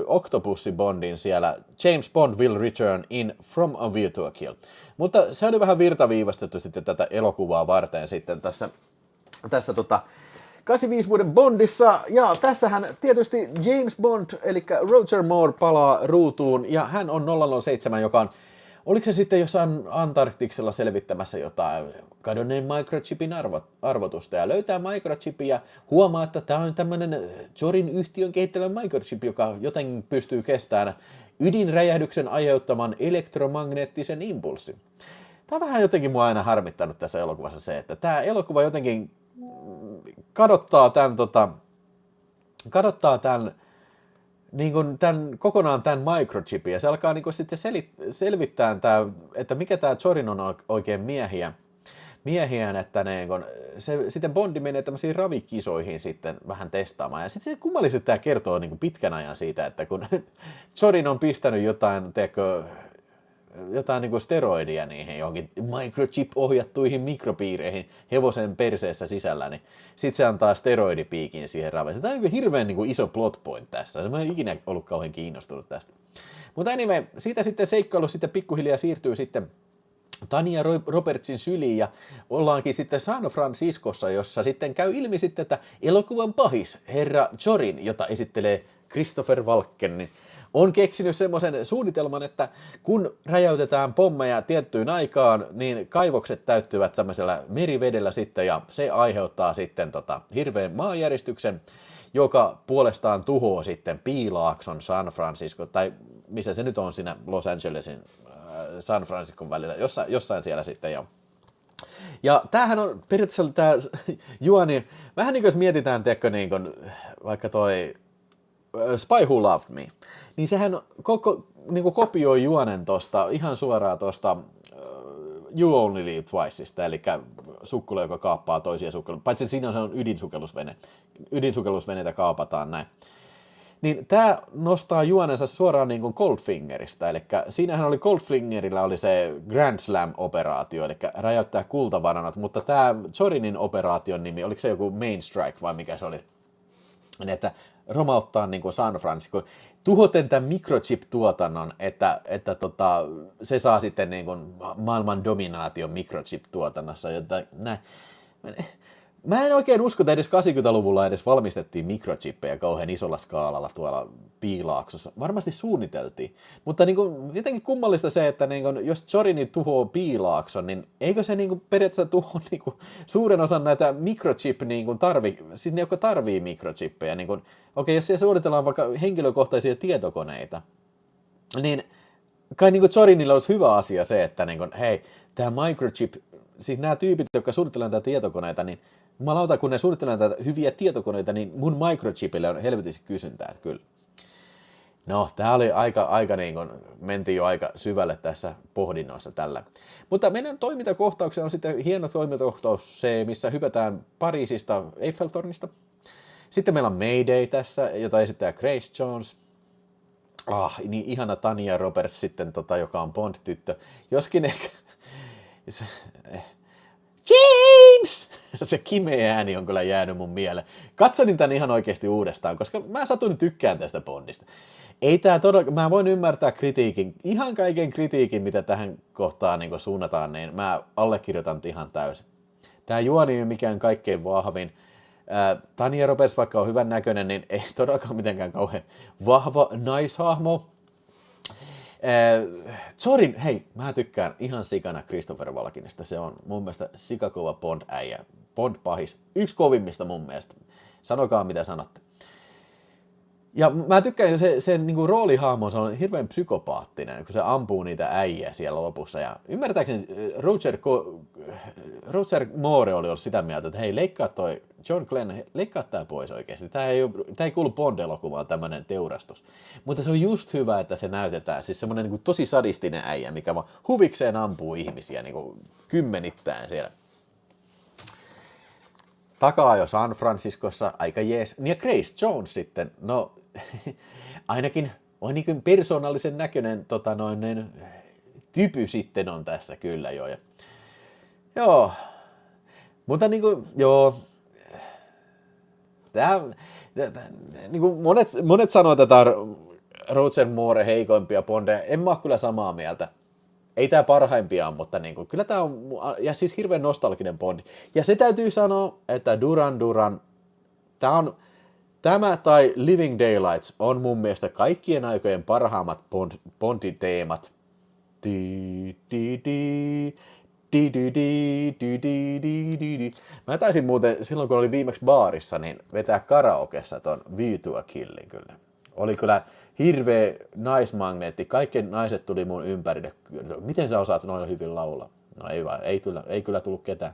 Octopussy Bondin siellä, James Bond will return in From a View to a Kill. Mutta se oli vähän virtaviivastettu sitten tätä elokuvaa varten sitten tässä 85 vuoden Bondissa, ja tässähän tietysti James Bond, eli Roger Moore palaa ruutuun, ja hän on 007, joka on, oliko se sitten jossain Antarktiksella selvittämässä jotain kadonneen microchipin arvotusta, ja löytää microchipin ja huomaa, että tämä on tämmöinen Jorin yhtiön kehittelemä microchip, joka jotenkin pystyy kestämään ydinräjähdyksen aiheuttaman elektromagneettisen impulssin. Tämä on vähän jotenkin mua aina harmittanut tässä elokuvassa se, että tämä elokuva jotenkin kadottaa tämän niin kuin kokonaan tämän microchipin, ja se alkaa niin kuin sitten selvittää, että mikä tämä Jorin on oikein miehiään, että niin kun, sitten Bondi menee tämmöisiin ravikisoihin sitten vähän testaamaan, ja sitten se kummallisesti tämä kertoo niin kuin pitkän ajan siitä, että kun Jorin on pistänyt jotain niin kuin steroidia niihin johonkin microchip-ohjattuihin mikropiireihin hevosen perseessä sisällä, niin sitten se antaa steroidipiikin siihen raveeseen. Tämä on hirveän niin kuin iso plot point tässä. Mä en ikinä ollut kauhean kiinnostunut tästä. Mutta anyway, siitä sitten seikkailu sitten pikkuhiljaa siirtyy sitten Tania Robertsin syliin, ja ollaankin sitten San Franciscossa, jossa sitten käy ilmi sitten, että elokuvan pahis, herra Jorin, jota esittelee Christopher Walken, niin on keksinyt semmoisen suunnitelman, että kun räjäytetään pommeja tiettyyn aikaan, niin kaivokset täyttyvät tämmöisellä merivedellä sitten, ja se aiheuttaa sitten hirveän maanjäristyksen, joka puolestaan tuhoaa sitten Piilaakson San Francisco, tai missä se nyt on siinä Los Angelesin San Franciscon välillä, jossain siellä sitten jo. Ja tämähän on periaatteessa tämä juoni, vähän niin kuin jos mietitään, tiedätkö, niin kuin, vaikka toi Spy Who Loved Me, niin sehän niin kuin kopioi juonen tosta, ihan suoraan tosta You Only Live Twiceista, eli sukkula, joka kaappaa toisia sukkeluita, paitsi että siinä on ydinsukellusvene, ydinsukellusveneitä kaapataan näin. Niin tämä nostaa juonensa suoraan niin kuin Goldfingerista, eli siinähän oli Goldfingerillä oli se Grand Slam-operaatio, eli räjäyttää kultavarannot, mutta tämä Zorinin operaation nimi, oliko se joku Main Strike vai mikä se oli? Että romauttaa niin kuin San Francisco, tuhoten tämän microchip-tuotannon, että se saa sitten niin kuin maailman dominaation microchip-tuotannossa, jotta näin. Mä en oikein usko, että edes 80-luvulla edes valmistettiin mikrochippejä kauhean isolla skaalalla tuolla Piilaaksossa. Varmasti suunniteltiin, mutta niin kuin, jotenkin kummallista se, että niin kuin, jos Zorini tuhoaa Piilaakson, niin eikö se niin kuin, periaatteessa tuhoa niin kuin, suuren osan näitä mikrochip, niin kuin, siis ne, jotka tarvii mikrochippejä. Niin okei, jos siellä suunnitellaan vaikka henkilökohtaisia tietokoneita, niin kai niin kuin Zorinilla olisi hyvä asia se, että niin kuin, hei, tämä microchip, siis nämä tyypit, jotka suunnittelevat näitä tietokoneita, niin jumalauta, kun ne suunnittelevat näitä hyviä tietokoneita, niin mun microchipille on helvetisti kysyntää, kyllä. No, tää oli aika niin kuin, mentiin jo aika syvälle tässä pohdinnoissa tällä. Mutta meidän toimintakohtauksena on sitten hieno toimintakohtaus se, missä hypätään Pariisista Eiffeltornista. Sitten meillä on Mayday tässä, jota esittää Grace Jones. Niin ihana Tania Roberts sitten, joka on Bond-tyttö. Joskin ehkä... James! Se kimeä ääni on kyllä jäänyt mun mieleen. Katsoin tän ihan oikeasti uudestaan, koska mä satuin tykkään tästä Bondista. Ei tää mä voin ymmärtää kritiikin, ihan kaiken kritiikin, mitä tähän kohtaan niin suunnataan, niin mä allekirjoitan ihan täysin. Tää juoni ei ole mikään kaikkein vahvin. Tania Roberts, vaikka on hyvän näköinen, niin ei todellakaan mitenkään kauhean vahva naishahmo. Zorin, hei, mä tykkään ihan sikana Christopher Walkenista. Se on mun mielestä sikakova Bond-äijä, Bond-pahis. Yksi kovimmista mun mielestä. Sanokaa mitä sanotte. Ja mä tykkään sen niin roolihahmo, se on hirveän psykopaattinen, kun se ampuu niitä äijä siellä lopussa. Ja ymmärtääkseni Roger Moore oli ollut sitä mieltä, että hei, leikkaa toi John Glenn, leikkaa tää pois oikeasti. Tää ei kuulu Bond-elokuvaan tämmönen teurastus. Mutta se on just hyvä, että se näytetään. Siis semmonen niin tosi sadistinen äijä, mikä vaan huvikseen ampuu ihmisiä niin kymmenittäin siellä. Takaa jo San Franciscossa, aika jees. Ja Grace Jones sitten, no ainakin on niin kuin persoonallisen näköinen typy sitten on tässä kyllä jo. Ja, joo, mutta niin kuin, joo, niin kuin monet sanoo tätä Roger Moore heikoimpia Bondeja, en mä ole kyllä samaa mieltä. Ei tää parhaimpia, mutta niinku, kyllä tää on, ja siis hirveän nostalginen Bondi. Ja se täytyy sanoa, että Duran, tämä tai Living Daylights on mun mielestä kaikkien aikojen parhaimmat Bondi-teemat. Mä taisin muuten, silloin kun oli viimeksi baarissa, niin vetää karaokessa ton View to a Killin kyllä. Oli kyllä hirveä naismagneetti. Kaikki naiset tuli mun ympärille. Miten sä osaat noin hyvin laulaa? No ei kyllä tullut ketään.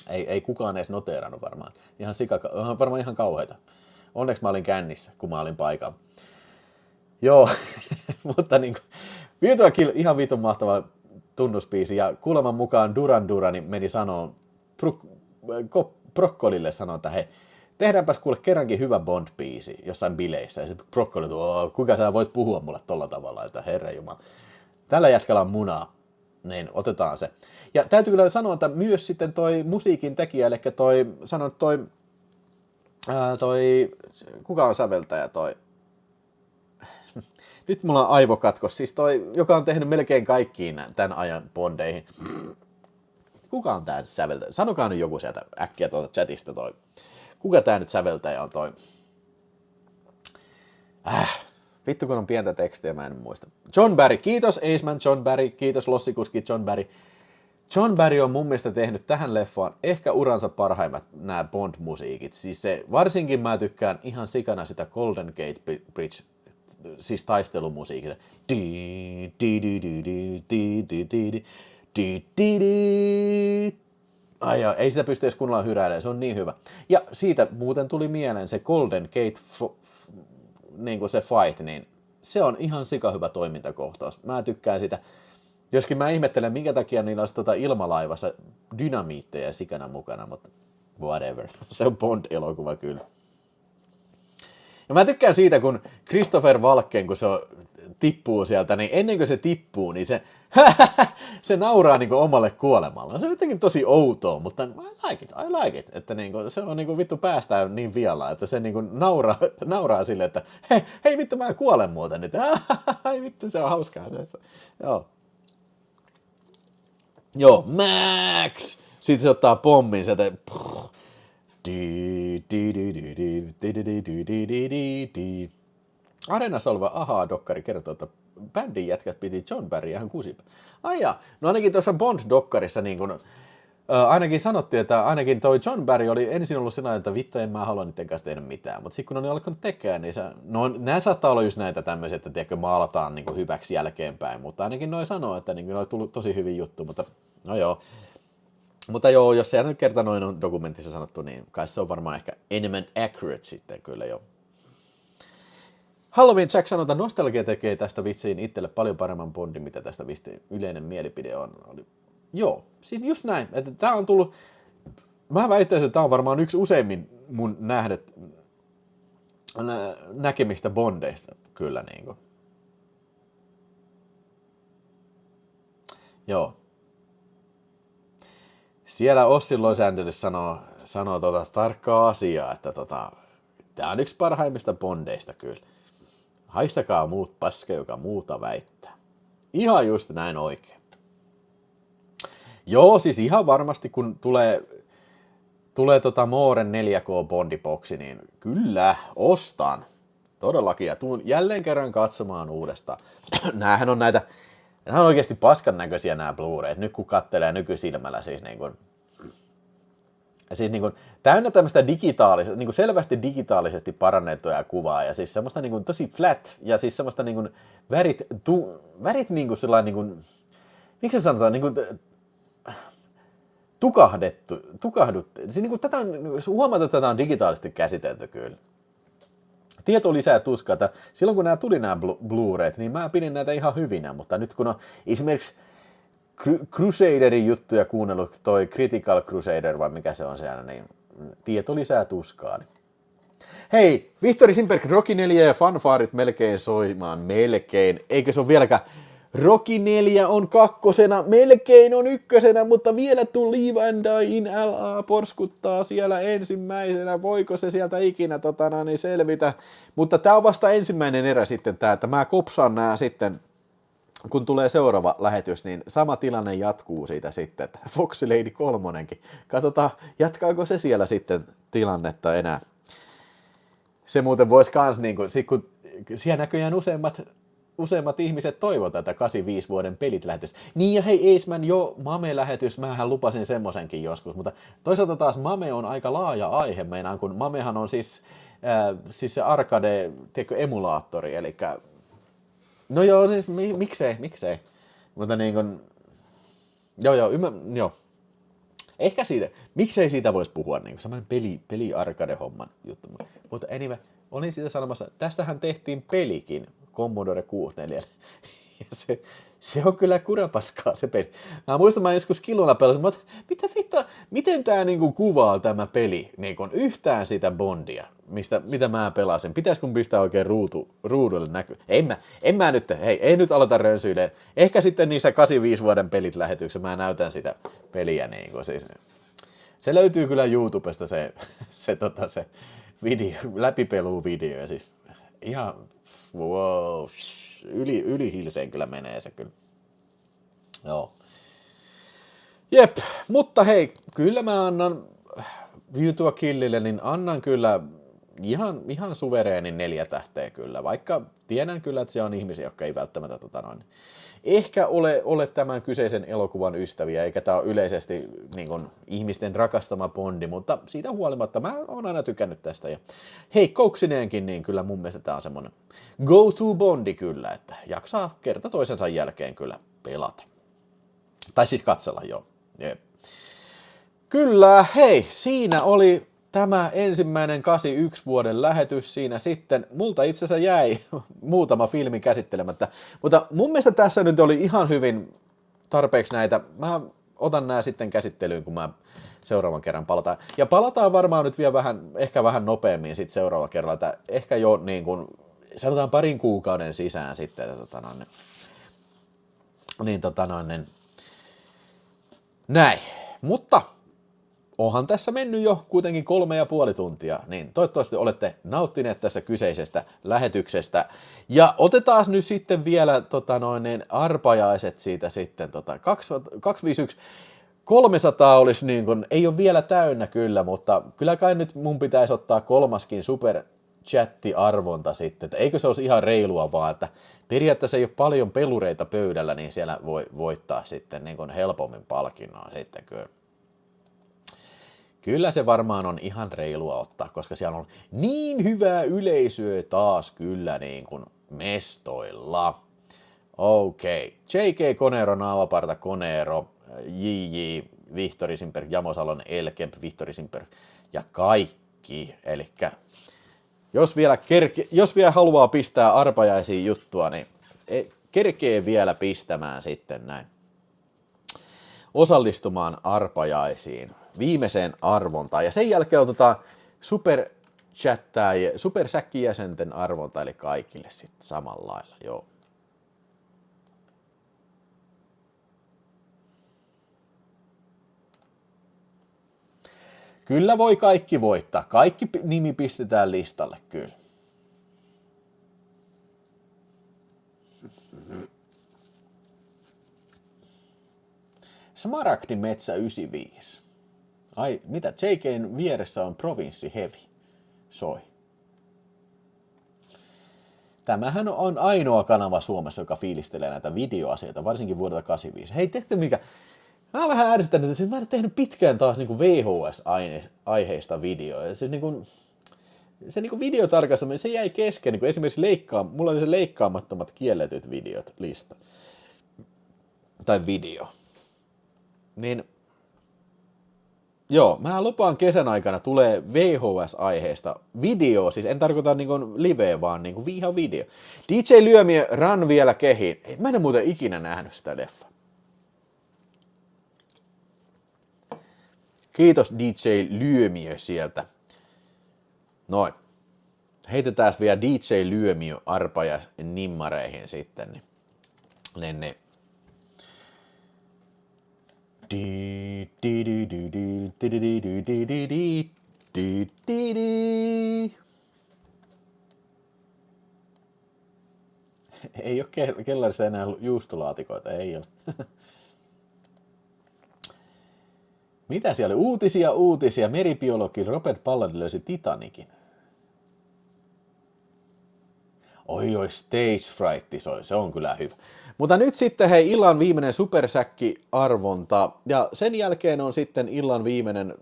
Ei kukaan edes noteerannut varmaan. Varmaan ihan kauheita. Onneksi mä olin kännissä, kun mä olin paikalla. Joo, mutta niin kuin, View to a Kill, ihan vitun mahtava tunnuspiisi. Ja kuuleman mukaan Durani meni sanoa Brokkolille sanoi, että hei, tehdäänpäs kuule kerrankin hyvä Bond-biisi jossain bileissä. Ja se Brokkoli tuo, kuinka sä voit puhua mulle tolla tavalla, että herranjumala. Tällä jätkällä on munaa, niin otetaan se. Ja täytyy kyllä sanoa, että myös sitten toi musiikin tekijä, eli kuka on säveltäjä toi? Nyt mulla on aivokatkos, siis toi, joka on tehnyt melkein kaikkiin tämän ajan Bondeihin. Kuka on tää nyt säveltäjä? Sanokaa nyt joku sieltä äkkiä tuolta chatista toi. Kuka tää nyt säveltäjä on toi? Vittu kun on pientä tekstiä, mä en muista. John Barry, kiitos Aceman John Barry, kiitos Lossikuski John Barry. John Barry on mun mielestä tehnyt tähän leffaan ehkä uransa parhaimmat nämä Bond-musiikit. Siis se, varsinkin mä tykkään ihan sikana sitä Golden Gate Bridge, siis taistelumusiikista. Ai joo, ei sitä pysty edes kunnolla hyräilemään, se on niin hyvä. Ja siitä muuten tuli mieleen se Golden Gate, niin kuin se fight, niin se on ihan sikahyvä toimintakohtaus. Mä tykkään sitä. Joskin mä ihmettelen, minkä takia niillä olisi ilmalaivassa dynamiitteja sikana mukana, mutta whatever. Se on Bond-elokuva kyllä. Ja mä tykkään siitä, kun Christopher Walken, kun se tippuu sieltä, niin ennen kuin se tippuu, niin se, se nauraa niin kuin omalle kuolemallaan. Se on jotenkin tosi outoa, mutta I like it. Että niin kuin, se on niin kuin vittu päästään niin vialla, että se niin kuin nauraa sille, että hei vittu mä kuolen muuten nyt. Ai vittu, se on hauskaa. Joo, Max! Sitten se ottaa pommin sieltä. Areenassa oleva Ahaa-dokkari kertoo, että bändin jätkät piti John Barrya ihan kusipä. Ai ja, no ainakin tuossa Bond-dokkarissa niin kun, ainakin sanottiin, että ainakin toi John Barry oli ensin ollut sellainen, että vittu en mä halua niiden kanssa tehdä mitään, mutta sitten kun ne on alkanut tekemään, niin nämä saattaa olla just näitä tämmöisiä, että tiedätkö, maalataan niin kuin hyväksi jälkeenpäin, mutta ainakin noi sanoo, että niin ne on tullut tosi hyvin juttu, mutta no joo. Mutta joo, jos se nyt kerta noin on dokumentissa sanottu, niin kai se on varmaan ehkä enemmän accurate sitten kyllä jo. Halloween Jack sanoo, että nostalgia tekee tästä vitsiin itselle paljon paremman Bondin, mitä tästä vissiin yleinen mielipide on. Joo, siis just näin, että tää on tullut, mä väittäisin, että tää on varmaan yksi useimmin mun näkemistä Bondeista, kyllä niinku. Joo. Siellä Ossi Los Angeles sanoo tarkkaa asiaa, että tää on yksi parhaimmista Bondeista kyllä. Haistakaa muut paska, joka muuta väittää. Ihan just näin oikein. Joo, siis ihan varmasti kun tulee Mooren 4K Bondiboksi, niin kyllä, ostan. Todellakin, ja tuun jälleen kerran katsomaan uudestaan. Nämä on oikeasti paskan näköisiä nämä Blu-rayt, nyt kun kattelee nykysilmällä siis niin kuin täynnä tämmöistä niin selvästi digitaalisesti parannettuja kuvaa ja siis semmoista niin kuin tosi flat ja siis semmoista niin kuin värit niin kuin sellainen, niin kuin, miksi se sanotaan, niin kuin tukahduttu. Siis niin kuin tätä on, huomata, että tätä on digitaalisesti käsitelty kyllä. Tieto lisää tuskaa, että silloin kun nämä tuli nämä Blu-rayt, niin mä pidin näitä ihan hyvinä, mutta nyt kun on esimerkiksi Crusaderin juttuja kuunnellut, toi Critical Crusader vai mikä se on siellä, niin tieto lisää tuskaa. Hei, Vihtori Simberg, Rocky 4 ja fanfaarit melkein soimaan, melkein, eikö se ole vieläkään? Rocky 4 on kakkosena, melkein on ykkösenä, mutta vielä tuo Live and Die in LA porskuttaa siellä ensimmäisenä. Voiko se sieltä ikinä niin selvitä? Mutta tämä on vasta ensimmäinen erä sitten tämä, että mä kopsaan nämä sitten, kun tulee seuraava lähetys, niin sama tilanne jatkuu siitä sitten, että Foxy Lady 3:kin. Katsotaan, jatkaako se siellä sitten tilannetta enää. Se muuten voisi kans, niin kun siellä näköjään useimmat ihmiset toivovat tätä 85 vuoden pelit lähetys. Niin ja hei Eisman, jo Mame-lähetys, mähän lupasin semmosenkin joskus, mutta toisaalta taas Mame on aika laaja aihe meinaan, kun Mamehan on siis se arcade, emulaattori, eli no joo, siis miksei, mutta niin kuin, joo. Ehkä siitä, miksei siitä voisi puhua, niin kuin semmoinen peli arcade-homman juttu, mutta anyway, olin siitä sanomassa, tästähän tehtiin pelikin, Commodore 64. Ja se on kyllä kurapaskaa se peli. Mä muistan, mä joskus kilona pelasin, mutta miten tää niinku kuvaa tämä peli niinku yhtään sitä Bondia, mitä mä pelasin. Pitäisikö pistää oikein ruudulle näkyy? En mä nyt, ei nyt aloita rönsyilemään. Ehkä sitten niissä 85 vuoden pelit lähetyksessä mä näytän sitä peliä niinku siis. Se löytyy kyllä YouTubesta se video, läpipeluvideo ja siis ihan wow, yli hilseen kyllä menee se kyllä. Joo. Jep, mutta hei, kyllä mä annan View to a Killille, niin annan kyllä ihan suvereenin 4 tähteä kyllä, vaikka tiedän kyllä, että se on ihmisiä, jotka ei välttämättä ehkä ole tämän kyseisen elokuvan ystäviä, eikä tämä ole yleisesti niin kuin, ihmisten rakastama Bondi, mutta siitä huolimatta mä oon aina tykännyt tästä. Ja heikkouksineenkin, niin kyllä mun mielestä tämä on semmoinen go-to Bondi kyllä, että jaksaa kerta toisensa jälkeen kyllä pelata. Tai siis katsella, joo. Jep. Kyllä, hei, siinä oli tämä ensimmäinen 81 vuoden lähetys siinä sitten. Multa itse asiassa jäi muutama filmi käsittelemättä, mutta mun mielestä tässä nyt oli ihan hyvin tarpeeksi näitä. Mä otan nämä sitten käsittelyyn, kun mä seuraavan kerran palataan. Ja palataan varmaan nyt vielä ehkä vähän nopeammin sitten seuraava kerralla, että ehkä jo niin kuin, sanotaan parin kuukauden sisään sitten, että näin. Mutta onhan tässä mennyt jo kuitenkin 3,5 tuntia, niin toivottavasti olette nauttineet tästä kyseisestä lähetyksestä. Ja otetaan nyt sitten vielä arpajaiset siitä sitten, 251. 300 olisi niin kuin, ei ole vielä täynnä kyllä, mutta kyllä kai nyt mun pitäisi ottaa 3. super chatti-arvonta sitten, että eikö se olisi ihan reilua vaan, että periaatteessa ei ole paljon pelureita pöydällä, niin siellä voi voittaa sitten niin kuin helpommin palkinnon sitten kyllä. Kyllä se varmaan on ihan reilua ottaa, koska siellä on niin hyvää yleisöä taas kyllä niin kuin mestoilla. Okei. JK Konero, Naavaparta Konero, JJ, Vihtori Simperg, Jamosalon, Elkemp, Vihtori Simperg ja kaikki. Elikkä jos vielä haluaa pistää arpajaisiin juttua, niin kerkee vielä pistämään sitten näin. Osallistumaan arpajaisiin, viimeiseen arvontaan. Ja sen jälkeen otetaan supersäkkijäsenten arvonta, eli kaikille sitten samalla lailla. Joo. Kyllä voi kaikki voittaa. Kaikki nimi pistetään listalle, kyllä. Smaragdin metsä 95. Ai, mitä? JK:n vieressä on Provinssi Heavy. Soi. Tämähän on ainoa kanava Suomessa, joka fiilistelee näitä videoasioita, varsinkin vuodelta 85. Hei, tehty mikä? Mä oon vähän ärsyttänyt, että mä en tehnyt pitkään taas niin VHS-aiheista videoja. Se videotarkastaminen, se jäi kesken. Niin esimerkiksi mulla oli se leikkaamattomat kielletyt videot lista. Tai video. Niin, joo, mä lupaan kesän aikana tulee VHS-aiheesta video, siis en tarkoita niin kuin live, vaan niin kuin ihan video. DJ Lyömiö, Run vielä kehiin. Mä en ole muuten ikinä nähnyt sitä leffaa. Kiitos DJ Lyömiö sieltä. Noin. Heitetään vielä DJ Lyömiö arpajas nimmareihin sitten. Niin. Ei ole kellarissa enää juustolaatikoita, ei ole. Mitä siellä oli? Uutisia. Meribiologi Robert Ballard löysi Titanikin. Oi, Stage Fright, se on kyllä hyvä. Mutta nyt sitten hei, illan viimeinen supersäkki-arvonta. Ja sen jälkeen on sitten illan viimeinen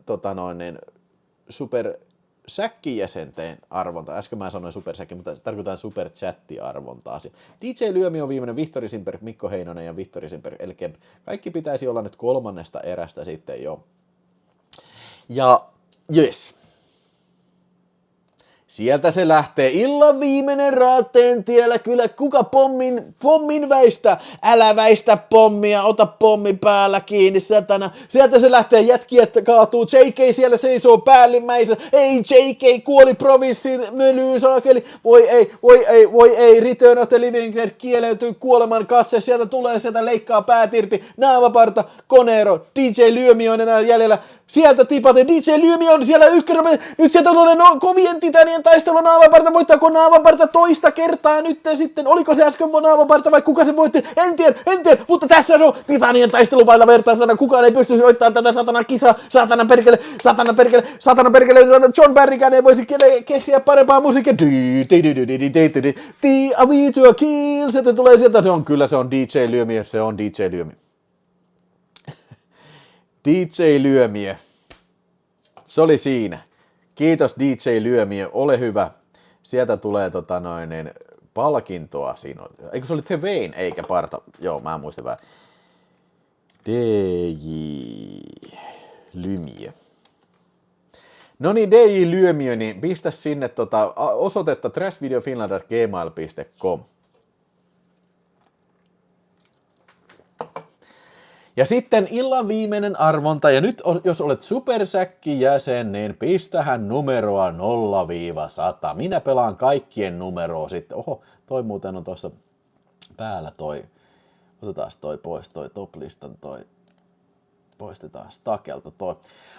supersäkkijäsenten arvonta. Äsken mä sanoin supersäkki, mutta tarkoitan superchatti-arvontaa. DJ Lyömi on viimeinen, Vihtori Simperg, Mikko Heinonen ja Vihtori Simperg, Elkemp. Kaikki pitäisi olla nyt 3. erästä sitten jo. Ja yes. Sieltä se lähtee. Illan viimeinen Raateen tiellä. Kyllä kuka pommin väistä? Älä väistä pommia. Ota pommi päällä kiinni, satana. Sieltä se lähtee. Jätkiä kaatuu. JK siellä seisoo päällimmäisenä. Ei, JK kuoli provinssin mölyyn saakeli. Voi ei. Return of the Living Dead kieleytyy kuoleman katse. Sieltä leikkaa päät irti. Naavaparta, Konero, DJ Lyömi on enää jäljellä. Sieltä tipate. DJ Lyömi on siellä ykkönen. Nyt sieltä on kovien titanien taistelu Naavaparta. Voittaako Naavaparta toista kertaa nyt sitten? Oliko se äsken Naavaparta vai kuka se voitti? En tiedä. Mutta tässä on titanien taistelu vailla vertaista. Kukaan ei pysty voittamaan tätä satana kisaa. Satana perkele. John Barrykään ei voisi keksiä parempaa musiikkia. A V to a kill. Sieltä tulee sieltä. Se on DJ Lyömi. Se on DJ Lyömi. DJ Lyömiö. Se oli siinä. Kiitos DJ Lyömiö, ole hyvä. Sieltä tulee palkintoa siinä. Eikö se oli The Vein eikä Parta? Joo, mä muistin vähän. DJ Lyömiö. No niin, DJ Lyömiö, niin pistä sinne osoitetta trashvideofinland@gmail.com. Ja sitten illan viimeinen arvonta, ja nyt jos olet Supersäkki-jäsen, niin pistähän numeroa 0-100. Minä pelaan kaikkien numeroa sitten. Oho, toi muuten on tuossa päällä toi. Otetaan toi pois, toi top-listan toi. Poistetaan Stakelta toi.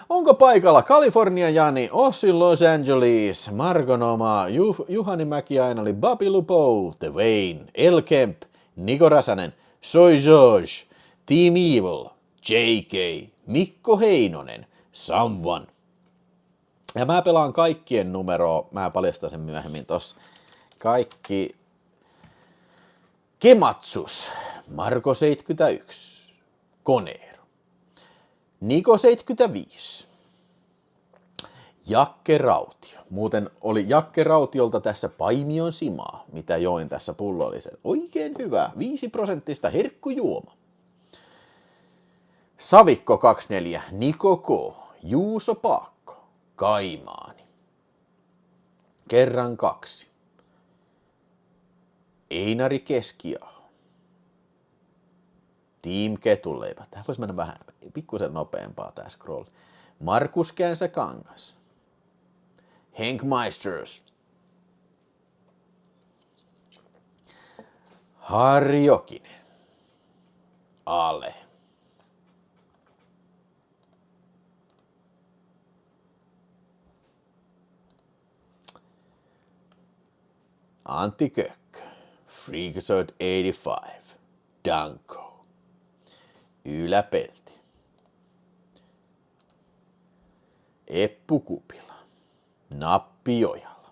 Onko paikalla California Jani, Ossi Los Angeles, Margonoma, Juhani Mäkiainali, Babi Lupo, The Wayne, El Kemp, Niko Räsänen, Soy George, Team Evil, JK, Mikko Heinonen, Someone. Ja mä pelaan kaikkien numeroa, mä paljastan sen myöhemmin tossa. Kaikki. Kematsus, Marko 71, Koneero, Niko 75, Jakke Rautio. Muuten oli Jakke Rautiolta tässä Paimion Simaa, mitä join tässä pullollisen. Oikein hyvä, 5% herkkujuoma. Savikko 24, Niko K, Juuso Paakko, Kaimaani. Kerran 2. Einari Keskiaho. Team Ketuleipä. Tähän voisi mennä vähän pikkusen nopeampaa tää scroll. Markus Känsä Kangas. Henk Meisters. Harri Jokinen. Ale. Antti Kökkö. Freakazoid 85. Danko. Yläpelti. Eppu Kupila. Nappi Ojala.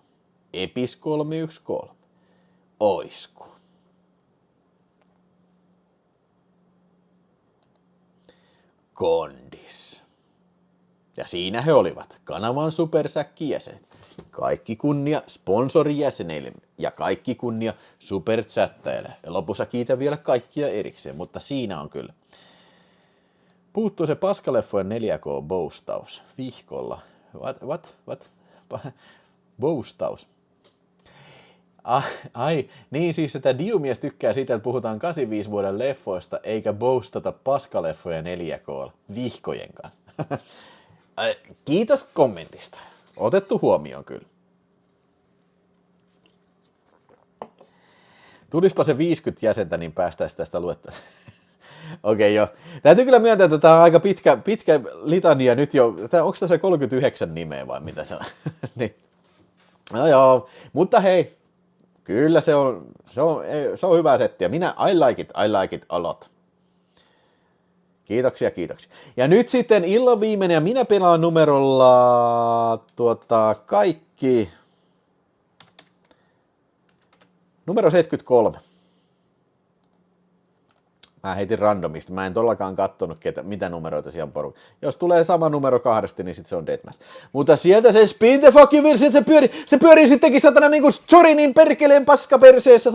Epis 313. Oisku. Kondis. Ja siinä he olivat kanavan supersäkkijäsenet. Kaikki kunnia sponsorijäsenille ja kaikki kunnia superchattajille. Ja lopussa kiitän vielä kaikkia erikseen, mutta siinä on kyllä. Puuttuu se paskaleffojen 4K-boostaus vihkolla. What? Boostaus. Ai, niin siis että Diumies tykkää siitä, että puhutaan 85 vuoden leffoista, eikä boostata paskaleffoja 4K vihkojen kanssa. Kiitos kommentista. Otettu huomioon kyllä. Tulispa se 50 jäsentä, niin päästäisiin tästä luettelemaan. Okei, joo. Täytyy kyllä myöntää, että tämä on aika pitkä litania nyt jo. Onko tässä 39 nimeä vai mitä se on? Niin. No joo, mutta hei, kyllä se on hyvä settiä. I like it a lot. Kiitoksia. Ja nyt sitten illan viimeinen, ja minä pelaan numerolla kaikki. Numero 73. Mä heitin randomisti. Mä en todellakaan kattonut, mitä numeroita siellä on porukka. Jos tulee sama numero 2, niin sit se on Deathmatch. Mutta sieltä se spin the fuck you will, se pyörii sittenkin satana niinku Chorinin perkeleen paskaperseessä.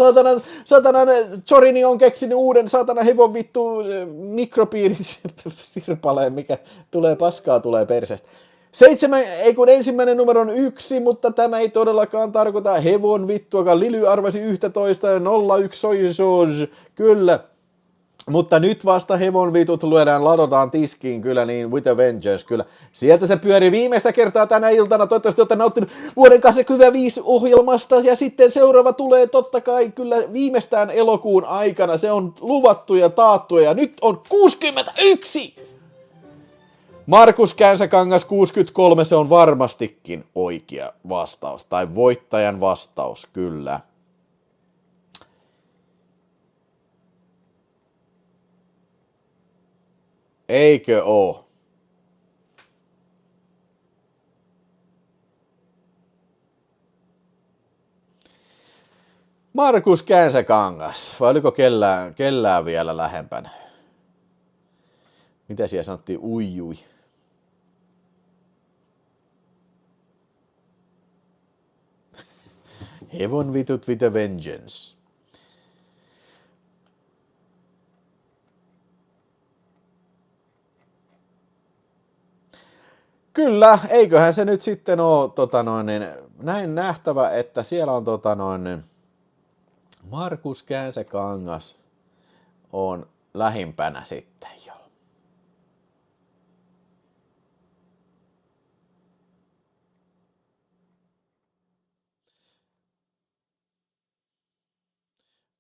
Satana Chorini on keksinyt uuden satana hevon vittu mikropiirin sirpaleen, mikä tulee paskaa tulee perseestä. Ensimmäinen numero on 1, mutta tämä ei todellakaan tarkoita hevon vittuakaan. Lily arvasi 11 ja 01 Soy George, kyllä. Mutta nyt vasta hevon vitut ladotaan tiskiin kyllä, niin with a vengeance kyllä. Sieltä se pyörii viimeistä kertaa tänä iltana. Toivottavasti olette nauttinut vuoden 2025 ohjelmasta. Ja sitten seuraava tulee totta kai kyllä viimeistään elokuun aikana. Se on luvattu ja taattu ja nyt on 61! Markus Känsäkangas 63, se on varmastikin oikea vastaus. Tai voittajan vastaus, kyllä. Eikö oo? Markus Känsäkangas, vai oliko kellään vielä lähempänä? Mitä siellä sanottiin? Uijui. Hevon vitut with a vengeance. Kyllä, eiköhän se nyt sitten ole näin nähtävä, että siellä on Markus Känsäkangas on lähimpänä sitten jo.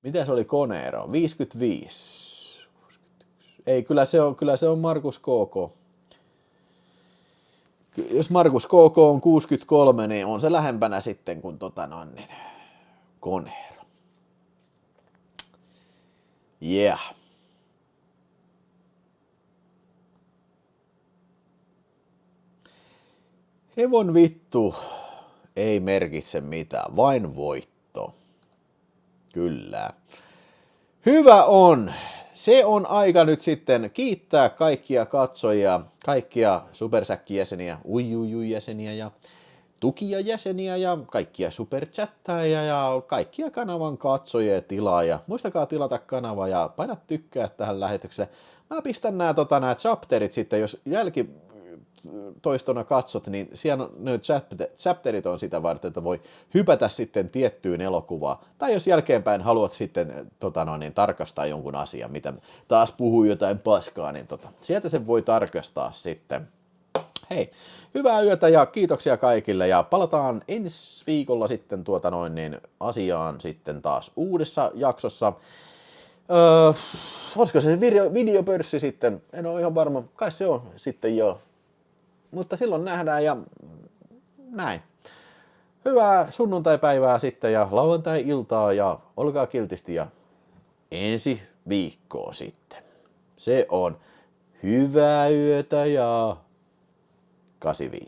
Mitä se oli Conero? 55. Ei, kyllä se on Markus KK. Jos Markus KK on 63, niin on se lähempänä sitten kuin Conero. Yeah. Hevon vittu ei merkitse mitään, vain voitto. Kyllä. Hyvä on. Se on aika nyt sitten kiittää kaikkia katsojia, kaikkia supersäkkijäseniä, jäseniä ja tukijajäseniä ja kaikkia superchattaajia ja kaikkia kanavan katsojia ja tilaajia. Muistakaa tilata kanava ja paina tykkää tähän lähetykseen. Mä pistän nämä chapterit sitten, jos toistona katsot, niin siellä ne chapterit on sitä varten, että voi hypätä sitten tiettyyn elokuvaan. Tai jos jälkeenpäin haluat sitten tarkastaa jonkun asian, mitä taas puhuu jotain paskaa, niin sieltä se voi tarkastaa sitten. Hei, hyvää yötä ja kiitoksia kaikille ja palataan ensi viikolla sitten asiaan sitten taas uudessa jaksossa. Olisiko se videopörssi sitten? En ole ihan varma. Kai se on sitten jo. Mutta silloin nähdään ja näin. Hyvää sunnuntaipäivää sitten ja lauantai-iltaa ja olkaa kiltisti ja ensi viikkoon sitten. Se on hyvää yötä ja 85.